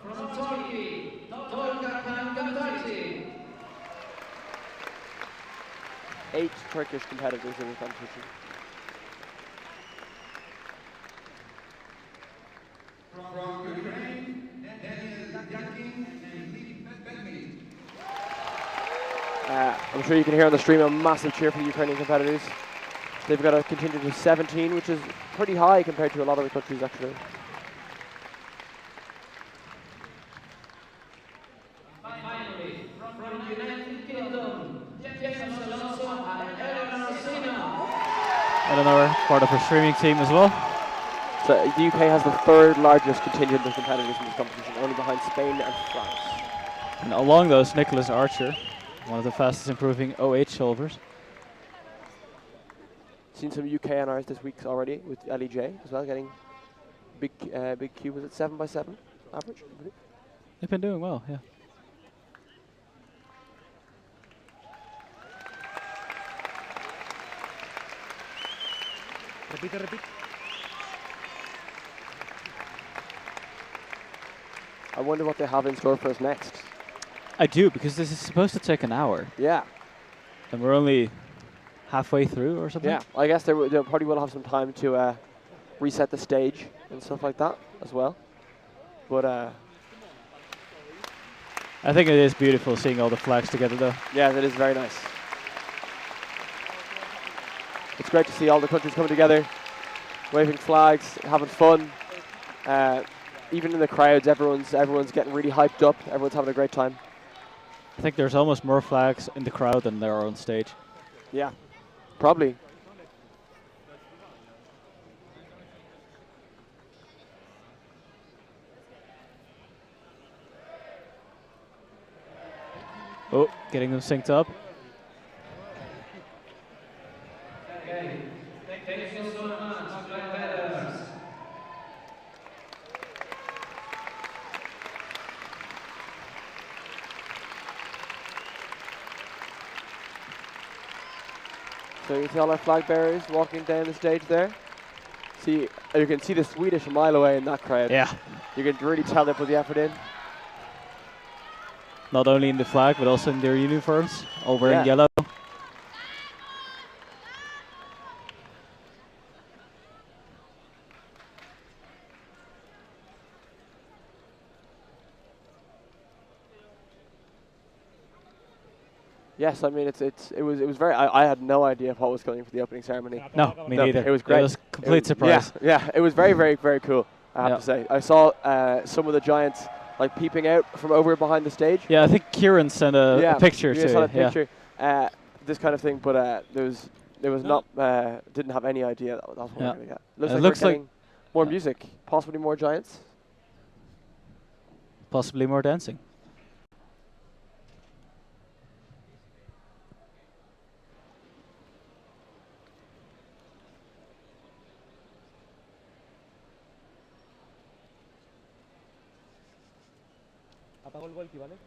From Turkey, Tolga Kangatati. 8 Turkish competitors in the competition. From Ukraine, Daniel Yakin and Lee Belmi. I'm sure you can hear on the stream a massive cheer for the Ukrainian competitors. They've got a contingent of 17, which is pretty high compared to a lot of the countries actually. Finally, from United Kingdom, Jason Alonso and Eleanor Sina. Eleanor, part of our streaming team as well. So the UK has the third largest contingent of competitors in this competition, only behind Spain and France. And along those, Nicholas Archer, one of the fastest improving OH solvers. Seen some UK NRs this week already with LEJ as well, getting big cube. Was it 7x7 average? I believe? They've been doing well, yeah. Repeat. I wonder what they have in store for us next. I do, because this is supposed to take an hour. Yeah. And we're only halfway through or something? Yeah, I guess they probably will have some time to reset the stage and stuff like that as well. But I think it is beautiful seeing all the flags together, though. yeah, that is very nice. It's great to see all the countries coming together, waving flags, having fun. Even in the crowds, everyone's getting really hyped up. Everyone's having a great time. I think there's almost more flags in the crowd than there are on stage. Yeah, probably. Oh, getting them synced up. Okay. Thank you so much, flag bearers. So you see all our flag bearers walking down the stage there. See, you can see the Swedish a mile away in that crowd. Yeah. You can really tell they put the effort in. Not only in the flag, but also in their uniforms, all wearing yellow. Yes, I mean it was very. I had no idea what was coming for the opening ceremony. No, me neither. It was great. It was complete surprise. Yeah, it was very, very, very cool. I have to say. I saw some of the giants like peeping out from over behind the stage. Yeah, I think Kieran sent a picture too. Sent a picture. This kind of thing, but there was not didn't have any idea that was what we were going to get. Looks like we're getting more music, possibly more giants, possibly more dancing. Apago el walkie, ¿vale?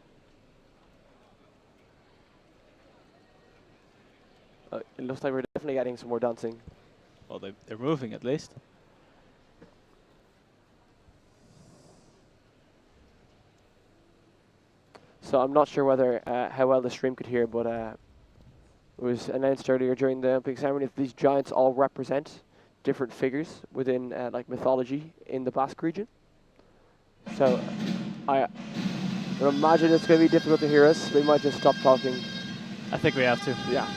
It looks like we're definitely getting some more dancing. Well, they're moving at least. So I'm not sure whether how well the stream could hear, but it was announced earlier during the Olympic ceremony that these giants all represent different figures within like mythology in the Basque region. So I imagine it's going to be difficult to hear us. We might just stop talking. I think we have to. Yeah.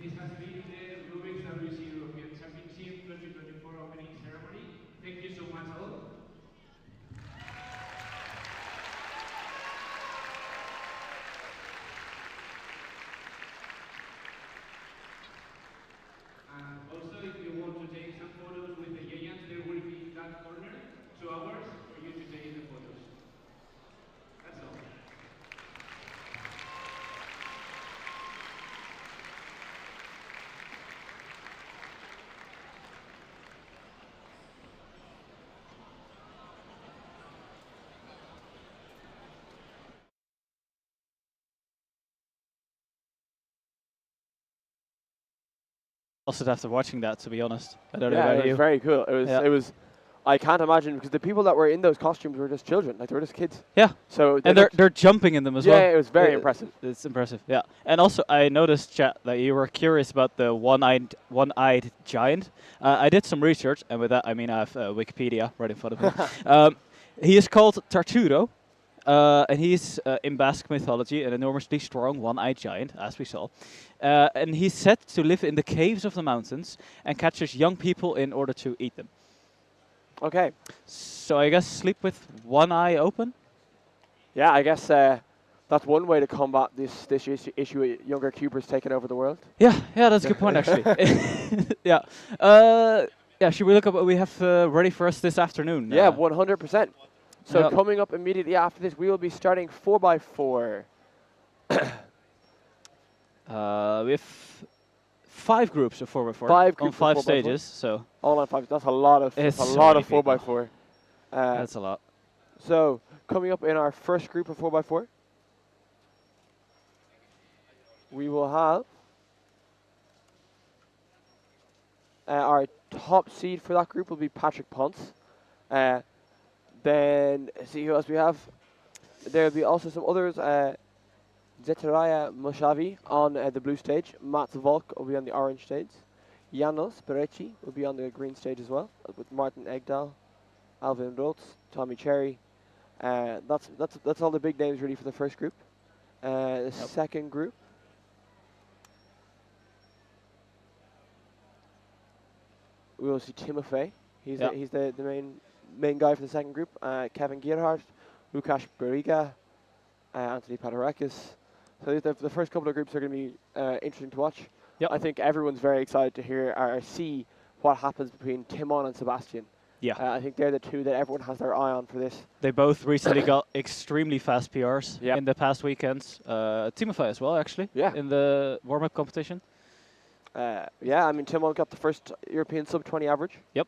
This has been the Rubik's WCA European Championship 2024 opening ceremony. Thank you so much all. And also, if you want to take some photos with the giants, they will be in that corner. 2 hours for you to take the photos. That's all. Also, after watching that, to be honest, I don't know Yeah, about it was you. very cool. It was. I can't imagine because the people that were in those costumes were just children, like they were just kids. Yeah. So and they're jumping in them as well. Yeah, it was very impressive. It's impressive. Yeah. And also, I noticed, chat, that you were curious about the one-eyed giant. I did some research, and with that, I mean I have Wikipedia right in front of me. He is called Tarturo, and he's in Basque mythology an enormously strong one-eyed giant, as we saw. And he's said to live in the caves of the mountains and catches young people in order to eat them. Okay. So I guess sleep with one eye open? Yeah, I guess that's one way to combat this issue with younger cubers taking over the world. Yeah, that's a good point, actually. Yeah. Yeah, should we look at what we have ready for us this afternoon? Yeah, 100%. So Yep. coming up immediately after this, we will be starting 4x4. We have 5 groups of 4x4 5 on groups 5 of 4x4. stages, so All on 5. That's a lot of. it's That's a so lot many of people. 4x4. That's a lot. So coming up in our first group of 4x4, we will have our top seed for that group will be Patrick Ponce. Then see who else we have. There will be also some others. Zetaraya Moshavi on the blue stage. Mats Volk will be on the orange stage. Janos Berecci will be on the green stage as well, with Martin Egdahl, Alvin Rotz, Tommy Cherry. That's all the big names really for the first group. The second group. We will see Timofey. He's the main guy for the second group. Kevin Gerhardt, Lukasz Beriga, Anthony Paterakis. So the first couple of groups are going to be interesting to watch. Yep. I think everyone's very excited to hear or see what happens between Timon and Sebastian. Yeah. I think they're the two that everyone has their eye on for this. They both recently got extremely fast PRs in the past weekends. Timofey as well, actually, in the warm-up competition. Yeah, I mean, Timon got the first European sub-20 average. Yep.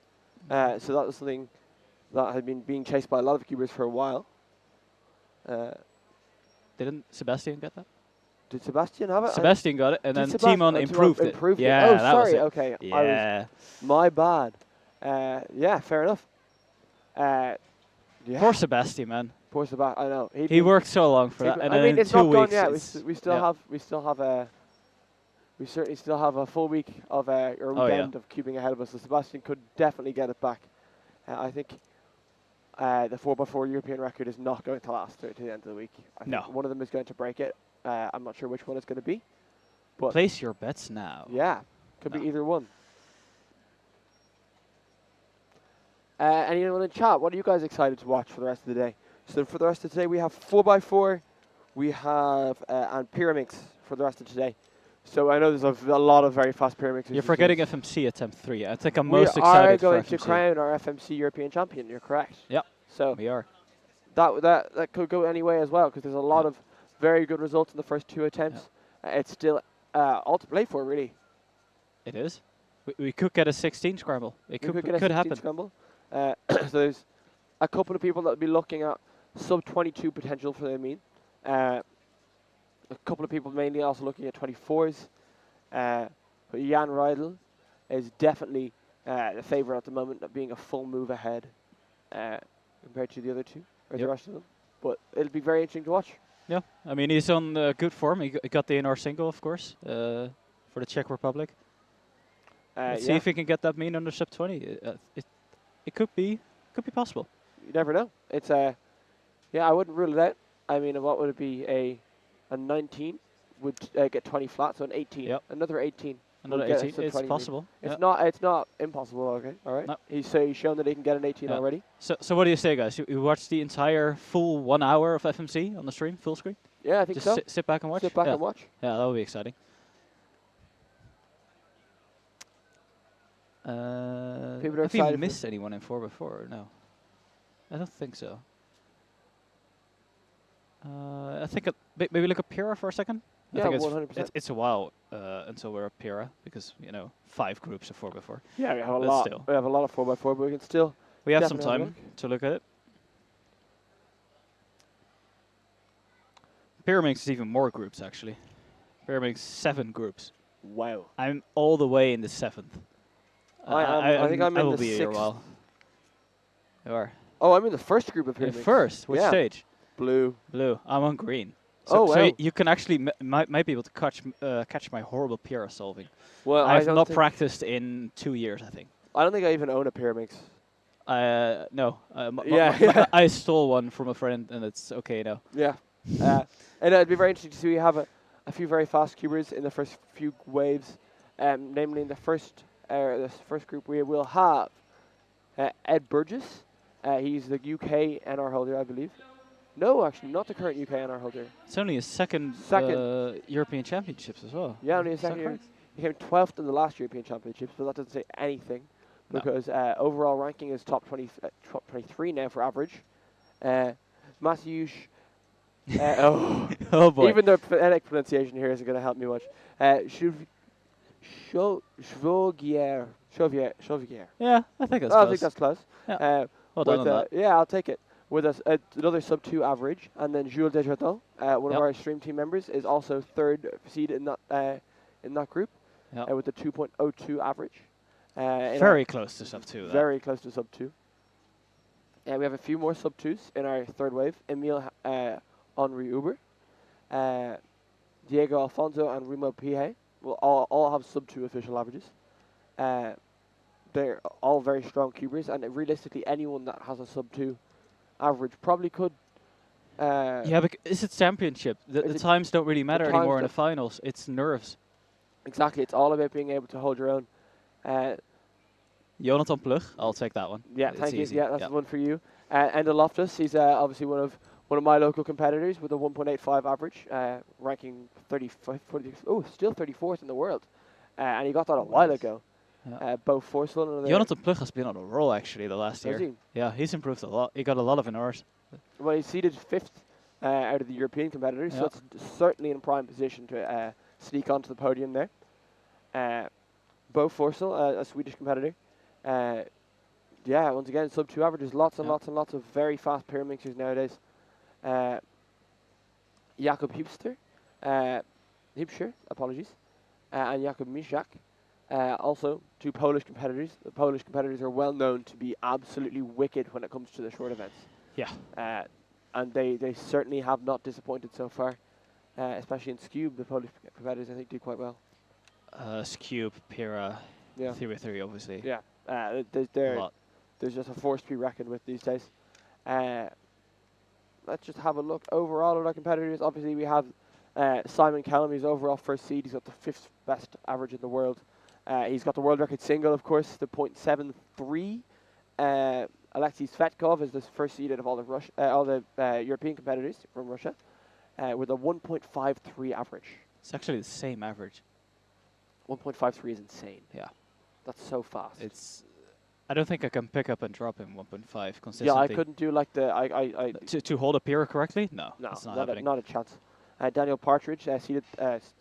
So that was something that had been being chased by a lot of cubers for a while. Didn't Sebastian get that? Did Sebastian have it? Sebastian got it, and then Timon improved it. Yeah, oh, that sorry. was it. Okay. Yeah. My bad. Yeah, fair enough. Yeah. Poor Sebastian, man. Poor Sebastian. I know. He worked so long for that, and I then mean, in it's 2 not gone weeks. yet. We certainly still have a full week of or weekend of cubing ahead of us. So Sebastian could definitely get it back. I think the 4x4 European record is not going to last to the end of the week. I think one of them is going to break it. I'm not sure which one it's going to be. But place your bets now. Yeah, could be either one. Anyone in chat, what are you guys excited to watch for the rest of the day? So for the rest of today, we have 4x4, we have and Pyramix for the rest of today. So I know there's a lot of very fast Pyramix. You're forgetting FMC attempt 3. I think I'm most excited for FMC. We are going to crown our FMC European champion. You're correct. Yeah. So we are. That could go any way as well because there's a lot of very good results in the first 2 attempts. It's still all to play for, really. It is. We could get a 16 scramble. It could get a 16 happen. Scramble. So there's a couple of people that will be looking at sub-22 potential for the mean. A couple of people mainly also looking at 24s. But Jan Riedel is definitely the favourite at the moment of being a full move ahead compared to the other two, or the rest of them. But it'll be very interesting to watch. Yeah, I mean, he's on good form. He got the NR single, of course, for the Czech Republic. Let's see if he can get that mean under sub-20. It could be possible. You never know. It's I wouldn't rule it out. I mean, what would it be? A 19 would get 20 flat, so an 18. Yep. Another 18. Another would get a 18. sub It's 20 read. possible. It's yeah. not. It's not impossible. Okay. All right. No. He's shown that he can get an 18 Yeah. already. So what do you say, guys? You watched the entire full 1 hour of FMC on the stream, full screen? Yeah, I think Just so. Sit back and watch. Sit back yeah. and watch. Yeah, that would be exciting. People are have you excited for missed anyone in 4x4 or no? I don't think so. I think maybe look at Pira for a second. I Yeah, think 100%. it's a while until we're at Pira because 5 groups of 4x4. Yeah, we have a But lot. still. We have a lot of 4x4, but we can still. We have some definitely have a time to look at it. Pyraminx is even more groups actually. Pyraminx 7 groups. Wow. I'm all the way in the 7th. I think I'm I in will the be here a 6th. while. You are. Oh, I'm in the first group of In Pyraminx. first? Which Yeah. stage? Blue. Blue. I'm on green. Oh, So wow. you can actually might be able to catch my horrible Pira solving. Well, I've I don't not think practiced in 2 years, I think. I don't think I even own a Pyraminx. No. Yeah. I stole one from a friend, and it's okay now. Yeah. And it'd be very interesting to see. We have a few very fast cubers in the first few waves. Namely, in the first group, we will have Ed Burgess. He's the UK NR holder, I believe. No, actually, not the current UK NR holder. It's only his second European Championships as well. Yeah, only a Is that second year. correct? He came 12th in the last European Championships, but that doesn't say anything because overall ranking is top 23 now for average. Matthew. Oh boy. Even the phonetic pronunciation here isn't going to help me much. Chauvier. Yeah, I think that's I close. think that's close. Yeah. Well done on that. Yeah, I'll take it. With another sub 2 average, and then Jules Desjardins, one of our stream team members, is also third seed in that group, with a 2.02 average. Very close to sub 2. Very close to sub 2. We have a few more sub 2s in our third wave. Emile Henri Uber, Diego Alfonso, and Remo Pihe will all have sub 2 official averages. They're all very strong cubers, and realistically, anyone that has a sub 2 average probably could. Yeah, but it's a championship. The times don't really matter anymore in the finals. It's nerves. Exactly, it's all about being able to hold your own. Jonathan Plug, I'll take that one. Yeah, It's thank you. easy. Yeah, that's the one for you. Enda Loftus, he's obviously one of my local competitors with a 1.85 average, ranking 35. Still 34th in the world, and he got that a while ago. Bo Forsell. Jonathan Plug has been on a roll actually the last year. Has he? Yeah, he's improved a lot. He got a lot of NRs. Well, he's seeded 5th out of the European competitors, so it's certainly in prime position to sneak onto the podium there. Bo Forsell, a Swedish competitor. Once again, sub 2 averages, lots and lots and lots of very fast Pyraminxers nowadays. Jakob Hipster, apologies, and Jakob Miszak, also 2 Polish competitors. The Polish competitors are well known to be absolutely wicked when it comes to the short events. Yeah. And they certainly have not disappointed so far, especially in Scube. The Polish competitors, I think, do quite well. Scube, Pira, Theory 3, obviously. Yeah. There's just a force to be reckoned with these days. Let's just have a look overall at our competitors. Obviously, we have Simon Callum. He's overall first seed. He's got the 5th best average in the world. He's got the world record single, of course, the .73. Alexei Svetkov is the first seed out of all the European competitors from Russia, with a 1.53 average. It's actually the same average. 1.53 is insane. Yeah. That's so fast. I don't think I can pick up and drop in 1.5 consistently. Yeah, I couldn't do like the to hold a Pira correctly. No, no, it's not happening. Not a chance. Daniel Partridge seeded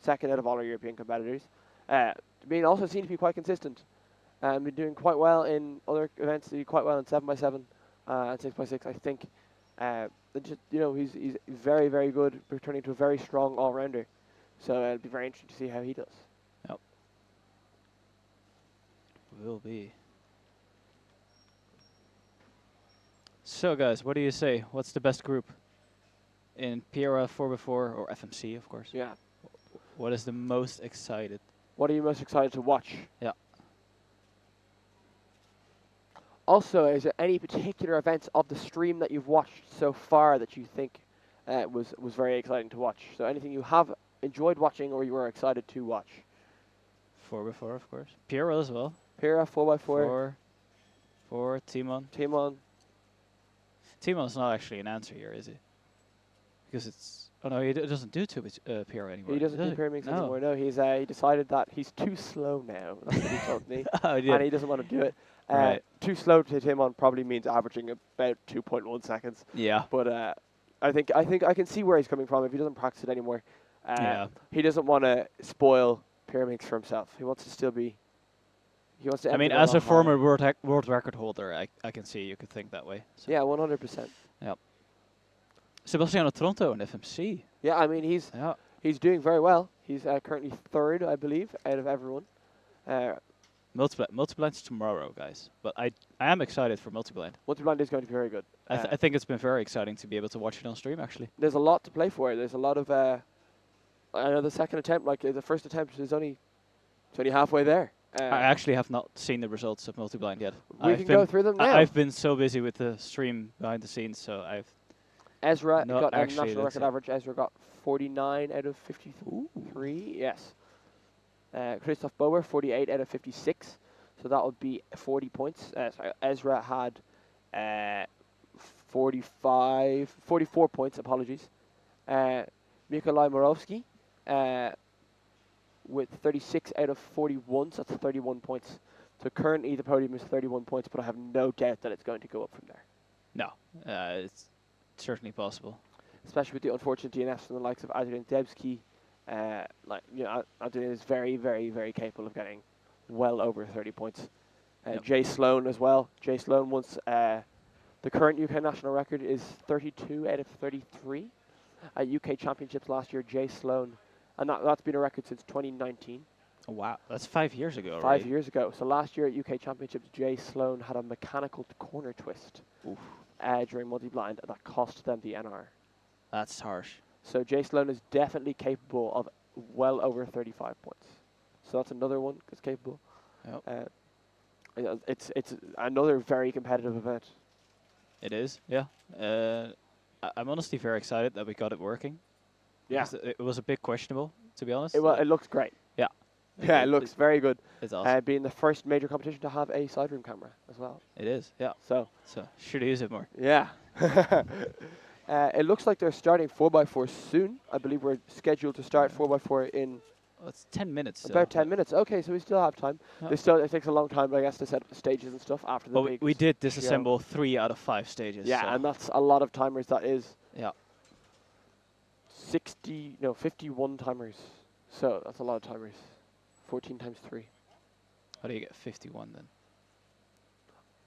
second out of all our European competitors. Also seemed to be quite consistent. Been doing quite well in other events. He did quite well in 7x7 and 6x6. I think. He's very, very good, returning to a very strong all-rounder. So it'll be very interesting to see how he does. Yep. Will be. So guys, what do you say? What's the best group in Pira 4x4 or FMC, of course? Yeah. What is the most excited? What are you most excited to watch? Yeah. Also, is there any particular events of the stream that you've watched so far that you think was very exciting to watch? So anything you have enjoyed watching or you were excited to watch? 4x4, of course. Piero as well. Pira, 4x4. 4, Timon. Timon. Timon's not actually an answer here, is he? Because it's... Oh no, he doesn't do Piero anymore. He doesn't do pyramid anymore. No, he decided that he's too slow now. That's what he told me. Oh, yeah. And he doesn't want to do it. Right. Too slow to Timon probably means averaging about 2.1 seconds. Yeah. But I think I can see where he's coming from if he doesn't practice it anymore. Yeah. He doesn't want to spoil pyramids for himself. He wants to still be. He wants to. I mean, enter the as a lot higher. former world record holder, I can see you could think that way. So. Yeah, 100%. Yep. Sebastiano Tronto in FMC. Yeah, I mean he's doing very well. He's currently third, I believe, out of everyone. Multiblind's tomorrow, guys. But I am excited for Multiblind. Multiblind is going to be very good. I think it's been very exciting to be able to watch it on stream, actually. There's a lot to play for. There's a lot of. I know the second attempt, like the first attempt, is only halfway there. I actually have not seen the results of Multiblind yet. We can go through them now. I've been so busy with the stream behind the scenes, so I've. Ezra not got a actually national looked record at- average. Ezra got 49 out of 53. Yes. Christoph Bauer 48 out of 56. So that would be 40 points. Sorry, Ezra had 44 points. Apologies. Mikolai Morovsky with 36 out of 41. So that's 31 points. So currently the podium is 31 points, but I have no doubt that it's going to go up from there. No, it's certainly possible. Especially with the unfortunate DNFs from the likes of Adrian Debski. Adrian is very, very, very capable of getting well over 30 points. Jay Sloan as well. Jay Sloan once the current UK national record is 32 out of 33 at UK Championships last year. Jay Sloan, and that's been a record since 2019. Oh, wow, that's 5 years ago. 5 years ago. So last year at UK Championships, Jay Sloan had a mechanical corner twist during multi-blind that cost them the NR. That's harsh. So Jay Sloan is definitely capable of well over 35 points. So that's another one that's capable. Yep. It's another very competitive event. It is, yeah. I'm honestly very excited that we got it working. Yeah. It was a bit questionable, to be honest. It looks great. Yeah. Yeah, it looks very good. It's awesome. Being the first major competition to have a side room camera as well. It is, yeah. So should use it more. Yeah. It looks like they're starting 4x4 soon. I believe we're scheduled to start 4x4 in... Oh, it's 10 minutes. About 10 minutes. Okay, so we still have time. Yeah. It takes a long time, I guess, to set up the stages and stuff after the big we did show. disassemble 3 out of 5 stages. Yeah, so. and that's a lot of timers. That is 51 timers. So that's a lot of timers. 14 times 3. How do you get 51 then?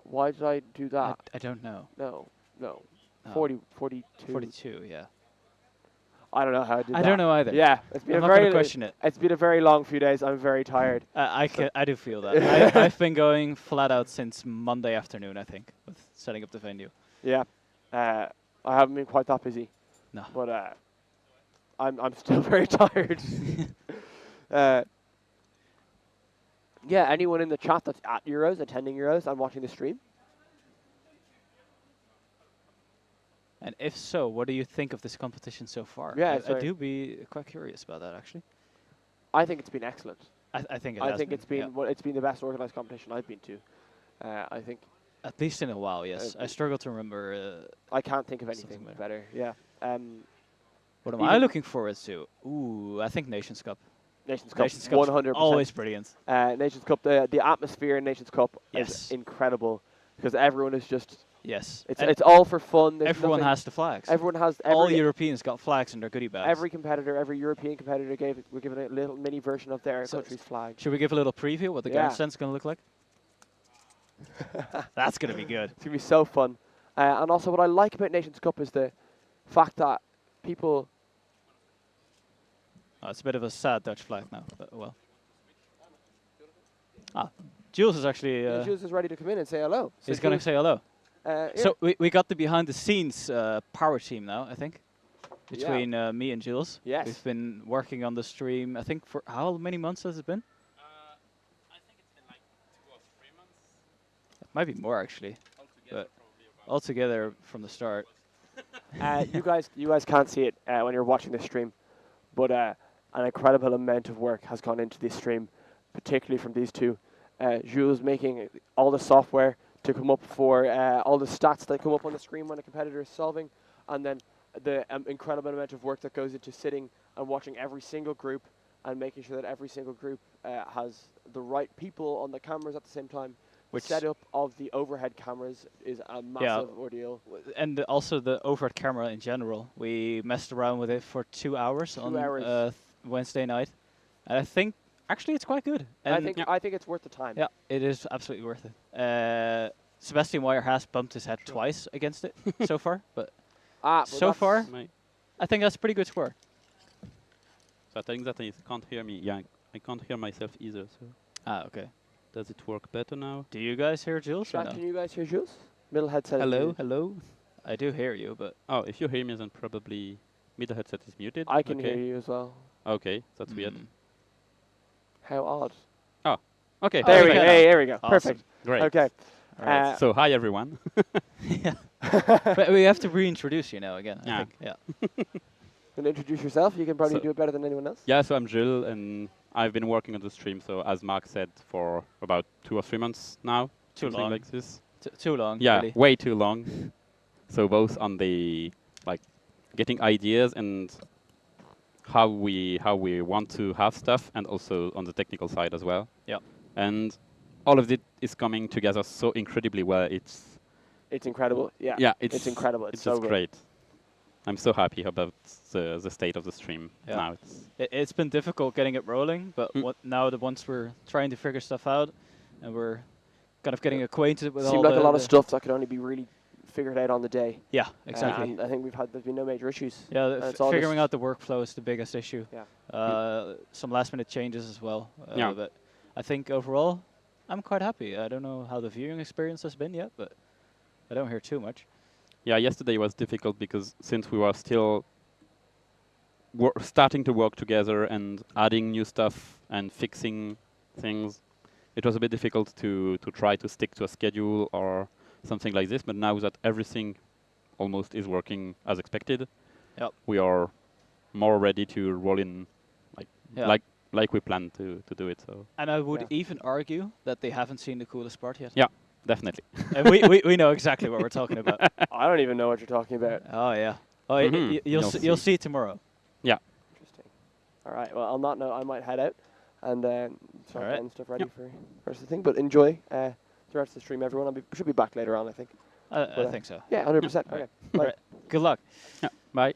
Why did I do that? I don't know. No. Oh. 42. 42, yeah. I don't know how I did that. I don't know either. Yeah, it's been I'm not gonna question it. It's been a very long few days. I'm very tired. I do feel that. I've been going flat out since Monday afternoon, I think, with setting up the venue. Yeah, I haven't been quite that busy. No. But I'm still very tired. Yeah, anyone in the chat that's at Euros, attending Euros, and watching the stream? And if so, what do you think of this competition so far? Yeah, I do be quite curious about that, actually. I think it's been excellent. I think it's been it's been the best organized competition I've been to. I think at least in a while. Yes, I struggle to remember. I can't think of anything better. Yeah. What am I looking forward to? Ooh, I think Nations Cup. Nations Cup, 100%. Always brilliant. Nations Cup, the atmosphere in Nations Cup is incredible because everyone is just. Yes. It's all for fun. There's everyone has the flags. Everyone has. All Europeans got flags in their goodie bags. Every competitor, every European competitor we're given a little mini version of their country's flag. Should we give a little preview what the grandstand's going to look like? That's going to be good. It's going to be so fun. And also what I like about Nations Cup is the fact that people... Oh, it's a bit of a sad Dutch flag now, but well. Jules is actually... Jules is ready to come in and say hello. He's going to say hello. So we got the behind-the-scenes power team now, I think, between me and Jules. Yes. We've been working on the stream, I think, for how many months has it been? I think it's been like 2 or 3 months. It might be more, actually. Altogether from the start. You guys can't see it when you're watching the stream, but an incredible amount of work has gone into this stream, particularly from these two. Jules making all the software to come up for all the stats that come up on the screen when a competitor is solving, and then the incredible amount of work that goes into sitting and watching every single group and making sure that every single group has the right people on the cameras at the same time. The setup of the overhead cameras is a massive ordeal. And also the overhead camera in general. We messed around with it for 2 hours on Wednesday night. And I think actually it's quite good. And I think it's worth the time. Yeah, it is absolutely worth it. Sebastian Weyer has bumped his head twice against it so far, but so far, I think that's a pretty good score. So I think that I can't hear me. Yeah, I can't hear myself either. So. Okay. Does it work better now? Do you guys hear Jules? Chat, can you guys hear Jules? Middle headset. Hello, hello. I do hear you, but if you hear me, then probably middle headset is muted. I can hear you as well. Okay, that's weird. How odd. Oh, okay. There we go. Hey, there we go. Awesome. Perfect. Great. Okay. Right. So hi everyone. Yeah. But we have to reintroduce you now again. I think. Yeah. Can you introduce yourself? You can probably do it better than anyone else. Yeah. So I'm Jules, and I've been working on the stream. So as Mark said, for about 2 or 3 months now. Too something long. like this. Too long. Yeah, really. way too long. So both on the getting ideas and how we want to have stuff, and also on the technical side as well. Yeah. And all of it is coming together so incredibly well. It's incredible. Yeah. Yeah, it's incredible. It's so just good. great. I'm so happy about the state of the stream now. It's been difficult getting it rolling, but now that once we're trying to figure stuff out, and we're kind of getting acquainted with all seemed like a lot of stuff that could only be really figured out on the day. Yeah, exactly. And I think there's been no major issues. Yeah, figuring out the workflow is the biggest issue. Yeah. Some last minute changes as well. Yeah. But I think overall, I'm quite happy. I don't know how the viewing experience has been yet, but I don't hear too much. Yeah, yesterday was difficult because since we were still starting to work together and adding new stuff and fixing things, it was a bit difficult to try to stick to a schedule or something like this. But now that everything almost is working as expected, we are more ready to roll in like we planned to do it. So. And I would even argue that they haven't seen the coolest part yet. Yeah. Definitely. we know exactly what we're talking about. I don't even know what you're talking about. Oh yeah. Oh, you'll see tomorrow. Yeah. Interesting. All right. Well, on that note, I might head out and start getting stuff ready for the rest of the thing. But enjoy the rest of the stream, everyone. Should be back later on, I think. I think so. Yeah, 100%. Okay. Bye. Right. Good luck. Yeah. Bye.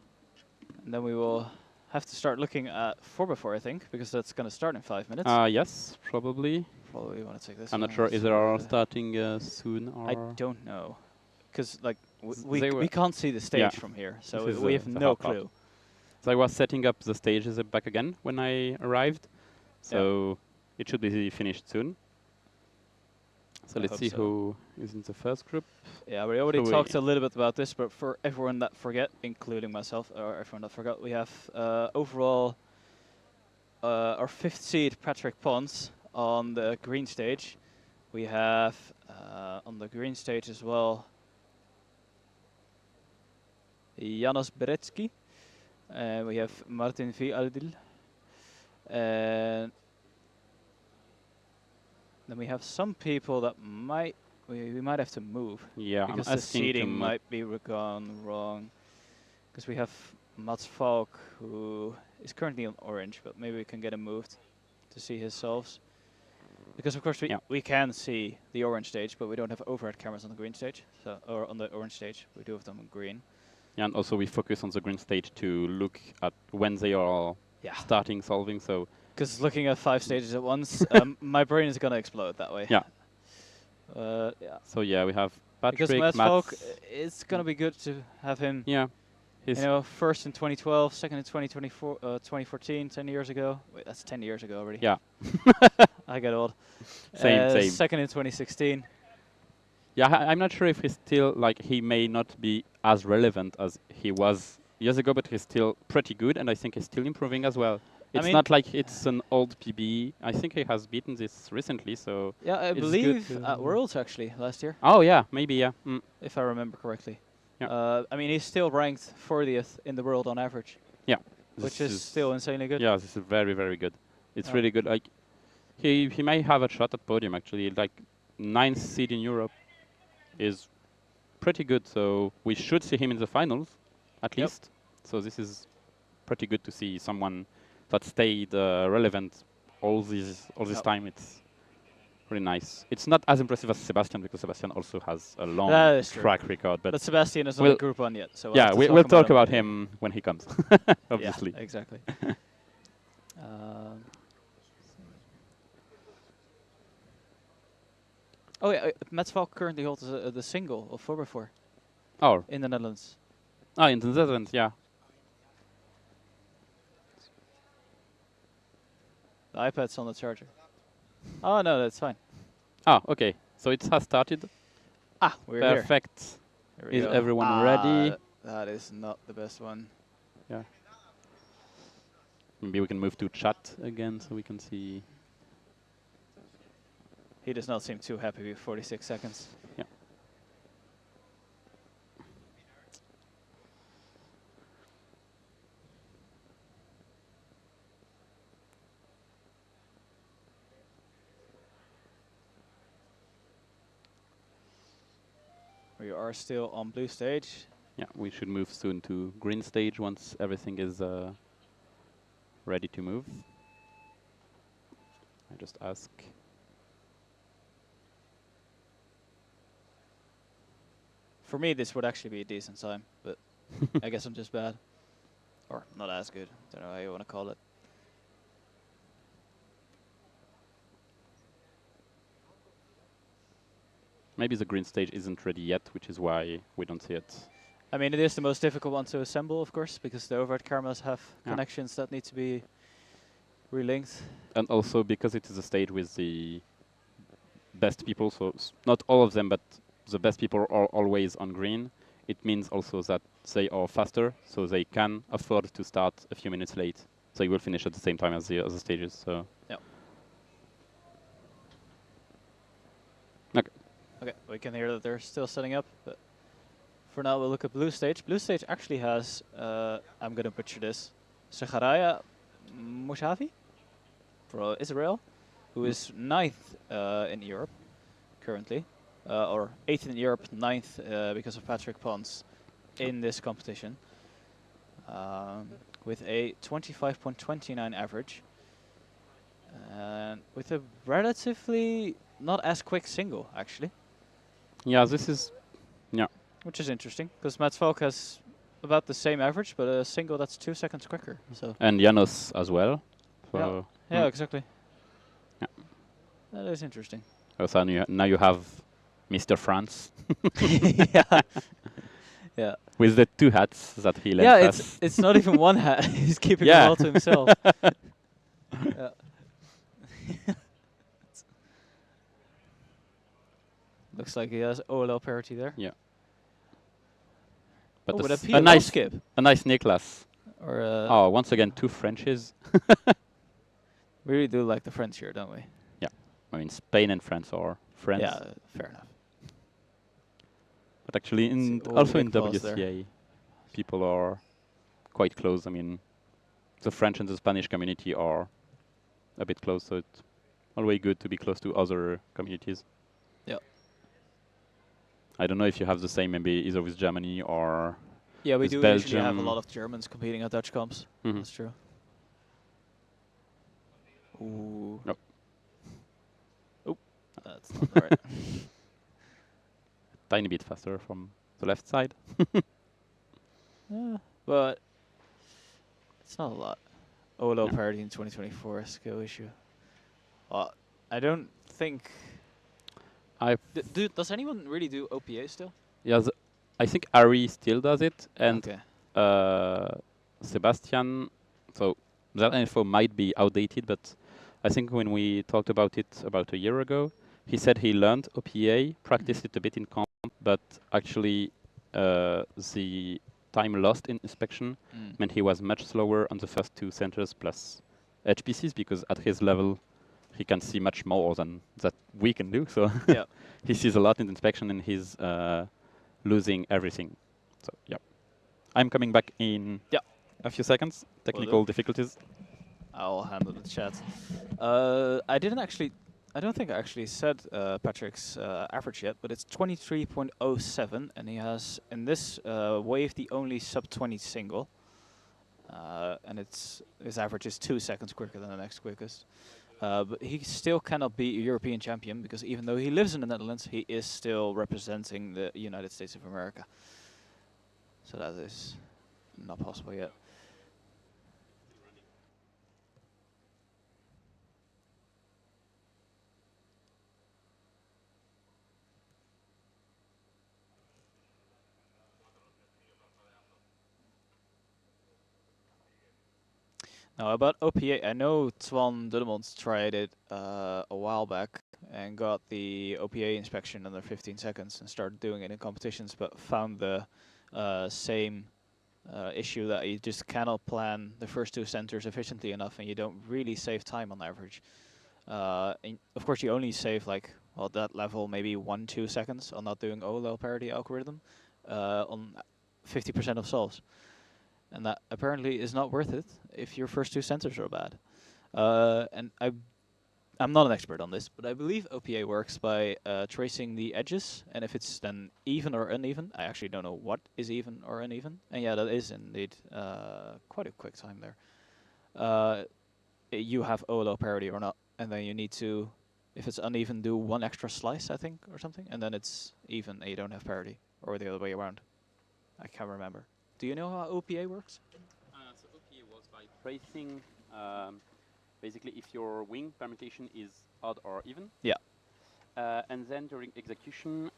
And then we will have to start looking at 4x4, I think, because that's going to start in 5 minutes. Yes, probably. Probably want to take this. I'm not sure if they are starting soon. Or I don't know, because we can't see the stage from here, so we have no clue. So I was setting up the stages back again when I arrived, so it should be finished soon. So let's see who is in the first group. Yeah, we already talked a little bit about this, but for everyone that forget, including myself, or everyone that forgot, we have overall our 5th seed, Patrick Pons, on the green stage. We have on the green stage as well Janos Berecki. We have Martin V. Aldil. And then we have some people that we might have to move. Yeah, because the seating might be gone wrong. Because we have Mats Falk, who is currently on orange, but maybe we can get him moved to see his solves. Because of course we can see the orange stage, but we don't have overhead cameras on the green stage, or on the orange stage. We do have them on green. Yeah, and also we focus on the green stage to look at when they are starting solving. So because looking at 5 stages at once, my brain is gonna explode that way. Yeah. Yeah. So yeah, we have Patrick, because Mats Falk, it's gonna be good to have him. Yeah. First in 2012, second in 2014, 10 years ago. Wait, that's 10 years ago already. Yeah. I get old. Same. Second in 2016. Yeah, I'm not sure if he's still, he may not be as relevant as he was years ago, but he's still pretty good, and I think he's still improving as well. It's not like it's an old PB. I think he has beaten this recently, so... Yeah, I believe at Worlds, actually, last year. Oh, yeah, maybe, yeah. If I remember correctly. Yeah. I mean, he's still ranked 40th in the world on average. Yeah. which is still insanely good. Yeah, this is very, very good. It's Yeah. really good. Like, he may have a shot at podium actually. Like, 9th seed in Europe is pretty good. So we should see him in the finals, at least. So this is pretty good to see someone that stayed relevant all this time. It's really nice. It's not as impressive as Sebastian because Sebastian also has a long track record. But Sebastian is not in Group 1 yet. So yeah, we'll talk about him when he comes, obviously. Yeah, exactly. Oh yeah, Mats Valk currently holds the single of 4x4. Oh. In the Netherlands. Ah, in the Netherlands, yeah. The iPad's on the charger. Oh no, that's fine. Ah, okay. So it has started. Ah, we're here. Perfect. Is go. everyone ready? That is not the best one. Yeah. Maybe we can move to chat again so we can see. He does not seem too happy with 46 seconds. Yeah. We are still on blue stage. Yeah, we should move soon to green stage once everything is ready to move. I just ask. For me, this would actually be a decent time, but I guess I'm just bad. Or not as good. Don't know how you want to call it. Maybe the green stage isn't ready yet, which is why we don't see it. I mean, it is the most difficult one to assemble, of course, because the overhead cameras have connections that need to be relinked. And also because it is a stage with the best people, so not all of them, but the best people are always on green. It means also that they are faster, so they can afford to start a few minutes late. So you will finish at the same time as the other stages. So. Yeah. Okay. Okay, we can hear that they're still setting up, but for now we'll look at blue stage. Blue stage actually has, I'm going to butcher this, Zachariah Mousavi from Israel, who is 9th in Europe currently, or 8th in Europe, 9th because of Patrick Pons in this competition, with a 25.29 average, and with a relatively not as quick single, actually. Yeah, this is, yeah. Which is interesting, because Mats Valk has about the same average, but a single that's 2 seconds quicker. So. And Janos as well. So yeah, exactly. Yeah. That is interesting. So now you have Mr. France. Yeah. Yeah. With the 2 hats that he lent us. us. It's not even 1 hat. He's keeping it all to himself. Yeah. Looks like he has OLL parity there. Yeah. But a nice skip. A nice Niklas. Or oh, once again 2 Frenches. We really do like the French here, don't we? Yeah. I mean, Spain and France are friends. Yeah, fair enough. But actually, also in WCA, people are quite close. I mean, the French and the Spanish community are a bit close, so it's always good to be close to other communities. Yeah. I don't know if you have the same, maybe either with Germany or yeah, we with do Belgium. usually have a lot of Germans competing at Dutch comps. That's true. Ooh. Nope. Oh, that's not right. Tiny bit faster from the left side. Yeah, but it's not a lot. OLL parity in 2024 skill issue. I don't think. Does anyone really do OPA still? Yeah, I think Ari still does it, and okay. Sebastian. So that info might be outdated, but I think when we talked about it about a year ago, he said he learned OPA, practiced it a bit in comp, but actually the time lost in inspection meant he was much slower on the first 2 centers plus HPCs, because at his level he can see much more than that we can do. So yeah. He sees a lot in inspection and he's losing everything. So yeah, I'm coming back in A few seconds. Technical difficulties. I'll handle the chat. I don't think I actually said Patrick's average yet, but it's 23.07, and he has in this wave the only sub 20 single, and his average is 2 seconds quicker than the next quickest. But he still cannot be a European champion because even though he lives in the Netherlands, he is still representing the United States of America. So that is not possible yet. Now about OPA, I know Twan Dudemont tried it a while back and got the OPA inspection under 15 seconds and started doing it in competitions, but found the same issue that you just cannot plan the first 2 centers efficiently enough, and you don't really save time on average. And of course, you only save like at that level maybe 1-2 seconds on not doing OLL parity algorithm on 50% of solves. And that apparently is not worth it if your first 2 sensors are bad. And I'm not an expert on this, but I believe OPA works by tracing the edges, and if it's then even or uneven, I actually don't know what is even or uneven. And yeah, that is indeed quite a quick time there. You have OLO parity or not, and then you need to, if it's uneven, do 1 extra slice, I think, or something, and then it's even and you don't have parity, or the other way around. I can't remember. Do you know how OPA works? So OPA works by tracing, basically if your wing permutation is odd or even. Yeah. And then during execution,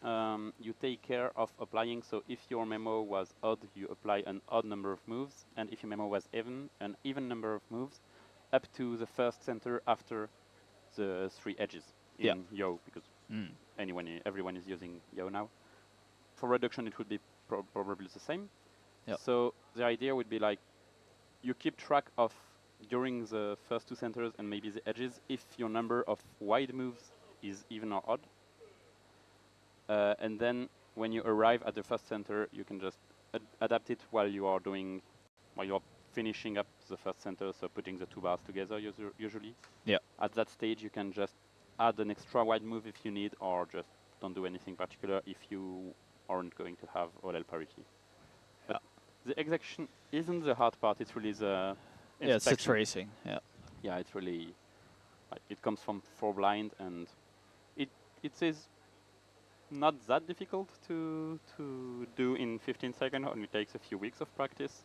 you take care of applying. So if your memo was odd, you apply an odd number of moves, and if your memo was even, an even number of moves, up to the first center after the 3 edges in Yo, because everyone is using Yo now. For reduction, it would be probably the same. Yep. So the idea would be like, you keep track of, during the first 2 centers and maybe the edges, if your number of wide moves is even or odd. And then when you arrive at the first center, you can just adapt it while you are finishing up the first center, so putting the 2 bars together usually. Yeah. At that stage, you can just add an extra wide move if you need, or just don't do anything particular if you aren't going to have OLL parity. But the execution isn't the hard part, it's really the inspection. Yeah, it's the tracing, Yeah, it's really, like, it comes from 4 blind, and it is not that difficult to do in 15 seconds, only takes a few weeks of practice.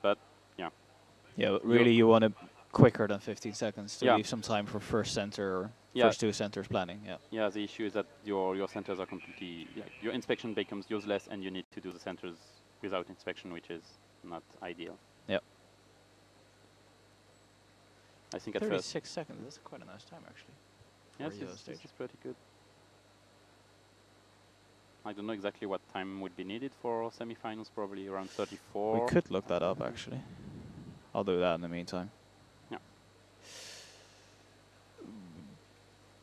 But yeah. Yeah, but really you want it quicker than 15 seconds to leave some time for first center or first 2 centers planning. Yeah. Yeah, the issue is that your centers are completely, your inspection becomes useless, and you need to do the centers without inspection, which is not ideal. Yeah. I think at 36 first seconds, that's quite a nice time actually. Yes, this is pretty good. I don't know exactly what time would be needed for semifinals, probably around 34. We could look that up actually. I'll do that in the meantime. Yeah.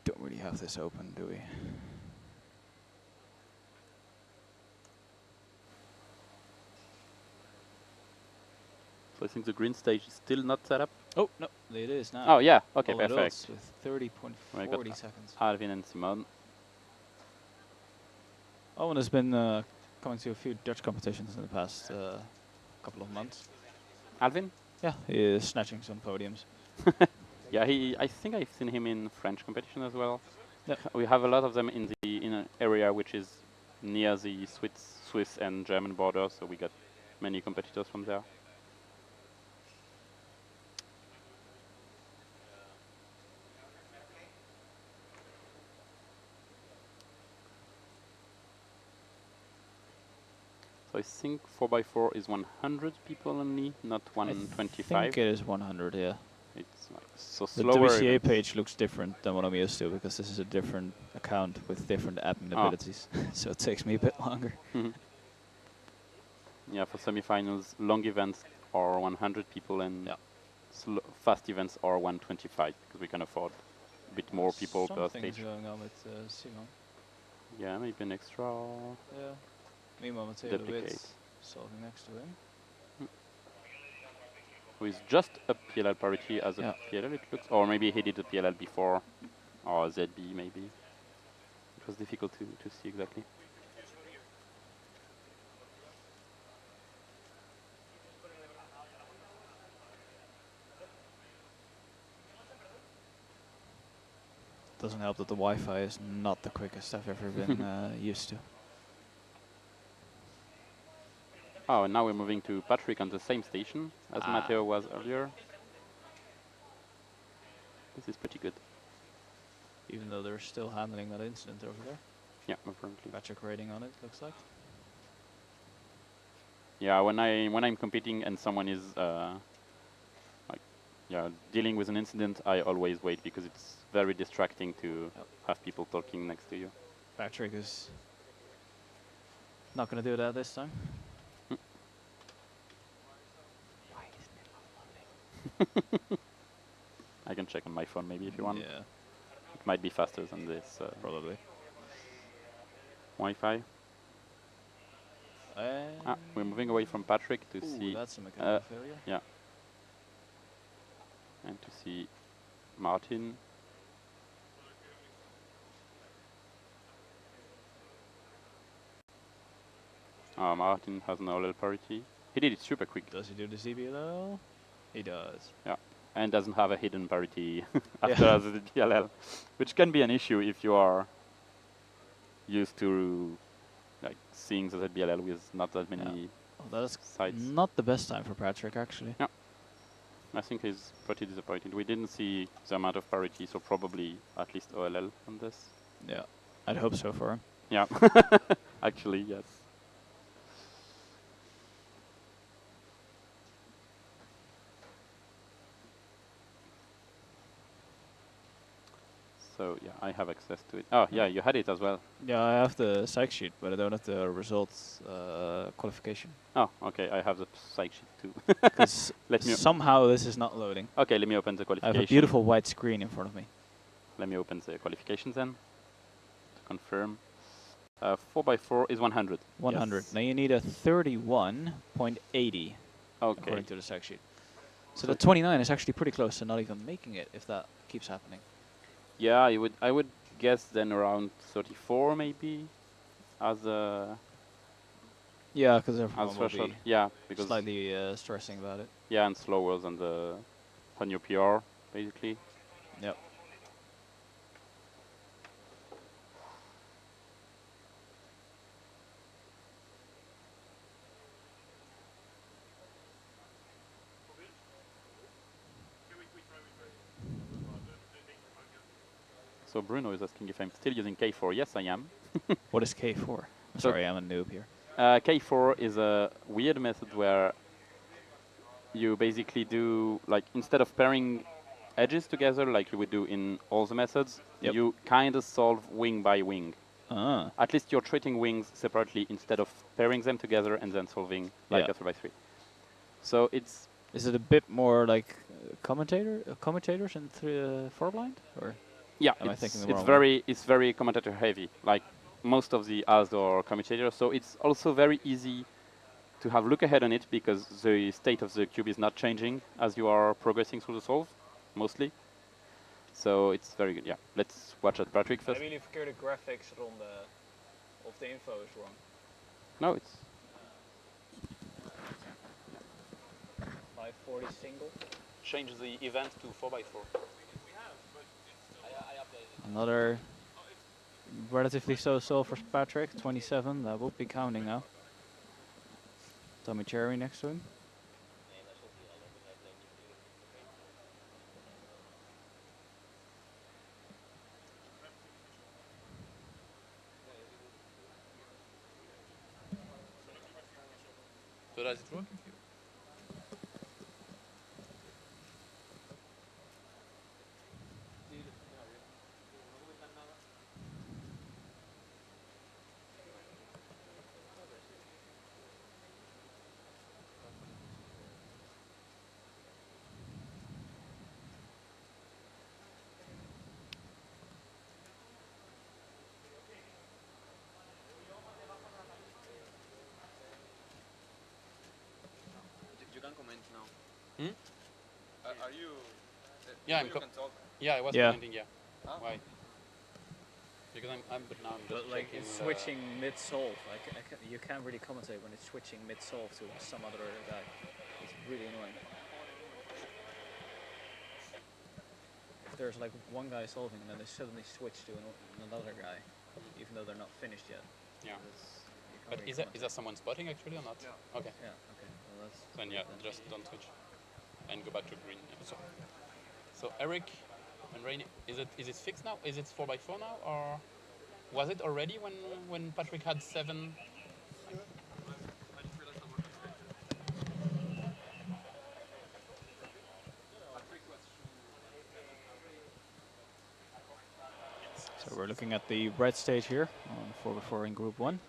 Don't really have this open, do we? So I think the green stage is still not set up. Oh, no, it is now. Oh, yeah, okay, All perfect. with 30.40 seconds. Alvin and Simon. Owen has been coming to a few Dutch competitions in the past couple of months. Alvin? Yeah, he is snatching some podiums. Yeah, I think I've seen him in French competition as well. Yep. We have a lot of them in an area which is near the Swiss and German border, so we got many competitors from there. So I think 4x4 is 100 people only, not 125. I think it is 100, yeah. It's like so the slower. The WCA page looks different than what I'm used to, because this is a different account with different admin abilities. So it takes me a bit longer. Yeah, for semifinals, long events are 100 people, and fast events are 125, because we can afford a bit more people per stage. Something's going on with Simon. Yeah, maybe an extra. Yeah. Me momentarily with solving next to him. with just a PLL parity as a PLL, it looks, or maybe he did a PLL before, or ZB maybe. It was difficult to see exactly. Doesn't help that the Wi-Fi is not the quickest I've ever been used to. Oh, and now we're moving to Patrick on the same station as Matteo was earlier. This is pretty good. Even though they're still handling that incident over there. Yeah, apparently. Patrick rating on it, looks like. Yeah, when I'm competing and someone is dealing with an incident, I always wait because it's very distracting to have people talking next to you. Patrick is not going to do that this time. Why isn't it loading? I can check on my phone maybe if you want. Yeah. It might be faster than this. Probably. Wi-Fi. We're moving away from Patrick to see. That's a mechanical failure. Yeah. And to see Martin. Martin has an OLL parity. He did it super quick. Does he do the CBLL? He does. Yeah. And doesn't have a hidden parity after the DLL, which can be an issue if you are used to like seeing the ZBLL with not that many that's sides. Not the best time for Patrick, actually. Yeah. I think he's pretty disappointed. We didn't see the amount of parity, so probably at least OLL on this. Yeah, I'd hope so for him. Yeah, actually, yes. So yeah, I have access to it. Oh yeah, you had it as well. Yeah, I have the psych sheet, but I don't have the results qualification. Oh, okay, I have the psych sheet too. Because somehow this is not loading. Okay, let me open the qualification. I have a beautiful white screen in front of me. Let me open the qualifications then to confirm. 4x4 is 100. 100. Yes. Now you need a 31.80 according to the psych sheet. So the 29 is actually pretty close to not even making it if that keeps happening. Yeah, I would guess then around 34 maybe as a yeah, because everyone will be because slightly stressing about it. Yeah, and slower than the on your PR basically. Yep. So Bruno is asking if I'm still using K4. Yes, I am. What is K4? Sorry, I'm a noob here. K4 is a weird method where you basically do, like, instead of pairing edges together like you would do in all the methods, you kind of solve wing by wing. At least you're treating wings separately instead of pairing them together and then solving like a 3x3. So it's... Is it a bit more like commentators in 4-blind? Or? Yeah, it's very commentator heavy, like most of the AS or commutators. So it's also very easy to have look ahead on it because the state of the cube is not changing as you are progressing through the solve, mostly. So it's very good. Yeah, let's watch at Patrick first. Hebben jullie verkeerde graphics ronde of de info is wrong? No, it's 540 single. Change the event to 4x4. Another relatively so for Patrick, 27. That will be counting now. Tommy Cherry next to him. So does it work? Hmm? Are you? Yeah, yeah, I was commenting. Yeah. Huh? Why? Because but now I'm just But like checking it's switching mid-solve. You can't really commentate when it's switching mid-solve to some other guy. It's really annoying. If there's like one guy solving and then they suddenly switch to another guy, even though they're not finished yet. Yeah. But Is that someone spotting actually or not? Yeah. Okay. Yeah. Okay. Well, that's. Then yeah, just don't switch, and go back to green. Yeah. So Eric and Rainy, is it fixed now? Is it 4x4 now, or was it already when Patrick had 7? So we're looking at the red stage here on 4x4 in Group 1.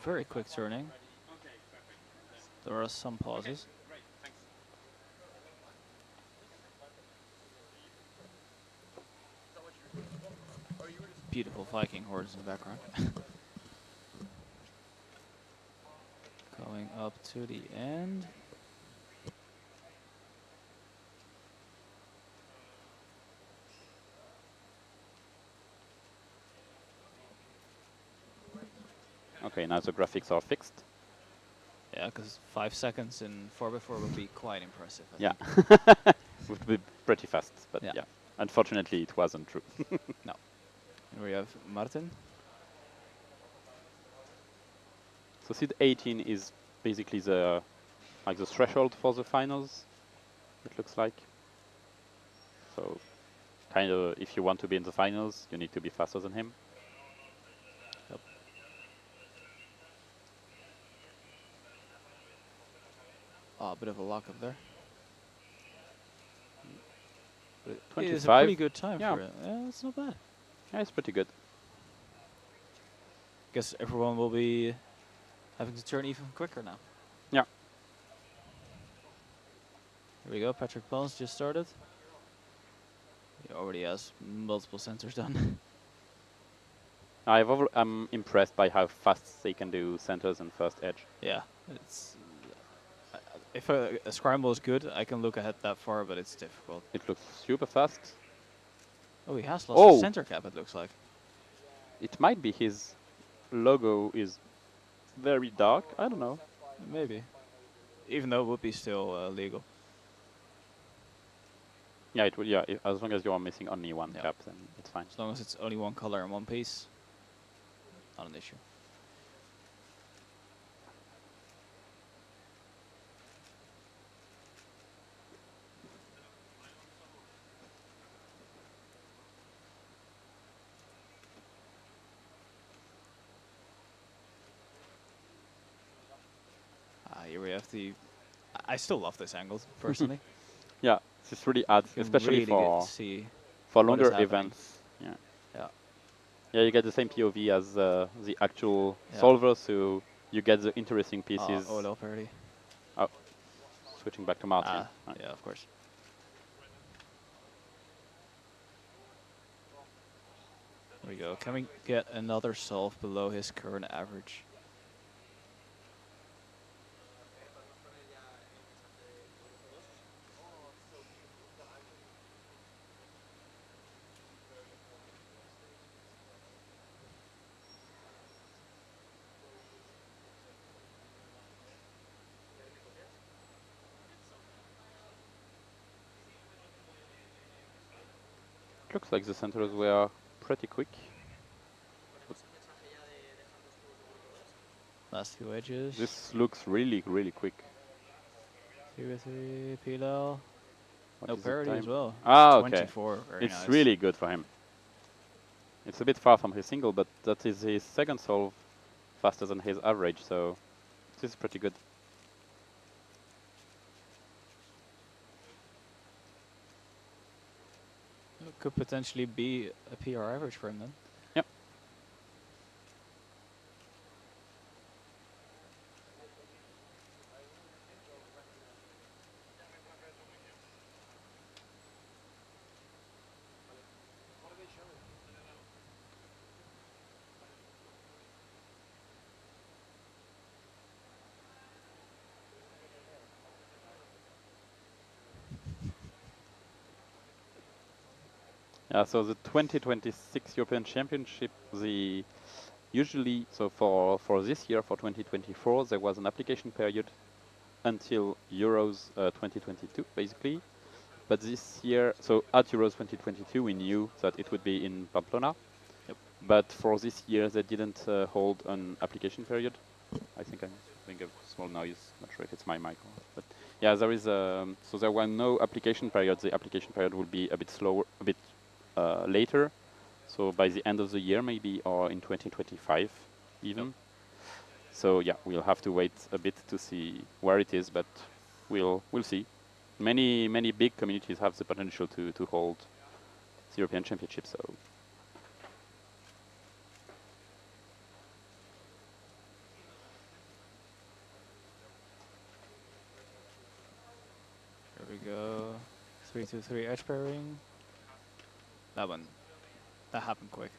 Very quick turning. There are some pauses. Beautiful Viking hordes in the background. Going up to the end. Okay, now the graphics are fixed. Yeah, because 5 seconds in 4x4 would be quite impressive. Yeah, would be pretty fast, but yeah. Unfortunately, it wasn't true. No. And we have Martin. So seed 18 is basically the threshold for the finals. It looks like. So, kind of, if you want to be in the finals, you need to be faster than him. Yep. Oh, a bit of a lock up there. But it is a pretty good time for it. Yeah, it's not bad. Yeah, it's pretty good. Guess everyone will be having to turn even quicker now. Yeah. Here we go. Patrick Bones just started. He already has multiple sensors done. I'm impressed by how fast they can do centers and first edge. Yeah, it's if a scramble is good, I can look ahead that far, but it's difficult. It looks super fast. Oh, he has lost his center cap, it looks like. It might be his logo is very dark. I don't know. Maybe. Even though it would be still legal. Yeah, it would. Yeah, as long as you are missing only one cap, then it's fine. As long as it's only one color and one piece, not an issue. Here we have the. I still love this angle personally. Yeah, this really adds, especially really for longer events. Yeah. Yeah. Yeah, you get the same POV as the actual solver, so you get the interesting pieces. Oh, no parity. Oh, switching back to Martin. Yeah, of course. There we go. Can we get another solve below his current average? Looks like the centers were pretty quick. Last few edges. This looks really, really quick. 3 PLL. What No is the parity time? as well. Ah, okay. 24. Very it's nice. really good for him. It's a bit far from his single, but that is his second solve faster than his average, so this is pretty good. It could potentially be a PR average for him then. Yep. Yeah, so the 2026 European Championship, the usually, so for this year, for 2024, there was an application period until Euros 2022, basically. But this year, so at Euros 2022, we knew that it would be in Pamplona. Yep. But for this year, they didn't hold an application period. I think I'm having a small noise. Not sure if it's my mic or not. But yeah, there is so there were no application periods. The application period will be a bit slower, a bit later. So by the end of the year, maybe, or in 2025 even. Yep. So yeah, we'll have to wait a bit to see where it is, but we'll see. Many big communities have the potential to hold the European Championship. So There we go. 3-2-3 edge pairing. That happened quick.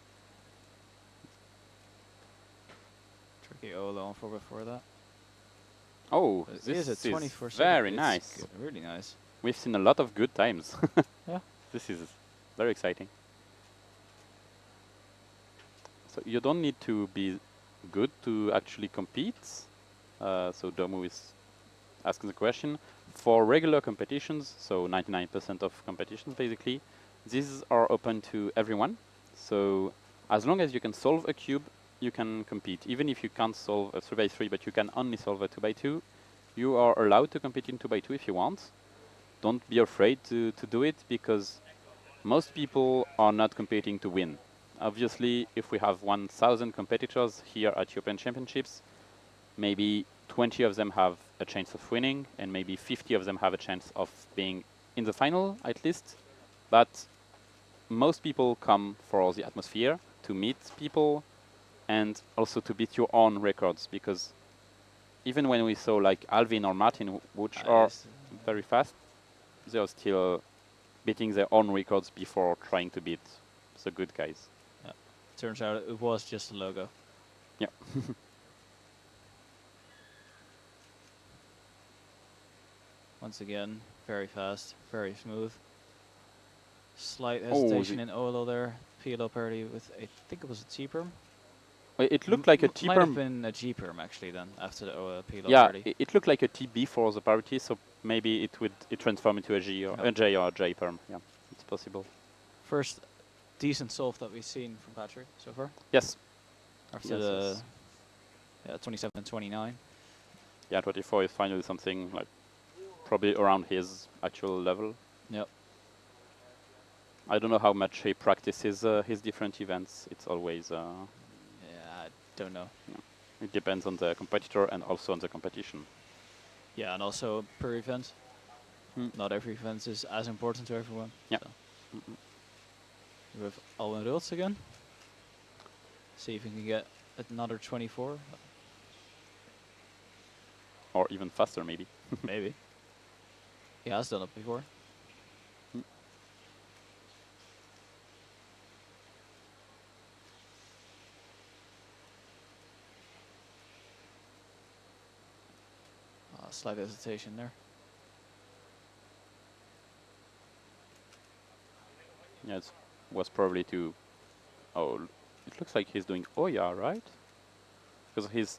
Tricky Ola on for before that. oh, But this is is 24/7. very It's nice. good, really nice. We've seen a lot of good times. Yeah. This is very exciting. So you don't need to be good to actually compete. So Domu is asking the question. For regular competitions, so 99% of competitions basically, these are open to everyone. So as long as you can solve a cube, you can compete. Even if you can't solve a 3x3, but you can only solve a 2x2, you are allowed to compete in 2x2 if you want. Don't be afraid to do it, because most people are not competing to win. Obviously, if we have 1,000 competitors here at European Championships, maybe 20 of them have a chance of winning, and maybe 50 of them have a chance of being in the final, at least. But most people come for the atmosphere, to meet people, and also to beat your own records, because even when we saw like Alvin or Martin, which are very fast, they are still beating their own records before trying to beat the good guys. Yeah. Turns out it was just a logo. Yeah. Once again, very fast, very smooth. Slight Oh, hesitation in Olo there. PLO parity with, I think it was a T-perm. It looked like a Might have T-perm. been a G-perm actually then, after the PLO Yeah, parity. it looked like a TB for the parity, so maybe it transform into a G or a J or a J perm. Yeah, it's possible. First decent solve that we've seen from Patrick so far. Yes. After Yes, the yes. 27-29. Yeah, 24 is finally something like probably around his actual level. Yep. I don't know how much he practices his different events. It's always yeah, I don't know. Yeah. It depends on the competitor and also on the competition. Yeah, and also per event. Not every event is as important to everyone. Yeah. So. We have Alwin Rults again. See if we can get another 24. Or even faster, maybe. Maybe. He has done it before. Slight hesitation there. Yeah, it was probably to... Oh, it looks like he's doing Oya, right? Because his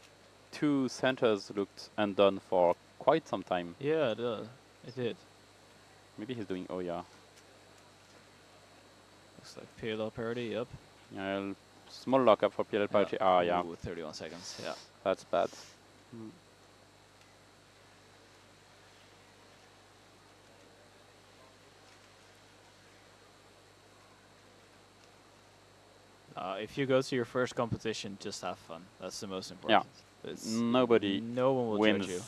two centers looked undone for quite some time. Yeah, it did. Maybe he's doing Oya. Looks like PLL parity, yep. Yeah, small lockup for PLL parity. Ah, yeah. Ooh, 31 seconds, yeah. That's bad. If you go to your first competition, just have fun. That's the most important. Yeah. It's Nobody no one will wins. judge you.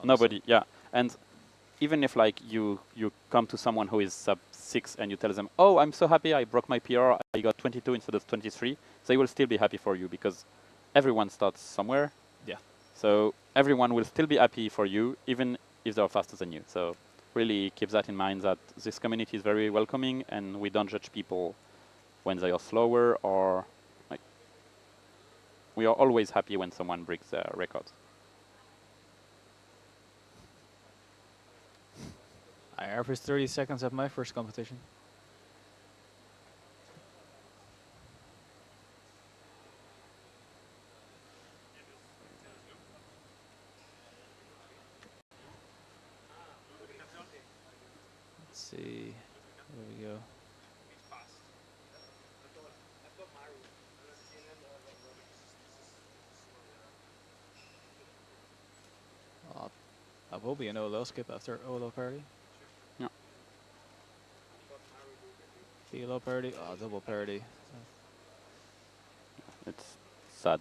Nobody, yeah. And even if like you come to someone who is sub 6 and you tell them, oh, I'm so happy I broke my PR, I got 22 instead of 23, they will still be happy for you, because everyone starts somewhere. Yeah. So everyone will still be happy for you, even if they're faster than you. So really keep that in mind, that this community is very welcoming and we don't judge people when they are slower, or like, we are always happy when someone breaks their record. I averaged 30 seconds at my first competition. see. There we go. That will be an OLO skip after OLO parry. Yeah. PLO parry. Oh, double parry. It's sad.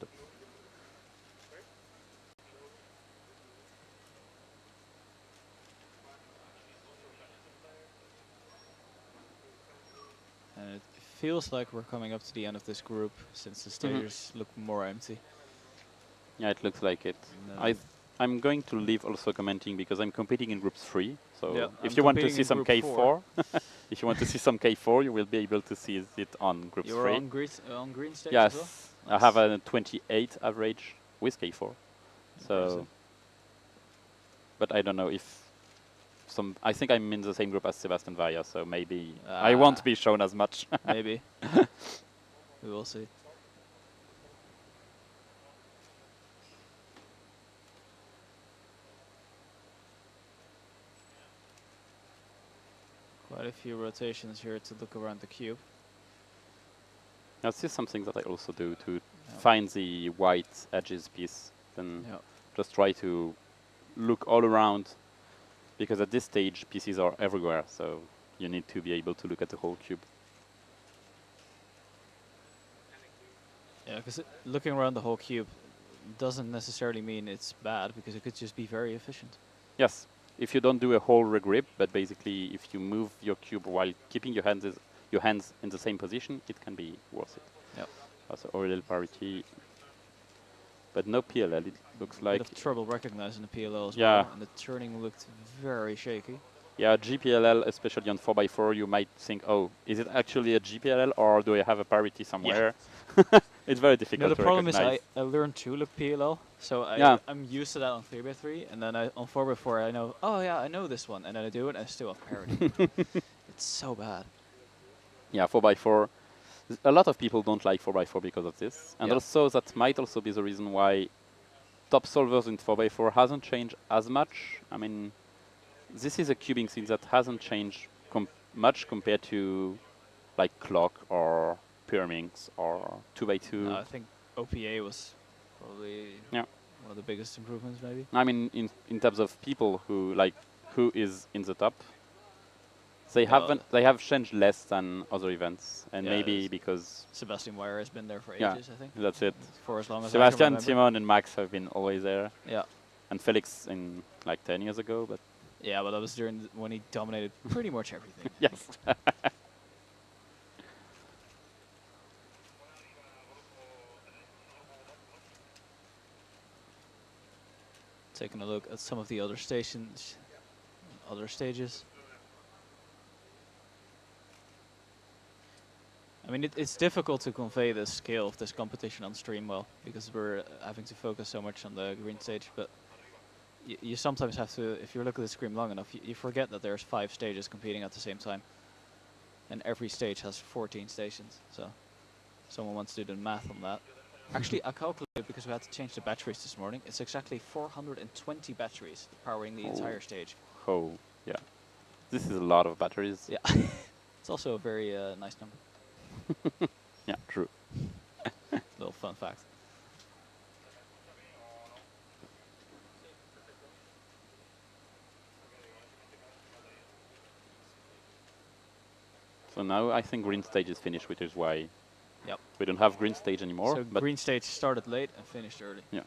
And it feels like we're coming up to the end of this group since the stages look more empty. Yeah, it looks like it. I'm going to leave also commenting because I'm competing in group 3. So yeah, if I'm you want to competing see in some group K4, if you want to see some K4, you will be able to see it on group 3. You're on green stage yes, as well? I have a 28 average with K4. So, but I don't know if some. I think I'm in the same group as Sebastian Vaya, so maybe I won't be shown as much. Maybe. We will see. Quite a few rotations here to look around the cube. This is something that I also do to find the white edges piece. Then just try to look all around, because at this stage pieces are everywhere, so you need to be able to look at the whole cube. Yeah, because looking around the whole cube doesn't necessarily mean it's bad, because it could just be very efficient. Yes, if you don't do a whole regrip, but basically if you move your cube while keeping your hands in the same position, it can be worth it. Yep. Also OLL parity, but no PLL. It looks like bit of trouble recognizing the PLL as yeah. well, and the turning looked very shaky. Yeah, GPLL, especially on 4x4, you might think, oh, is it actually a GPLL or do I have a parity somewhere? Yeah. It's very difficult to recognize. The problem is I learned to look PLL, so I'm used to that on 3x3, and then on 4x4 I know, oh yeah, I know this one, and then I do it and I still have parity. It's so bad. Yeah, 4x4. A lot of people don't like 4x4 because of this, and also that might also be the reason why top solvers in 4x4 hasn't changed as much. I mean, this is a cubing scene that hasn't changed much compared to like Clock or Pyraminx or 2x2. No, I think OPA was probably one of the biggest improvements, maybe. I mean, in terms of people who is in the top, they have changed less than other events, and maybe because Sebastian Weyer has been there for ages, I think. That's it. For as long as Sebastian, Simon, and Max have been always there. Yeah. And Felix in like 10 years ago, but. Yeah, but that was during when he dominated pretty much everything. Yes. Taking a look at some of the other stages. I mean, it's difficult to convey the scale of this competition on stream well, because we're having to focus so much on the green stage, but you sometimes have to, if you look at the screen long enough, you forget that there's 5 stages competing at the same time. And every stage has 14 stations, so someone wants to do the math on that. Actually, I calculated, because we had to change the batteries this morning, it's exactly 420 batteries powering the entire stage. Oh, yeah. This is a lot of batteries. Yeah. It's also a very nice number. Yeah, true. Little fun fact. So now I think green stage is finished, which is why we don't have green stage anymore. So but green stage started late and finished early. Yeah.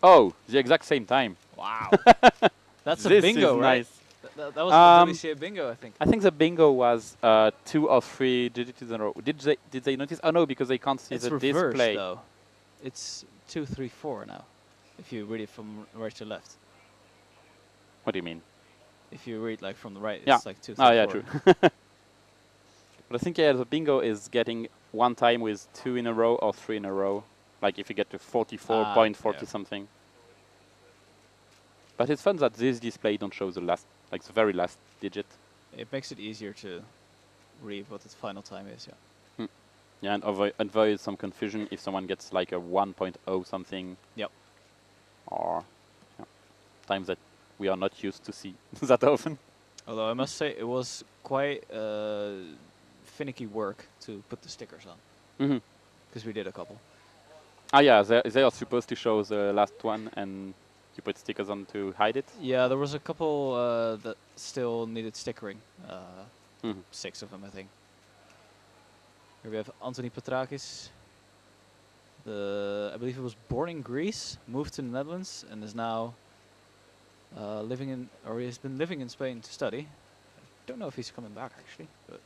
Oh, the exact same time. Wow. That's a bingo, right? Nice. That was a WCA bingo, I think. I think the bingo was 2 or 3 digits in a row. Did they notice? Oh no, because they can't see the reversed, display. Though. It's 2, 3, 4 now, if you read it from right to left. What do you mean? If you read like from the right, yeah. It's like 2, 3, 4. Oh yeah, true. But I think the bingo is getting one time with 2 in a row or 3 in a row. Like if you get to 44.40 something. But it's fun that this display don't show the last, like the very last digit. It makes it easier to read what the final time is, yeah. Yeah, and avoid some confusion if someone gets like a 1.0 something. Yep. Or times that we are not used to see that often. Although I must say it was quite finicky work to put the stickers on. Because we did a couple. Ah, yeah, they are supposed to show the last one, and you put stickers on to hide it. Yeah, there was a couple that still needed stickering. 6 of them, I think. Here we have Anthony Petrakis. I believe he was born in Greece, moved to the Netherlands, and is now living in, or he has been living in Spain to study. I don't know if he's coming back actually, but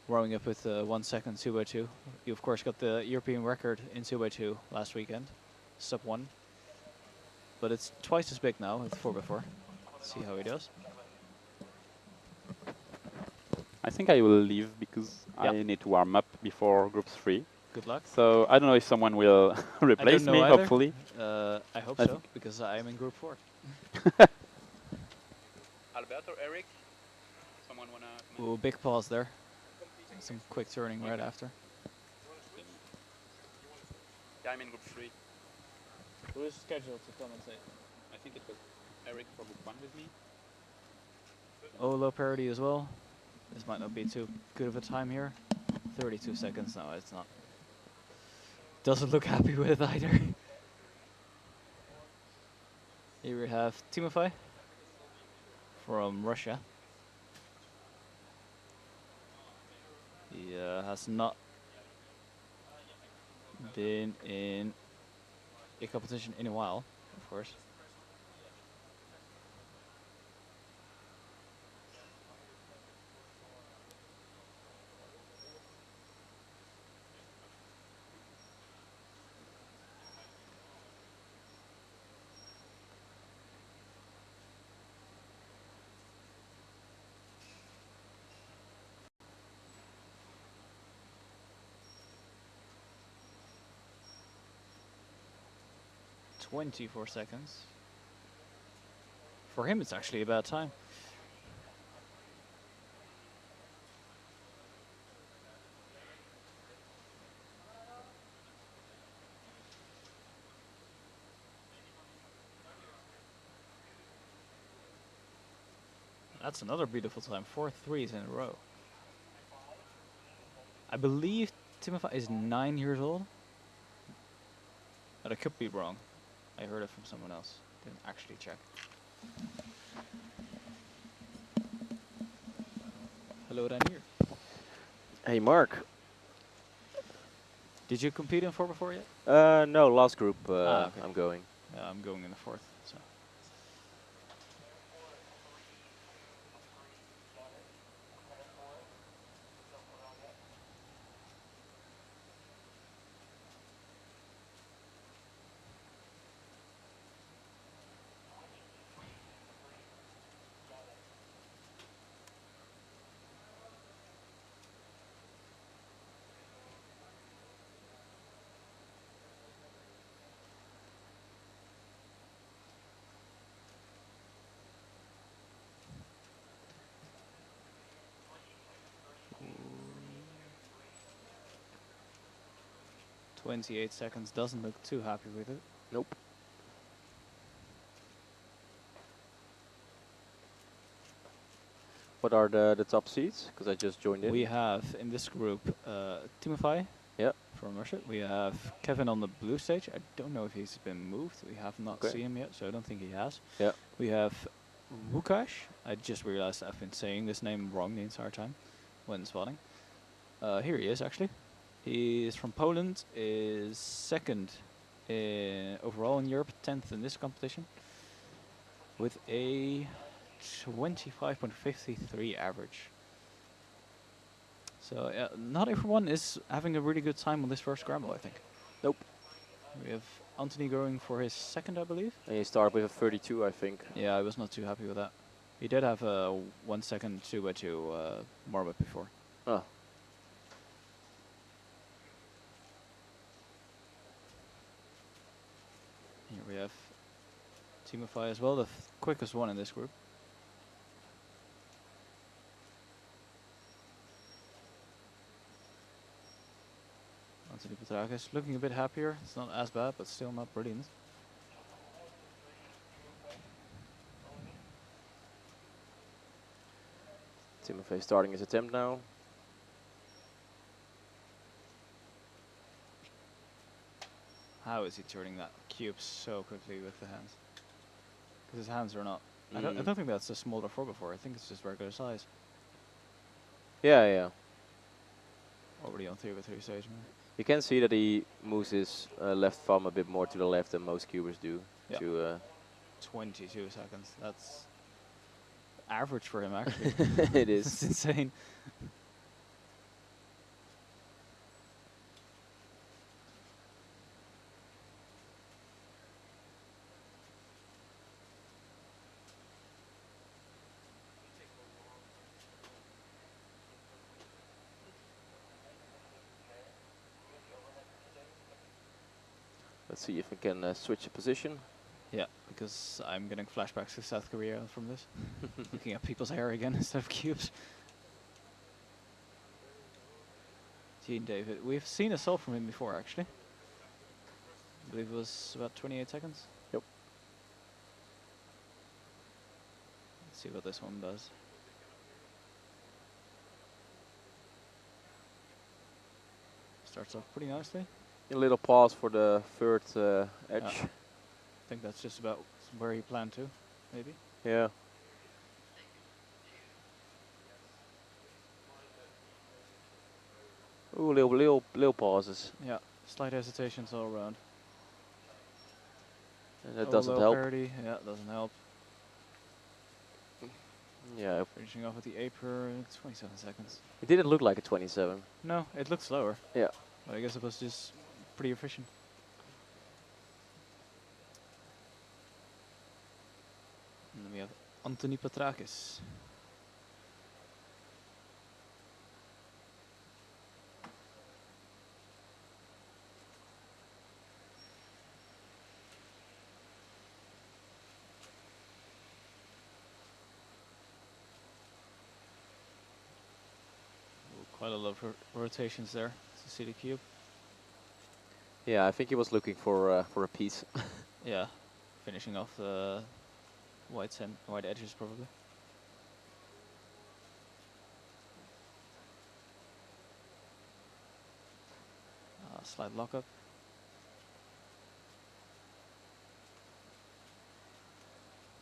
rowing up with 1 second 2x2. You of course got the European record in 2x2 last weekend, sub 1. But it's twice as big now with 4x4. Let's see how he does. I think I will leave because I need to warm up before group 3. Good luck. So I don't know if someone will replace me, either. hopefully. I hope so, because I am in group 4. Alberto, Eric, someone wanna... Ooh, big pause there. Some quick turning right after. Yeah, I'm in group 3. Who is scheduled to commentate? I think it was Eric for group 1 with me. Oh, low parity as well. This might not be too good of a time here. 32 seconds. No, it's not. Doesn't look happy with it either. Here we have Timofey from Russia. He has not been in a competition in a while, of course. .24 seconds. For him, it's actually a bad time. That's another beautiful time. 4 threes in a row. I believe Timofey is 9 years old. But I could be wrong. I heard it from someone else. Didn't actually check. Hello, Ranier. Hey, Mark. Did you compete in 4x4 yet? No, last group okay. I'm going. Yeah, I'm going in the 4th. So. .28 seconds, doesn't look too happy with it. Nope. What are the top seeds? Because I just joined in. We have in this group Timofey from Russia. We have Kevin on the blue stage. I don't know if he's been moved. We have not seen him yet, so I don't think he has. Yeah. We have Łukasz. I just realized I've been saying this name wrong the entire time when spotting. Here he is, actually. He is from Poland, is 2nd overall in Europe, 10th in this competition, with a 25.53 average. So not everyone is having a really good time on this first scramble, I think. Nope. We have Anthony going for his 2nd, I believe. And he started with a 32, I think. Yeah, I was not too happy with that. He did have a 1 second 2x2 Marble before. Oh. Here we have Timofey as well, the quickest one in this group. Anthony Petrakis looking a bit happier. It's not as bad, but still not brilliant. Timofey starting his attempt now. How is he turning that cube so quickly with the hands? Because his hands are not. I don't think that's a smaller 4x4. I think it's just regular size. Yeah, yeah. Already on 3x3 stage, man. You can see that he moves his left thumb a bit more to the left than most cubers do. Yeah. To 22 seconds. That's average for him, actually. it is. It's insane. Let's see if we can switch a position. Yeah, because I'm getting flashbacks to South Korea from this. Looking at people's hair again instead of cubes. Gene David. We've seen a solve from him before, actually. I believe it was about 28 seconds. Yep. Let's see what this one does. Starts off pretty nicely. A little pause for the third edge. I think that's just about where he planned to, maybe. Yeah. Ooh, little pauses. Yeah, slight hesitations all around. And that doesn't help. Parity. Yeah, it doesn't help. Yeah. Finishing off with the apron, 27 seconds. It didn't look like a 27. No, it looked slower. Yeah. But I guess it was just pretty efficient. And then we have Anthony Petrakis. Quite a lot of rotations there to see the cube. Yeah, I think he was looking for a piece. Yeah, finishing off the white edges probably. Slide lockup.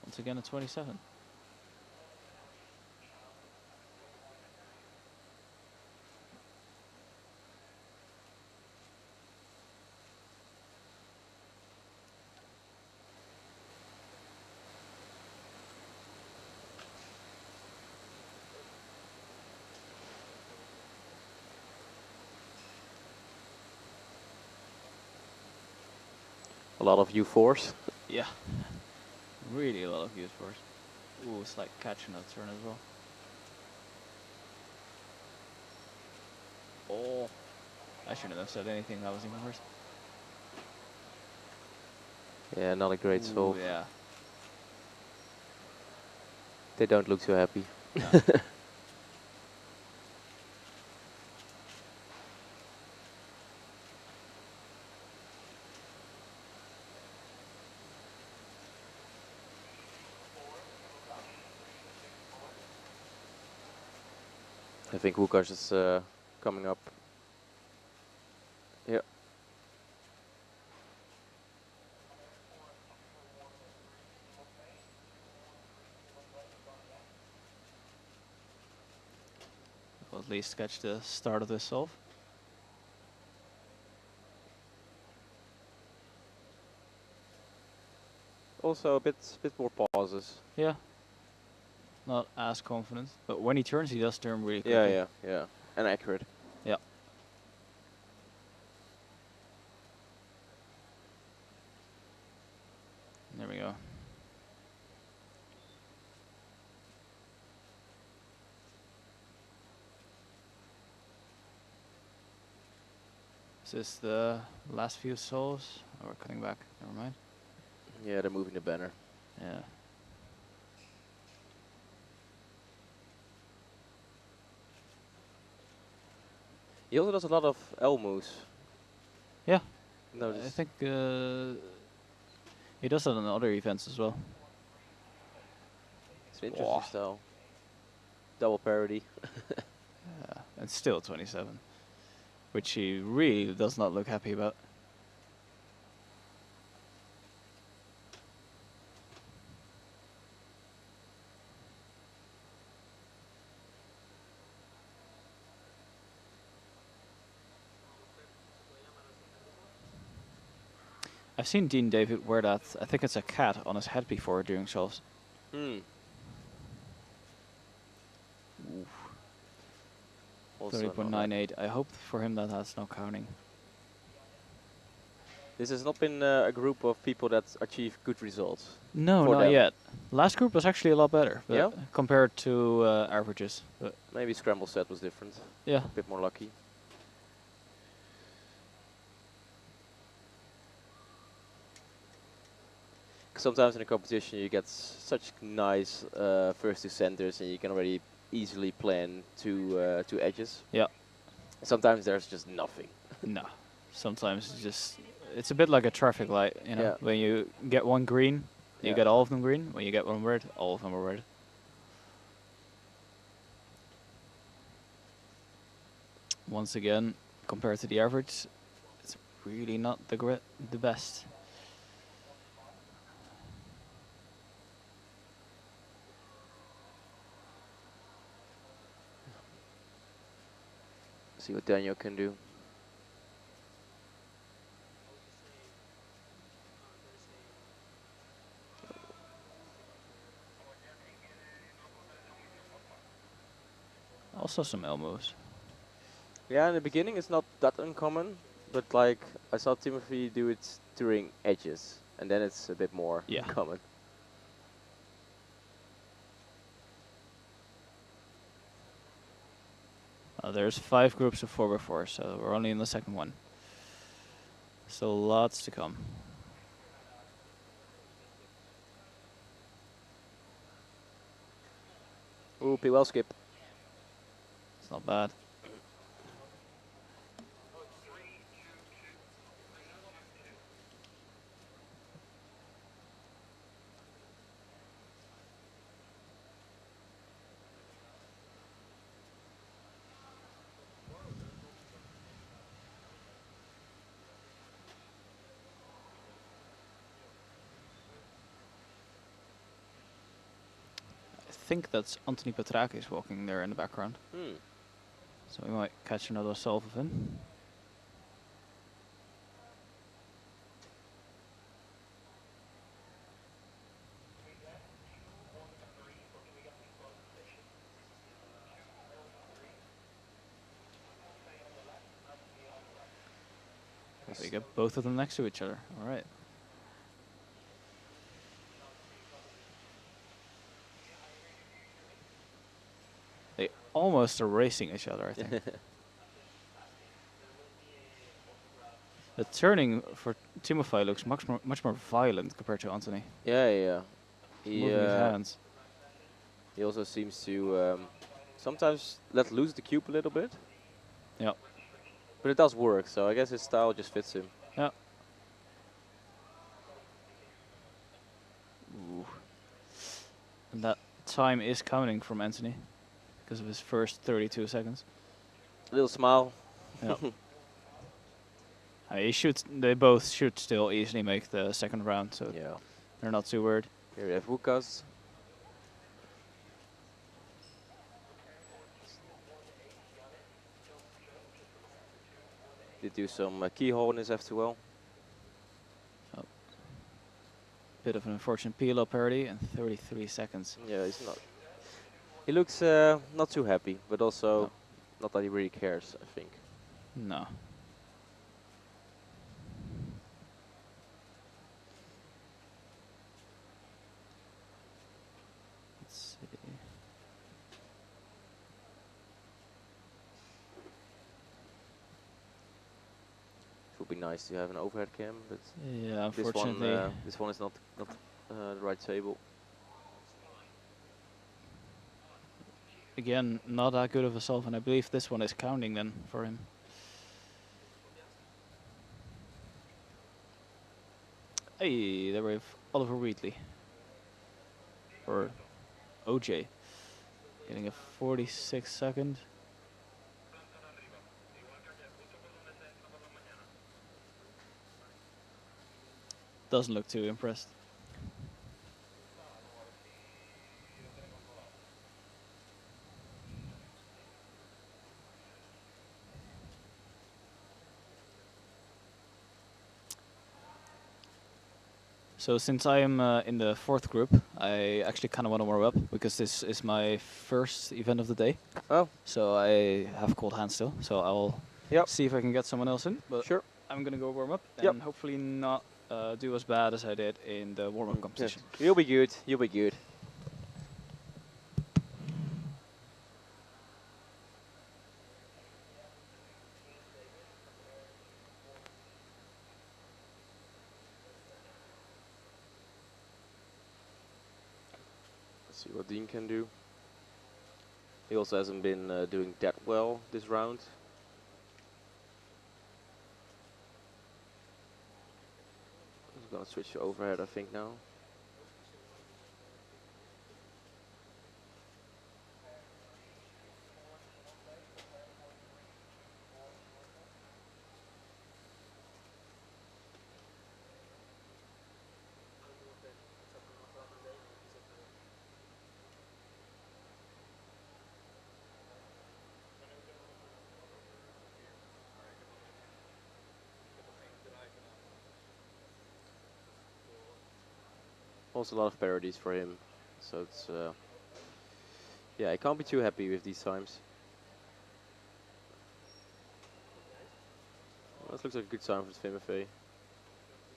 Once again a 27. A lot of U4s. Yeah, really a lot of use for it. Ooh, it's like catching that turn as well. Oh, I shouldn't have said anything. That was even worse. Yeah, not a great solve. Yeah. They don't look too happy. No. I think Wukas is coming up. Yeah. We'll at least catch the start of this solve. Also a bit more pauses. Yeah. Not as confident, but when he turns, he does turn really quickly. Yeah, and accurate. Yeah. There we go. Is this the last few souls? Oh, we're cutting back. Never mind. Yeah, they're moving the banner. Yeah. He also does a lot of L moves. Yeah. Notice. I think he does that on other events as well. It's an interesting style. double parity. And still 27, which he really does not look happy about. I've seen Dean David wear that, I think it's a cat, on his head before doing solves. Hmm. 30.98. I hope for him that that's not counting. This has not been a group of people that achieve good results. No, for not them. yet. Last group was actually a lot better, but Yeah? compared to averages. But Maybe scramble set was different. Yeah. A bit more lucky. Sometimes in a competition you get such nice first two centers, and you can already easily plan two edges. Yeah. Sometimes there's just nothing. No. Sometimes it's a bit like a traffic light, you know. Yeah. When you get one green, you Yeah. get all of them green. When you get one red, all of them are red. Once again, compared to the average, it's really not the best. See what Daniel can do. Also some L moves. Yeah, in the beginning it's not that uncommon, but like I saw Timothy do it during edges, and then it's a bit more common. There's 5 groups of 4x4, so we're only in the second one. So lots to come. Ooh, P well skip. It's not bad. I think that's Anthony Petrakis walking there in the background. Hmm. So we might catch another solve of him. We get both of them next to each other. All right. They almost are racing each other, I think. The turning for Timofey looks much more violent compared to Anthony. Yeah, yeah. He, moving his hands. He also seems to sometimes let loose the cube a little bit. Yeah. But it does work, so I guess his style just fits him. Yeah. Ooh. And that time is counting from Anthony because of his first 32 seconds. Little smile. Yeah. They both should still easily make the second round, so yeah, they're not too worried. Here we have Wukas. Did do some keyhole in his F2L. Oh. Bit of an unfortunate PLO parity and 33 seconds. Yeah, he's not. He looks not too happy, but also not that he really cares, I think. No. Let's see. It would be nice to have an overhead cam, but yeah, unfortunately, this one is not the right table. Again, not that good of a solve, and I believe this one is counting then for him. Hey, there we have Oliver Wheatley. Or OJ. Getting a 46 second. Doesn't look too impressed. So since I am in the 4th group, I actually kind of want to warm up because this is my first event of the day. Oh. So I have cold hands still. So I'll see if I can get someone else in. But sure. I'm gonna go warm up and hopefully not do as bad as I did in the warm-up competition. Yes. You'll be good. You'll be good. Let's see what Dean can do. He also hasn't been doing that well this round. He's gonna switch to overhead, I think, now. Also a lot of parodies for him, so it's yeah, I can't be too happy with these times. Well, this looks like a good time for Timothy.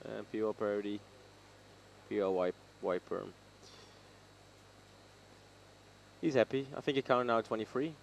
And PL parody, PL wipe perm. He's happy. I think he counted now 23.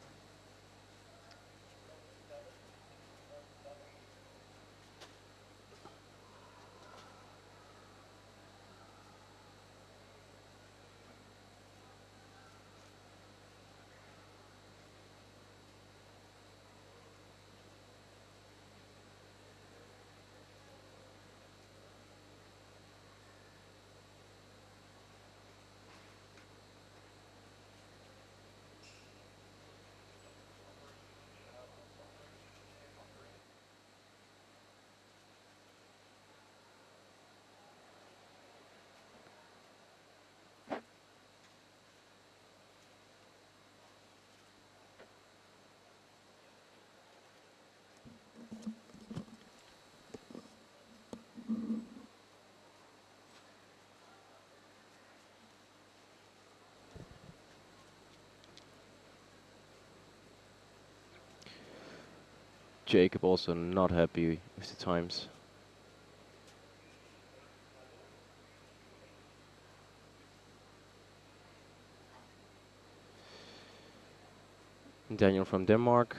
Jacob also not happy with the times. Daniel from Denmark.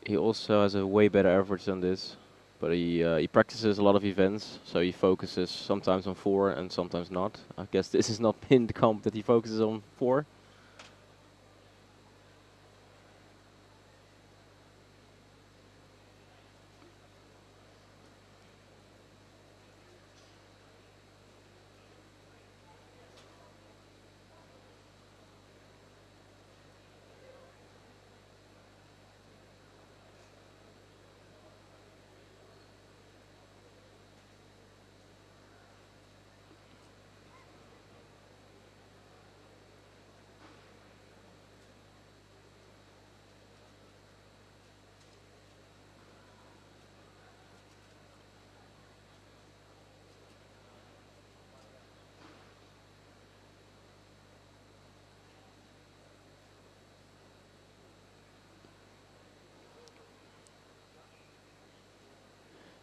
He also has a way better average than this, but he practices a lot of events, so he focuses sometimes on 4 and sometimes not. I guess this has not been the comp that he focuses on 4.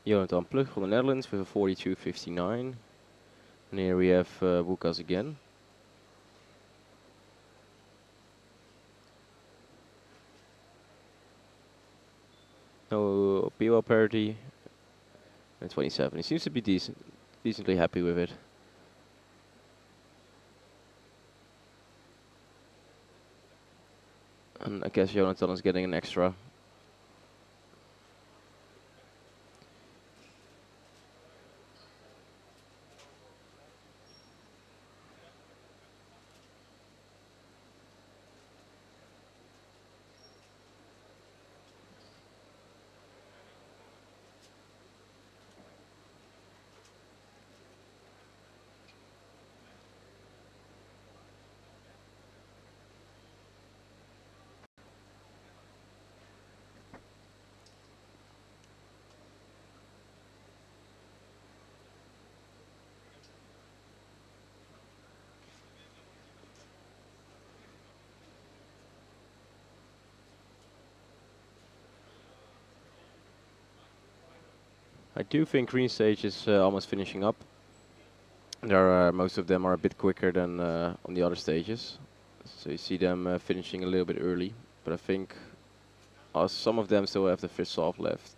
Jonathan Plug from the Netherlands with a 42.59. And here we have Wukas again. No PO parity. And 27. He seems to be decently happy with it. And I guess Jonathan is getting an extra. I do think green stage is almost finishing up. There are most of them are a bit quicker than on the other stages, so you see them finishing a little bit early. But I think some of them still have the first solve left.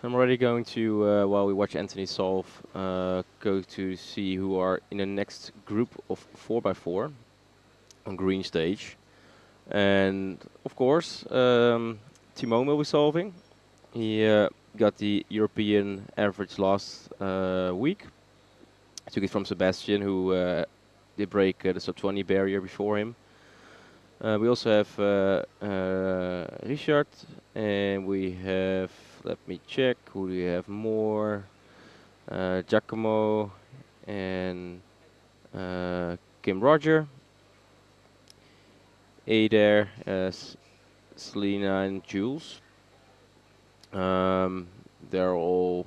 I'm already going to, while we watch Anthony solve, go to see who are in the next group of 4x4 on green stage. And of course, Timon will be solving. He got the European average last week. Took it from Sebastian, who did break the sub 20 barrier before him. We also have Richard, and we have, let me check, who do we have more? Giacomo and Kim Roger. Adair, Selena and Jules. They're all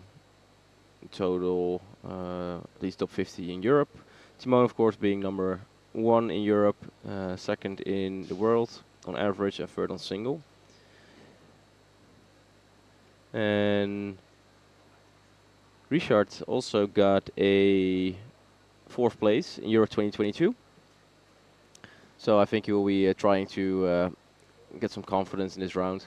in total at least top 50 in Europe. Timon, of course, being number 1 in Europe, second in the world on average, and third on single. And Richard also got a 4th place in Euro 2022. So I think he will be trying to get some confidence in this round.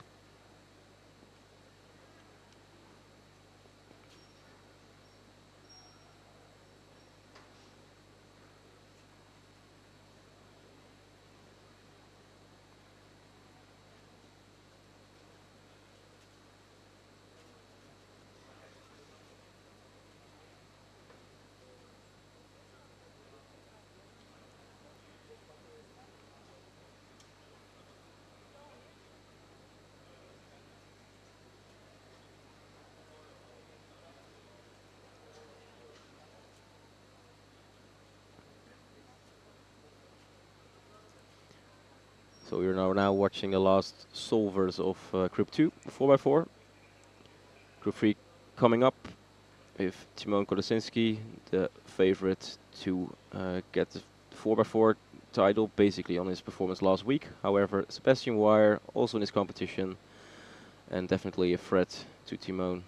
So we're now watching the last solvers of Group 2, 4x4. Group 3 coming up with Timon Kolesinski, the favorite to get the 4x4 title, basically on his performance last week. However, Sebastian Weyer also in this competition, and definitely a threat to Timon.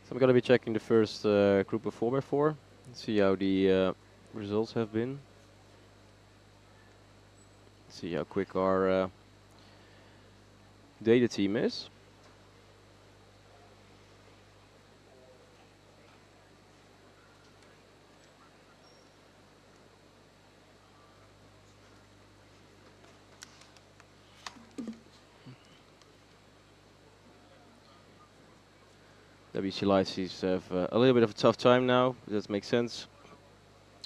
So I'm gonna be checking the first group of 4x4 and see how the results have been. See how quick our data team is. WC Lyces have a little bit of a tough time now. That makes sense.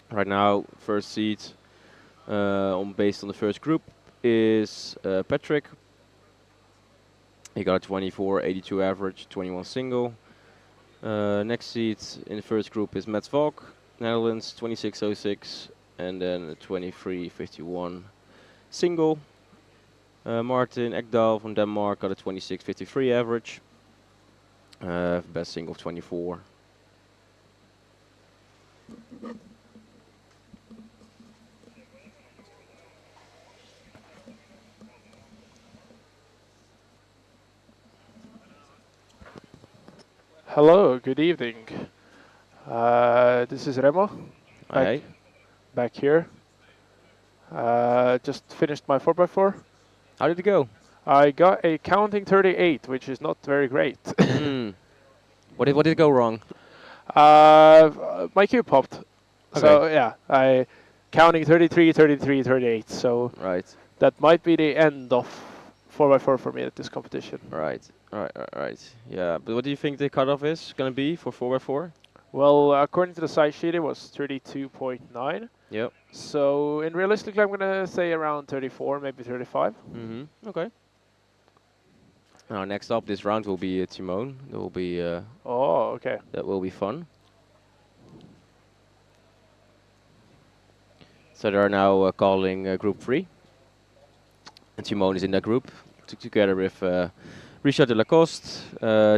Right now, first seed based on the first group is Patrick. He got a 24.82 average, 21 single. Next seed in the first group is Mats Valk, Netherlands, 26.06, and then a 23.51 single. Martin Ekdal from Denmark got a 26.53 average. Best single of 24. Hello, good evening. This is Remo. Hi. Back here. Just finished my 4x4. How did it go? I got a counting 38, which is not very great. What did go wrong? My cube popped. Okay. So yeah, I counting 33, 33, 38. So right. That might be the end of 4x4 for me at this competition. Right. Yeah, but what do you think the cutoff is going to be for 4x4? Well, according to the site sheet, it was 32.9. Yep. So, in realistically, I'm going to say around 34, maybe 35. Okay. Now, next up this round will be Timon. That will be. Oh, okay. That will be fun. So they are now calling Group 3. And Timon is in that group, together with Richard de Lacoste,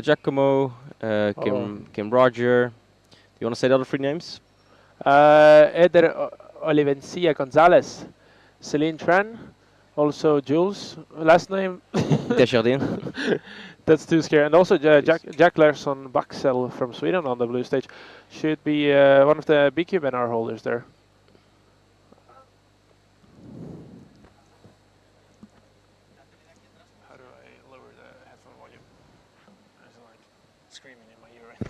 Giacomo, Kim Roger. Do you want to say the other 3 names? Eder Olivencia Gonzalez, Celine Tran, also Jules. Last name? Desjardins. That's too scary. And also Jack Larsson Baxel from Sweden on the blue stage. Should be one of the BQ NR holders there. How do I lower the headphone volume? Is it like screaming in my ear right now?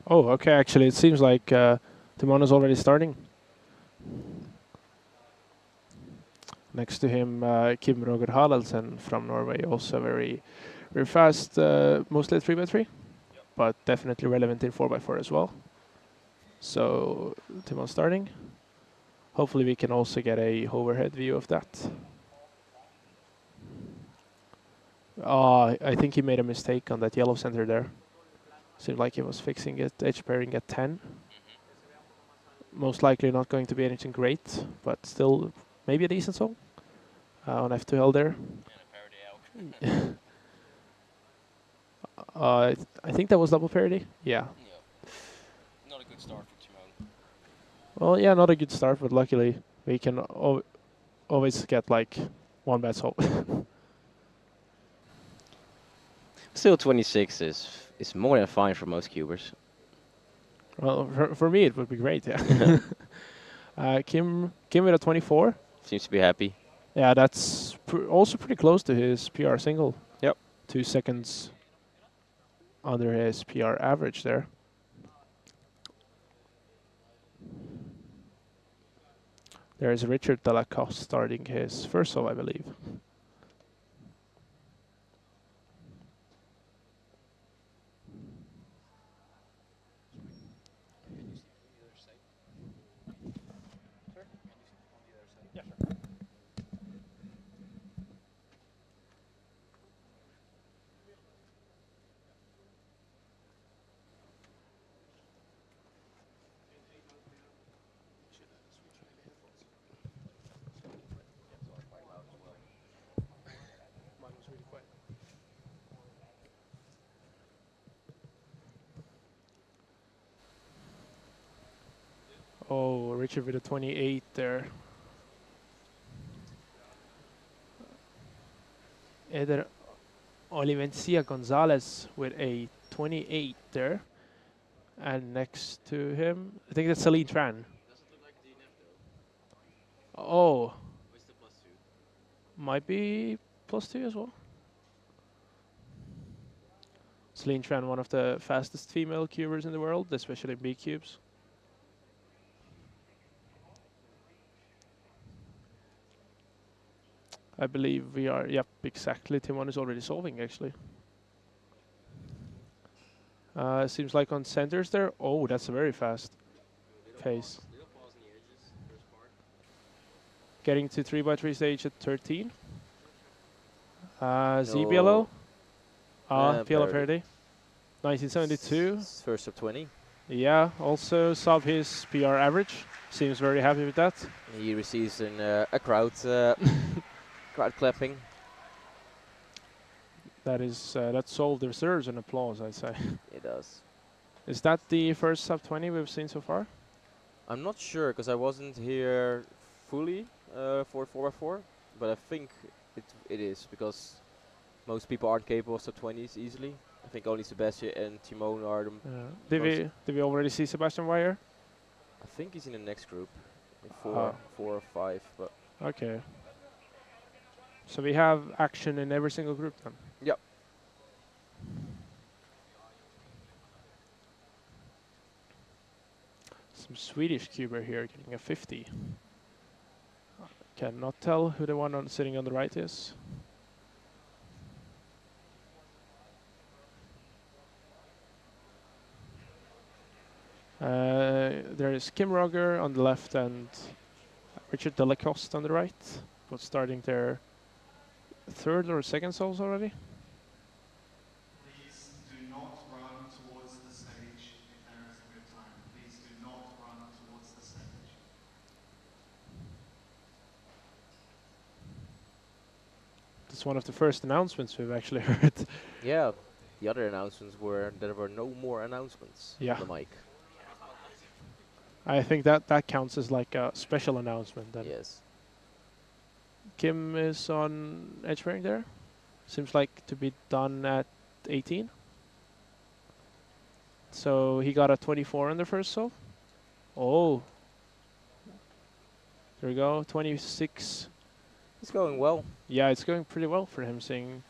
Oh, okay. Actually, it seems like Timon is already starting. Next to him, Kim Roger Haraldsen from Norway, also very fast, mostly 3x3, but definitely relevant in 4x4 as well. So, Timon starting. Hopefully we can also get a overhead view of that. I think he made a mistake on that yellow center there. Seemed like he was fixing it, edge pairing at 10. Most likely not going to be anything great, but still maybe a decent song. On F2L there. I think that was double parity. Yeah. Not a good start for Timon. Well, yeah, not a good start, but luckily we can always get like one bad solve. Still 26 is more than fine for most cubers. Well, for me it would be great, yeah. Kim with a 24. Seems to be happy. Yeah, that's also pretty close to his PR single. Yep. 2 seconds under his PR average there. There's Richard Delacoste starting his first solve, I believe. Oh, Richard with a 28 there. Eder Olivencia Gonzalez with a 28 there. And next to him, I think that's Celine Tran. Oh. Might be +2 as well. Celine Tran, one of the fastest female cubers in the world, especially B cubes. I believe we are, yep, exactly. Timon is already solving, actually. Seems like on centers there. Oh, that's a very fast pace. Getting to 3x3 stage at 13. ZBLO. PLO parity. 1972. First of 20. Yeah, also sub his PR average. Seems very happy with that. He receives a crowd crowd clapping. That soul deserves an applause, I'd say. It does. Is that the first sub 20 we've seen so far? I'm not sure because I wasn't here fully for 4x4, but I think it is because most people aren't capable of sub 20s easily. I think only Sebastian and Timon are the Did we already see Sebastian Weyer? I think he's in the next group, in four or five. But okay. So we have action in every single group then. Yep. Some Swedish cuber here getting a 50. Cannot tell who the one sitting on the right is. There is Kim Roger on the left and Richard Delacoste on the right, both starting their third or second souls already. Please do not run towards the stage if there is a good time. Please do not run towards the stage. That's one of the first announcements we've actually heard. yeah, the other announcements were there were no more announcements on the mic. I think that counts as like a special announcement then. Yes. Kim is on edge pairing there. Seems like to be done at 18. So he got a 24 in the first soul. Oh. There we go, 26. It's going well. Yeah, it's going pretty well for him, seeing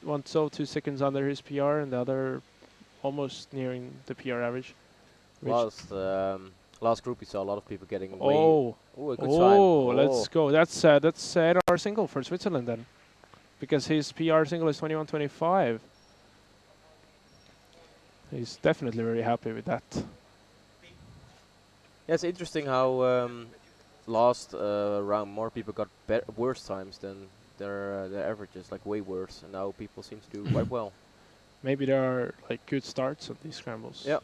1 soul 2 seconds under his PR and the other almost nearing the PR average. Last group we saw a lot of people getting way. Oh, a good time. Let's go. That's our single for Switzerland then, because his PR single is 21:25. He's definitely very happy with that. Yeah, it's interesting how last round more people got worse times than their averages, like way worse, and now people seem to do quite well. Maybe there are like good starts on these scrambles. Yeah.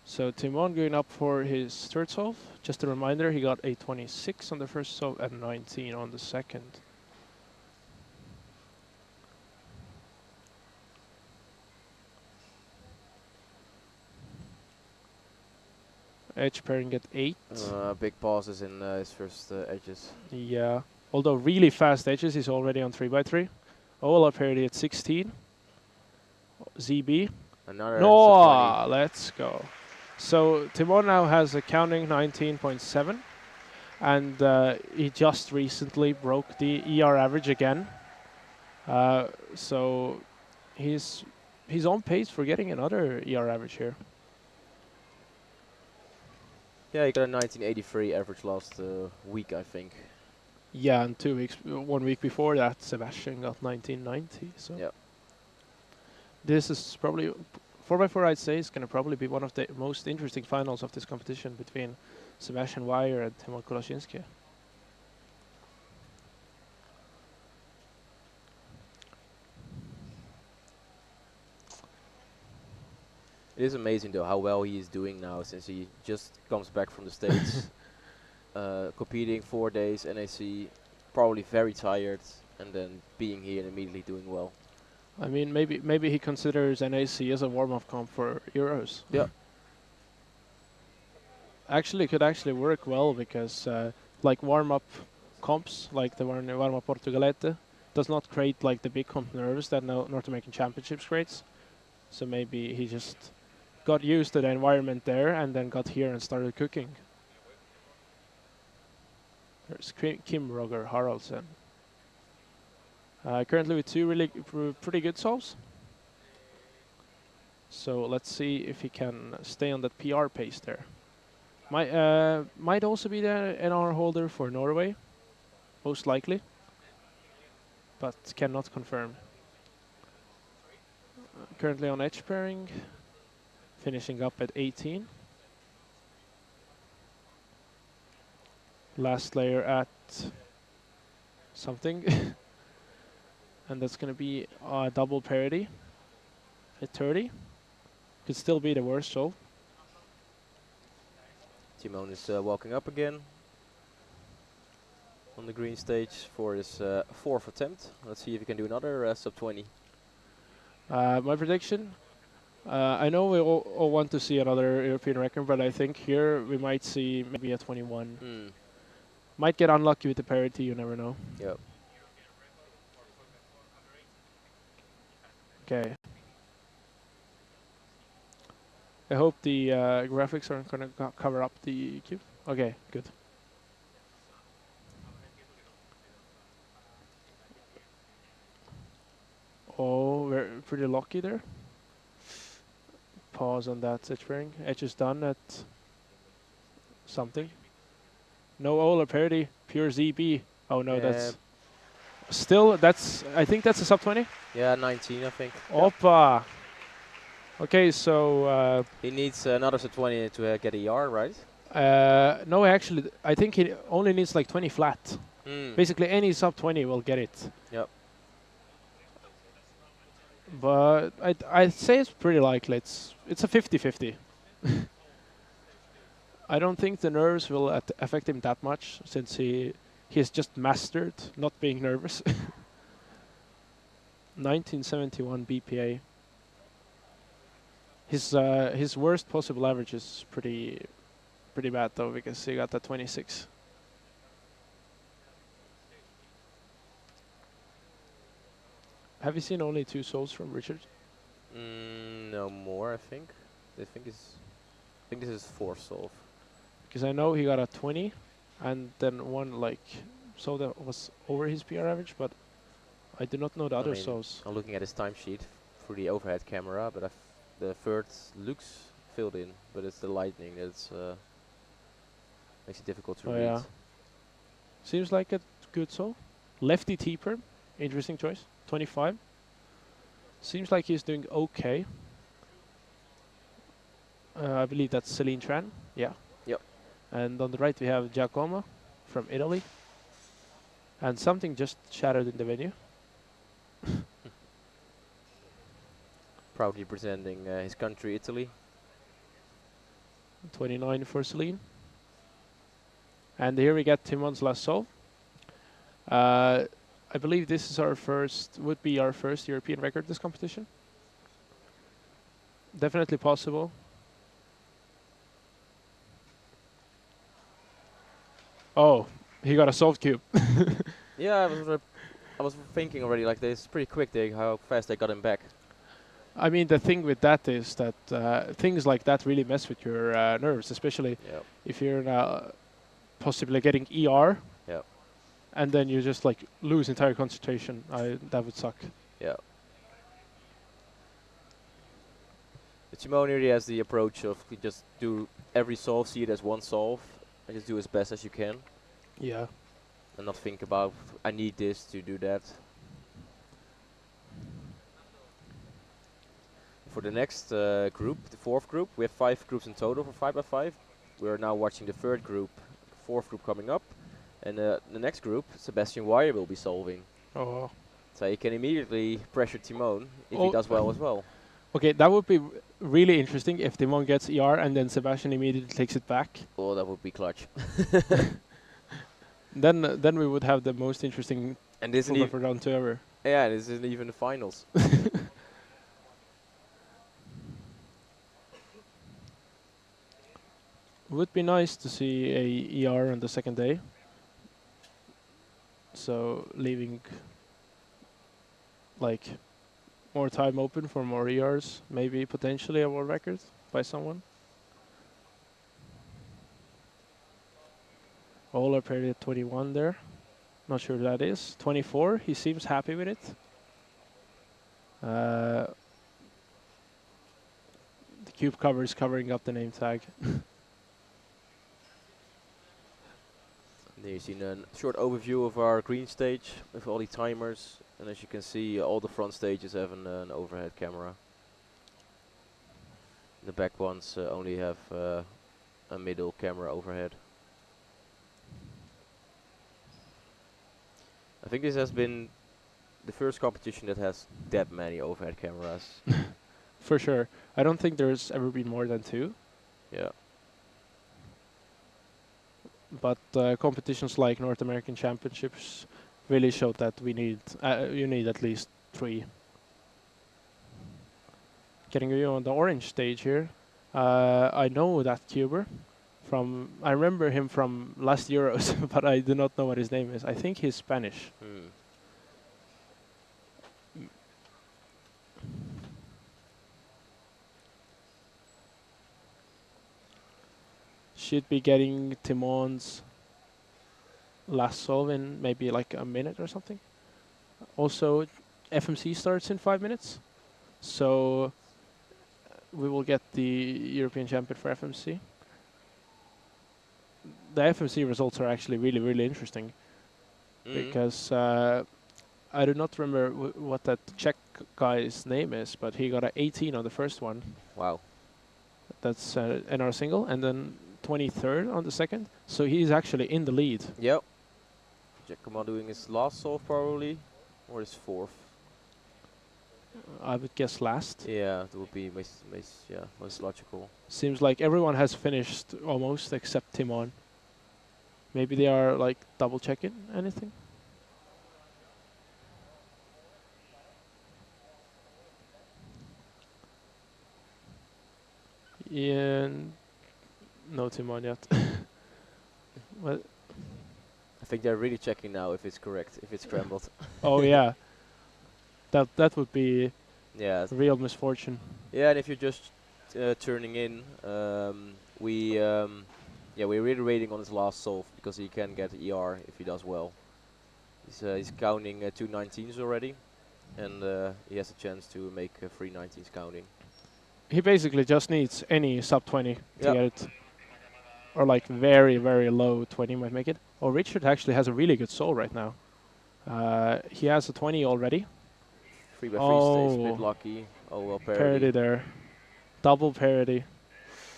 So Timon going up for his third solve. Just a reminder, he got a 26 on the first solve and 19 on the second. Edge pairing at 8. Big pauses in his first edges. Yeah. Although really fast edges, he's already on 3x3. Ola parity at 16. ZB. Another no, let's go. So Timon now has a counting 19.7, and he just recently broke the ER average again. So he's on pace for getting another ER average here. Yeah, he got a 1983 average last week, I think. Yeah, and 2 weeks, 1 week before that, Sebastian got 1990. So yeah, this is probably 4x4. I'd say is going to probably be one of the most interesting finals of this competition between Sebastian Weyer and Timon Kolasiński. It is amazing though how well he is doing now since he just comes back from the States, competing 4 days NAC, probably very tired, and then being here and immediately doing well. I mean, maybe he considers NAC as a warm-up comp for Euros. Yeah. actually could actually work well because like warm-up comps, like the warm-up Portugalete, does not create like the big comp nerves that North American Championships creates. So maybe he just got used to the environment there and then got here and started cooking. There's Kim Roger Haraldsen. Currently with two really pretty good solves. So let's see if he can stay on that PR pace there. Might also be the NR holder for Norway, most likely, but cannot confirm. Currently on edge pairing, finishing up at 18. Last layer at something, and that's going to be a double parity at 30. Could still be the worst solve. Timon is walking up again on the green stage for his fourth attempt. Let's see if he can do another sub 20. My prediction, I know we all want to see another European record, but I think here we might see maybe a 21. Might get unlucky with the parity, you never know. Yep. Okay. I hope the graphics aren't going to cover up the cube. Okay, good. Oh, we're pretty lucky there. Pause on that edge pairing. Edge is done at something. No Ola parity, pure ZB. Oh no, that's still, I think that's a sub 20. Yeah, 19 I think. Opa! Okay, so he needs another sub 20 to get a ER, right? No, actually, I think he only needs like 20 flat. Basically, any sub 20 will get it. Yep. But I'd say it's pretty likely. It's a 50-50. I don't think the nerves will affect him that much since he has just mastered not being nervous. 1971 BPA. His worst possible average is pretty bad though, because he got that 26. Have you seen only 2 souls from Richard? No more, I think. I think this is 4th solve. Because I know he got a 20, and then one like so that was over his PR average, but I do not know the other souls. I'm looking at his timesheet through the overhead camera, but the third looks filled in, but it's the lightning that's makes it difficult to read. Yeah. Seems like a good soul. Lefty T-perm, interesting choice. 25. Seems like he's doing okay. I believe that's Celine Tran. Yeah. Yep. And on the right we have Giacomo from Italy. And something just shattered in the venue. Proudly presenting his country, Italy. 29 for Celine. And here we get Timon's last solve. I believe this is would be our first European record this competition. Definitely possible. Oh, he got a solved cube. Yeah, I was thinking already, like this pretty quick how fast they got him back. I mean, the thing with that is that things like that really mess with your nerves, especially if you're possibly getting ER. Yeah. And then you just like lose entire concentration. That would suck. Yeah. But Timon really has the approach of you just do every solve, see it as one solve, and just do as best as you can. Yeah. And not think about, I need this to do that. For the next group, the 4th group, we have 5 groups in total for 5x5. We're now watching the 3rd group, 4th group coming up. And the next group, Sebastian Wire will be solving. Oh. So he can immediately pressure Timon if he does well as well. Okay, that would be really interesting if Timon gets ER and then Sebastian immediately takes it back. Oh, that would be clutch. Then we would have the most interesting and this for round 2 ever. Yeah, this isn't even the finals. Would be nice to see a ER on the second day. So leaving like more time open for more ERs, maybe potentially a world record by someone. All are paired at 21 there. Not sure who that is. 24, he seems happy with it. The cube cover is covering up the name tag. There you've seen a short overview of our green stage with all the timers, and as you can see, all the front stages have an overhead camera. The back ones only have a middle camera overhead. I think this has been the first competition that has that many overhead cameras. For sure. I don't think there's ever been more than 2. Yeah. But competitions like North American Championships really showed that you need at least 3. Getting you on the orange stage here. I know that cuber I remember him from last Euros, but I do not know what his name is. I think he's Spanish. Should be getting Timon's last solve in maybe like a minute or something. Also, FMC starts in 5 minutes, so we will get the European champion for FMC. The FMC results are actually really, really interesting because I do not remember what that Czech guy's name is, but he got an 18 on the first one. Wow. That's NR single, and then 23rd on the second. So he's actually in the lead. Yep. Giacomo doing his last solve probably, or his 4th. I would guess last. Yeah, that would be most logical. Seems like everyone has finished almost except Timon. Maybe they are like double checking anything. Yeah, no Timon yet. What? I think they're really checking now if it's correct, if it's scrambled. Oh yeah. That would be yeah, real misfortune. Yeah, and if you're just turning in, we're really waiting on his last solve because he can get ER if he does well. He's counting 2 19s already, and he has a chance to make 3 19s counting. He basically just needs any sub 20 to get it. Or like very, very low 20 might make it. Oh, Richard actually has a really good soul right now. He has a 20 already. 3x3 stays a bit lucky. Oh well, parity there. Double parity.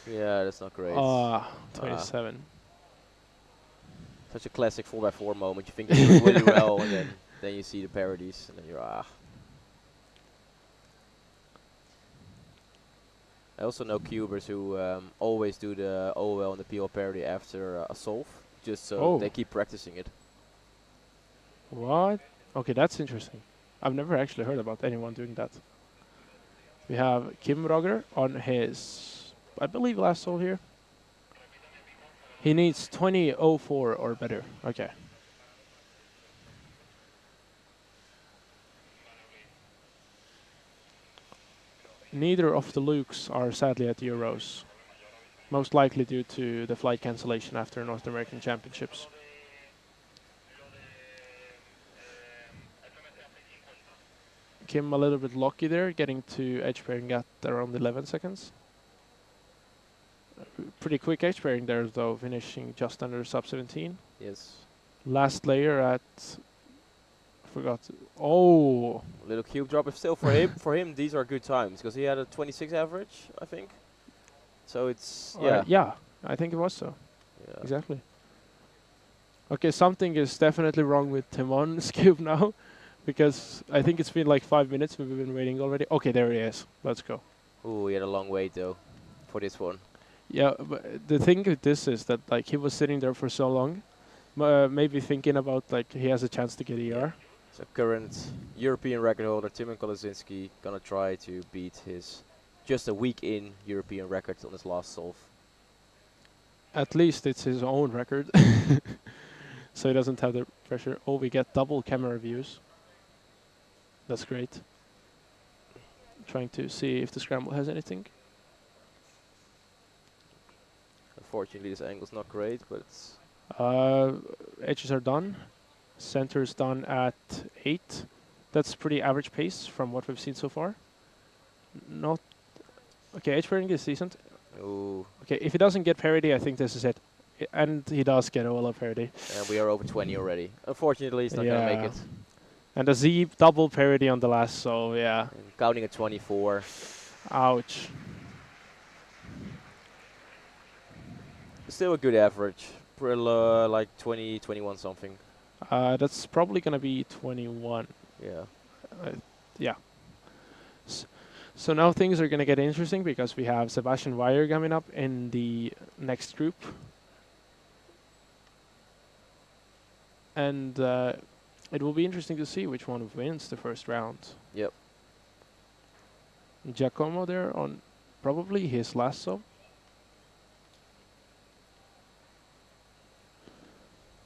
Yeah, that's not great. 27. Such a classic 4x4 moment. You think you're doing really well, and then you see the parodies, and then you're I also know cubers who always do the OL and the PL parody after a solve, just so they keep practicing it. What? Okay, that's interesting. I've never actually heard about anyone doing that. We have Kim Roger on his, I believe, last solve here. He needs 20.04 or better. Okay. Neither of the Lukes are sadly at Euros, most likely due to the flight cancellation after North American Championships. Kim a little bit lucky there, getting to edge pairing at around 11 seconds. Pretty quick edge pairing there though, finishing just under sub 17. Yes. Last layer at, forgot. Oh, little cube drop, but still for him, these are good times because he had a 26 average, I think. So it's yeah, I think it was so. Yeah. Exactly. Okay, something is definitely wrong with Timon's cube now, because I think it's been like 5 minutes. We've been waiting already. Okay, there he is. Let's go. Ooh, he had a long wait though for this one. Yeah, but the thing with this is that like he was sitting there for so long, maybe thinking about like he has a chance to get ER. So current European record holder Timon Kolosinski gonna try to beat his just a week in European record on his last solve. At least it's his own record. So he doesn't have the pressure. Oh, we get double camera views. That's great. Trying to see if the scramble has anything. Unfortunately, this angle's not great, but it's Edges are done. Center's done at 8. That's pretty average pace from what we've seen so far. Not okay. Edge pairing is decent. Ooh. Okay, if he doesn't get parity, I think this is it. And he does get all of parity. And we are over 20 already. Unfortunately, he's not gonna make it. And a Z double parity on the last, so yeah. And counting at 24. Ouch. Still a good average. Like 20, 21 something. That's probably gonna be 21. Yeah. Yeah. So now things are gonna get interesting because we have Sebastian Weyer coming up in the next group. And it will be interesting to see which one wins the first round. Yep. Giacomo there on probably his last sub.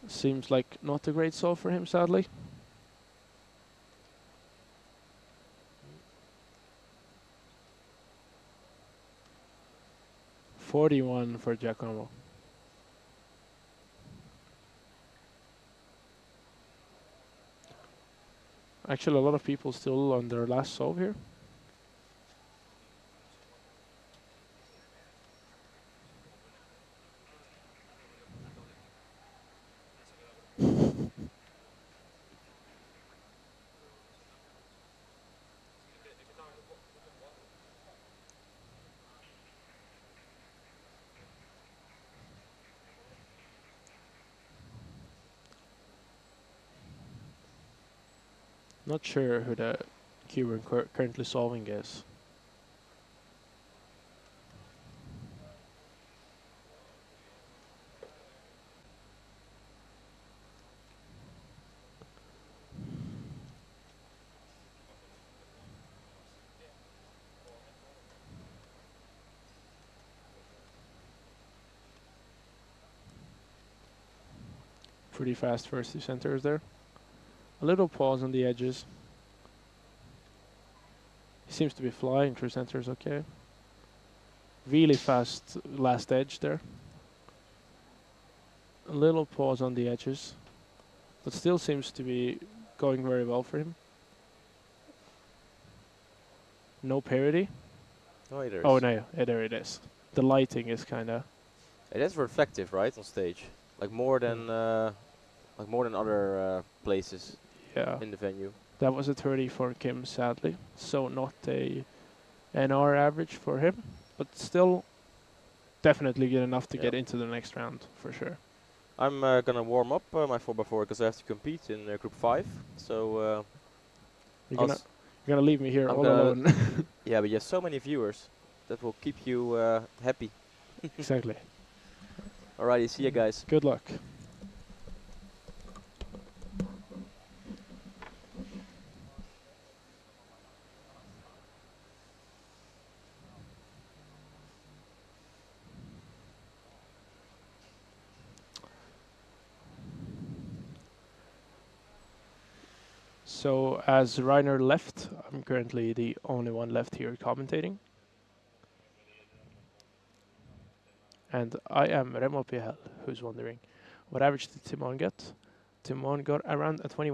Seems like not a great solve for him, sadly. $41 for Giacomo. Actually, a lot of people still on their last solve here. Not sure who the Cuban currently solving is. Pretty fast first two centers there. A little pause on the edges. He seems to be flying through centers okay. Really fast last edge there. A little pause on the edges. But still seems to be going very well for him. No parity. Oh, there is. Oh no, yeah, there it is. The lighting is kinda... It is reflective, right, on stage? Like more than other places in the venue. That was a 30 for Kim, sadly. So not a NR average for him, but still definitely good enough to get into the next round, for sure. I'm gonna warm up my 4x4 because I have to compete in group 5. So You're gonna leave me here all alone. Yeah, but you have so many viewers that will keep you happy. Exactly. Alrighty, see you guys. Good luck. So as Reiner left, I'm currently the only one left here commentating. And I am Remo Pihel, who's wondering, what average did Timon get? Timon got around a 21.